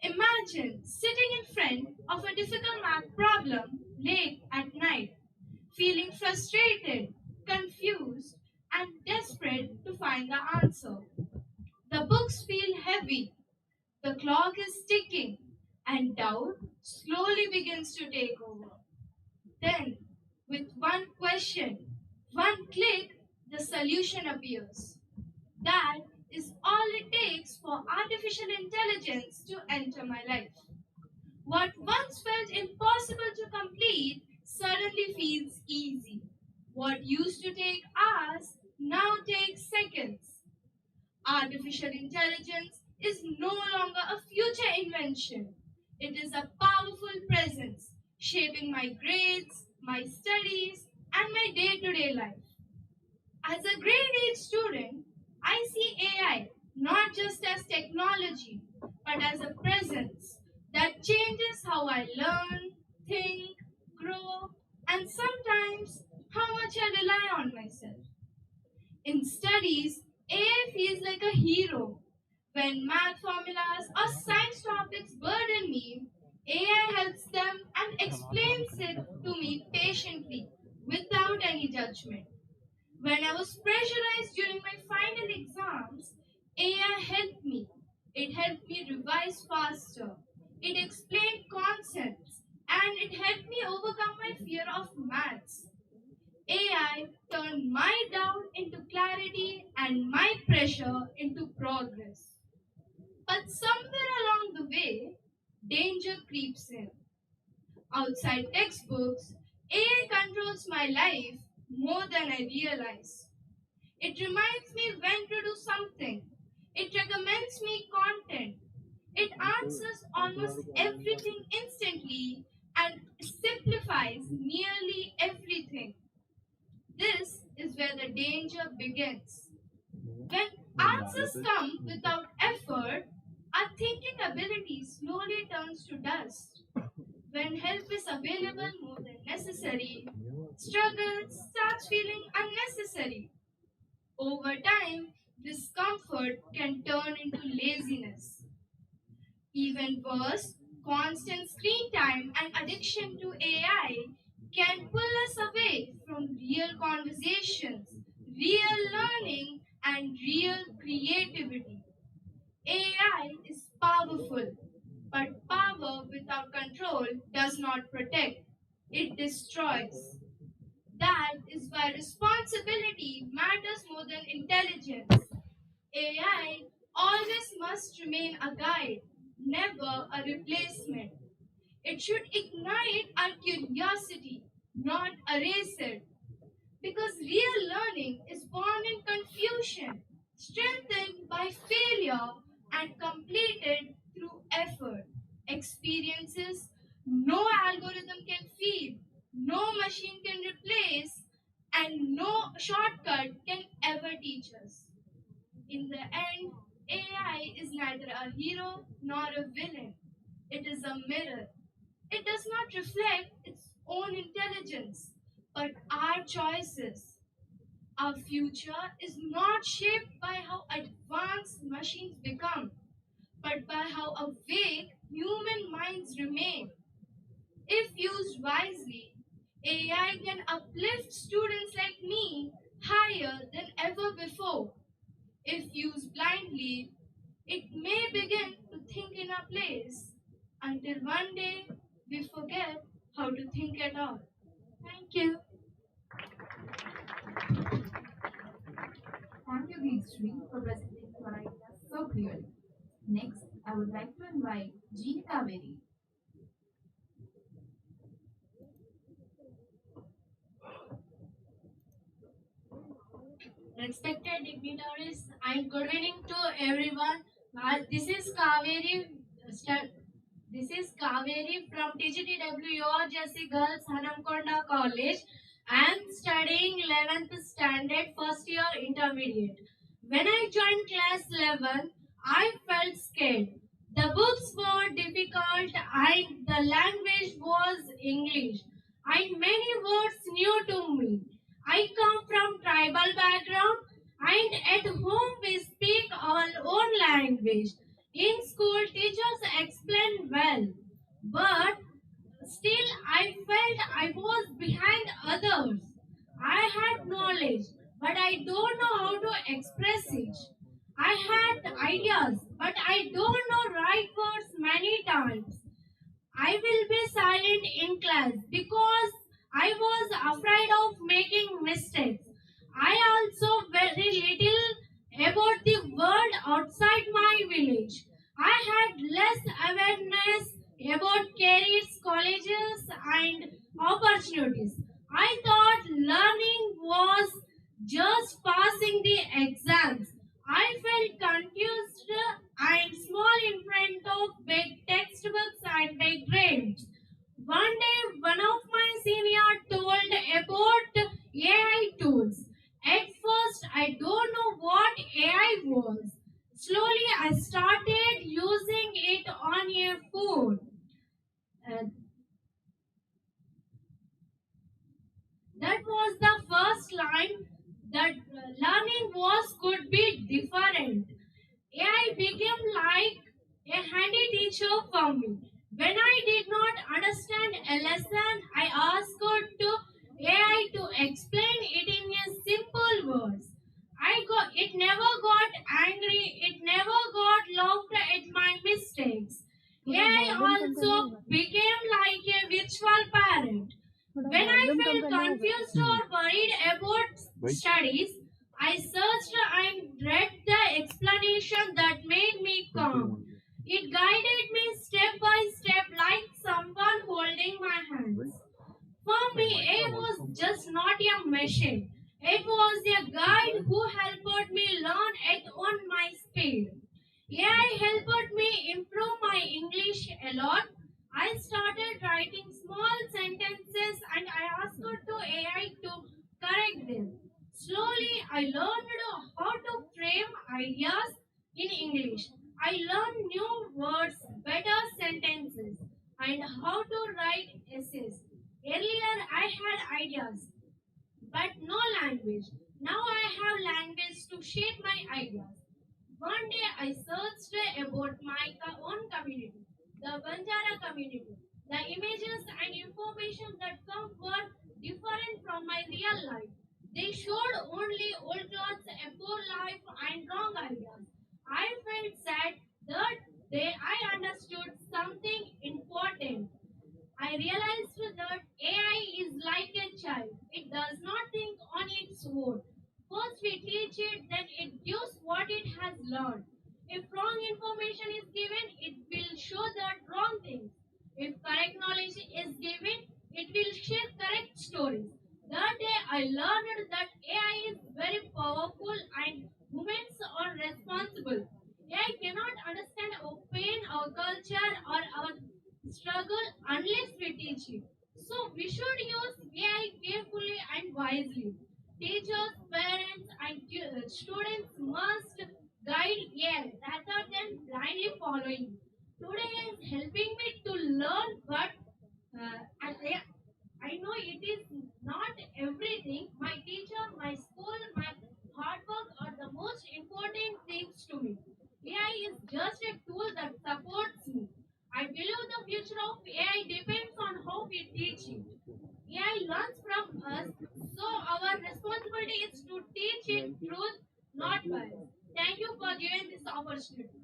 Imagine sitting in front of a difficult math problem late at night, feeling frustrated, confused, and desperate to find the answer. The books feel heavy, the clock is ticking, and doubt slowly begins to take over. Then, with one question, one click, the solution appears. That is all it takes for artificial intelligence to enter my life. What once felt impossible to complete suddenly feels easy. What used to take hours now takes seconds. Artificial intelligence is no longer a future invention. It is a powerful presence shaping my grades, my studies, and my day-to-day life. As a grade 8 student, I see AI not just as technology, but as a presence that changes how I learn, think, grow, and sometimes how much I rely on myself. In studies, AI feels like a hero. When math formulas or science topics burden me, AI helps them and explains it to me patiently without any judgment. When I was pressurized during my final exams, AI helped me. It helped me revise faster. It explained concepts and it helped me overcome my fear of maths. AI turned my doubt into clarity and my pressure into progress. But somewhere along the way, danger creeps in. Outside textbooks, AI controls my life more than I realize. It reminds me when to do something. It recommends me content. It answers almost everything instantly and simplifies nearly everything. This is where the danger begins. When answers come without effort, our thinking ability slowly turns to dust. When help is available more than necessary, struggle starts feeling unnecessary. Over time, discomfort can turn into laziness. Even worse, constant screen time and addiction to AI can pull us away from real conversations, real learning, and real creativity. AI is powerful, but power without control does not protect, it destroys. That is why responsibility matters more than intelligence. AI always must remain a guide, never a replacement. It should ignite our curiosity, not erase it. Because real learning is born in confusion, strengthened by failure, and completed through effort. Experiences no algorithm can feed, no machine can replace, and no shortcut can ever teach us. In the end, AI is neither a hero nor a villain. It is a mirror. It does not reflect its own intelligence, but our choices. Our future is not shaped by how advanced machines become, but by how awake human minds remain. If used wisely, AI can uplift students like me higher than ever before. If used blindly, it may begin to think in our place until one day we forget how to think at all. Thank you. Thank you, Gayatri, for presenting your ideas so clearly. Next, I would like to invite Jean Kaveri. Respected dignitaries and good evening to everyone. This is Kaveri. This is Kaveri from TGTW Jesse Girls Hanamkonda College. I am studying 11th standard first year intermediate. When I joined class 11, I felt scared. The books were difficult and the language was English and many words new to me. I come from tribal background and at home we speak our own language. In school teachers explain well, but still I felt I was behind others. I had knowledge, but I don't know how to express it. I had ideas, but I don't know right words many times. I will be silent in class because I was afraid of making mistakes. I also very little about the world outside my village. I had less awareness about careers, colleges, and opportunities. I thought learning was just passing the exams. I felt confused and small in front of big textbooks and big grades. One day, one of my seniors told about AI tools. At first, I don't know what AI was. Slowly, I started using it on a phone. That was the first line that learning was could be different. AI became like a handy teacher for me. When I did not understand a lesson, I asked to AI to explain it in a simple words. It never got angry, it never got laughed at my mistakes. AI also became like a virtual parent. When I felt confused or worried about studies, I searched and read the explanation that made me calm. It guided me step by step like someone holding my me, AI was just not a machine. It was a guide who helped me learn at on my speed. AI helped me improve my English a lot. I started writing small sentences and I asked to AI to correct them. Slowly, I learned how to frame ideas in English. I learned new words, better sentences, and how to write essays. Earlier, I had ideas, but no language. Now I have language to share my ideas. One day I searched about my own community, the Banjara community. The images and information that come were different from my real life. They showed only old clothes, a poor life, and wrong ideas. I felt sad that day I understood something important. I realized that AI is like a child. It does not think on its own. First we teach it, then it gives what it has learned. If wrong information is given, it will show that wrong things. If correct knowledge is given, it will share correct stories. That day I learned that AI is very powerful and humans are responsible. AI cannot understand our pain, our culture, or our struggle unless we teach it. So we should use AI carefully and wisely. Teachers, parents, and students must guide AI rather than blindly following. Today is helping me to learn, but I know it is not everything. My teacher, my school, my hard work are the most important things to me. AI is just a tool that supports me. I believe the future of AI depends on how we teach it. AI learns from us, so our responsibility is to teach it truth, not bias. Thank you for giving this opportunity.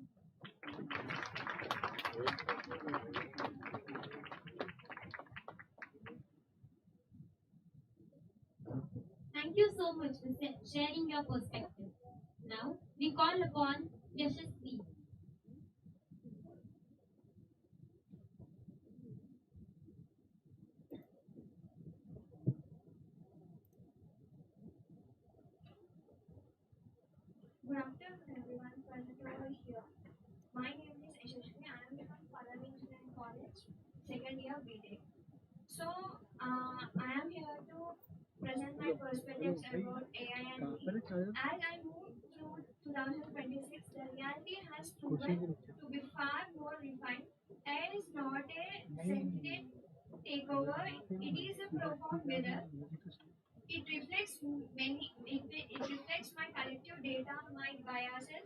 Thank you so much for sharing your perspective. Now, we call upon Yashasvi. Good afternoon, everyone. Present over here. My name is Yashasvi. I am from Further Engineering College, second year BTech. So, I am here to present my perspectives about AI and me. As I move through 2026, the reality has proven to be far more refined. AI is not a sentient takeover; it is a profound mirror. It reflects it reflects my collective data, my biases,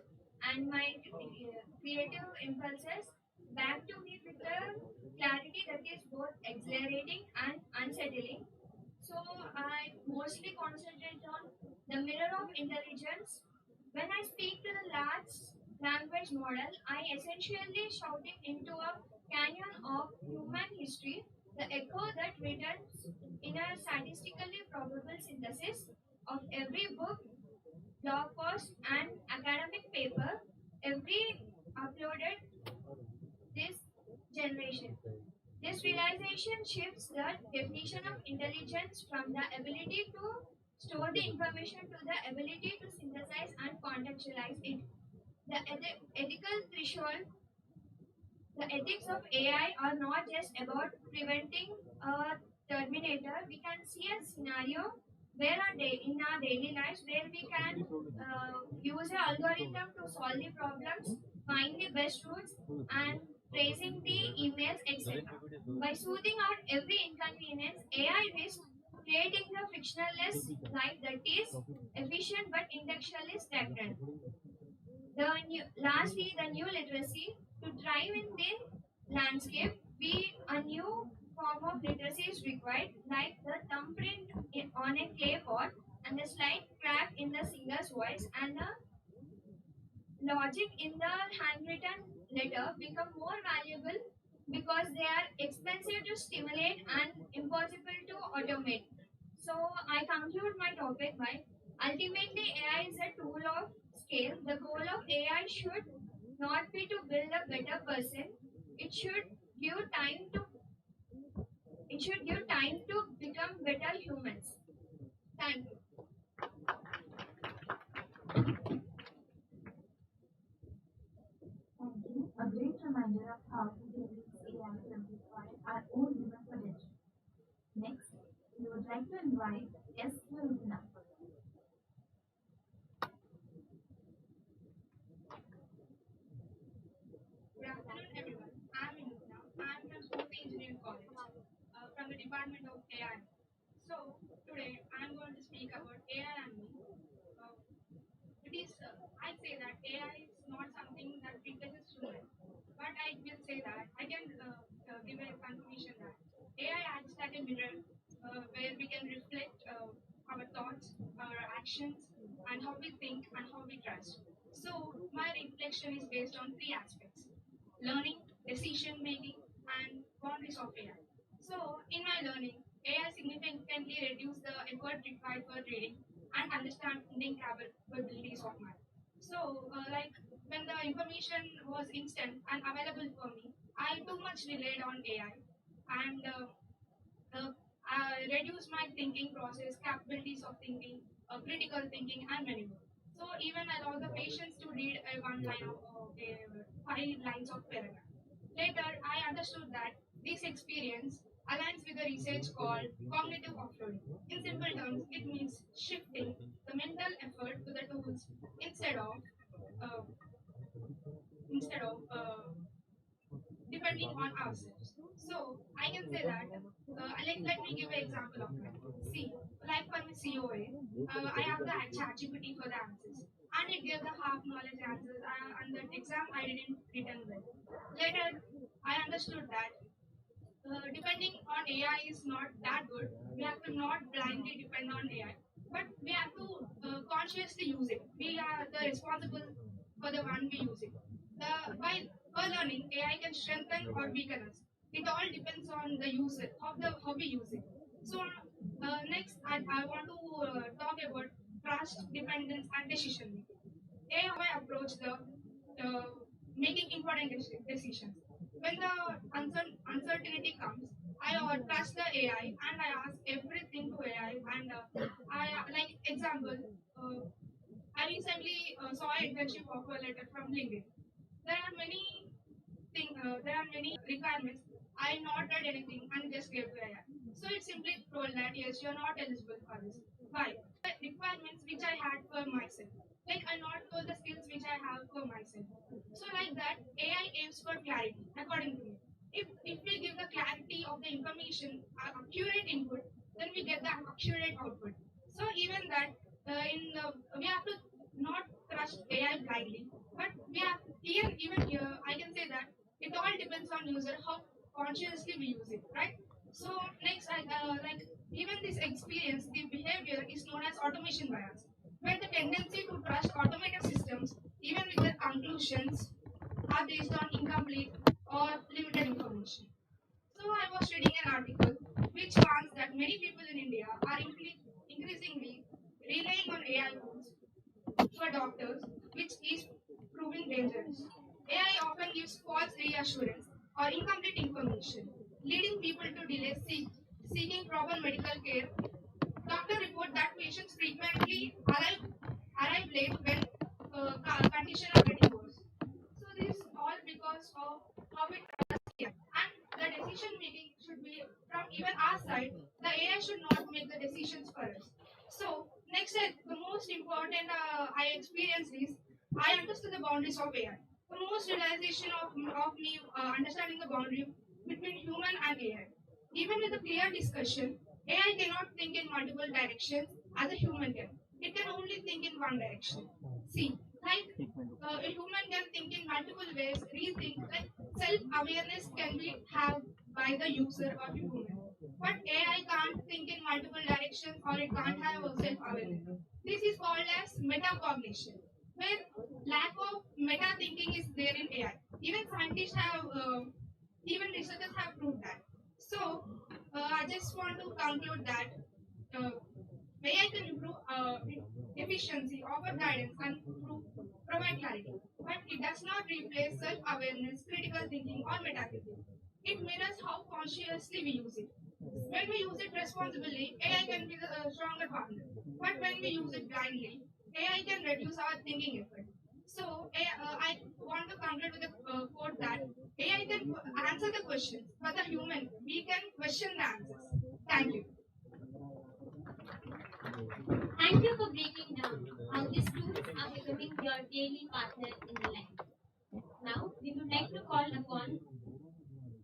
and my creative impulses back to me with a clarity that is both exhilarating and unsettling. So I mostly concentrate on the mirror of intelligence. When I speak to the large language model, I essentially shouting into a canyon of human history, the echo that returns in a statistically probable synthesis of every book, blog post, and academic paper, every uploaded this generation. This realization shifts the definition of intelligence from the ability to store the information to the ability to synthesize and contextualize it. The ethical threshold, the ethics of AI are not just about preventing a terminator. We can see a scenario where in our daily lives where we can use an algorithm to solve the problems, find the best routes, and tracing the emails, etc. By smoothing out every inconvenience, AI risks creating a frictionless life that is efficient but intellectually stagnant. Lastly, the new literacy to thrive in the landscape, a new form of literacy is required, like the thumbprint on a clay pot and the slight crack in the singer's voice and the logic in the handwritten letter become more valuable because they are expensive to stimulate and impossible to automate. So I conclude my topic by ultimately AI is a tool of scale. The goal of AI should not be to build a better person. It should give time to become become better humans. Thank you. Thank you. A great reminder of how we can use AI to amplify our own human potential. Next, we would like to invite S. Yurina. Good afternoon, everyone. I'm Yurina. I'm from Murty Engineering College, from the Department of AI. So, today I'm going to speak about AI and me. I say that AI is not something that replaces human, but I will say that I can give a confirmation that AI acts like a mirror where we can reflect our thoughts, our actions, and how we think and how we trust. So, my reflection is based on three aspects: learning, decision making, and boundaries of AI. So, in my learning, AI significantly reduced the effort required for reading and understanding capabilities of mine. So, like when the information was instant and available for me, I too much relied on AI and reduced my thinking process, capabilities of thinking, critical thinking, and many more. So, even I lost the patience to read a one line of 5 lines of paragraph. Later, I understood that this experience aligns with the research called cognitive offloading. In simple terms, it means shifting the mental effort to the tools instead of uh, instead of depending on ourselves. So I can say that, let me give an example of that. See, like for my COA, I have the ChatGPT for the answers, and it gave the half knowledge answers. And that exam I didn't written well. Later, I understood that depending on AI is not that good. We have to not blindly depend on AI, but we have to consciously use it. We are the responsible for the one we use it. By learning, AI can strengthen or weaken us. It all depends on the user, how we use it. So next, I want to talk about trust, dependence, and decision making. AI how I approach the making important decisions. When the uncertainty comes, I trust the AI and I ask everything to AI. And like example, I recently saw an internship offer letter from LinkedIn. There are many requirements. I not read anything and just gave to AI. So it simply told that yes, you are not eligible for this. Why? The requirements which I had for myself. Like I not told the skills which I have for myself. So like that, AI aims for clarity, according to me. If we give the clarity of the information, accurate input, then we get the accurate output. So even that, we have to not trust AI blindly, but we have even here I can say that it all depends on user how consciously we use it, right? So next, like even this experience, the behavior is known as automation bias, where the tendency to trust automated systems, even with their conclusions, are based on incomplete or limited information. So I was reading an article which finds that many people in India are increasingly relying on AI tools for doctors, which is proving dangerous. AI often gives false reassurance or incomplete information, leading people to delay seeking proper medical care. Doctors report that patients frequently arrive late when conditions are getting worse. So this is all because of how we trust AI. And the decision making should be from even our side. The AI should not make the decisions for us. So next, the most important I experienced is I understood the boundaries of AI. The most realization of me understanding the boundary between human and AI. Even with a clear discussion, AI cannot think in multiple directions as a human can. It can only think in one direction. See, like a human can think in multiple ways, rethink, like self-awareness can be have by the user or human. But AI can't think in multiple directions or it can't have a self-awareness. This is called as metacognition, where lack of meta thinking is there in AI. Even scientists have, even researchers have proved that. So I just want to conclude that uh, AI can improve efficiency, offer guidance, and provide clarity. But it does not replace self-awareness, critical thinking, or meta thinking. It mirrors how consciously we use it. When we use it responsibly, AI can be a stronger partner. But when we use it blindly, AI can reduce our thinking effort. So I want to conclude with a quote that AI can answer the questions, but the human, we can question the answers. Thank you. Thank you for breaking down how these tools are becoming your daily partner in life. Now, we would like to call upon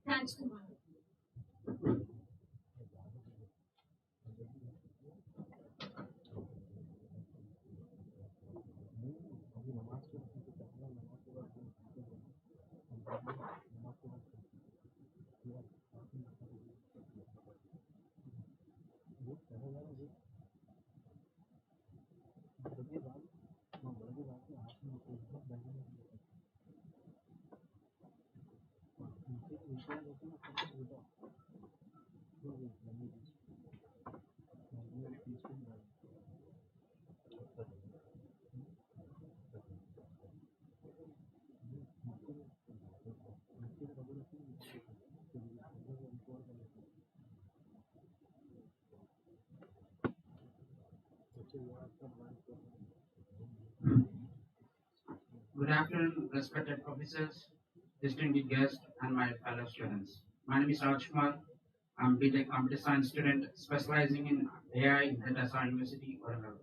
Rajkumar. Good afternoon, respected professors, distinguished guests, and my fellow students. My name is Raj Kumar. I'm BTech Computer Science student specializing in AI at SR University, Oregon.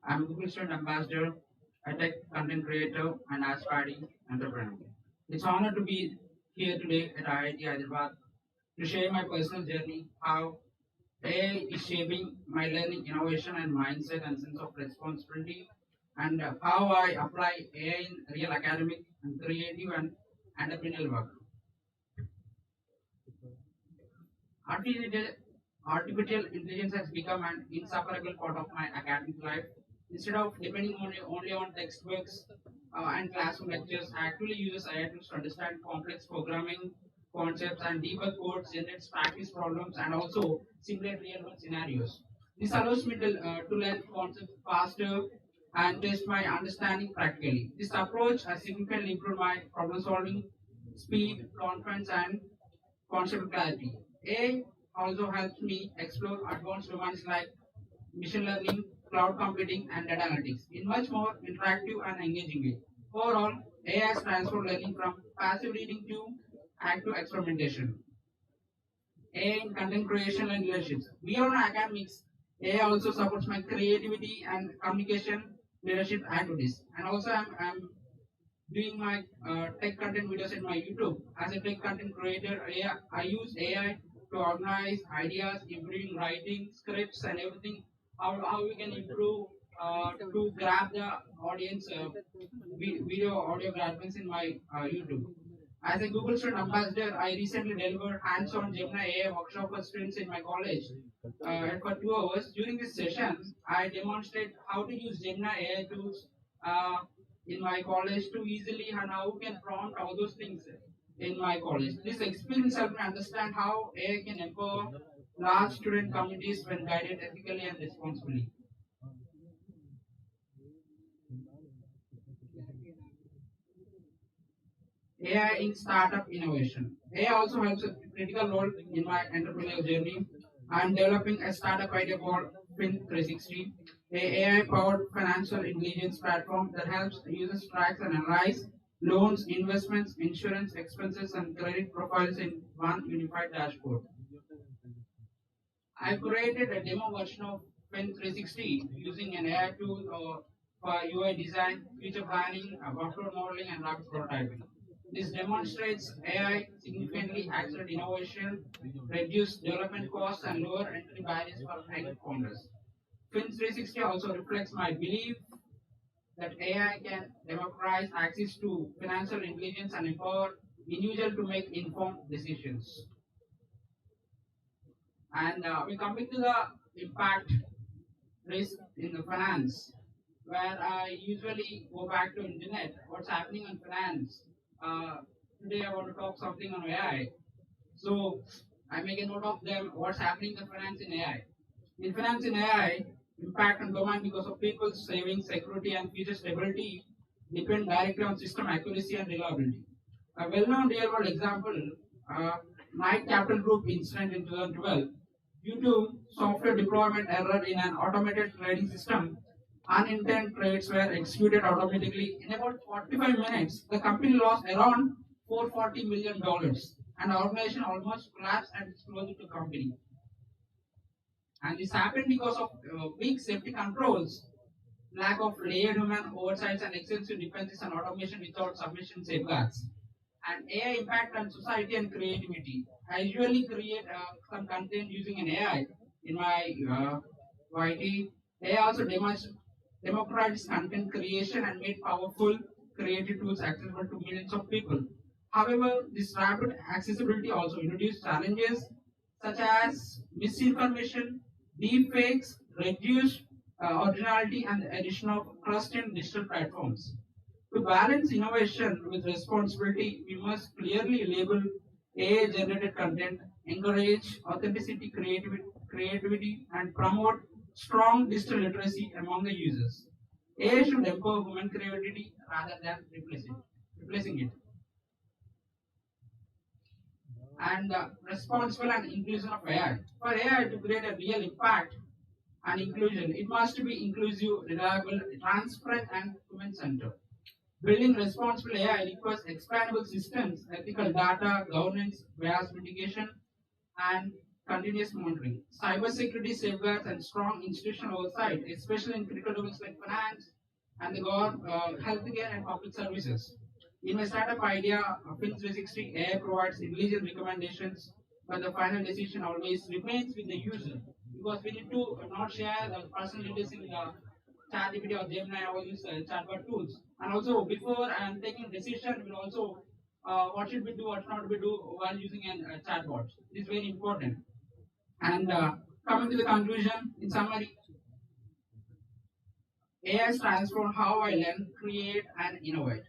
I'm a Google Student Ambassador, a tech content creator, and aspiring entrepreneur. It's an honor to be here today at IIT Hyderabad to share my personal journey, how AI is shaping my learning, innovation, and mindset and sense of responsibility, and how I apply AI in real academic and creative and entrepreneurial work. Artificial, artificial intelligence has become an inseparable part of my academic life. Instead of depending only on textbooks and classroom lectures, I actually use AI tools to understand complex programming concepts and debug codes, generate practice problems, and also simulate real-world scenarios. This allows me to learn concepts faster and test my understanding practically. This approach has significantly improved my problem-solving speed, confidence, and concept clarity. AI also helps me explore advanced domains like machine learning, cloud computing, and data analytics in much more interactive and engaging way. Overall, AI has transformed learning from passive reading to active experimentation. AI in content creation and relationships. Beyond academics, AI also supports my creativity and communication leadership activities. And also, I'm doing my tech content videos in my YouTube. As a tech content creator, I use AI to organize ideas, improving writing, scripts, and everything. How we can improve to grab the audience video audio graphics in my YouTube. As a Google Student Ambassador, I recently delivered hands-on Gemini AI workshop for students in my college for 2 hours. During this session, I demonstrate how to use Gemini AI tools in my college to easily and how we can prompt all those things in my college. This experience helped me understand how AI can empower large student communities when guided ethically and responsibly. AI in startup innovation. AI also helps a critical role in my entrepreneurial journey. I'm developing a startup idea called Fin360, a AI-powered financial intelligence platform that helps users track and analyze loans, investments, insurance expenses, and credit profiles in one unified dashboard. I created a demo version of Fin360 using an AI tool for UI design, feature planning, workload modeling, and rapid prototyping. This demonstrates AI significantly accelerate innovation, reduce development costs, and lower entry barriers for young founders. Fin360 also reflects my belief that AI can democratize access to financial intelligence and empower individuals to make informed decisions. And we coming to the impact risk in the finance, where I usually go back to internet, what's happening on finance. Today I want to talk something on AI. So I make a note of them, what's happening in finance in AI. In finance in AI, impact on domain because of people's savings, security, and future stability depend directly on system accuracy and reliability. A well-known real-world example, Knight Capital Group incident in 2012. Due to software deployment error in an automated trading system, unintended trades were executed automatically. In about 45 minutes, the company lost around $440 million, and the organization almost collapsed and closed the company. And this happened because of weak safety controls, lack of layered human oversight, and extensive dependencies on automation without sufficient safeguards. And AI impact on society and creativity. I usually create some content using an AI in my YT. AI also democratized content creation and made powerful creative tools accessible to millions of people. However, this rapid accessibility also introduced challenges such as misinformation, deepfakes, reduced originality, and the addition of trust in digital platforms. To balance innovation with responsibility, we must clearly label AI-generated content, encourage authenticity, creativity, and promote strong digital literacy among the users. AI should empower human creativity rather than replacing it. And responsible and inclusion of AI. For AI to create a real impact and inclusion, it must be inclusive, reliable, transparent, and human-centered. Building responsible AI requires expandable systems, ethical data, governance, bias mitigation, and continuous monitoring. Cybersecurity safeguards and strong institutional oversight, especially in critical domains like finance and the healthcare and public services. In my startup idea, Fins 360 AI provides intelligent recommendations, but the final decision always remains with the user, because we need to not share the personal details in the ChatGPT or Gemini or use chatbot tools. And also, before I am taking a decision, we'll also what should we do, what not we do while using a chatbot. It is very important. And coming to the conclusion, in summary, AI has transformed how I learn, create, and innovate.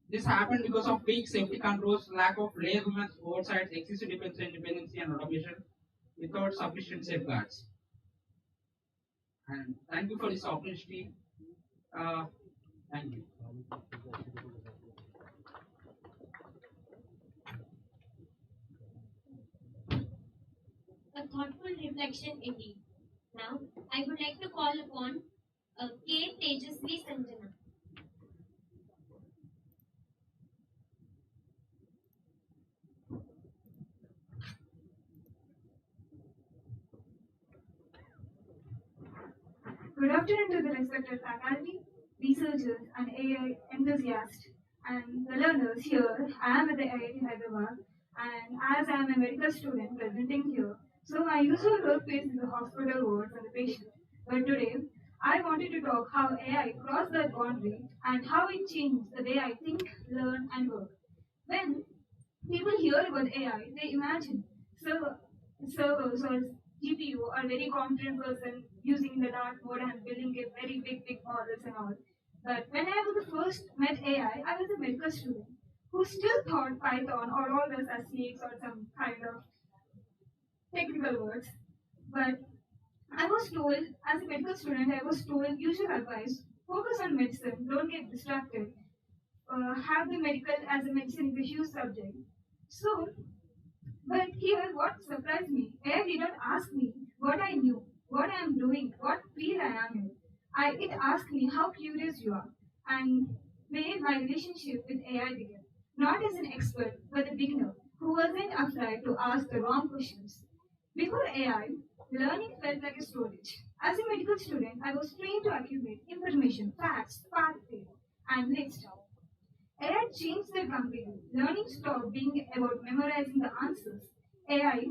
This happened because of weak safety controls, lack of layer human oversight, excessive dependency, and automation without sufficient safeguards. And thank you for this opportunity. Thank you. A thoughtful reflection indeed. Now, I would like to call upon K. Tejasvi Sanjana. Good afternoon to the respected faculty, researchers, and AI enthusiasts, and the learners here. I am at the IIT Hyderabad, and as I am a medical student presenting here, so my usual workplace is the hospital wards and the patient. But today, I wanted to talk how AI crossed that boundary and how it changed the way I think, learn, and work. When people hear about AI, they imagine servers or GPU or very confident person using the dark mode and building a very big models and all. But when I was the first met AI, I was a medical student who still thought Python or all this as snakes or some kind of technical words. But I was told, as a medical student, I was told usual advice: focus on medicine, don't get distracted. Have the medical as a medicine is a huge subject. So, but here, what surprised me, AI did not ask me what I knew, what I am doing, what field I am in. It asked me how curious you are, and made my relationship with AI begin. Not as an expert, but a beginner who wasn't afraid to ask the wrong questions. Before AI, learning felt like a storage. As a medical student, I was trained to accumulate information, facts, pathways, and list. AI changed their completely. Learning stopped being about memorizing the answers. AI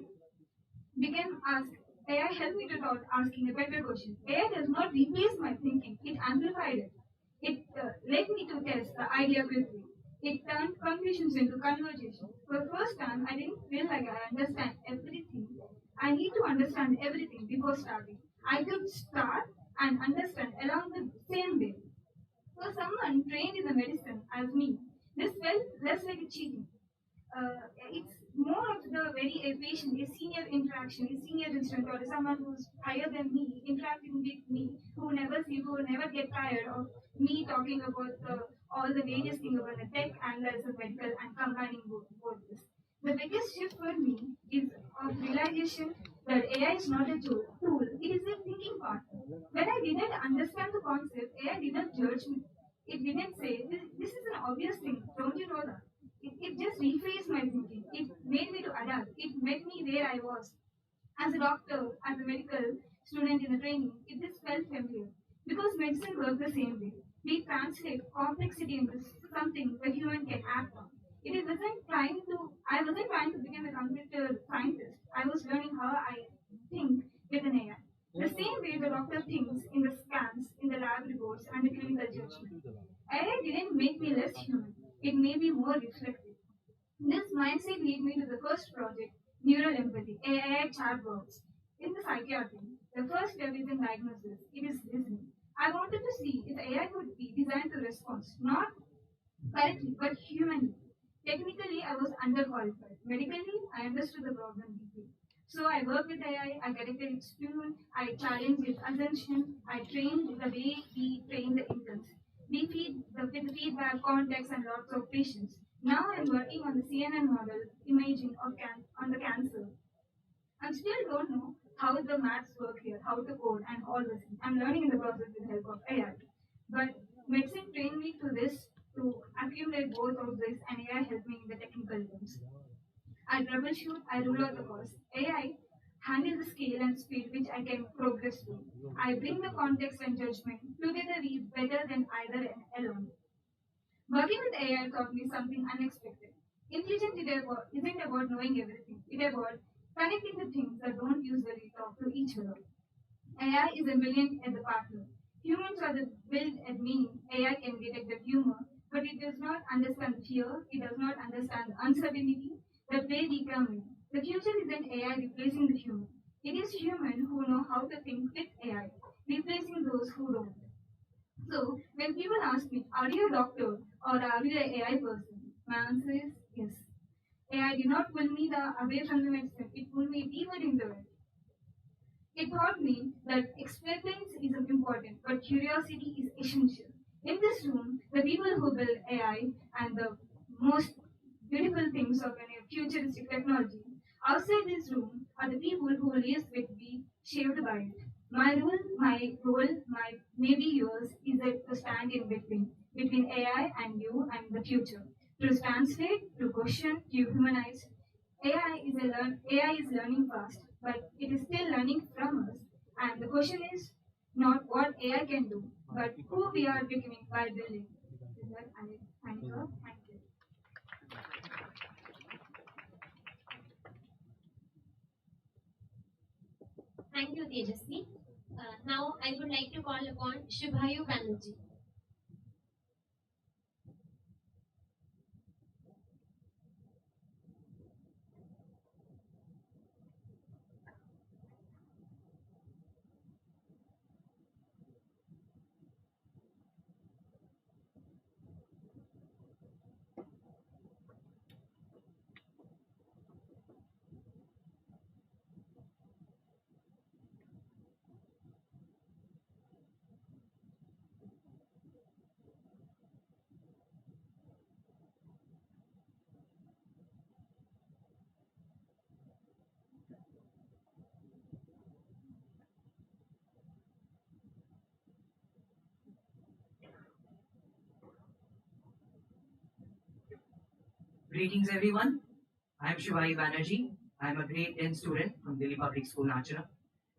began ask. AI helped me to start asking a better question. AI does not replace my thinking; it amplified it. It led me to test the idea quickly. It turned conclusions into conversation. For the first time, I didn't feel like I understand everything. I need to understand everything before starting. I could start and understand along the same way. For someone trained in the medicine as me, this felt less like a cheating. It's more of the very patient, a senior interaction, a senior instructor, or someone who's higher than me interacting with me, who will never get tired of me talking about all the various things about the tech and the medical and combining both this. The biggest shift for me is of realization that AI is not a tool, it is a thinking partner. When I didn't understand the concept, AI didn't judge me. It didn't say, this is an obvious thing, don't you know that? It just rephrased my thinking. It made me to adapt. It met me where I was. As a doctor, as a medical student in the training, it just felt familiar. Because medicine works the same way. We translate complexity into something the human can act on. I wasn't trying to become a computer scientist. I was learning how I think with an AI. The same way the doctor thinks in the scans, in the lab reports, and the clinical judgment. AI didn't make me less human. It made me more reflective. This mindset led me to the first project, Neural Empathy, AI chatbots. In the psychiatry, the first step is in diagnosis. It is listening. I wanted to see if AI could be designed to respond, not correctly, but humanly. Technically, I was underqualified. Medically, I understood the problem deeply. So I worked with AI, I corrected its tune, I challenged its assumption, I trained the way we train the interns. We feed with the feedback, context, and lots of patience. Now I'm working on the CNN model imaging of on the cancer. I still don't know how the maths work here, how to code, and all this. I'm learning in the process with the help of AI. But medicine trained me to this, to accumulate both of this, and AI helped me in the technical terms. I troubleshoot, I rule out the cause. AI handle the scale and speed which I can progress to. I bring the context and judgment together is better than either alone. Working with AI taught me something unexpected. Intelligence isn't about knowing everything. It's about connecting the things that don't usually talk to each other. AI is a brilliant as a partner. Humans are the built at meaning. AI can detect the humor, but it does not understand fear. It does not understand uncertainty that way we come in. The future isn't AI replacing the human. It is human who know how to think with AI, replacing those who don't. So when people ask me, are you a doctor or are you an AI person? My answer is yes. AI did not pull me away from the medicine, it pulled me deeper into it. It taught me that experiments is important, but curiosity is essential. In this room, the people who build AI and the most beautiful things of a futuristic technology, outside this room are the people who live with be shaped by it. My maybe yours, is that to stand in between AI and you and the future. To translate, to question, to humanize. AI is learning fast, but it is still learning from us. And the question is not what AI can do, but who we are becoming by building. Is that Thank you. Thank you, Tejasvi. Now I would like to call upon Shubhayu Banerjee. Greetings everyone. I'm Shivai Banerjee. I'm a grade 10 student from Delhi Public School, Nachra.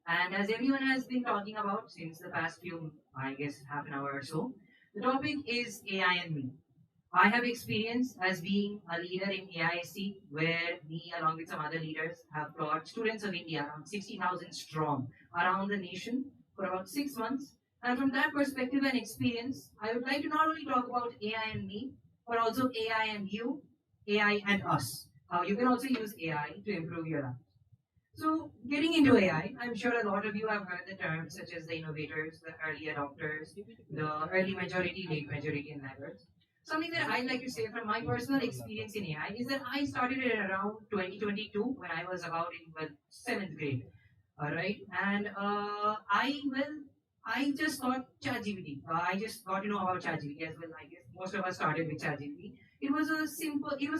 And as everyone has been talking about since the past few, I guess, half an hour or so, the topic is AI and me. I have experience as being a leader in AISC, where me, along with some other leaders, have taught students of India, around 60,000 strong, around the nation for about 6 months. And from that perspective and experience, I would like to not only talk about AI and me, but also AI and you, AI and us. How you can also use AI to improve your life. So, getting into AI, I'm sure a lot of you have heard the terms such as the innovators, the early adopters, the early majority, late majority, and laggards. Something that I'd like to say from my personal experience in AI is that I started it around 2022 when I was about in well, 7th grade. All right, and I just got ChatGPT. I just got to know about ChatGPT as well. I guess most of us started with ChatGPT. It was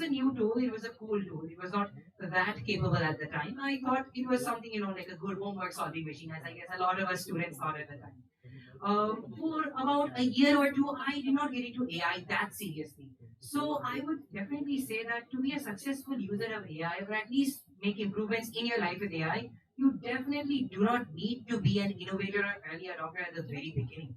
a new tool. It was a cool tool. It was not that capable at the time. I thought it was something, like a good homework solving machine, as I guess a lot of us students thought at the time. For about a year or two, I did not get into AI that seriously. So I would definitely say that to be a successful user of AI, or at least make improvements in your life with AI, you definitely do not need to be an innovator or early adopter at the very beginning.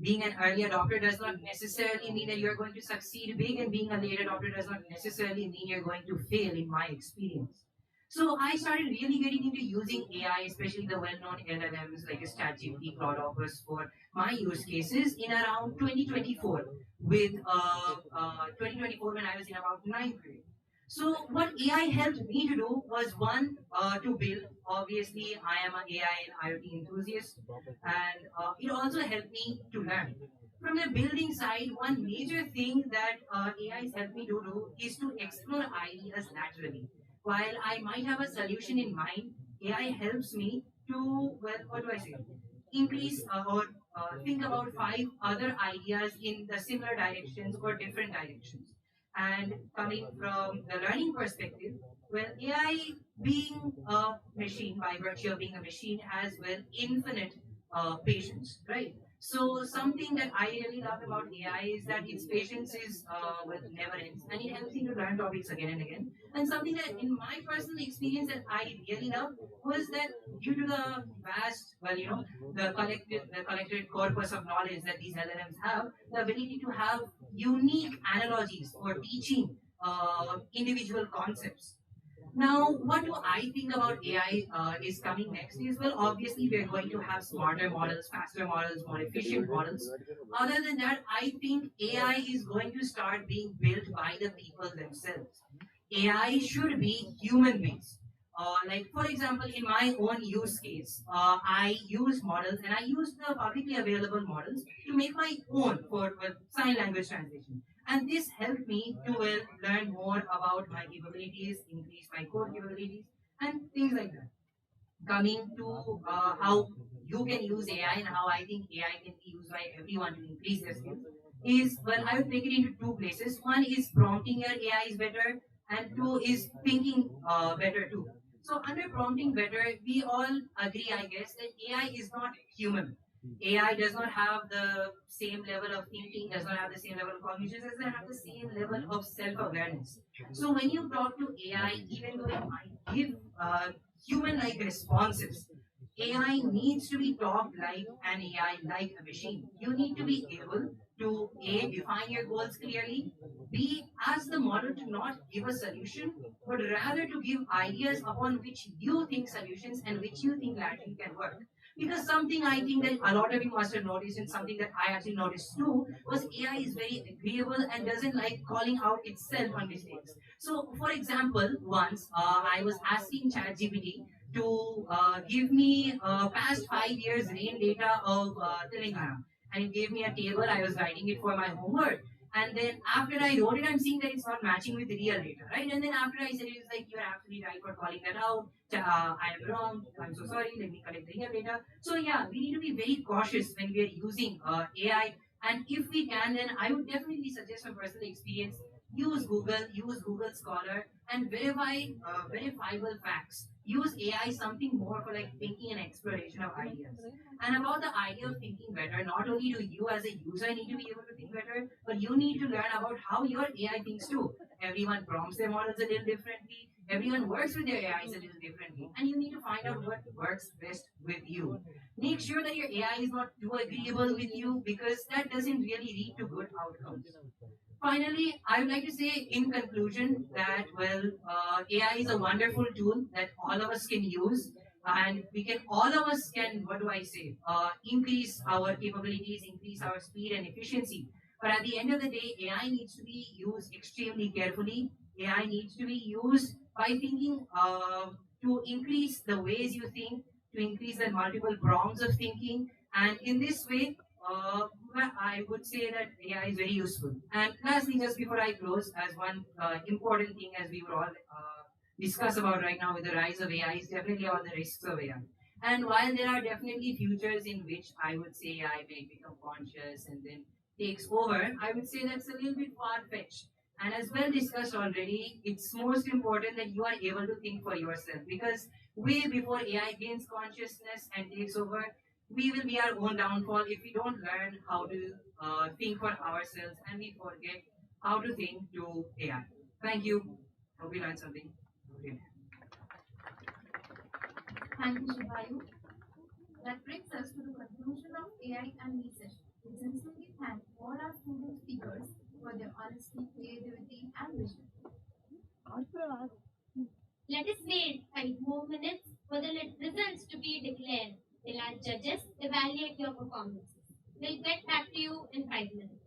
Being an early adopter does not necessarily mean that you're going to succeed big, and being a late adopter does not necessarily mean you're going to fail, in my experience. So I started really getting into using AI, especially the well-known LLMs like ChatGPT, Cloud Opus for my use cases in around 2024. With 2024 when I was in about 9th grade. So what AI helped me to do was one, to build. Obviously, I am an AI and IoT enthusiast, and it also helped me to learn. From the building side, one major thing that AI has helped me to do is to explore ideas naturally. While I might have a solution in mind, AI helps me to, well, what do I say? Increase or think about 5 other ideas in the similar directions or different directions. And coming from the learning perspective, well, AI being a machine, by virtue of being a machine, has well infinite patience, right? So something that I really love about AI is that its patience is well never ends, and it helps you to learn topics again and again. And something that, in my personal experience, that I really love was that due to the vast, well, the collected corpus of knowledge that these LLMs have, the ability to have unique analogies for teaching individual concepts. Now, what do I think about AI is coming next is, well, obviously we're going to have smarter models, faster models, more efficient models. Other than that, I think AI is going to start being built by the people themselves. AI should be human based. Like, for example, in my own use case, I use models and I use the publicly available models to make my own for sign language translation. And this helped me to learn more about my capabilities, increase my core capabilities, and things like that. Coming to how you can use AI and how I think AI can be used by everyone to increase their skills is, well, I would break it into 2 places. One is prompting your AI is better, and two is thinking better too. So under prompting better, we all agree, I guess, that AI is not human. AI does not have the same level of thinking, does not have the same level of cognition, does not have the same level of self-awareness. So when you talk to AI, even though it might give human-like responses, AI needs to be talked like an AI, like a machine. You need to be able to A, define your goals clearly, B, ask the model to not give a solution, but rather to give ideas upon which you think solutions and which you think largely can work. Because something I think that a lot of you must have noticed, and something that I actually noticed too, was AI is very agreeable and doesn't like calling out itself on mistakes. So, for example, once I was asking ChatGPT to give me past 5 years rain data of Telangana, and it gave me a table. I was writing it for my homework. And then after I wrote it, I'm seeing that it's not matching with the real data, right? And then after I said it, it's like, you're absolutely right for calling that out. I am wrong. I'm so sorry. Let me collect the real data. So yeah, we need to be very cautious when we are using AI. And if we can, then I would definitely suggest from personal experience, use Google Scholar, and verifiable facts. Use AI something more for like thinking and exploration of ideas. And about the idea of thinking better, not only do you as a user need to be able to think better, but you need to learn about how your AI thinks too. Everyone prompts their models a little differently. Everyone works with their AIs a little differently. And you need to find out what works best with you. Make sure that your AI is not too agreeable with you, because that doesn't really lead to good outcomes. Finally, I would like to say in conclusion that, well, AI is a wonderful tool that all of us can use, and all of us can, what do I say, increase our capabilities, increase our speed and efficiency. But at the end of the day, AI needs to be used extremely carefully. AI needs to be used by thinking to increase the ways you think, to increase the multiple prongs of thinking. And in this way, Well, I would say that AI is very useful. And lastly, just before I close, as one important thing, as we were all discuss about right now with the rise of AI, is definitely all the risks of AI. And while there are definitely futures in which I would say AI may become conscious and then takes over, I would say that's a little bit far fetched. And as well discussed already, it's most important that you are able to think for yourself, because way before AI gains consciousness and takes over, we will be our own downfall if we don't learn how to think for ourselves and we forget how to think to AI. Thank you. Hope you learned something. Okay. Thank you, Shivayu. That brings us to the conclusion of AI and me session. We sincerely thank all our student speakers for their honesty, creativity, and vision. Let us wait 5 more minutes for the results to be declared. Till our judges evaluate your performances. We'll get back to you in 5 minutes.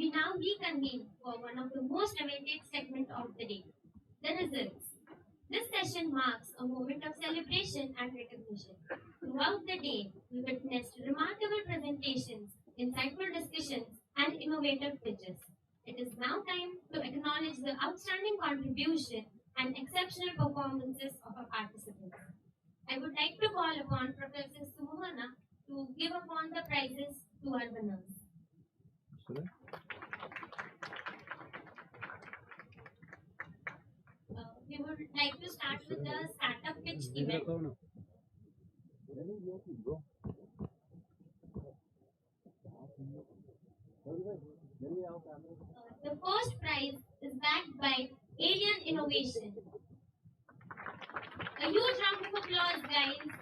we now reconvene for one of the most awaited segments of the day, the results. This session marks a moment of celebration and recognition. Throughout the day, we witnessed remarkable presentations, insightful discussions, and innovative pitches. It is now time to acknowledge the outstanding contribution and exceptional performances of our participants. I would like to call upon Professor Sumohana to give upon the prizes to our winners. We would like to start with the startup pitch event. The first prize is backed by Alien Innovation. A huge round of applause, guys.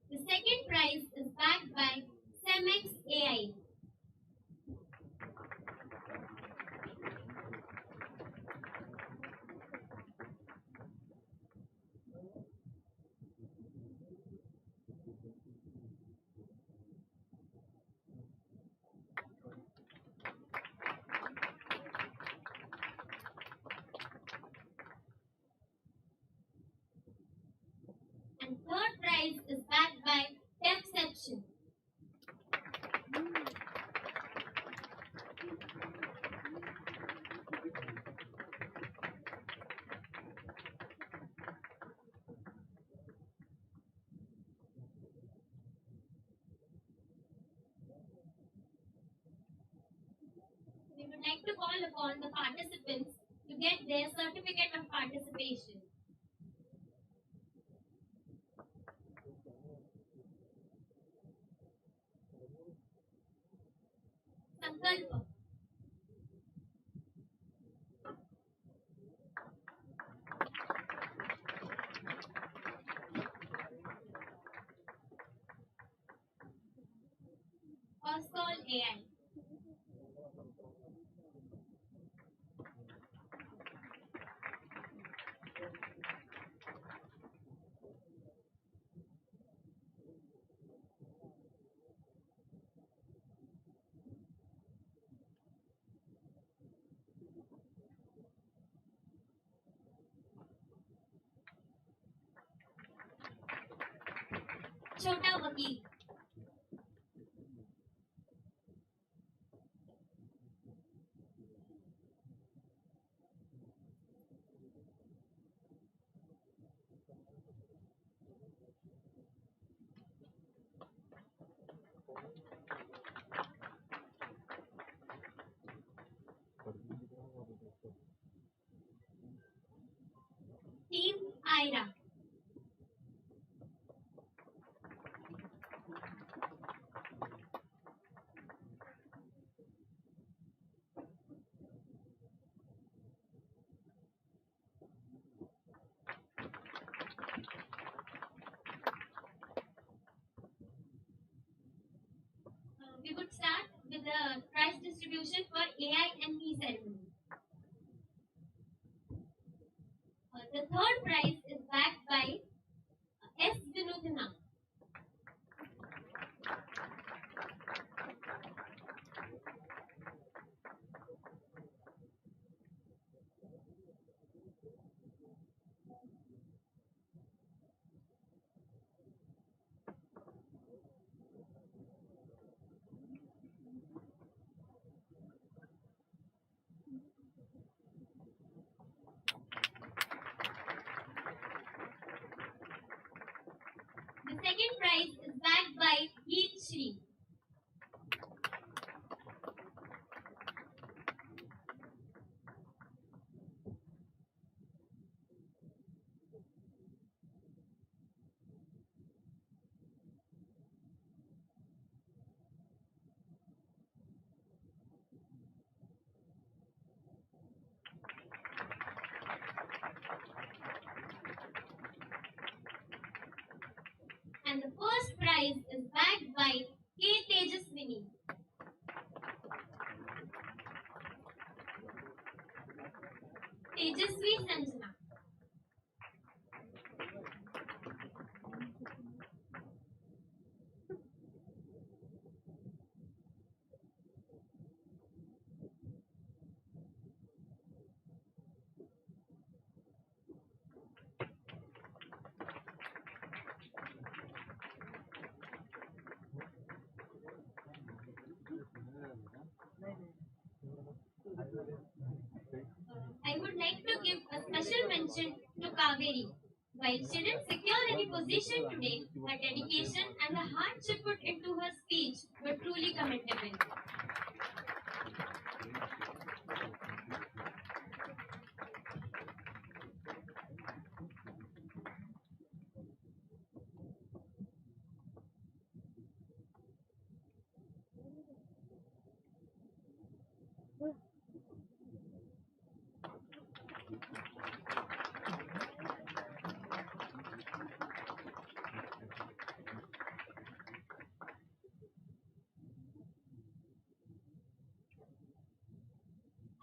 The second prize is backed by Cemex AI. And third prize is backed by Tempception. We would like to call upon the participants to get their certificate of participation. Sankalpa. Oscall AI. Chota Vakil. Team Ira. We would start with the prize distribution for AI and me ceremony. The third prize is backed by S. Vinodana. I would like to give a special mention to Kaveri. While she didn't secure any position today, her dedication and the heart she put into her speech were truly commendable.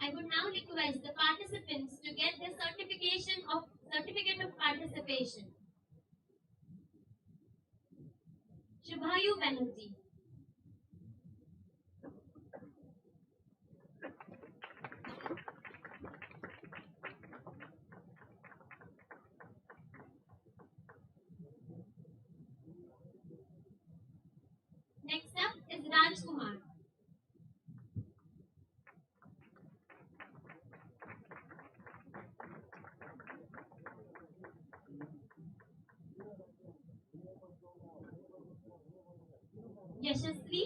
I would now request the participants to get their certificate of participation. Shubhayu Banerjee. Next up is Raj Kumar. Yashasvi.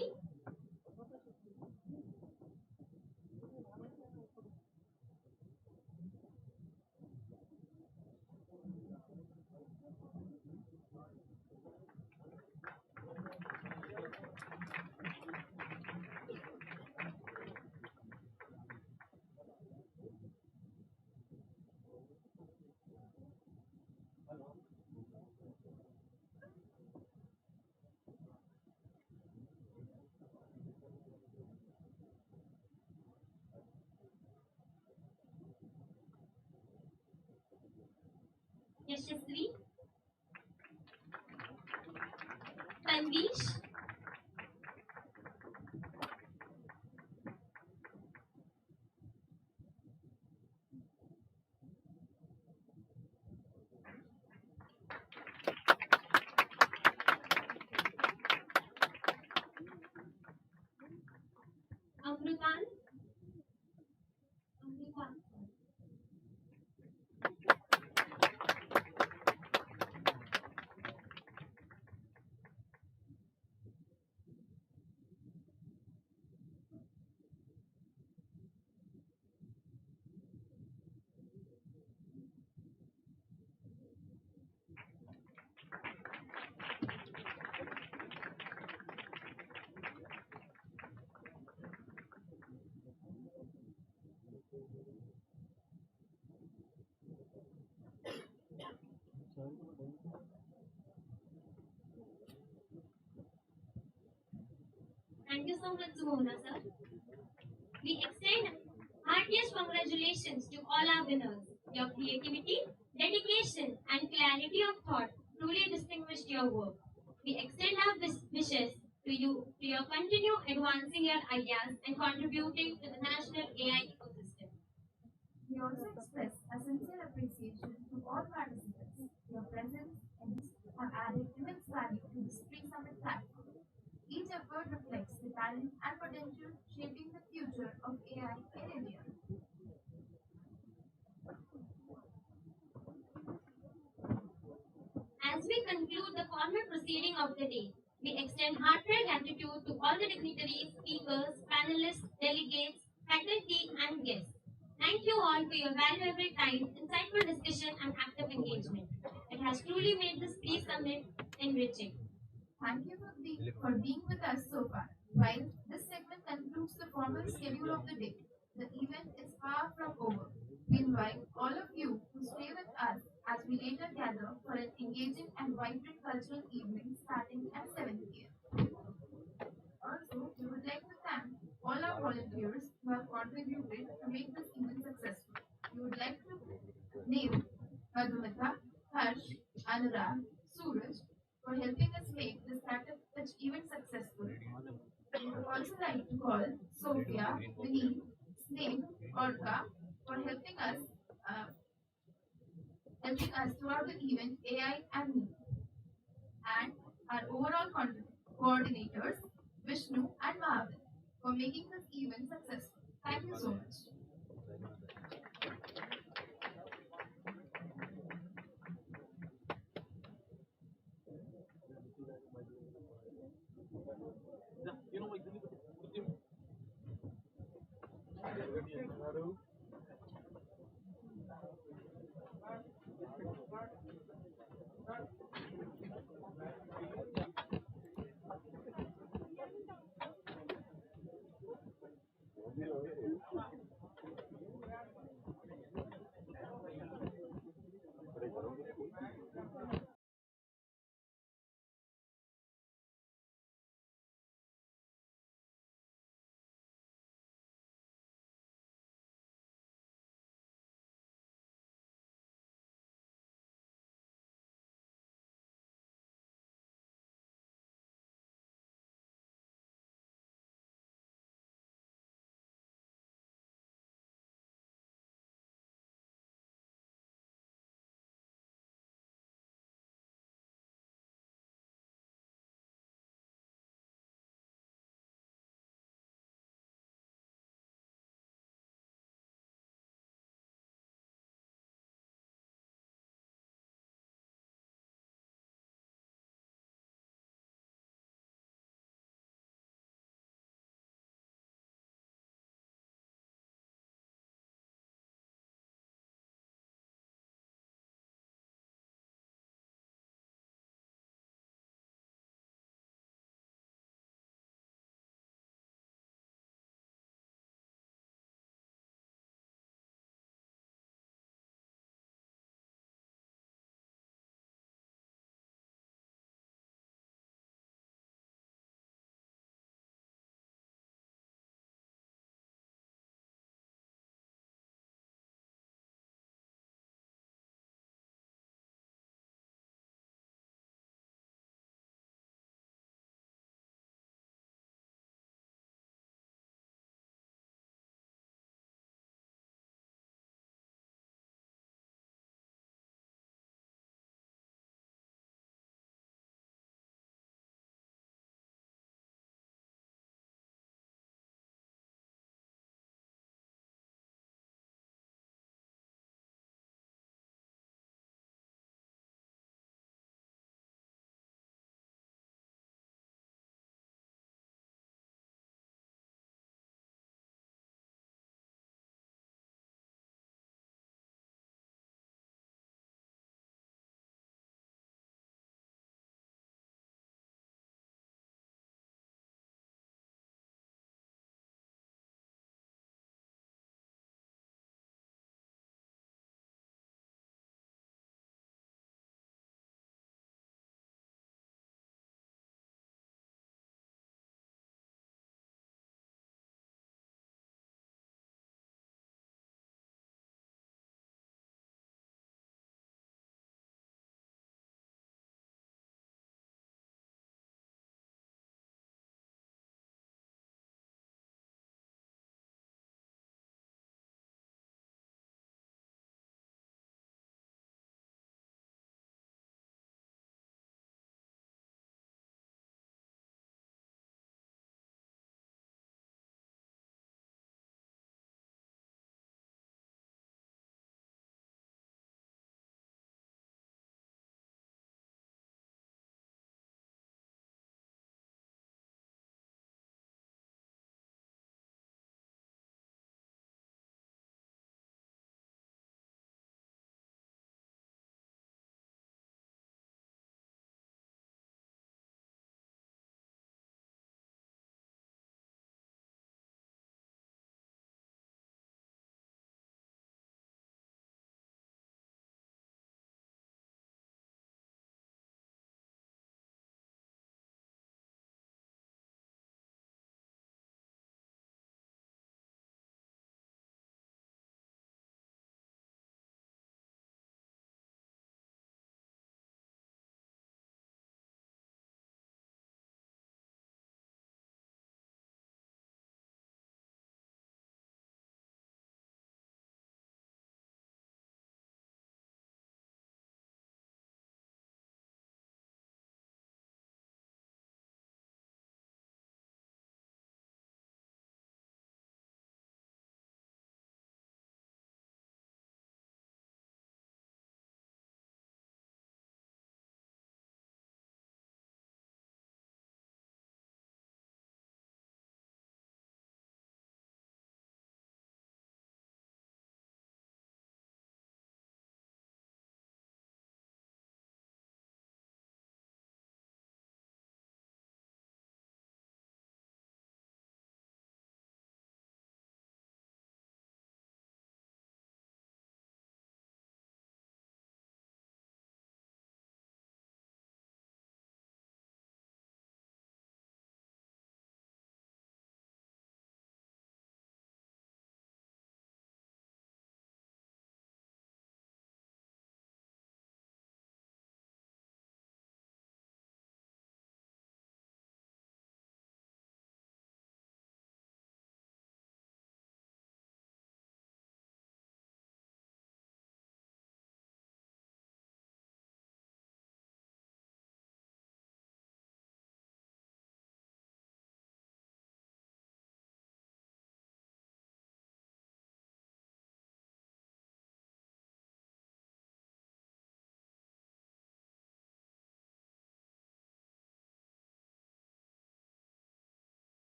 Yashasvi. Tanvish. Amrutan. Amrutan. Thank you so much, Sumona sir. We extend heartiest congratulations to all our winners. Your creativity, dedication, and clarity of thought truly distinguished your work. We extend our wishes to you to your continue advancing your ideas and contributing to the national AI ecosystem. We also express a sincere appreciation to all participants. Your presence and have added immense value to this pre-summit platform. Each effort reflects the talent and potential shaping the future of AI in India. As we conclude the formal proceeding of the day, we extend heartfelt gratitude to all the dignitaries, speakers, panelists, delegates, faculty, and guests. Thank you all for your valuable time, insightful discussion, and active engagement. It has truly made this pre-summit enriching. Thank you for being with us so far. While this segment concludes the formal schedule of the day, the event is far from over. We invite all of you to stay with us as we later gather for an engaging and vibrant cultural evening starting at 7 p.m. Also, we would like to thank all our volunteers who have contributed to make this event successful. We would like to name Madhumita, Harsh, Anurag, Suraj for helping us make this such event successful. We would also like to call Sophia, Vinny, Sneh, Orca for helping us throughout the event, AI and me, and our overall coordinators, Vishnu and Mahavir, for making this event successful.